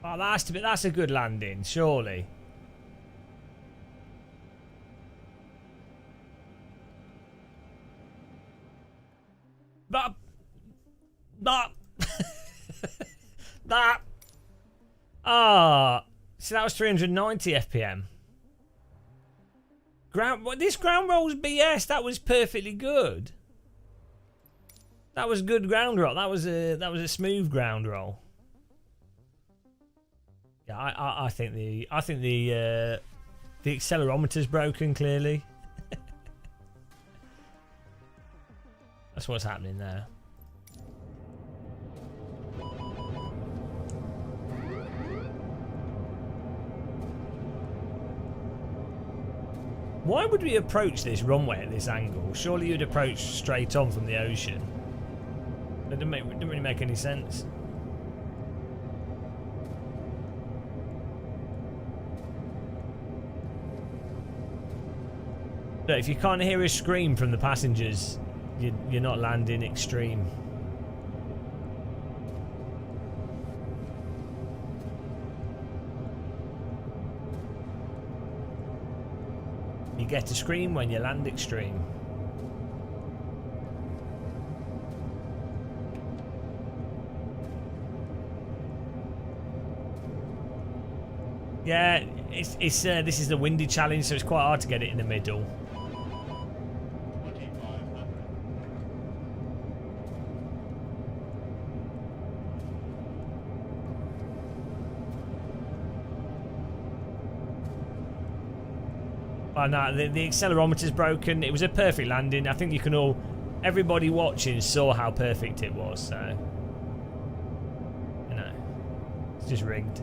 Oh, that's a good landing, surely. But That. Ah. So that was 390 FPM. This ground roll's BS. That was perfectly good. That was good ground roll. That was a smooth ground roll. Yeah, I think the accelerometer's broken clearly. That's what's happening there. Why would we approach this runway at this angle? Surely you'd approach straight on from the ocean. That didn't really make any sense. Look, if you can't hear a scream from the passengers, you're not landing extreme. You get to scream when you land extreme. Yeah, it's this is the windy challenge, so it's quite hard to get it in the middle. Oh no, the accelerometer's broken. It was a perfect landing. I think you can all, everybody watching saw how perfect it was, so, you know, it's just rigged.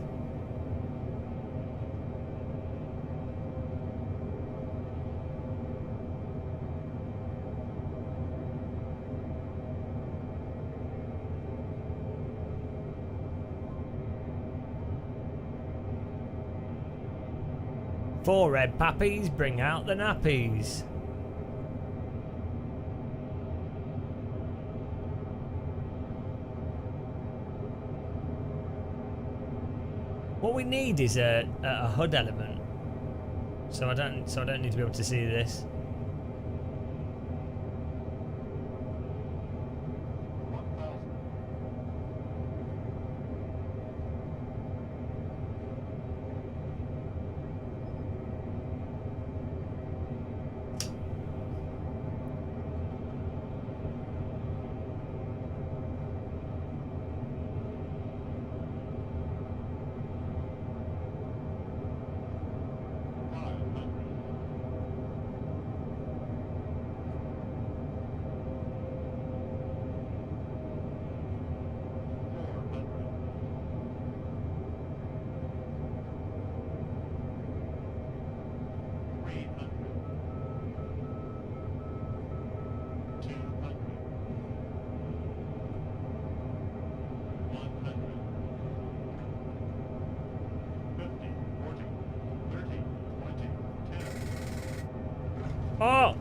Four red pappies, bring out the nappies. What we need is a HUD element, so I don't need to be able to see this. Oh!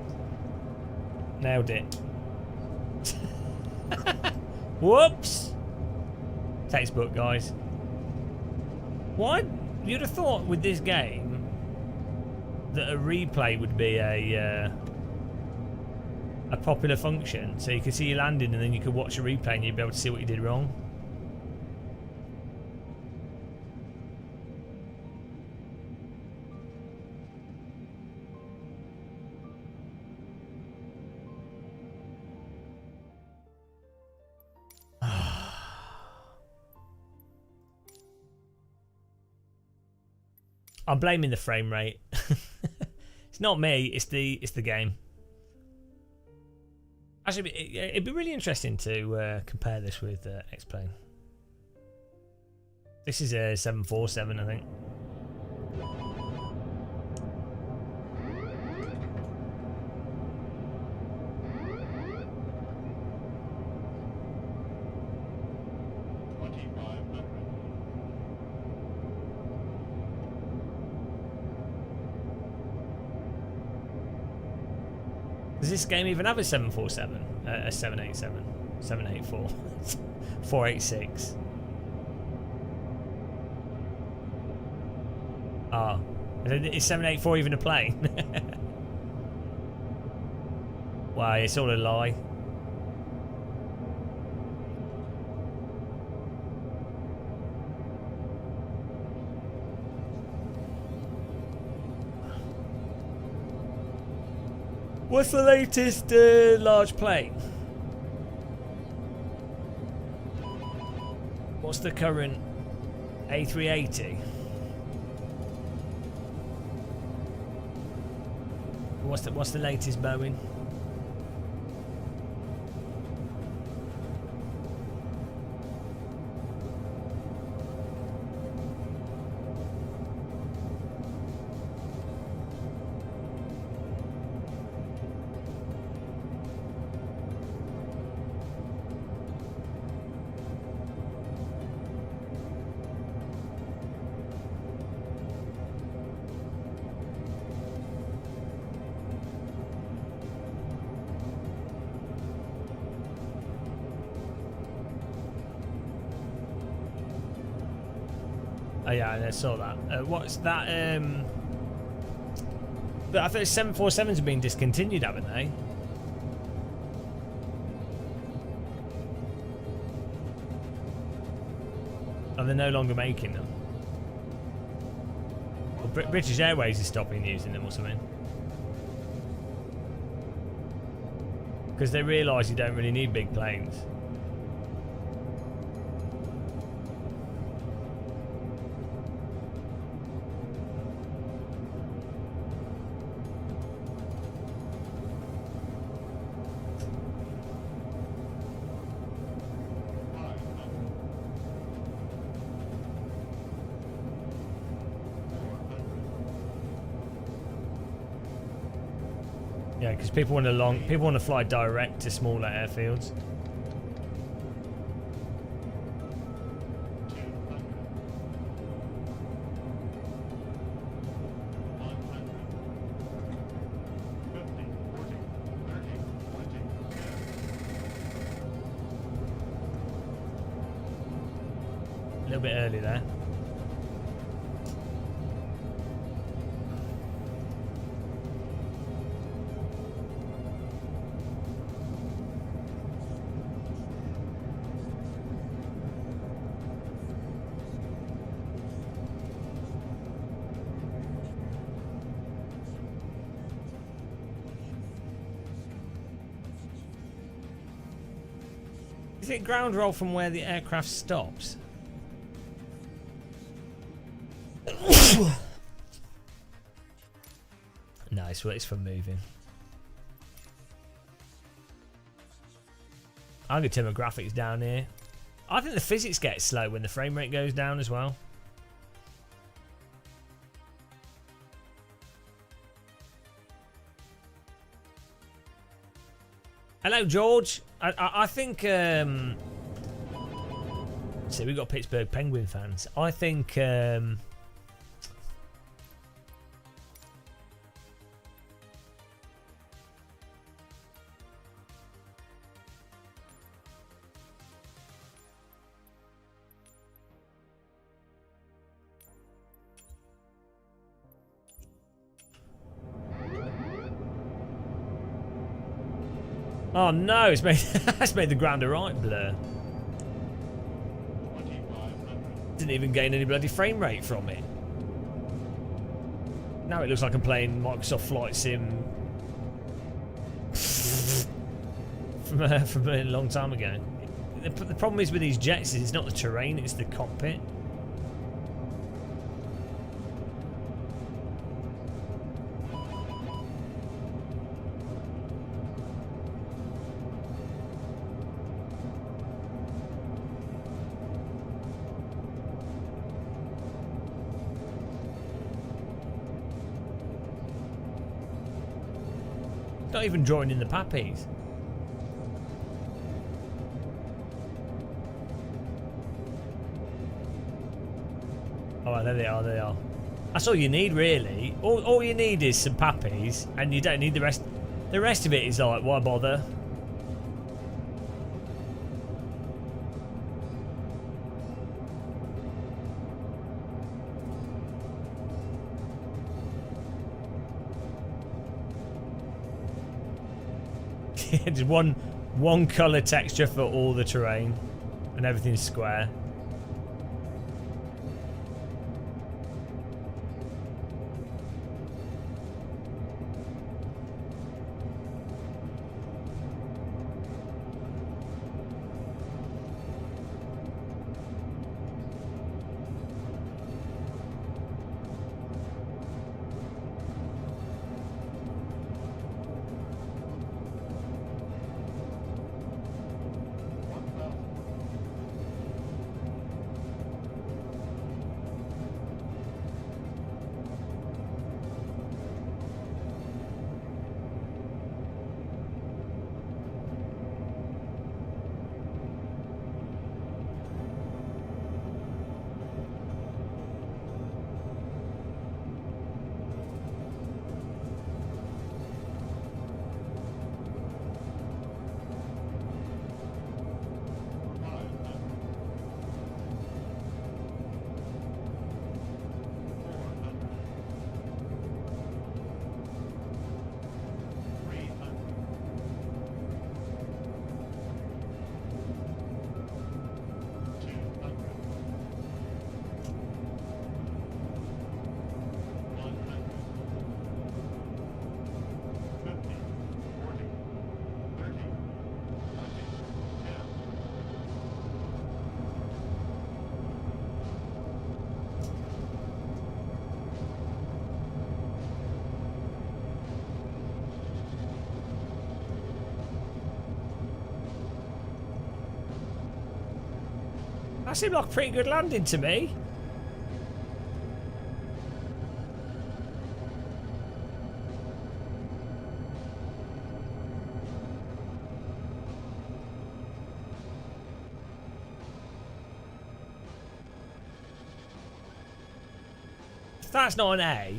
Nailed it. Whoops! Textbook, guys. What? You'd have thought with this game that a replay would be a popular function, so you could see you landing and then you could watch a replay and you'd be able to see what you did wrong. I'm blaming the frame rate. It's not me. It's the game. Actually, it'd be really interesting to compare this with X-Plane. This is a 747, I think. Does this game even have a 747? A 787? 784? 486? Oh. Is 784 even a plane? Wow, it's all a lie. . What's the latest large plane? What's the current A380? What's the latest Boeing? Oh yeah, I saw that. What's that? I think 747s have been discontinued, haven't they? Are they no longer making them? Well, British Airways is stopping using them or something. Because they realise you don't really need big planes. Yeah, because people want to fly direct to smaller airfields. A little bit early there. Is it ground roll from where the aircraft stops? No, it's for moving. I'm going to turn my graphics down here. I think the physics get slow when the frame rate goes down as well. Hello, George. I think. See, we've got Pittsburgh Penguin fans. I think. Oh no, it's made the ground a right blur. Didn't even gain any bloody frame rate from it. Now it looks like I'm playing Microsoft Flight Sim from a long time ago. The problem is with these jets is it's not the terrain, it's the cockpit. Not even drawing in the pappies. Oh, there they are, there they are. That's all you need, really. All you need is some pappies, and you don't need the rest. The rest of it is like, why bother? Just one colour texture for all the terrain, and everything's square. That seemed like a pretty good landing to me. If that's not an A.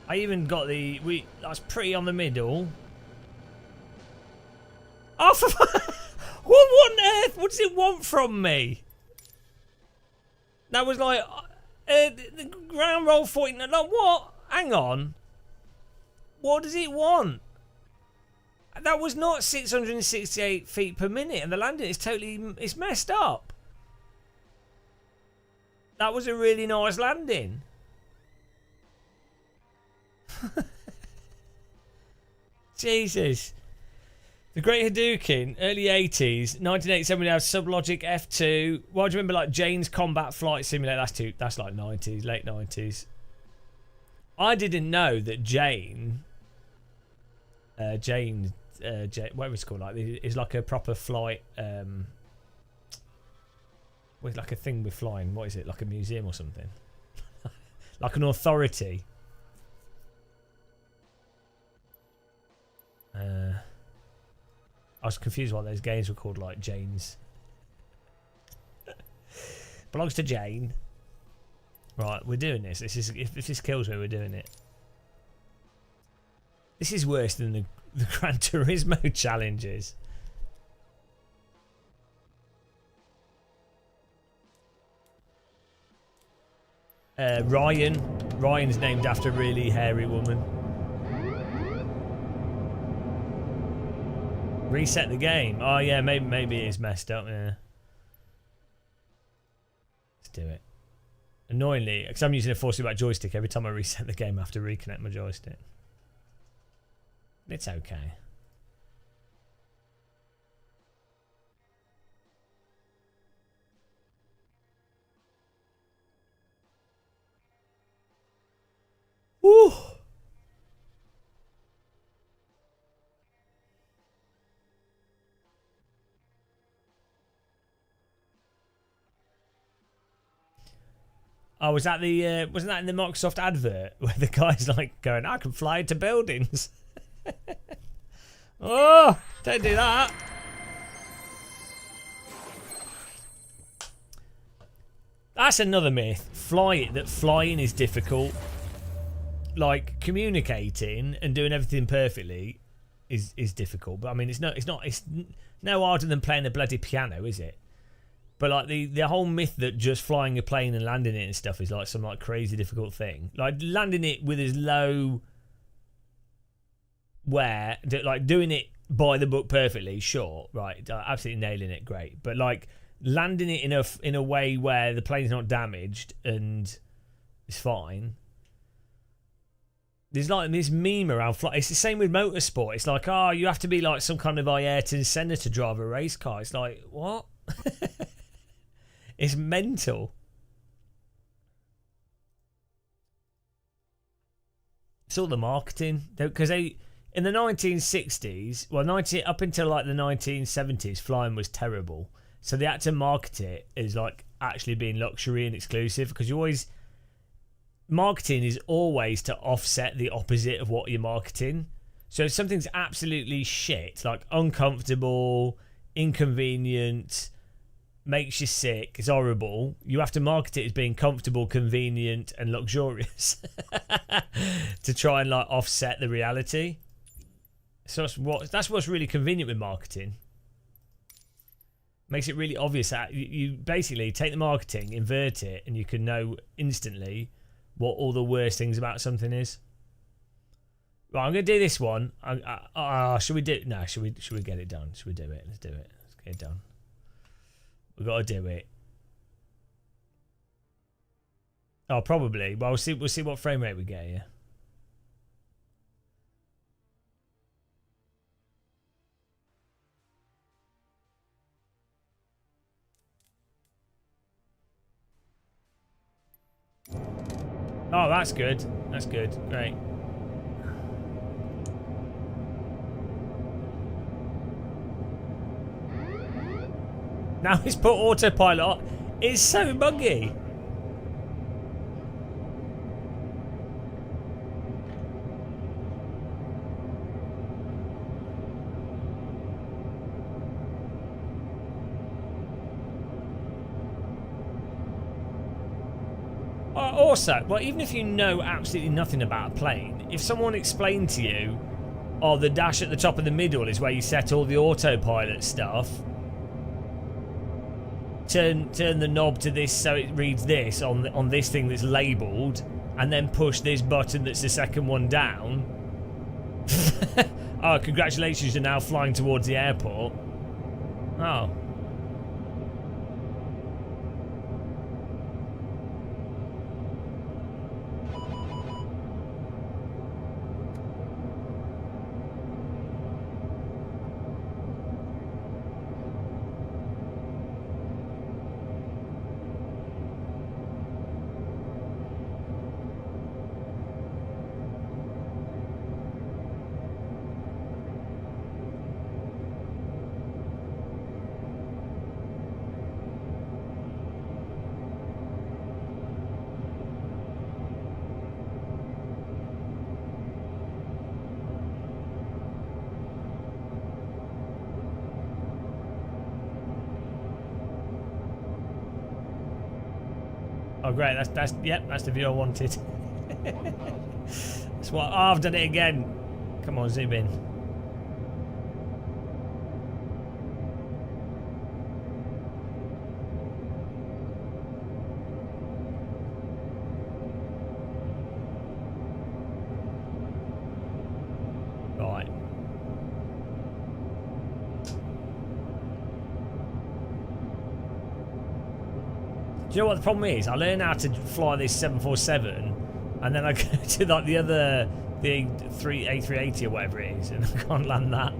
I even got that's pretty on the middle. Oh, what on earth? What does it want from me? That was like the ground roll 40. Like what? Hang on. What does it want? That was not 668 feet per minute, and the landing is it's messed up. That was a really nice landing. Jesus. The Great Hadouken, early 80s, 1987 we had Sublogic F2. Well, do you remember like Jane's Combat Flight Simulator? That's like 90s, late 90s. I didn't know that Jane, whatever it's called, like is like a proper flight, with like a thing with flying. What is it? Like a museum or something? Like an authority. I was confused why those games were called like Jane's. Belongs to Jane. Right, we're doing this. If this kills me, we're doing it. This is worse than the Gran Turismo challenges. Ryan's named after a really hairy woman. Reset the game. Oh yeah, maybe it's messed up. Yeah. Let's do it. Annoyingly, because I'm using a force feedback joystick, every time I reset the game I have to reconnect my joystick. It's okay. Woo! Oh, was that the wasn't that in the Microsoft advert where the guy's like going, I can fly into buildings? Oh, don't do that. That's another myth. That flying is difficult. Like communicating and doing everything perfectly is difficult. But I mean, it's no harder than playing a bloody piano, is it? But like the whole myth that just flying a plane and landing it and stuff is like some like crazy difficult thing. Like landing it with as low like doing it by the book perfectly, sure, right, absolutely nailing it, great. But like landing it in a way where the plane's not damaged and it's fine. There's like this meme around flight. It's the same with motorsport. It's like, oh, you have to be like some kind of Ayrton Senna to drive a race car. It's like, what? It's mental. It's all the marketing, because in the 1960s, up until like the 1970s, flying was terrible. So they had to market it as like actually being luxury and exclusive, because marketing is always to offset the opposite of what you're marketing. So if something's absolutely shit, like uncomfortable, inconvenient, makes you sick, it's horrible, you have to market it as being comfortable, convenient and luxurious to try and like offset the reality. So that's what's really convenient with marketing. Makes it really obvious that you basically take the marketing, invert it, and you can know instantly what all the worst things about something is. Right, I'm gonna do this one. Should we do? No, should we get it done? Should we do it? Let's do it. Let's get it done. We've got to do it. Oh, probably. Well, we'll see what frame rate we get here. Oh, that's good. That's good. Great. Now he's put autopilot on. It's so buggy. Also, well, even if you know absolutely nothing about a plane, if someone explained to you, oh, the dash at the top of the middle is where you set all the autopilot stuff, turn the knob to this so it reads this on this thing that's labelled, and then push this button that's the second one down. Oh, congratulations, you're now flying towards the airport. Oh. Oh great, that's the view I wanted. That's what. Oh, I've done it again. Come on, zoom in. Right. Do you know what the problem is? I learn how to fly this 747, and then I go to like the A380 or whatever it is, and I can't land that.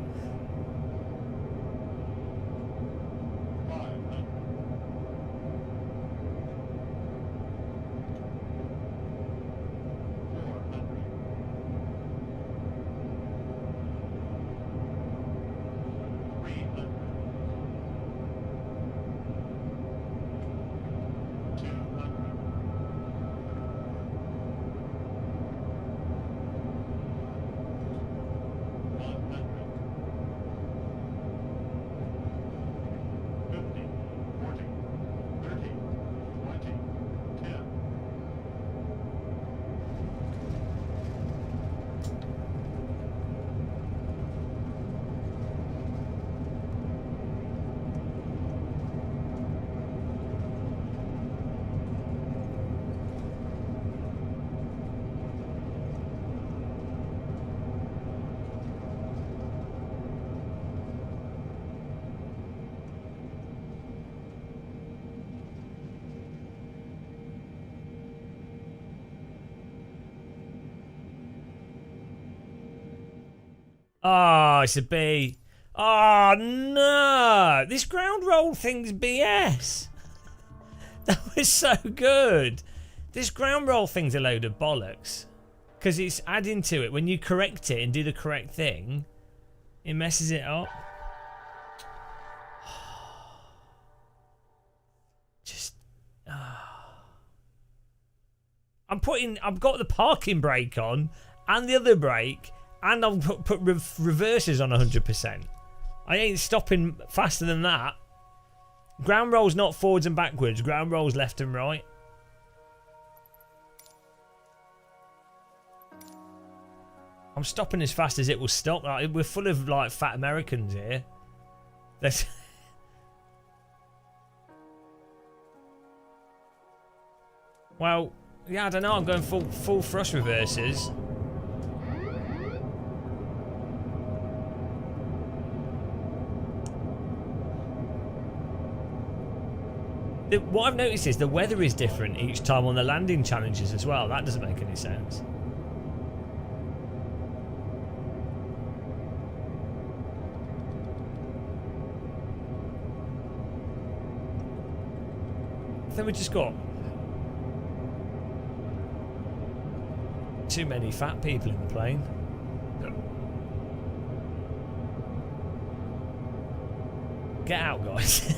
Oh, it's a B. Oh, no. This ground roll thing's BS. That was so good. This ground roll thing's a load of bollocks. Because it's adding to it. When you correct it and do the correct thing, it messes it up. Just... I've got the parking brake on and the other brake, and I've put reverses on 100%. I ain't stopping faster than that. Ground roll's not forwards and backwards. Ground roll's left and right. I'm stopping as fast as it will stop. Like, we're full of like fat Americans here. There's well, yeah, I don't know. I'm going full thrust reverses. What I've noticed is the weather is different each time on the landing challenges as well. That doesn't make any sense. I think we just got too many fat people in the plane. Get out, guys.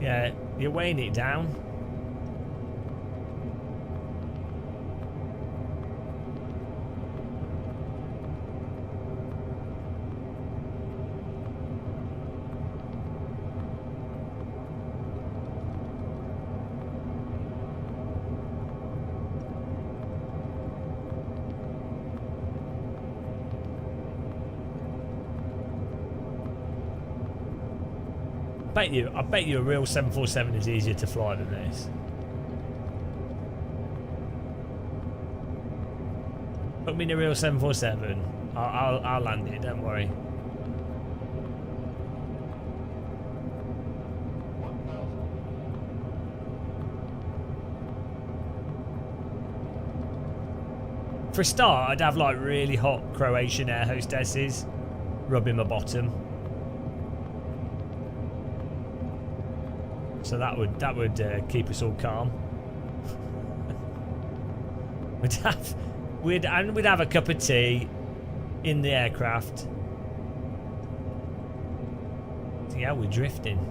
Yeah, you're weighing it down. I bet you a real 747 is easier to fly than this. Put me in a real 747. I'll land it. Don't worry. For a start, I'd have like really hot Croatian air hostesses rubbing my bottom. So that would keep us all calm. we'd have a cup of tea in the aircraft. Yeah, we're drifting.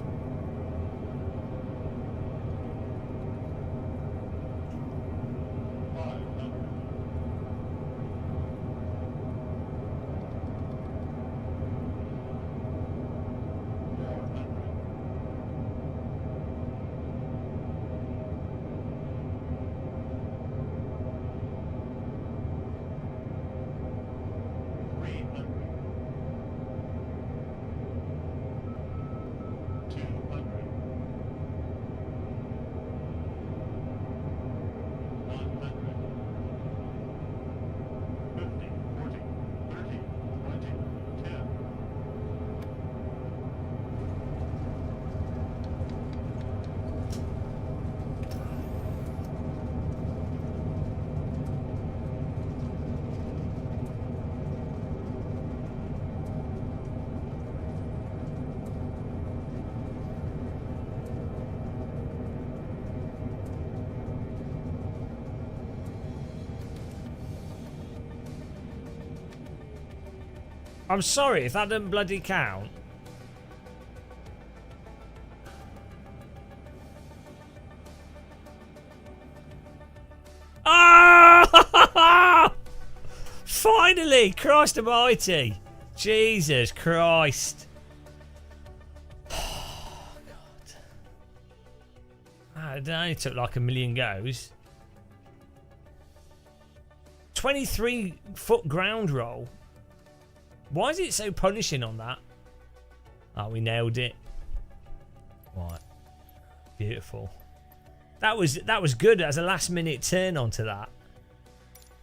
I'm sorry if that doesn't bloody count. Ah! Finally! Christ almighty! Jesus Christ! Oh, God. It only took like a million goes. 23-foot ground roll. Why is it so punishing on that? Oh, we nailed it. Right. Beautiful. That was good as a last minute turn onto that.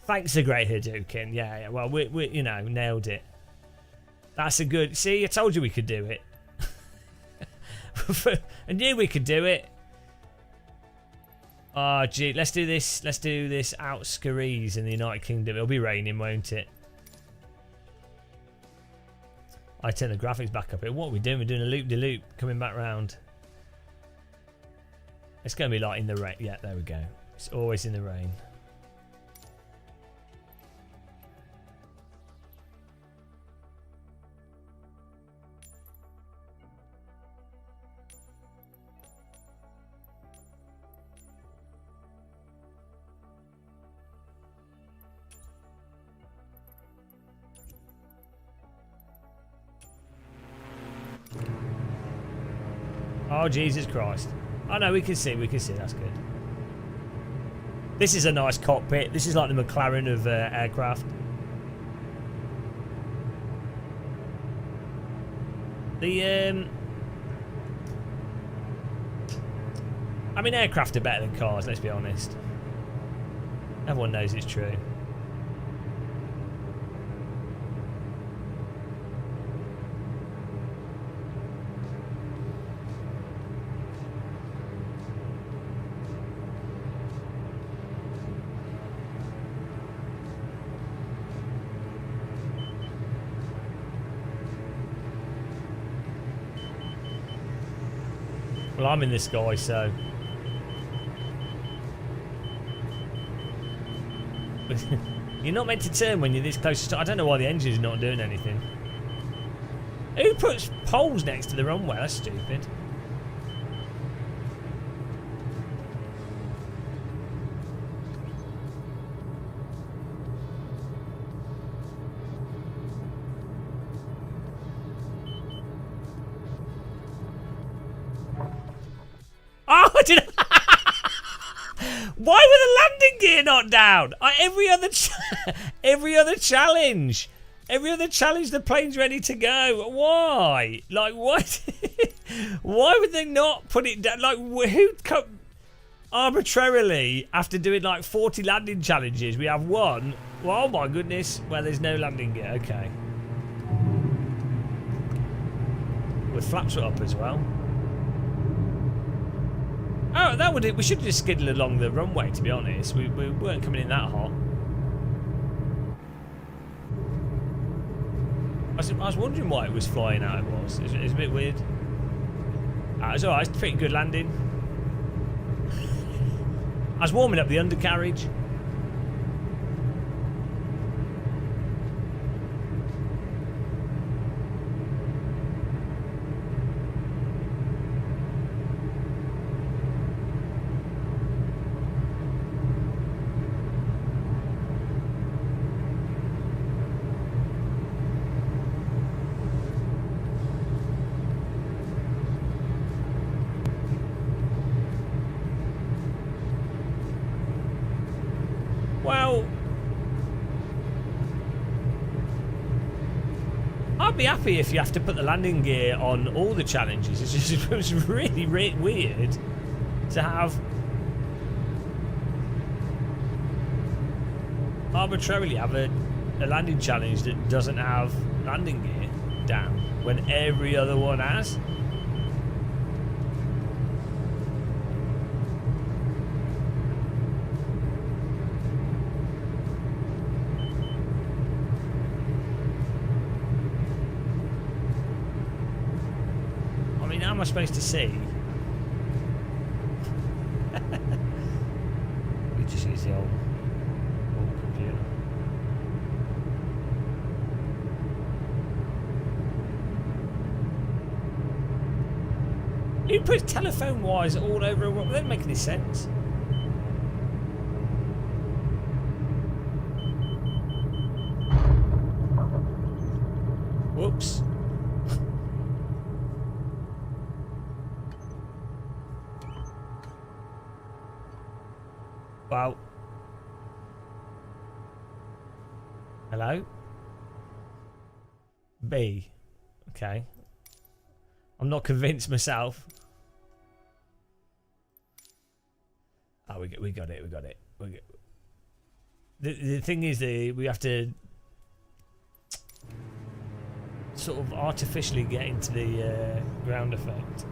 Thanks to Great Hadouken. Yeah. Well, we you know, nailed it. That's a good. See, I told you we could do it. I knew we could do it. Oh, gee, let's do this. Let's do this out Scarees in the United Kingdom. It'll be raining, won't it? I turn the graphics back up here. What are we doing? We're doing a loop-de-loop coming back round. It's going to be like in the rain. Yeah, there we go. It's always in the rain. Oh, Jesus Christ. Oh, no, we can see. That's good. This is a nice cockpit. This is like the McLaren of aircraft. I mean, aircraft are better than cars, let's be honest. Everyone knows it's true. Well, I'm in the sky, so... You're not meant to turn when you're this close to... I don't know why the engine's not doing anything. Who puts poles next to the runway? That's stupid. Oh, I didn't... Why were the landing gear not down? Every other challenge, the plane's ready to go. Why? Like, what? Why would they not put it down? Like, who arbitrarily, after doing like 40 landing challenges, we have one? Well, oh my goodness. Well, there's no landing gear. Okay. With flaps are up as well. Oh, that would it. We should have just skidded along the runway, to be honest. We weren't coming in that hot. I was wondering why it was flying out. It was a bit weird. It was alright. It's a pretty good landing. I was warming up the undercarriage. Well, I'd be happy if you have to put the landing gear on all the challenges. It's just, it was really, really weird to have arbitrarily have a landing challenge that doesn't have landing gear down when every other one has. How am I supposed to see? We just use the old computer. Who puts telephone wires all over a rock? That doesn't make any sense. Whoops. Wow. Hello? B. Okay. I'm not convinced myself. Oh, we got it. The thing is, we have to sort of artificially get into the ground effect.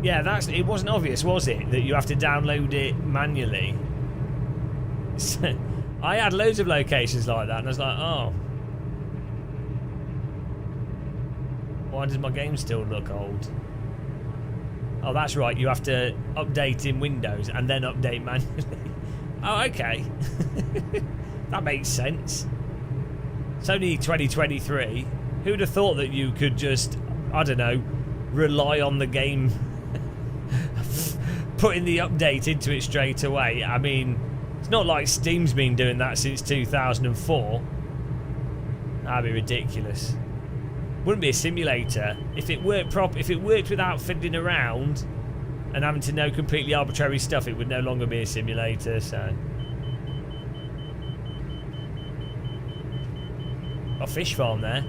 Yeah, it wasn't obvious, was it, that you have to download it manually? I had loads of locations like that, and I was like, oh. Why does my game still look old? Oh, that's right, you have to update in Windows and then update manually. Oh, okay. That makes sense. It's only 2023. Who'd have thought that you could just, I don't know, rely on the game putting the update into it straight away? I mean, it's not like Steam's been doing that since 2004. That'd be ridiculous. Wouldn't be a simulator if it worked if it worked without fiddling around and having to know completely arbitrary stuff. It would no longer be a simulator. So, got a fish farm there.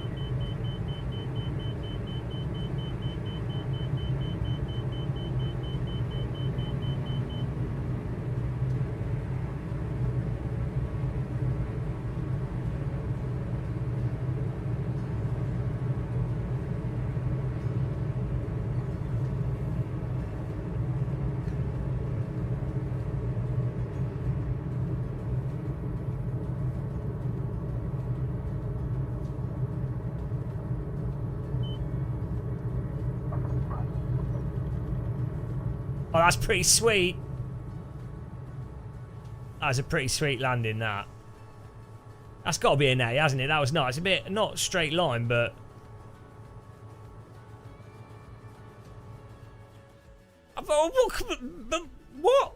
Oh, that's pretty sweet. That was a pretty sweet landing, that. That's got to be an A, hasn't it? That was nice. A bit, not straight line, but... What?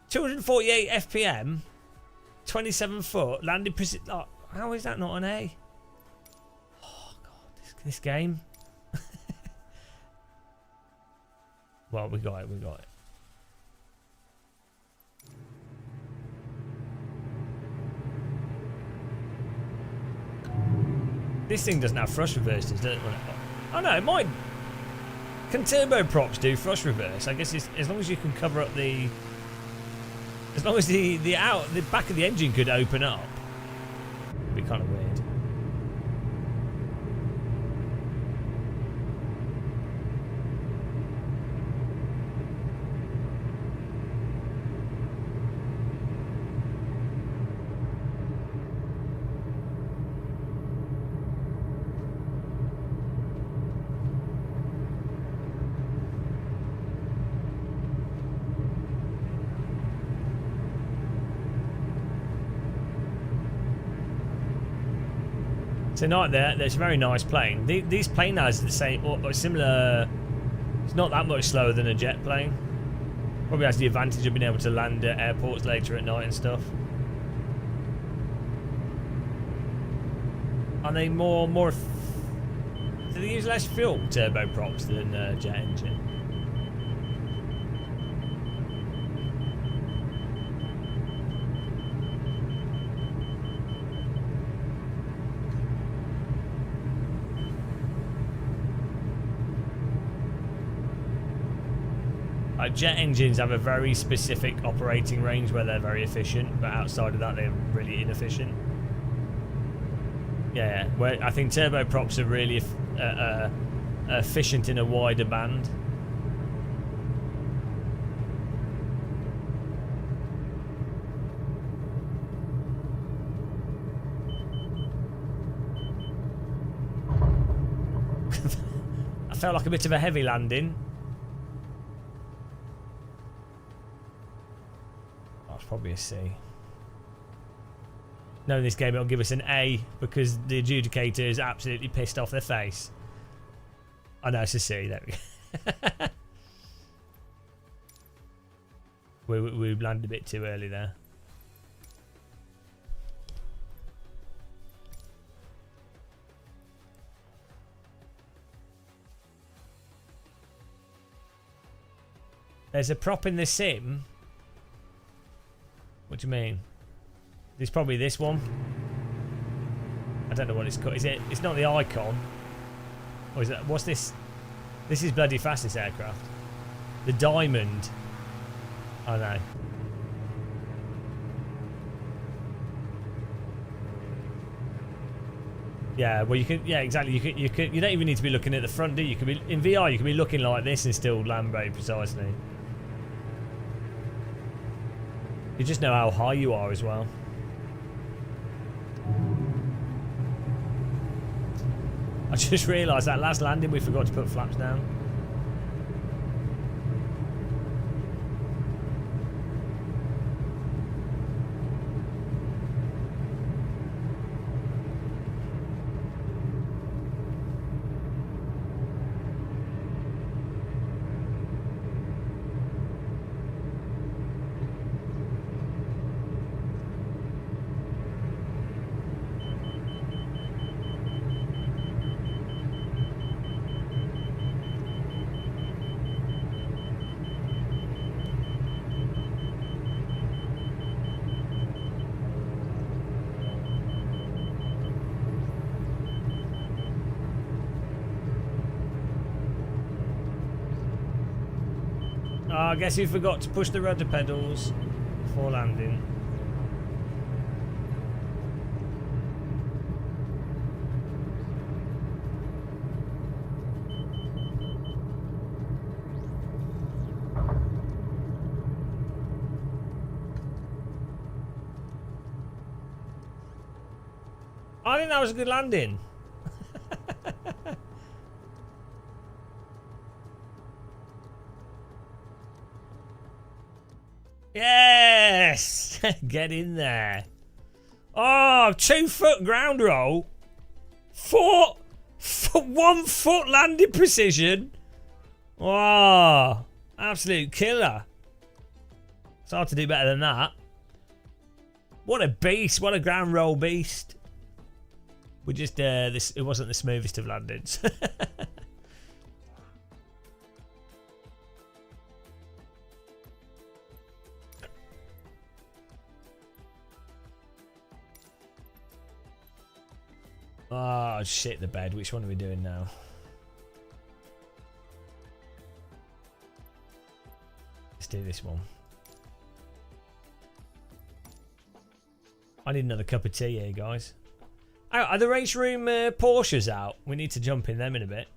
248 FPM, 27 foot, landing precision. Oh, how is that not an A? Oh, God, this game. Well, we got it, we got it. This thing doesn't have thrust reverse, does it? Oh no, it might. Can turbo props do thrust reverse? I guess it's, as long as you can cover up the... As long as the back of the engine could open up. It'd be kind of weird. Tonight there's a very nice plane. These plane has the same or similar. It's not that much slower than a jet plane. Probably has the advantage of being able to land at airports later at night and stuff. Are they more? Do they use less fuel turboprops than jet engine? Jet engines have a very specific operating range where they're very efficient, but outside of that they're really inefficient. Yeah, where I think turboprops are really efficient in a wider band. I felt like a bit of a heavy landing. Probably a C. No, in this game it'll give us an A because the adjudicator is absolutely pissed off their face. I know it's a C. There we go. we landed a bit too early there. There's a prop in the sim. What do you mean? It's probably this one. I don't know what it's called. Is it? It's not the Icon. Or is that? What's this? This is bloody fast, this aircraft. The Diamond. I know. Yeah. Well, you can. Yeah, exactly. You can. You don't even need to be looking at the front, do you? You can be in VR. You can be looking like this and still land very precisely. You just know how high you are as well. I just realised that last landing we forgot to put flaps down. I guess you forgot to push the rudder pedals before landing. I think that was a good landing. Yes! Get in there. Oh, 2 foot ground roll. 1 foot landing precision. Oh, absolute killer. It's hard to do better than that. What a beast. What a ground roll beast. We just, it wasn't the smoothest of landings. Oh, shit the bed. Which one are we doing now? Let's do this one. I need another cup of tea here, guys. Oh, are the race room Porsches out? We need to jump in them in a bit.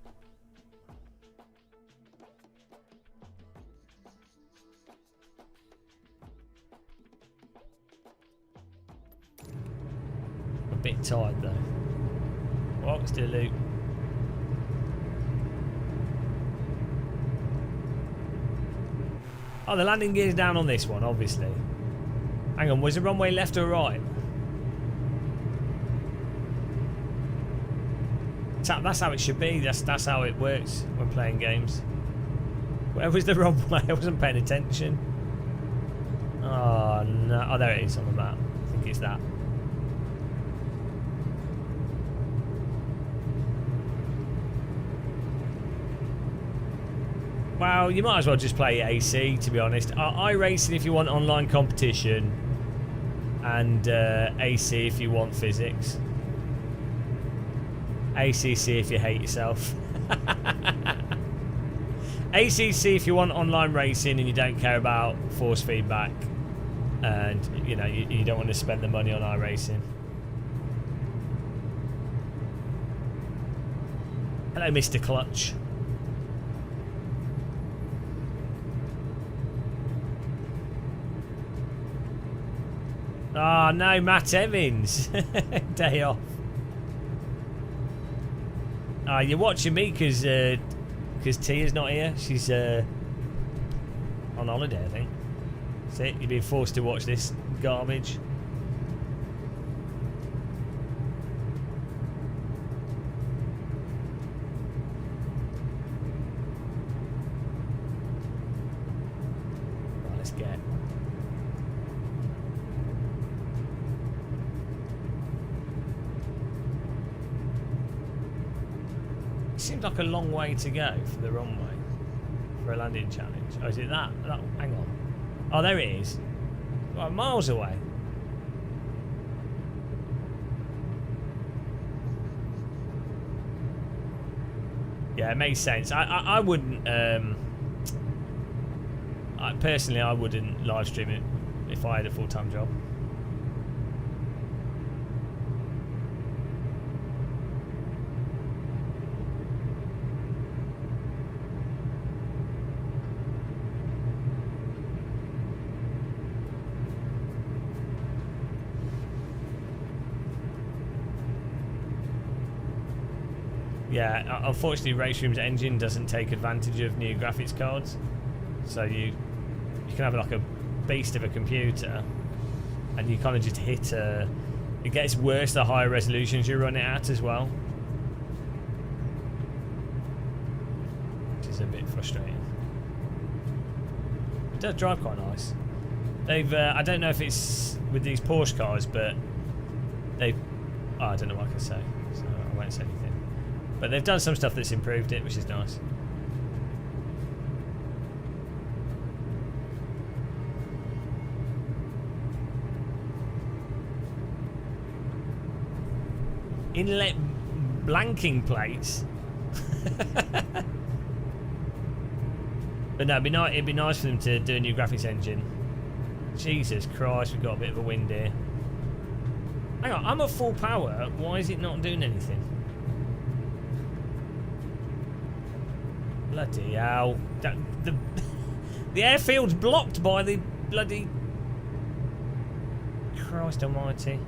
A bit tired though. Well, let's do a loop. Oh, the landing gear's down on this one, obviously. Hang on, was the runway left or right? That's how it should be. That's how it works when playing games. Where was the runway? I wasn't paying attention. Oh, no. Oh, there it is on the map. I think it's that. Well, you might as well just play AC, to be honest. iRacing if you want online competition, and AC if you want physics. ACC if you hate yourself. ACC if you want online racing and you don't care about force feedback, and you know you don't want to spend the money on iRacing. Hello, Mr. Clutch. Oh no, Matt Evans. Day off. You're watching me because Tia's not here. She's on holiday, I think. That's it. You're being forced to watch this garbage. Right, let's get. Seems like a long way to go for the runway for a landing challenge. Oh, is it that? Hang on. Oh, there it is. Well, miles away. Yeah, it makes sense. I wouldn't. Personally, I wouldn't live stream it if I had a full-time job. Yeah, unfortunately, Raceroom's engine doesn't take advantage of new graphics cards, so you can have like a beast of a computer, and you kind of just hit. It gets worse the higher resolutions you run it at as well, which is a bit frustrating. It does drive quite nice. They've I don't know if it's with these Porsche cars, but they've. Oh, I don't know what I can say, so I won't say anything. But they've done some stuff that's improved it, which is nice. Inlet blanking plates. But no, it'd be nice for them to do a new graphics engine. Jesus Christ, we've got a bit of a wind here. Hang on, I'm at full power. Why is it not doing anything? Bloody hell. The airfield's blocked by the bloody... Christ almighty.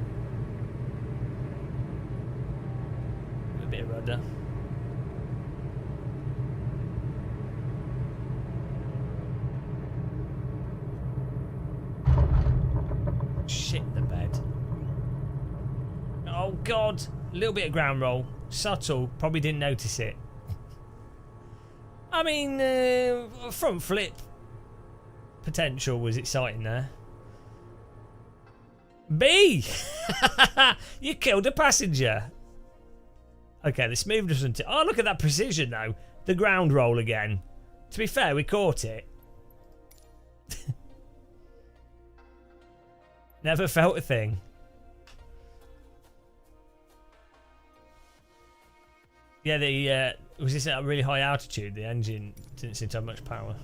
A bit of rudder. God. A little bit of ground roll. Subtle. Probably didn't notice it. I mean, front flip potential was exciting there. B! You killed a passenger. Okay, the smoothness and... Oh, look at that precision, though. The ground roll again. To be fair, we caught it. Never felt a thing. Yeah, the was this at a really high altitude? The engine didn't seem to have much power.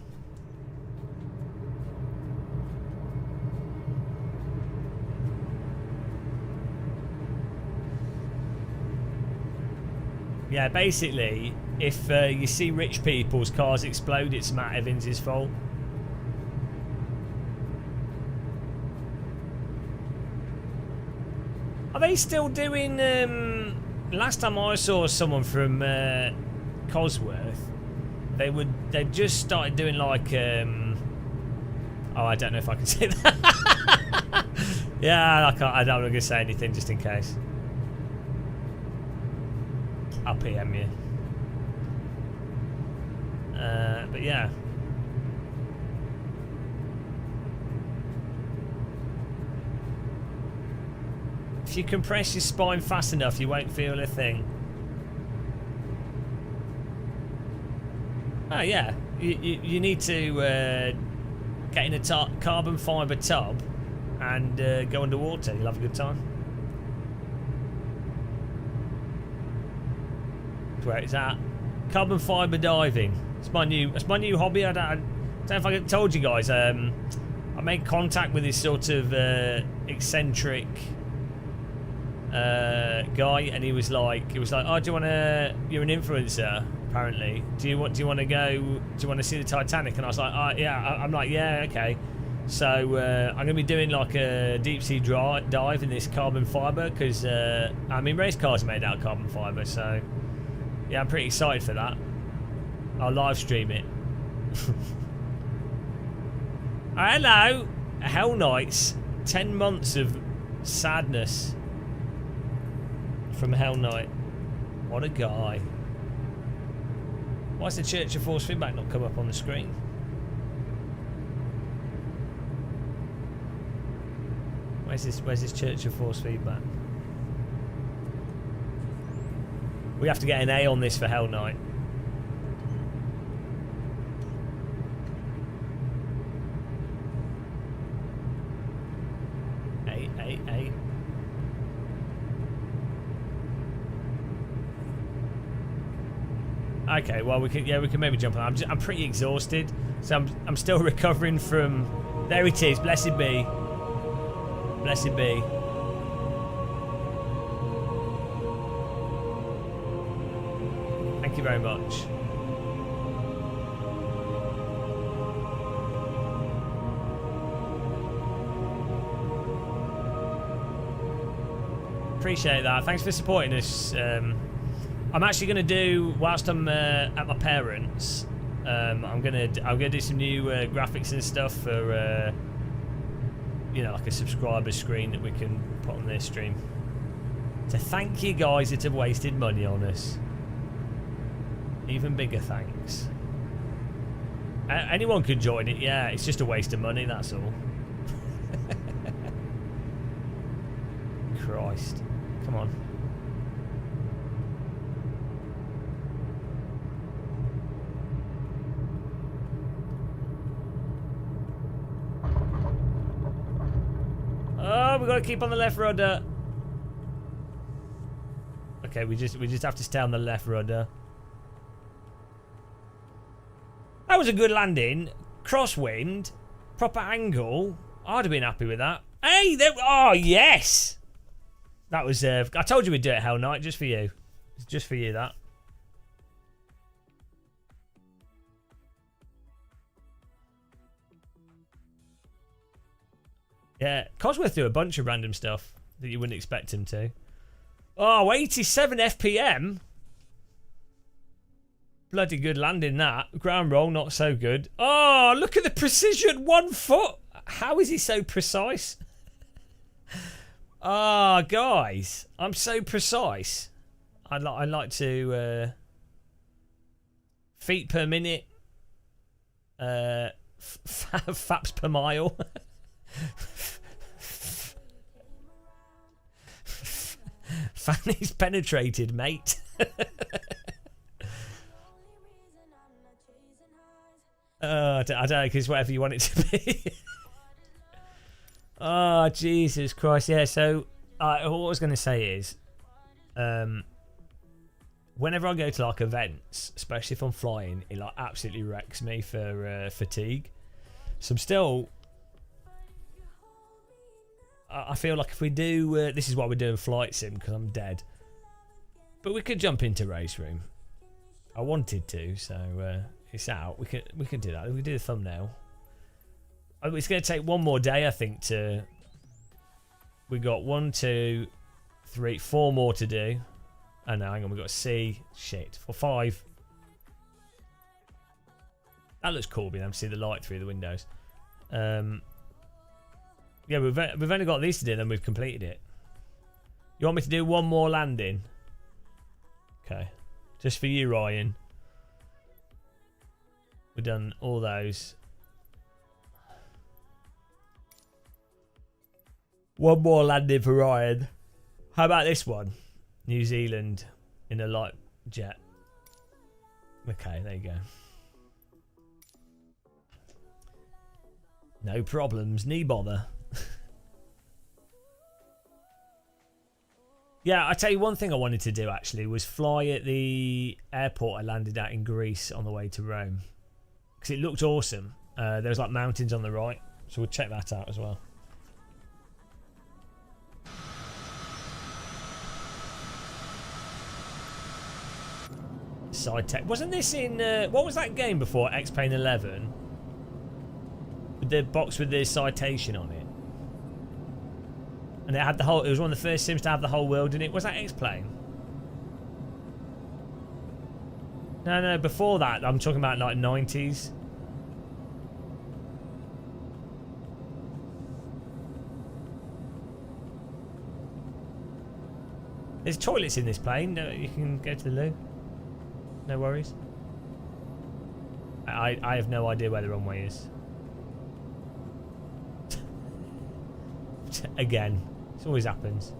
Yeah, basically, if you see rich people's cars explode, it's Matt Evans' fault. Are they still doing... last time I saw someone from Cosworth, they've just started doing like... oh, I don't know if I can say that. Yeah, I'm not going to say anything just in case. I'll PM you. But yeah. If you compress your spine fast enough, you won't feel a thing. Oh yeah, you need to get in a carbon fibre tub and go underwater. You'll have a good time. Where it's at. Carbon fibre diving. It's my new hobby. I don't know if I told you guys. I made contact with this sort of eccentric guy, and he was like, oh, do you want to? You're an influencer, apparently. Do you want to go? Do you want to see the Titanic? And I was like, oh, yeah. I'm like, yeah, okay. So I'm going to be doing like a deep sea dive in this carbon fibre because I mean race cars are made out of carbon fibre, so. Yeah, I'm pretty excited for that. I'll live stream it. Hello! Hell Knights. 10 months of sadness from Hell Knight. What a guy. Why's the Church of Force Feedback not come up on the screen? Where's this Church of Force Feedback? We have to get an A on this for Hell Knight. A. Okay, well we can maybe jump on. I'm pretty exhausted, so I'm still recovering from. There it is. Blessed be. Blessed be. Thank you very much. Appreciate that. Thanks for supporting us. I'm actually going to do, whilst I'm at my parents', I'm gonna do some new graphics and stuff for you know, like a subscriber screen that we can put on their stream. To thank you guys that have wasted money on us. Even bigger thanks. Anyone could join it, yeah. It's just a waste of money, that's all. Christ. Come on. Oh, we've got to keep on the left rudder. Okay, we just have to stay on the left rudder. That was a good landing. Crosswind. Proper angle. I'd have been happy with that. Hey, there, oh, yes. That was, I told you we'd do it, Hell Knight, just for you. It's just for you, that. Yeah, Cosworth do a bunch of random stuff that you wouldn't expect him to. Oh, 87 FPM. Bloody good landing that. Ground roll, not so good. Oh, look at the precision. 1 foot. How is he so precise? Ah, guys, I'm so precise. I like to feet per minute, faps per mile. Fanny's penetrated, mate. I don't know, because whatever you want it to be. Oh, Jesus Christ. Yeah, so what I was going to say is, whenever I go to like events, especially if I'm flying, it like absolutely wrecks me for fatigue. So I'm still... I feel like if we do... this is why we're doing flight sim, because I'm dead. But we could jump into race room. I wanted to, so it's out. We can do that. We can do the thumbnail. It's going to take one more day, I think, to... We got 1, 2, 3, 4 more to do. Oh no, hang on, we got C. Shit. For 5. That looks cool, being able to see the light through the windows. Yeah, we've only got these to do, and then we've completed it. You want me to do one more landing? Okay. Just for you, Ryan. We've done all those. One more landing for Ryan. How about this one? New Zealand in a light jet. Okay, there you go. No problems, knee bother. Yeah, I tell you one thing I wanted to do actually was fly at the airport I landed at in Greece on the way to Rome. Because it looked awesome. There was like mountains on the right. So we'll check that out as well. Side tech. Wasn't this in... what was that game before? X-Plane 11? With the box with the citation on it. And it had the whole... It was one of the first sims to have the whole world in it. Was that X-Plane? No, before that. I'm talking about like 90s. There's toilets in this plane. You can go to the loo. No worries. I have no idea where the runway is. Again, this always happens.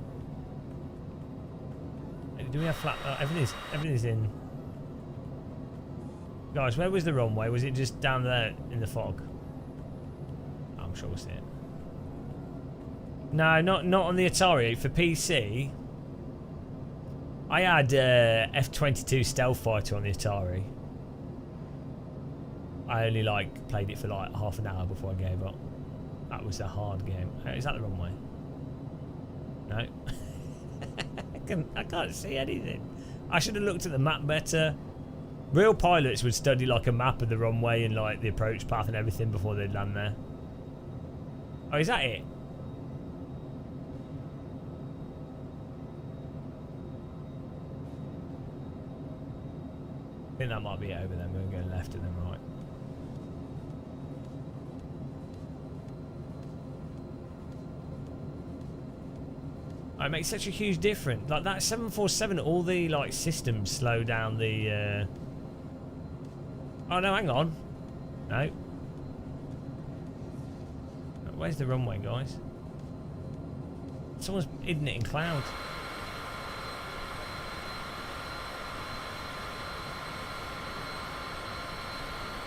Do we have flat? Everything's in. Guys, where was the runway? Was it just down there in the fog? I'm sure we'll see it. No, not on the Atari. For PC, I had F-22 Stealth Fighter on the Atari. I only played it for like half an hour before I gave up. That was a hard game. Is that the wrong way? No. I can't see anything. I should have looked at the map better. Real pilots would study like a map of the runway and like the approach path and everything before they'd land there. Oh, is that it? I think that might be it over there. We're going to go left and then right. It makes such a huge difference. Like that 747, all the like systems slow down the. Oh no, hang on. No. Where's the runway, guys? Someone's hidden it in cloud.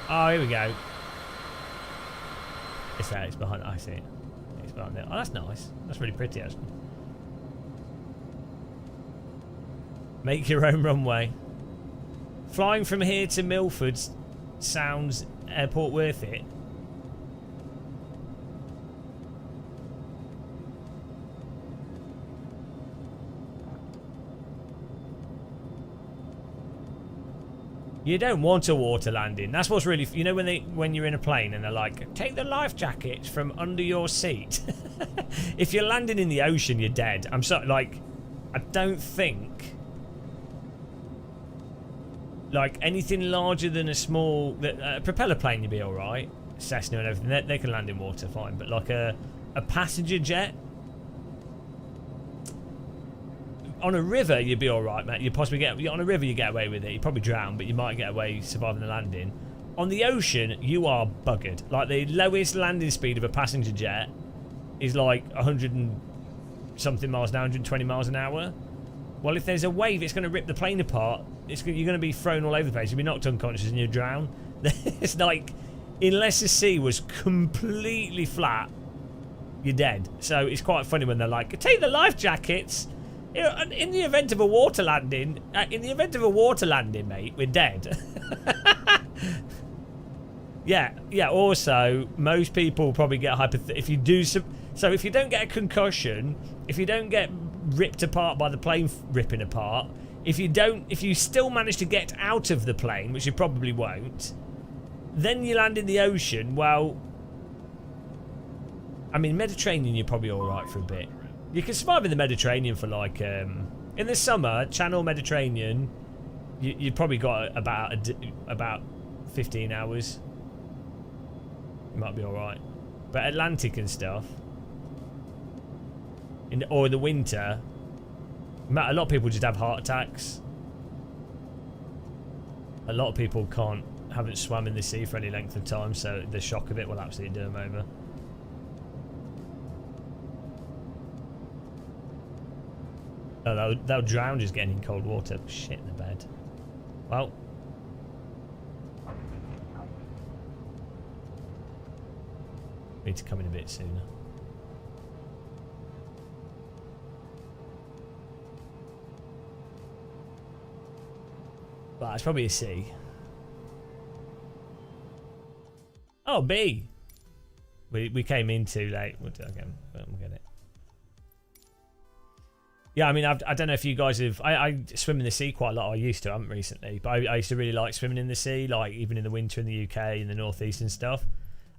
Oh, here we go. It's there. It's behind. I see it. It's behind there. Oh, that's nice. That's really pretty, actually. Make your own runway. Flying from here to Milford sounds airport worth it. You don't want a water landing. That's what's really... You know when you're in a plane and they're like, take the life jacket from under your seat. If you're landing in the ocean, you're dead. I'm sorry, like... I don't think... Like, anything larger than a small... propeller plane, you'd be alright. Cessna and everything. They can land in water, fine. But like a passenger jet... on a river, you'd be all right, mate. You possibly get on a river, you get away with it. You probably drown, but you might get away surviving the landing. On the ocean, you are buggered. Like the lowest landing speed of a passenger jet is like 100 and something miles an hour, 120 miles an hour. Well, if there's a wave, it's going to rip the plane apart. You're going to be thrown all over the place. You'll be knocked unconscious and you'll drown. It's like, unless the sea was completely flat, you're dead. So it's quite funny when they're like, take the life jackets. You know, in the event of a water landing, mate, we're dead. yeah. Also, most people probably get if you do some. So if you don't get a concussion, if you don't get ripped apart by the plane ripping apart, if you still manage to get out of the plane, which you probably won't, then you land in the ocean. Well, I mean, Mediterranean, you're probably all right for a bit. You can survive in the Mediterranean for like in the summer, Channel Mediterranean. You probably got about 15 hours. You might be all right, but Atlantic and stuff. Or in the winter, a lot of people just have heart attacks. A lot of people haven't swum in the sea for any length of time, so the shock of it will absolutely do them over. Oh, they'll drown just getting in cold water. Shit in the bed. Well. Need to come in a bit sooner. Well, it's probably a C. Oh, B. We came in too late. We'll get it. Yeah, I mean, I don't know if you guys have. I swim in the sea quite a lot. I used to. I haven't recently, but I used to really like swimming in the sea, like even in the winter in the UK, in the northeast and stuff.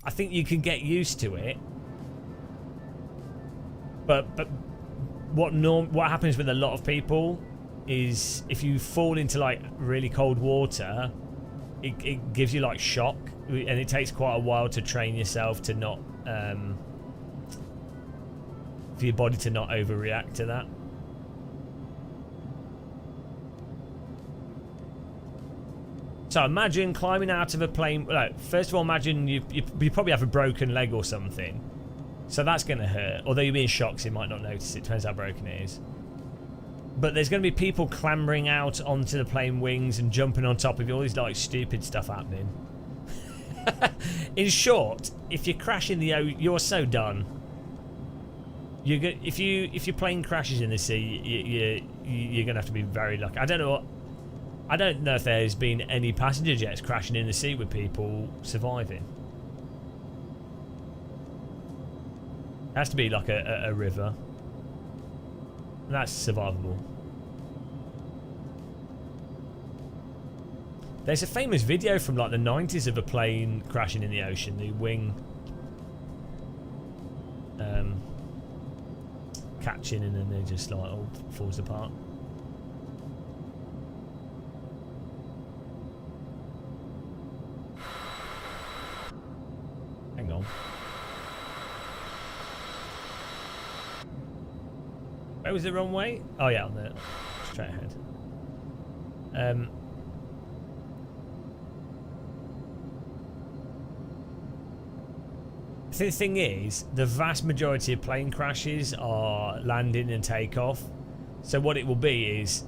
I think you can get used to it, but what happens with a lot of people is if you fall into like really cold water, it gives you like shock, and it takes quite a while to train yourself to not for your body to not overreact to that. So imagine climbing out of a plane. First of all, imagine you probably have a broken leg or something, so that's going to hurt. Although you'll be in shock, so you might not notice it. Depends how broken it is. But there's going to be people clambering out onto the plane wings and jumping on top of you. All these like stupid stuff happening. In short, if you crash in the ocean, you're so done. If your plane crashes in the sea, you're going to have to be very lucky. I don't know if there's been any passenger jets crashing in the sea with people surviving. It has to be like a river. And that's survivable. There's a famous video from like the 90s of a plane crashing in the ocean. The wing catching and then they just like all falls apart. Hang on. Where was the runway? Oh yeah, on the straight ahead. The thing is, the vast majority of plane crashes are landing and takeoff. So what it will be is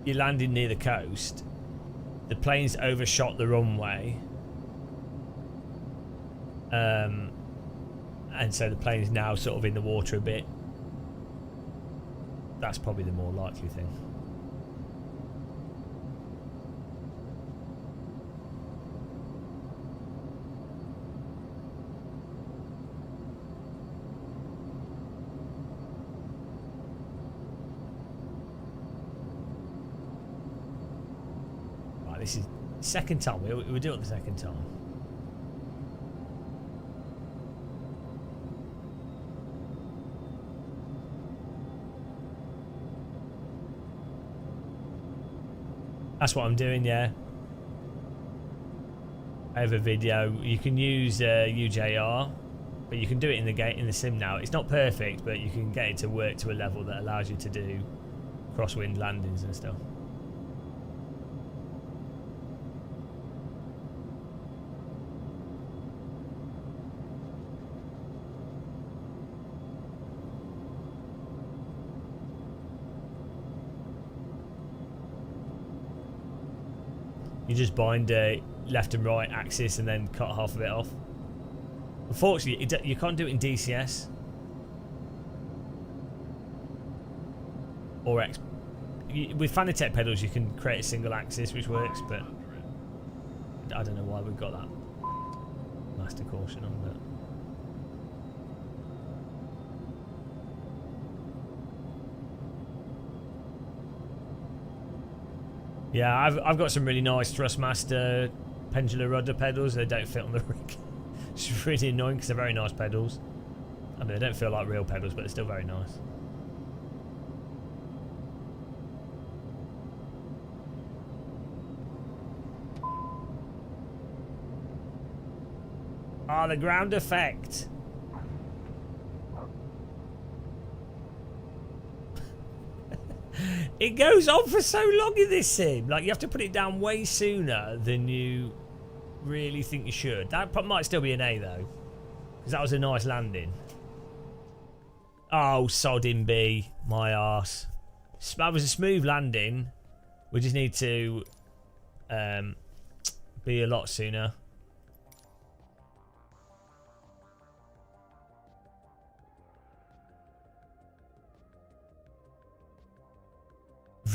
you're landing near the coast, the plane's overshot the runway, and so the plane is now sort of in the water a bit. That's probably the more likely thing. Right, this is second time. We'll do it the second time. That's what I'm doing, yeah. I have a video. You can use UJR, but you can do it in the sim now. It's not perfect, but you can get it to work to a level that allows you to do crosswind landings and stuff. You just bind left and right axis and then cut half of it off. Unfortunately, you can't do it in DCS or X. With Fanatec pedals, you can create a single axis, which works, but I don't know why we've got that master caution on. But yeah, I've got some really nice Thrustmaster pendular rudder pedals. They don't fit on the rig. It's really annoying because they're very nice pedals. I mean, they don't feel like real pedals, but they're still very nice. Ah, the ground effect. It goes on for so long in this sim. Like, you have to put it down way sooner than you really think you should. That might still be an A, though. Because that was a nice landing. Oh, sodding B. My arse. That was a smooth landing. We just need to be a lot sooner.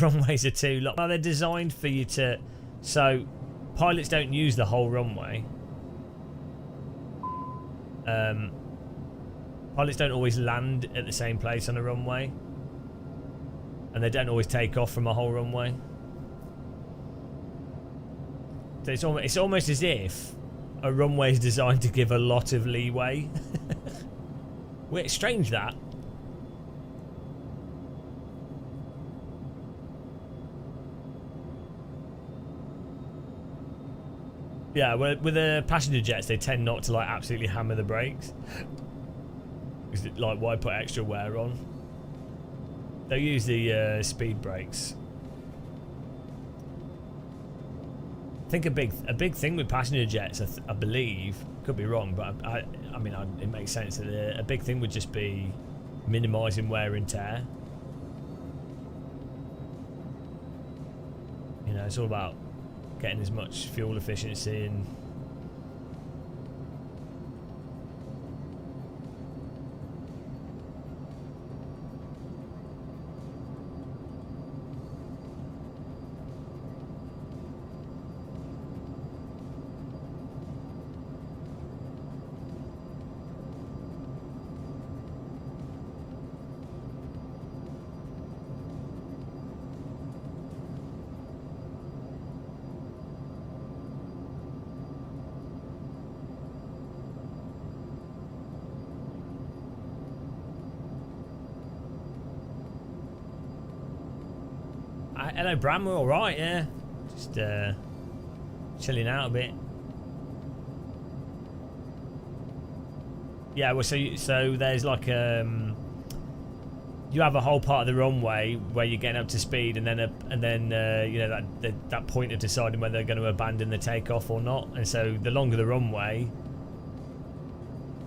Runways are too long. Well, they're designed for you to... So, pilots don't use the whole runway. Pilots don't always land at the same place on a runway. And they don't always take off from a whole runway. So it's almost as if a runway is designed to give a lot of leeway. Well, it's strange, that. Yeah, well, with the passenger jets, they tend not to like absolutely hammer the brakes. Because, like, why put extra wear on? They'll use the speed brakes. I think a big thing with passenger jets, I believe, could be wrong, but I mean, it makes sense that a big thing would just be minimising wear and tear. You know, it's all about getting as much fuel efficiency and hello, Bram. We're all right, yeah. Just chilling out a bit. Yeah, well, so there's like you have a whole part of the runway where you're getting up to speed, and then you know that point of deciding whether they're going to abandon the takeoff or not. And so the longer the runway,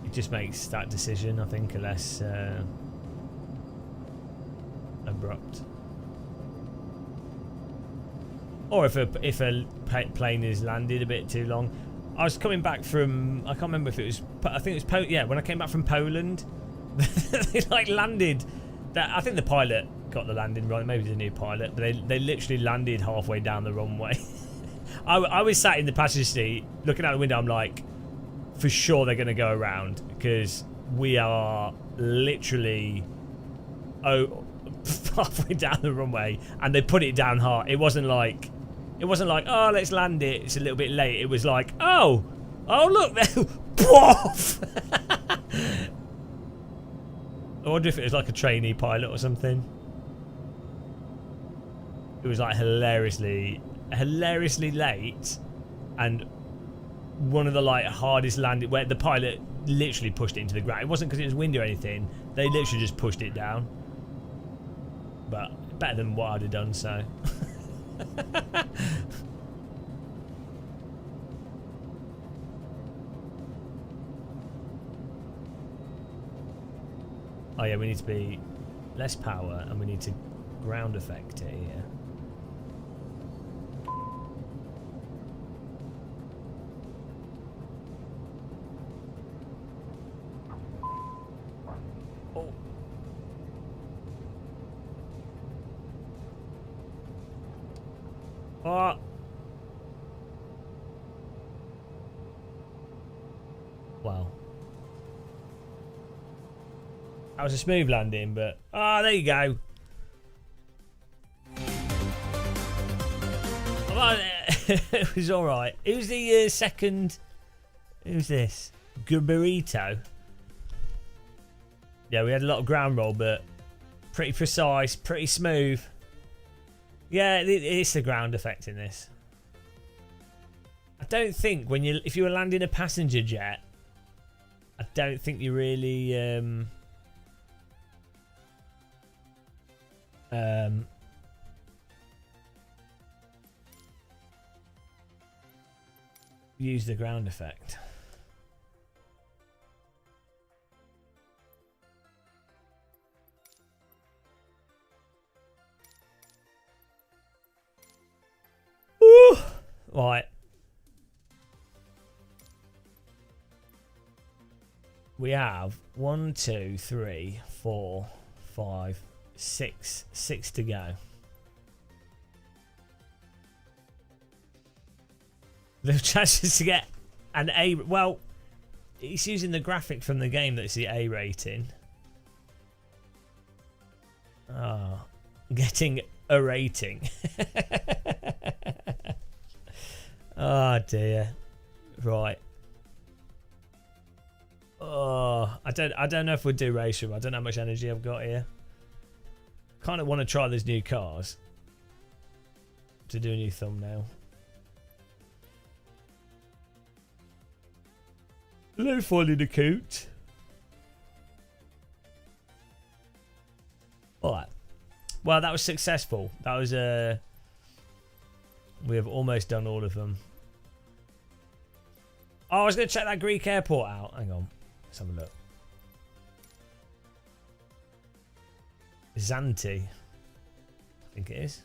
it just makes that decision, I think, less abrupt. Or if a plane is landed a bit too long. I was coming back from, I can't remember if it was, I think it was, yeah, when I came back from Poland, they like landed, I think the pilot got the landing right, maybe the new pilot, but they literally landed halfway down the runway. I was sat in the passenger seat, looking out the window, I'm like, for sure they're going to go around, because we are literally, halfway down the runway, and they put it down hard. It wasn't like, oh, let's land it, it's a little bit late. It was like, oh look, there. Poof! I wonder if it was like a trainee pilot or something. It was like hilariously late, and one of the like hardest landing where the pilot literally pushed it into the ground. It wasn't because it was windy or anything. They literally just pushed it down. But better than what I'd have done, so. Oh yeah, we need to be less power and we need to ground effect it here. Oh. Oh. Wow. That was a smooth landing, but there you go. Well, it was all right. It was the second. Who's this? Burrito. Yeah, we had a lot of ground roll, but pretty precise, pretty smooth. Yeah, it's the ground effect in this. I don't think if you were landing a passenger jet, I don't think you really use the ground effect. Woo! Right. We have 1, 2, 3, 4, 5, 6 to go. The chances to get an A. Well, it's using the graphic from the game that's the A rating. Getting a rating. Oh dear. Right. Oh, I don't know if we'll do race room. I don't know how much energy I've got here. Kind of want to try those new cars to do a new thumbnail. Hello, Folly the Coot. Alright. Well, that was successful. That was we have almost done all of them. Oh, I was going to check that Greek airport out. Hang on. Let's have a look. Zante. I think it is.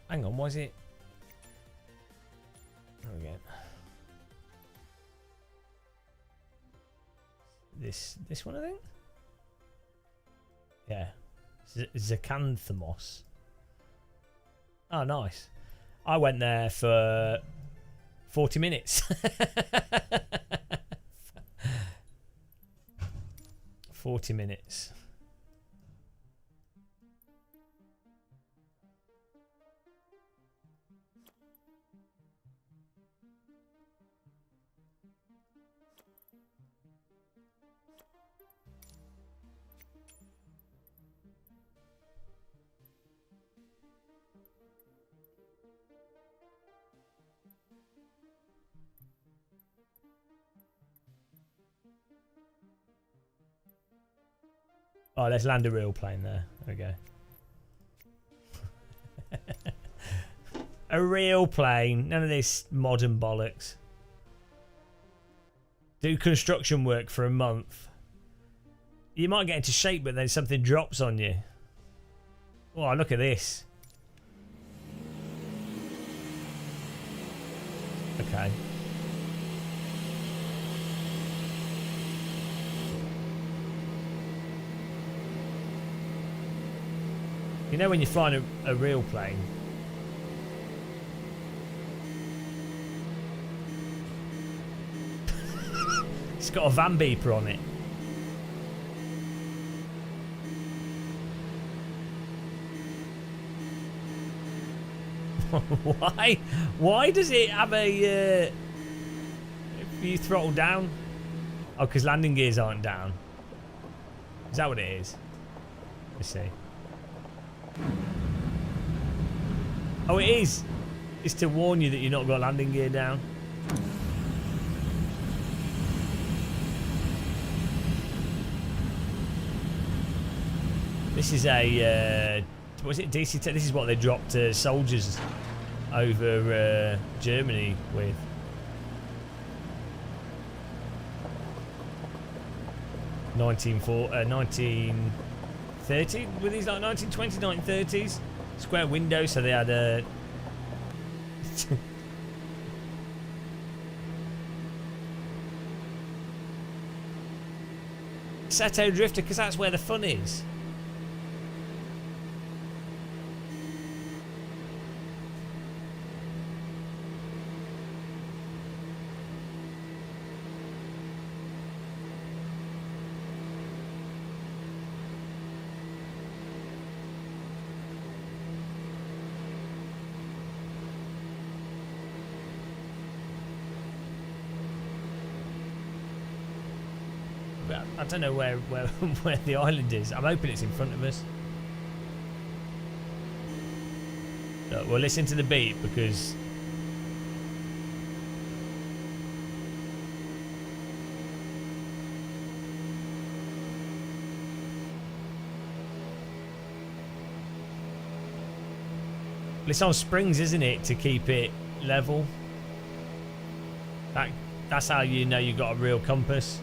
Hang on, why is it? There we go. This one, I think? Yeah. Zakynthos. Oh, nice. I went there for 40 minutes. 40 minutes. Oh, let's land a real plane there. There we go. A real plane. None of this modern bollocks. Do construction work for a month. You might get into shape, but then something drops on you. Oh, look at this. Okay. You know when you're flying a real plane? It's got a van beeper on it. Why? Why does it have a... if you throttle down? Oh, because landing gears aren't down. Is that what it is? Let's see. Oh, it is. It's to warn you that you're not got landing gear down. This is a what was it, DC? This is what they dropped soldiers over Germany with. $1930 were these like 1920s, 1930s? Square windows, so they had a. Seto Drifter, because that's where the fun is. I don't know where where the island is. I'm hoping it's in front of us. Look, we'll listen to the beat because it's on springs, isn't it, to keep it level? That's how you know you've got a real compass.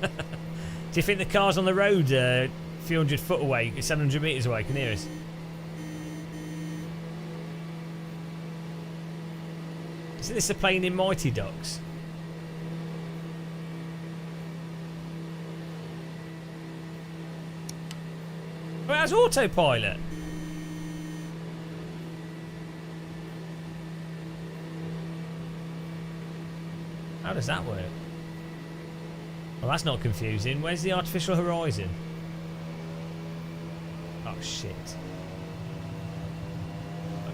Do you think the car's on the road a few hundred foot away, 700 metres away, can hear us? Isn't this a plane in Mighty Ducks? Well, that's autopilot. How does that work? Well, that's not confusing. Where's the artificial horizon? Oh shit!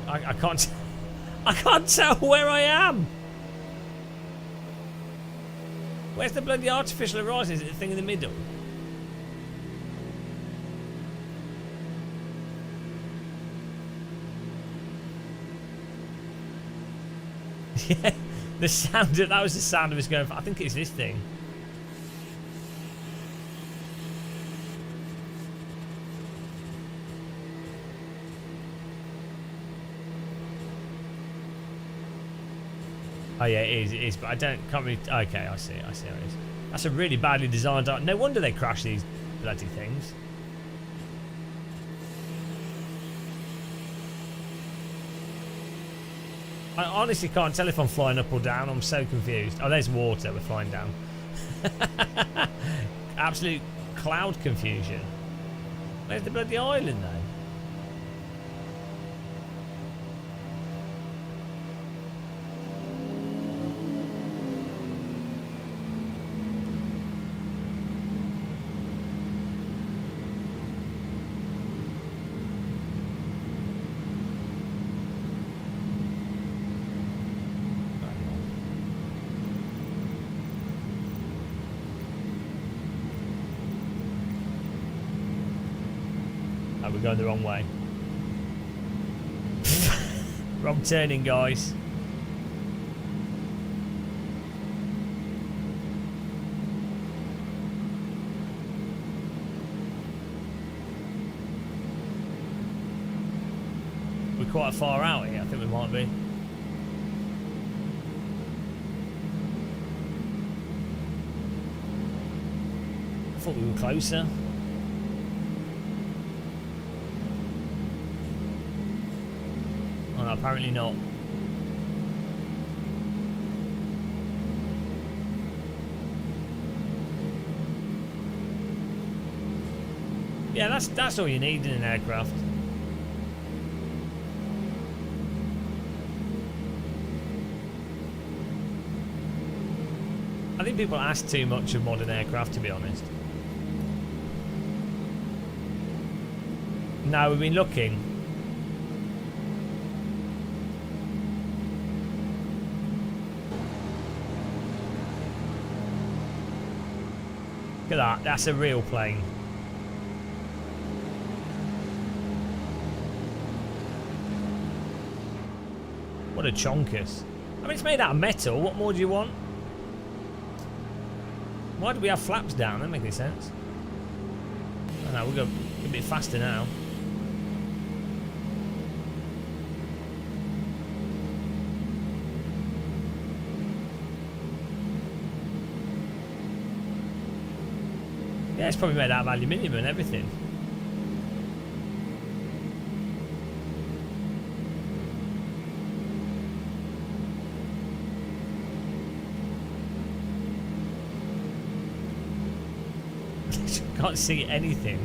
I can't. I can't tell where I am. Where's the bloody artificial horizon? Is it the thing in the middle? Yeah, the sound. That was the sound of us going. I think it's this thing. Oh yeah, it is, but can't really. Okay, I see how it is. That's a really badly designed art. No wonder they crash these bloody things. I honestly can't tell if I'm flying up or down. I'm so confused. Oh, there's water. We're flying down. Absolute cloud confusion. Where's the bloody island though? We're going the wrong way. Wrong turning, guys. We're quite far out here. I think we might be. I thought we were closer. Apparently not. Yeah, that's all you need in an aircraft. I think people ask too much of modern aircraft, to be honest. No, we've been looking. Look at that, that's a real plane. What a chonkus. I mean, it's made out of metal, what more do you want? Why do we have flaps down? That makes any sense. Oh no, we'll go a bit faster now. Yeah, it's probably made out of aluminium and everything. Can't see anything.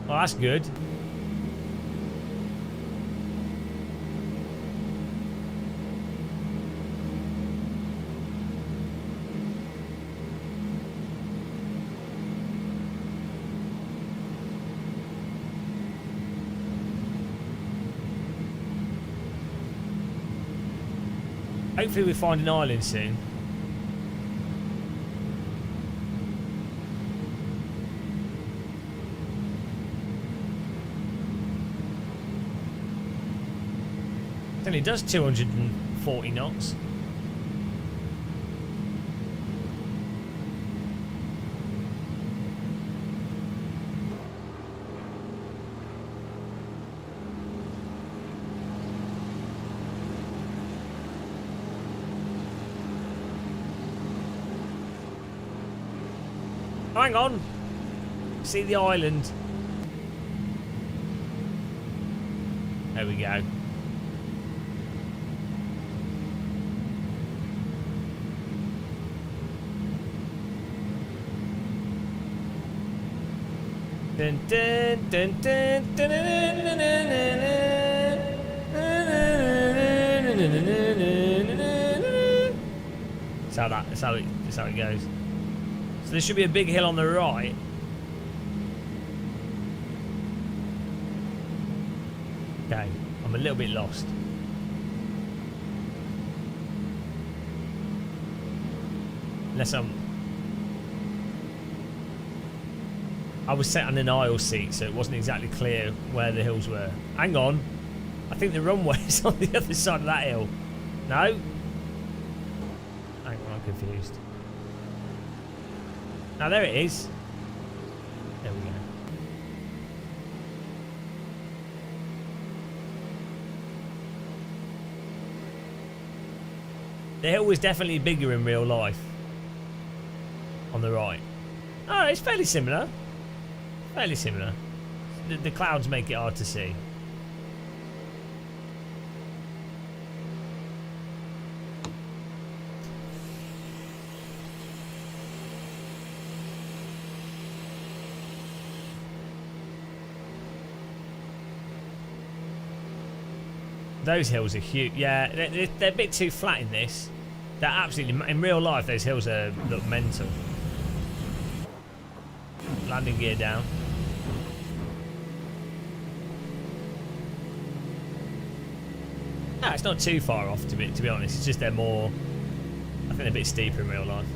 Well, that's good. Hopefully we find an island soon. It only does 240 knots. Hang on. See the island. There we go. Dun, dun, dun, dun, dun, dun, dun, dun. That's how it goes. So there should be a big hill on the right. Okay, I'm a little bit lost. Unless I was sat on an aisle seat, so it wasn't exactly clear where the hills were. Hang on. I think the runway is on the other side of that hill. No? Hang on, I'm confused. Now there it is. There we go. The hill was definitely bigger in real life. On the right. Oh, it's fairly similar. Fairly similar. The clouds make it hard to see. Those hills are huge. Yeah, they're a bit too flat in this. They're absolutely... In real life, those hills look mental. Landing gear down. No, it's not too far off, to be honest. It's just they're more... I think they're a bit steeper in real life.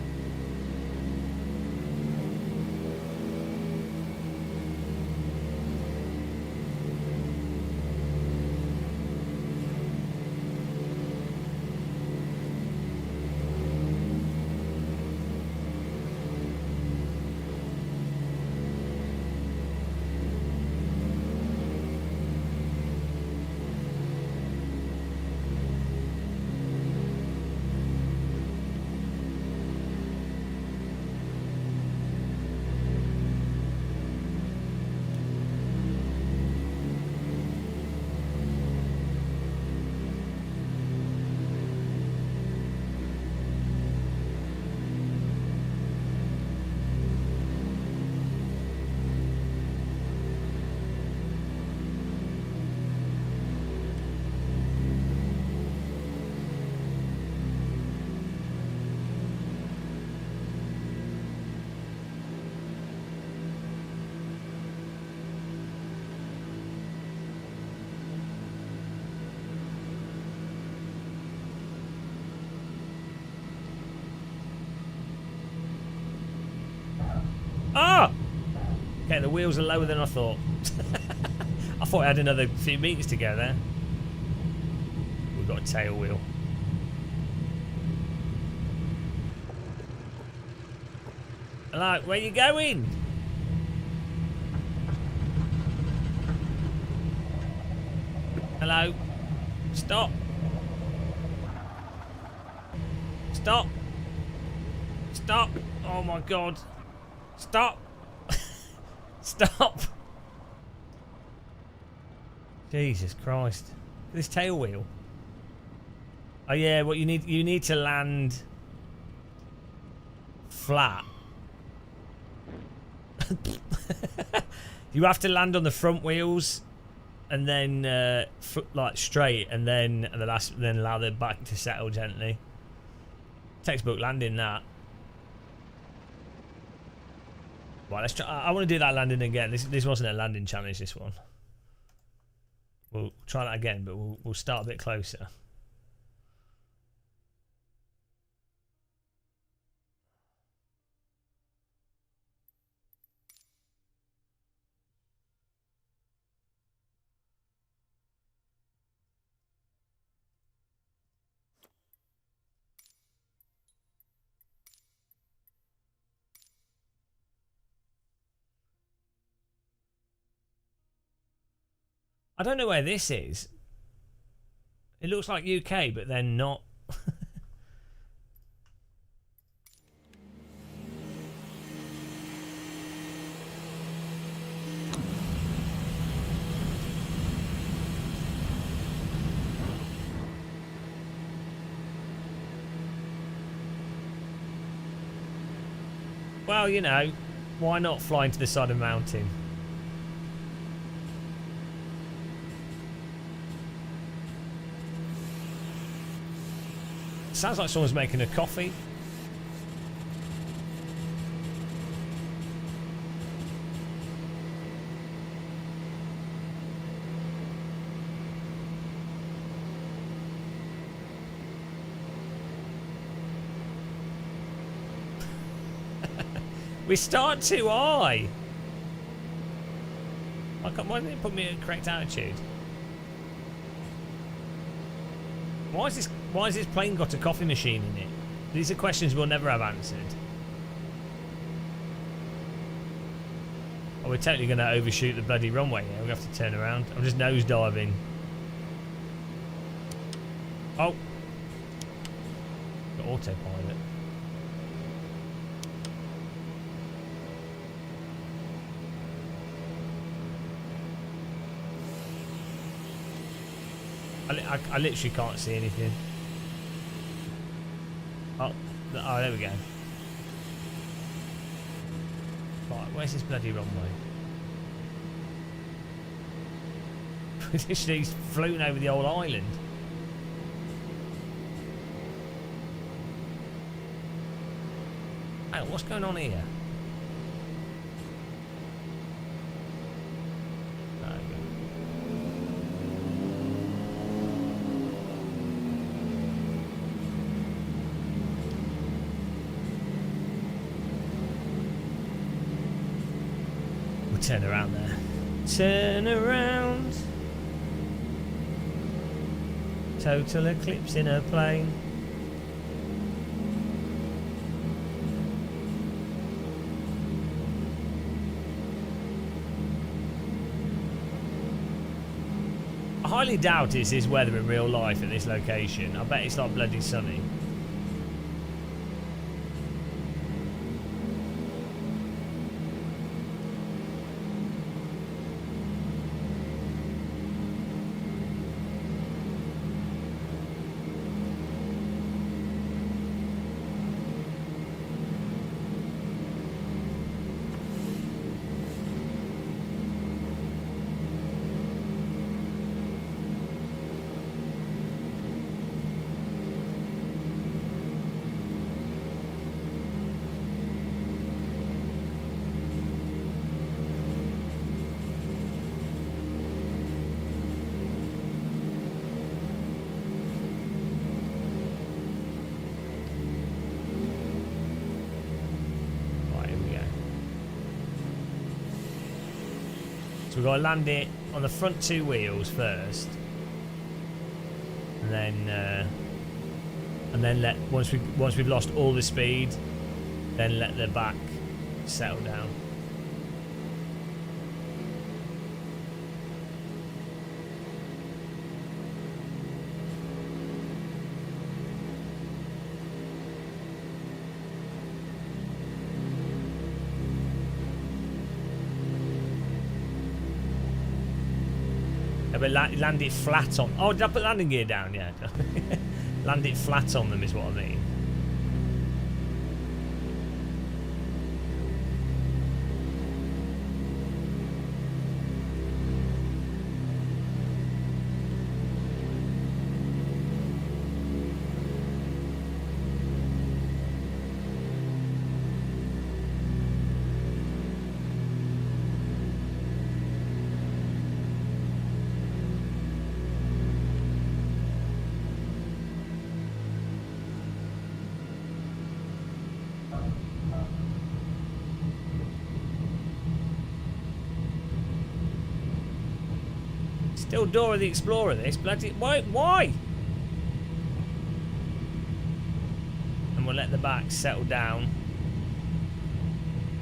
Okay, the wheels are lower than I thought. I thought I had another few meters to go there. We've got a tail wheel. Hello, where you going? Hello? Stop. Stop. Stop. Oh my god. Stop. Stop. Jesus Christ. This tail wheel. Oh yeah, what you need to land flat. You have to land on the front wheels and then like straight and then allow the back to settle gently. Textbook landing that. Right, let's try. I want to do that landing again. This wasn't a landing challenge, this one. We'll try that again, but we'll start a bit closer. I don't know where this is. It looks like UK, but then not. Well, you know, why not fly into the side of a mountain? Sounds like someone's making a coffee. We start too high. Why didn't it put me in correct attitude? Why has this plane got a coffee machine in it? These are questions we'll never have answered. Oh, we're totally going to overshoot the bloody runway here. We have to turn around. I'm just nose diving. Oh. Got autopilot. I literally can't see anything. Oh, there we go. Right, where's this bloody runway? He's floating over the old island. Hey, what's going on here? Turn around there. Turn around. Total eclipse in a plane. I highly doubt it's his weather in real life at this location. I bet it's like bloody sunny. So we've got to land it on the front two wheels first, and then let once we've lost all the speed, then let the back settle down. Yeah, but land it flat on. Oh, did I put landing gear down? Yeah. Land it flat on them is what I mean. Still Dora the Explorer this, bloody why? And we'll let the back settle down.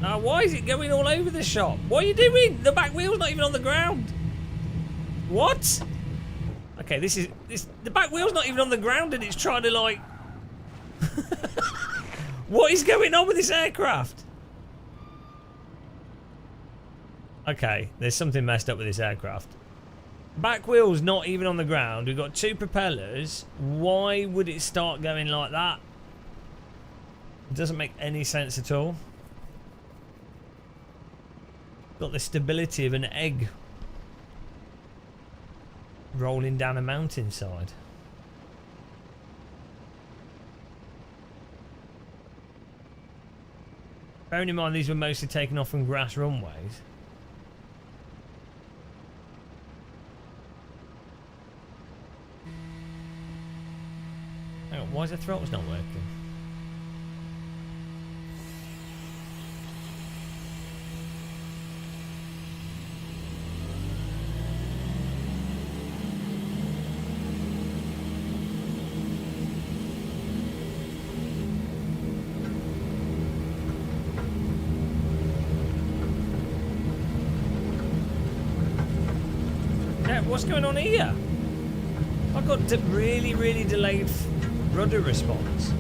Now why is it going all over the shop? What are you doing? The back wheel's not even on the ground. What? Okay, the back wheel's not even on the ground and it's trying to like what is going on with this aircraft? Okay, there's something messed up with this aircraft. Back wheel's not even on the ground. We've got two propellers. Why would it start going like that? It doesn't make any sense at all. Got the stability of an egg rolling down a mountainside. Bearing in mind these were mostly taken off from grass runways. Hang on, why is the throttles not working? Yeah, what's going on here? I've got really, really delayed rudder response.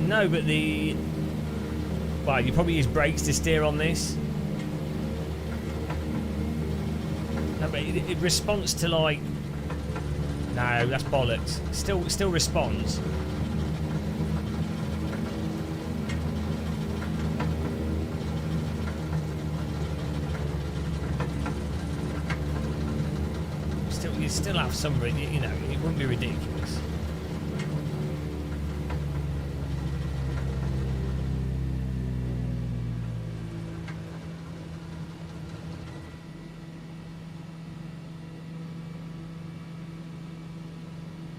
No, but well, you probably use brakes to steer on this. No, but it responds to like. No, that's bollocks. Still responds. You still have some, you know, it wouldn't be ridiculous.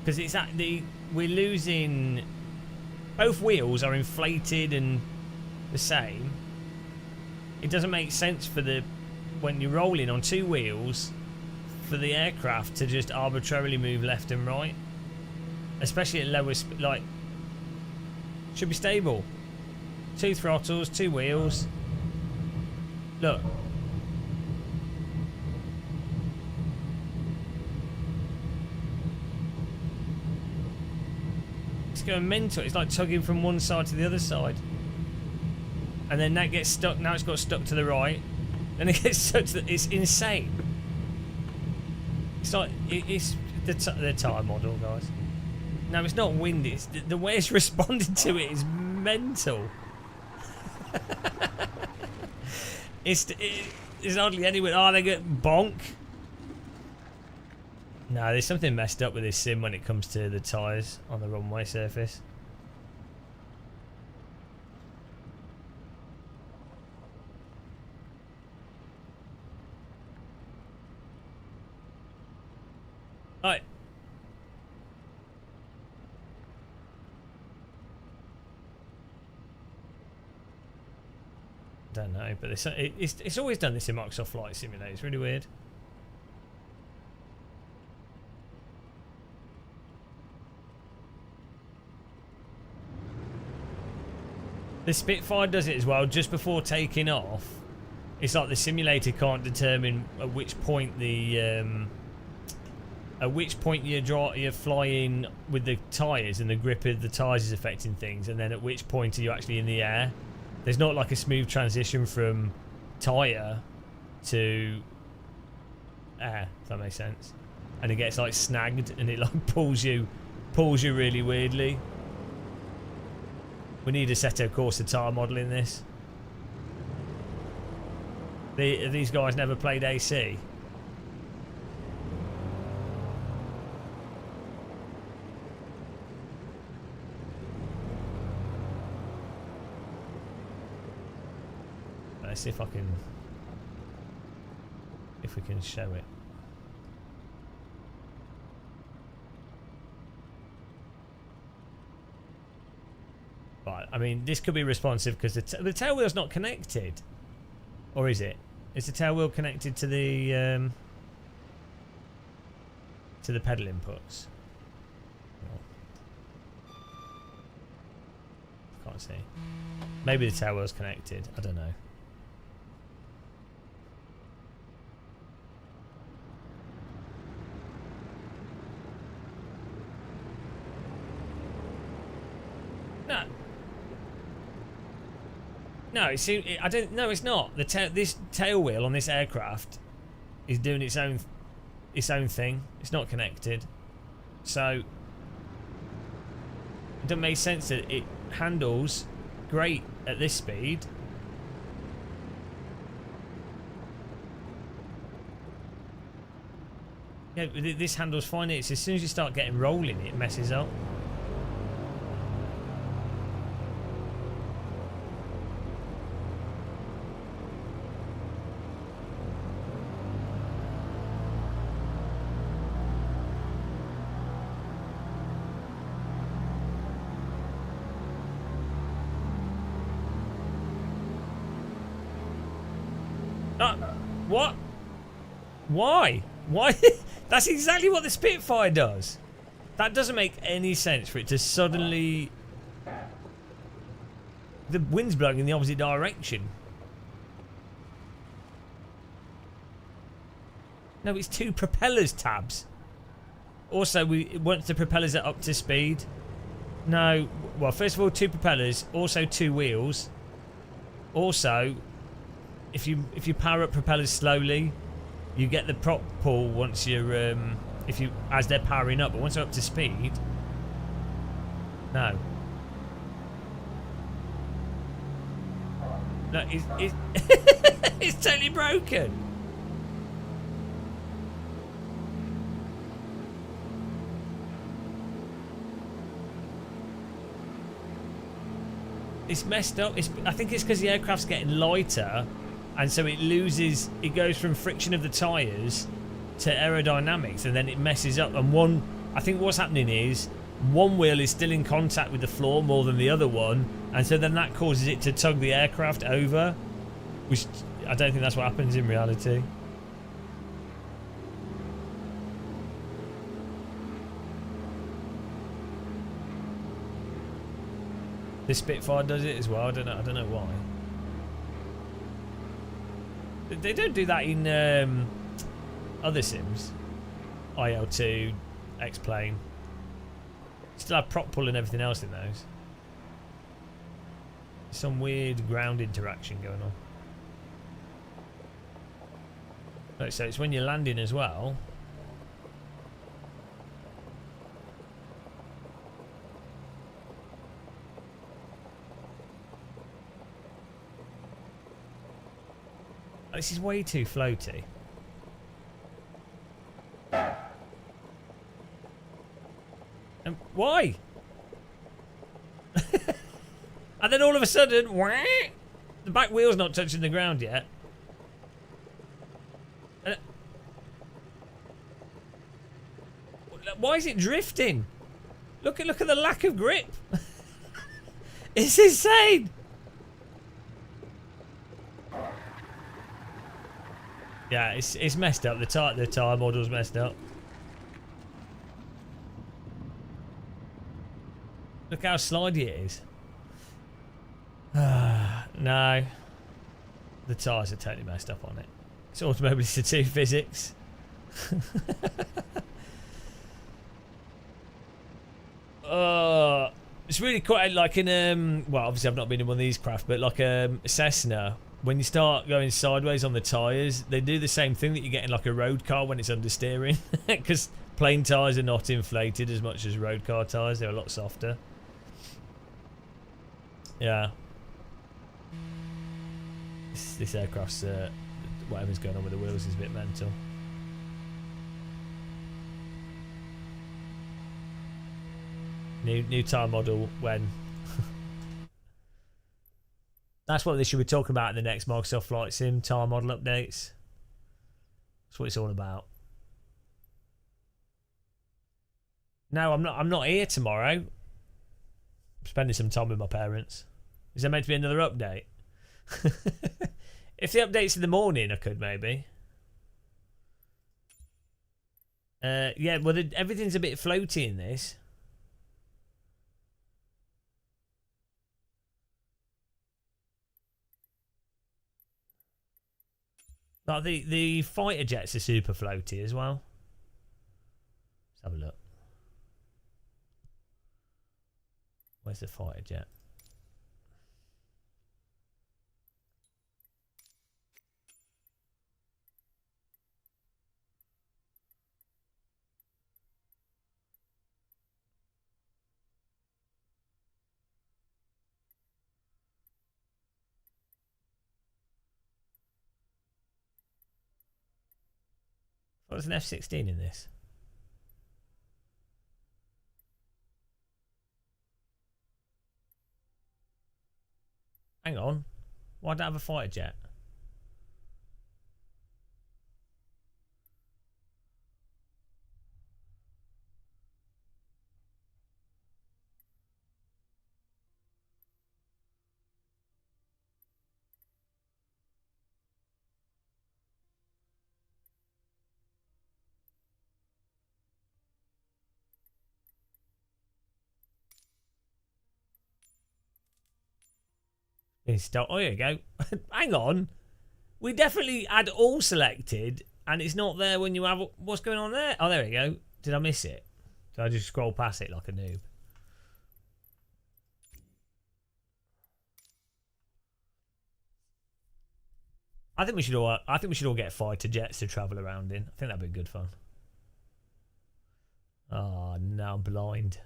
Because it's at we're losing. Both wheels are inflated and the same. It doesn't make sense for when you're rolling on two wheels for the aircraft to just arbitrarily move left and right, especially at lower speed. Like, should be stable. Two throttles, two wheels. Look. Going mental. It's like tugging from one side to the other side, and then that gets stuck. Now it's got stuck to the right, then it gets stuck to it's insane. It's like it's the tyre model, guys. No, it's not wind. It's the way it's responding to it is mental. It's hardly anywhere. Oh, they get bonk. No, there's something messed up with this sim when it comes to the tyres on the runway surface. Don't know, but it's always done this in Microsoft Flight Simulator. It's really weird. The Spitfire does it as well. Just before taking off, it's like the simulator can't determine at which point you're flying with the tyres and the grip of the tyres is affecting things, and then at which point are you actually in the air. There's not like a smooth transition from tyre to air, if that makes sense. And it gets like snagged and it like pulls you really weirdly. We need a set of course of tyre model in this. These guys never played AC. Let's see if we can show it. Right, I mean, this could be responsive because the tail wheel's not connected, or is it? Is the tail wheel connected to the pedal inputs? Can't see. Maybe the tail wheel's connected. I don't know. No, I don't. No, it's not. This tail wheel on this aircraft is doing its own thing. It's not connected, so it doesn't make sense that it handles great at this speed. Yeah, this handles fine. It's as soon as you start getting rolling, it messes up. What? Why? Why? That's exactly what the Spitfire does. That doesn't make any sense for it to suddenly... The wind's blowing in the opposite direction. No, it's two propellers tabs. Also, once the propellers are up to speed... No, well, first of all, two propellers. Also, two wheels. Also... If you power up propellers slowly, you get the prop pull once you're as they're powering up, but once they're up to speed, no. No, it's totally broken. It's messed up. I think it's because the aircraft's getting lighter. And so it goes from friction of the tyres to aerodynamics, and then it messes up. And I think what's happening is one wheel is still in contact with the floor more than the other one, and so then that causes it to tug the aircraft over, which I don't think that's what happens in reality. The Spitfire does it as well. I don't know why. They don't do that in other sims. IL2, X-Plane. Still have prop pull and everything else in those. Some weird ground interaction going on. Right, so it's when you're landing as well. This is way too floaty. And why? And then all of a sudden, wah, the back wheel's not touching the ground yet. Why is it drifting? Look at the lack of grip. It's insane. Yeah, it's messed up. The tire model's messed up. Look how slidey it is. No. The tyres are totally messed up on it. It's Automobilista 2 physics. It's really quite like in well, obviously I've not been in one of these craft, but like a Cessna, when you start going sideways on the tyres, they do the same thing that you get in like a road car when it's understeering, because plain tyres are not inflated as much as road car tyres. They're a lot softer. Yeah. This aircraft's whatever's going on with the wheels is a bit mental. New tyre model when? That's what they should be talking about in the next Microsoft Flight Sim tyre model updates. That's what it's all about. No, I'm not here tomorrow. I'm spending some time with my parents. Is there meant to be another update? If the update's in the morning, I could maybe. Yeah, well, everything's a bit floaty in this. Like the fighter jets are super floaty as well. Let's have a look. Where's the fighter jet? What's an F-16 in this? Hang on. Why don't I have a fighter jet? Oh, here you go. Hang on. We definitely had all selected, and it's not there when you have... What's going on there? Oh, there we go. Did I miss it? Did I just scroll past it like a noob? I think we should all get fighter jets to travel around in. I think that'd be good fun. Oh, now I'm blind.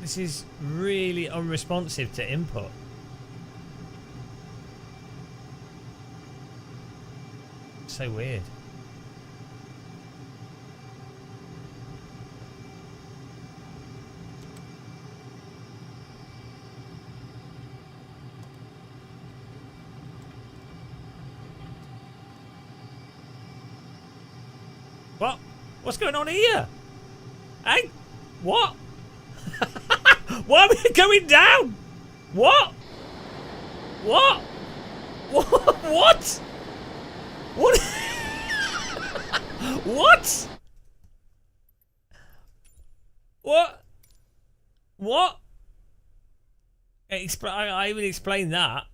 This is really unresponsive to input. So weird. What? What's going on here? Hey? What? Why are we going down? What? What? What? What? What? What? What? I even explained that.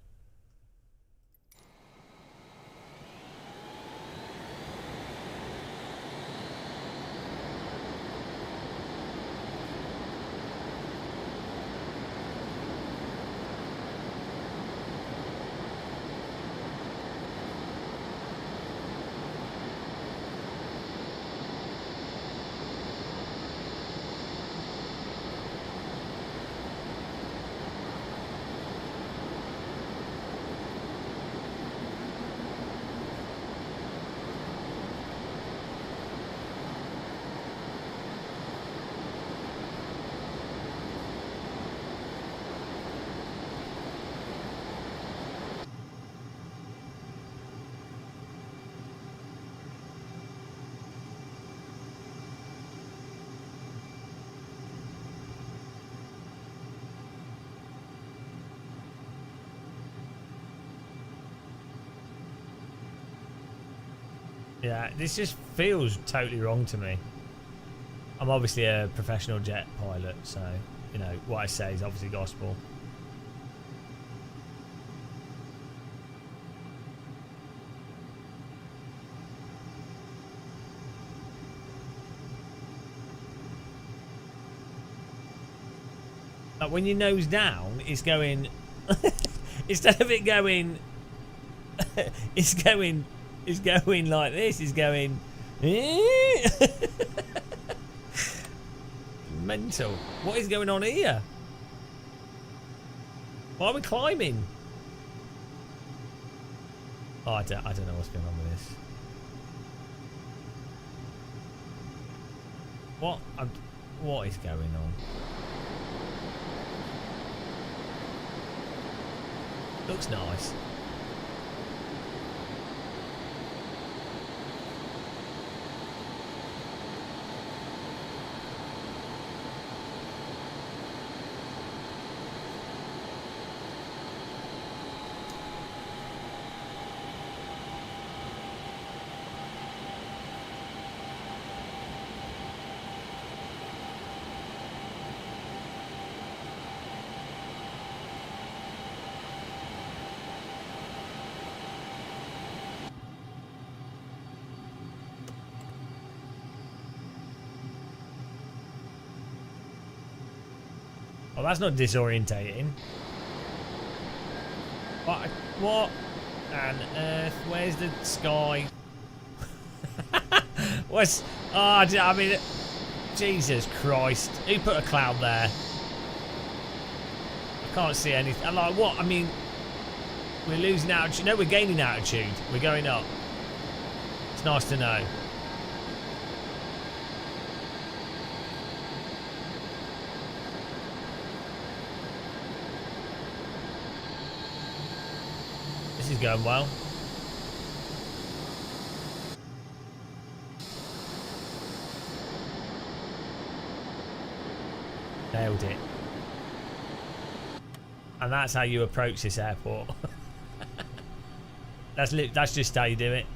Yeah, this just feels totally wrong to me. I'm obviously a professional jet pilot, so, you know, what I say is obviously gospel. Like when you nose down, it's going... instead of it going... it's going like this. It's going... Mental. What is going on here? Why are we climbing? Oh, I don't know what's going on with this. What is going on? Looks nice. Oh, that's not disorientating. What on earth? Where's the sky? What's... Oh, I mean... Jesus Christ. Who put a cloud there? I can't see anything. I'm like, what? I mean... We're losing altitude. No, we're gaining altitude. We're going up. It's nice to know. This is going well. Nailed it. And that's how you approach this airport. That's just how you do it.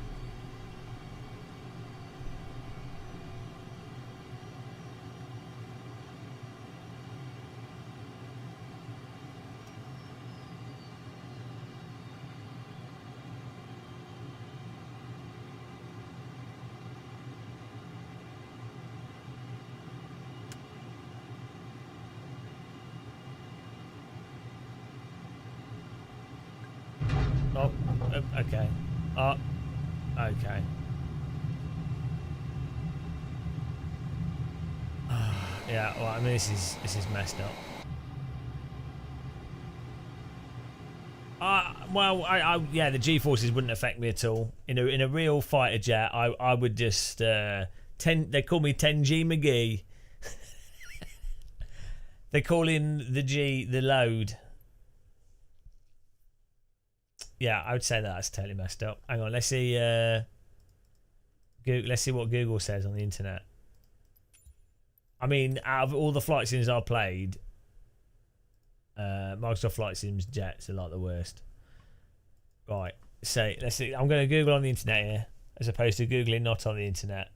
Oh, okay. Oh, okay. Yeah, well, I mean, this is messed up. Yeah, the G-forces wouldn't affect me at all. In a real fighter jet, I would just they call me 10G McGee. They call in the G the load. Yeah, I would say that's totally messed up. Hang on, let's see. Let's see what Google says on the internet. I mean, out of all the flight sims I've played, Microsoft Flight Sims jets are like the worst. Right, so let's see. I'm going to Google on the internet here, as opposed to Googling not on the internet.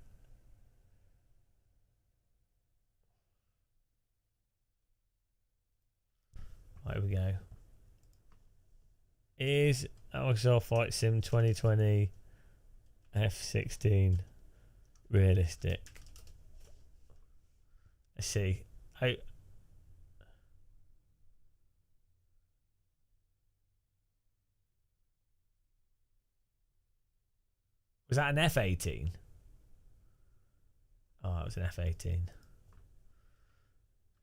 Right, here we go. Is Microsoft Flight Sim 2020 F-16 realistic? Let's see. Was that an F-18? Oh, it was an F-18.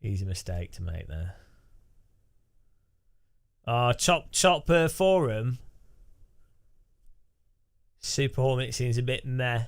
Easy mistake to make there. Oh, Chopper Forum. Super Hornet seems a bit meh.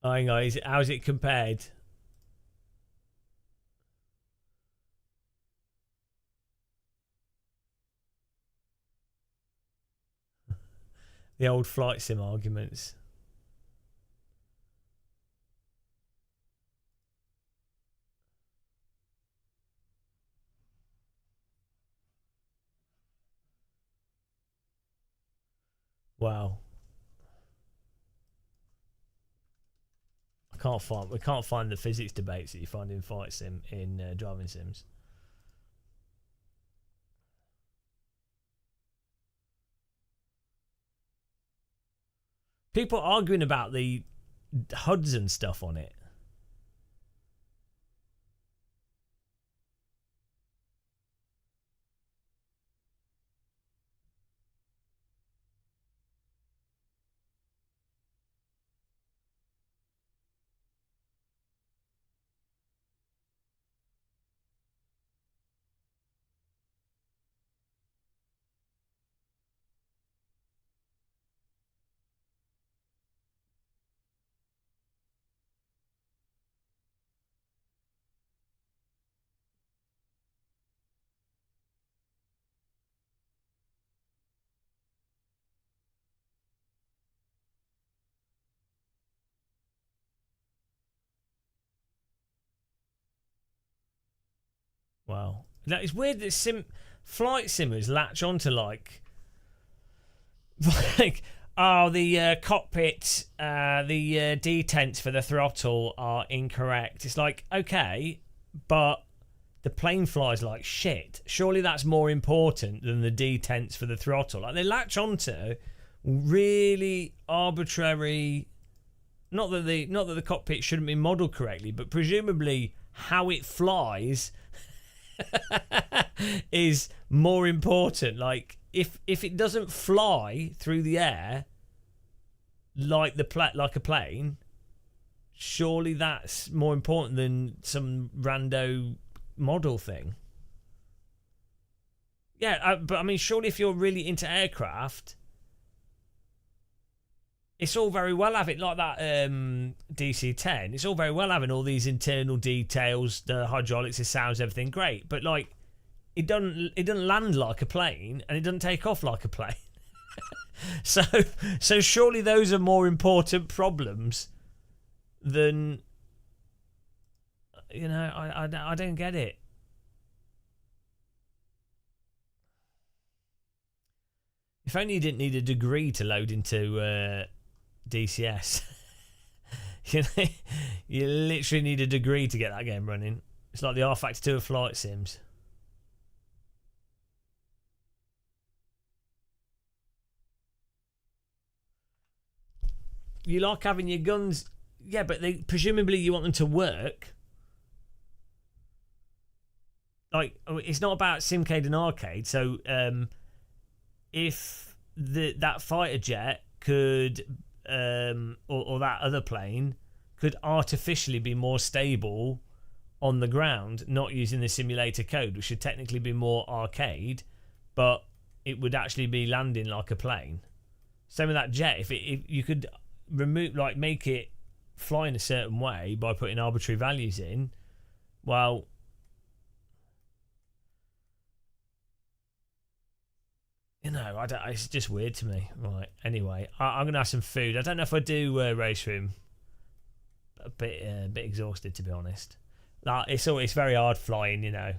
Oh, hang on, how's it compared? The old flight sim arguments. Wow. We can't find the physics debates that you find in flight sim in driving sims. People arguing about the HUDs and stuff on it. Wow. That is weird that flight simmers latch onto like the cockpit, the detents for the throttle are incorrect. It's like, okay, but the plane flies like shit. Surely that's more important than the detents for the throttle. Like they latch onto really arbitrary. Not that the cockpit shouldn't be modelled correctly, but presumably how it flies is more important. Like if it doesn't fly through the air like a plane, surely that's more important than some rando model thing. Yeah, but I mean, surely if you're really into aircraft, it's all very well having like that DC-10. It's all very well having all these internal details, the hydraulics, the sounds, everything great. But like, it doesn't land like a plane, and it doesn't take off like a plane. so surely those are more important problems than, you know. I don't get it. If only you didn't need a degree to load into DCS. You literally need a degree to get that game running. It's like the R Factor 2 of flight sims. You like having your guns, yeah, but presumably you want them to work. Like, it's not about Simcade and Arcade. So if that fighter jet could or that other plane could artificially be more stable on the ground, not using the simulator code, which should technically be more arcade, but it would actually be landing like a plane. Same with that jet. If you could remove, like, make it fly in a certain way by putting arbitrary values in, well, you know, it's just weird to me. Right. Anyway, I'm gonna have some food. I don't know if I do race room. A bit exhausted, to be honest. Like, it's very hard flying, you know.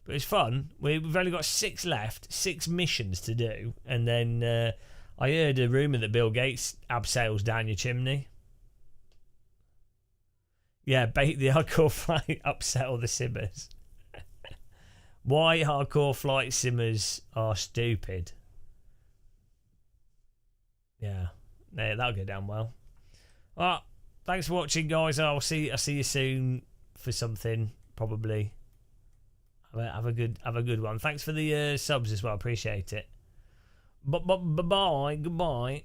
But it's fun. We've only got 6 left, 6 missions to do, and then I heard a rumor that Bill Gates abseils down your chimney. Yeah, bait the hardcore flight, upset all the simmers. Why hardcore flight simmers are stupid. Yeah, that'll go down well. Well, thanks for watching, guys. I'll see you soon for something, probably. Have a good one. Thanks for the subs as well. Appreciate it. Bye. Goodbye.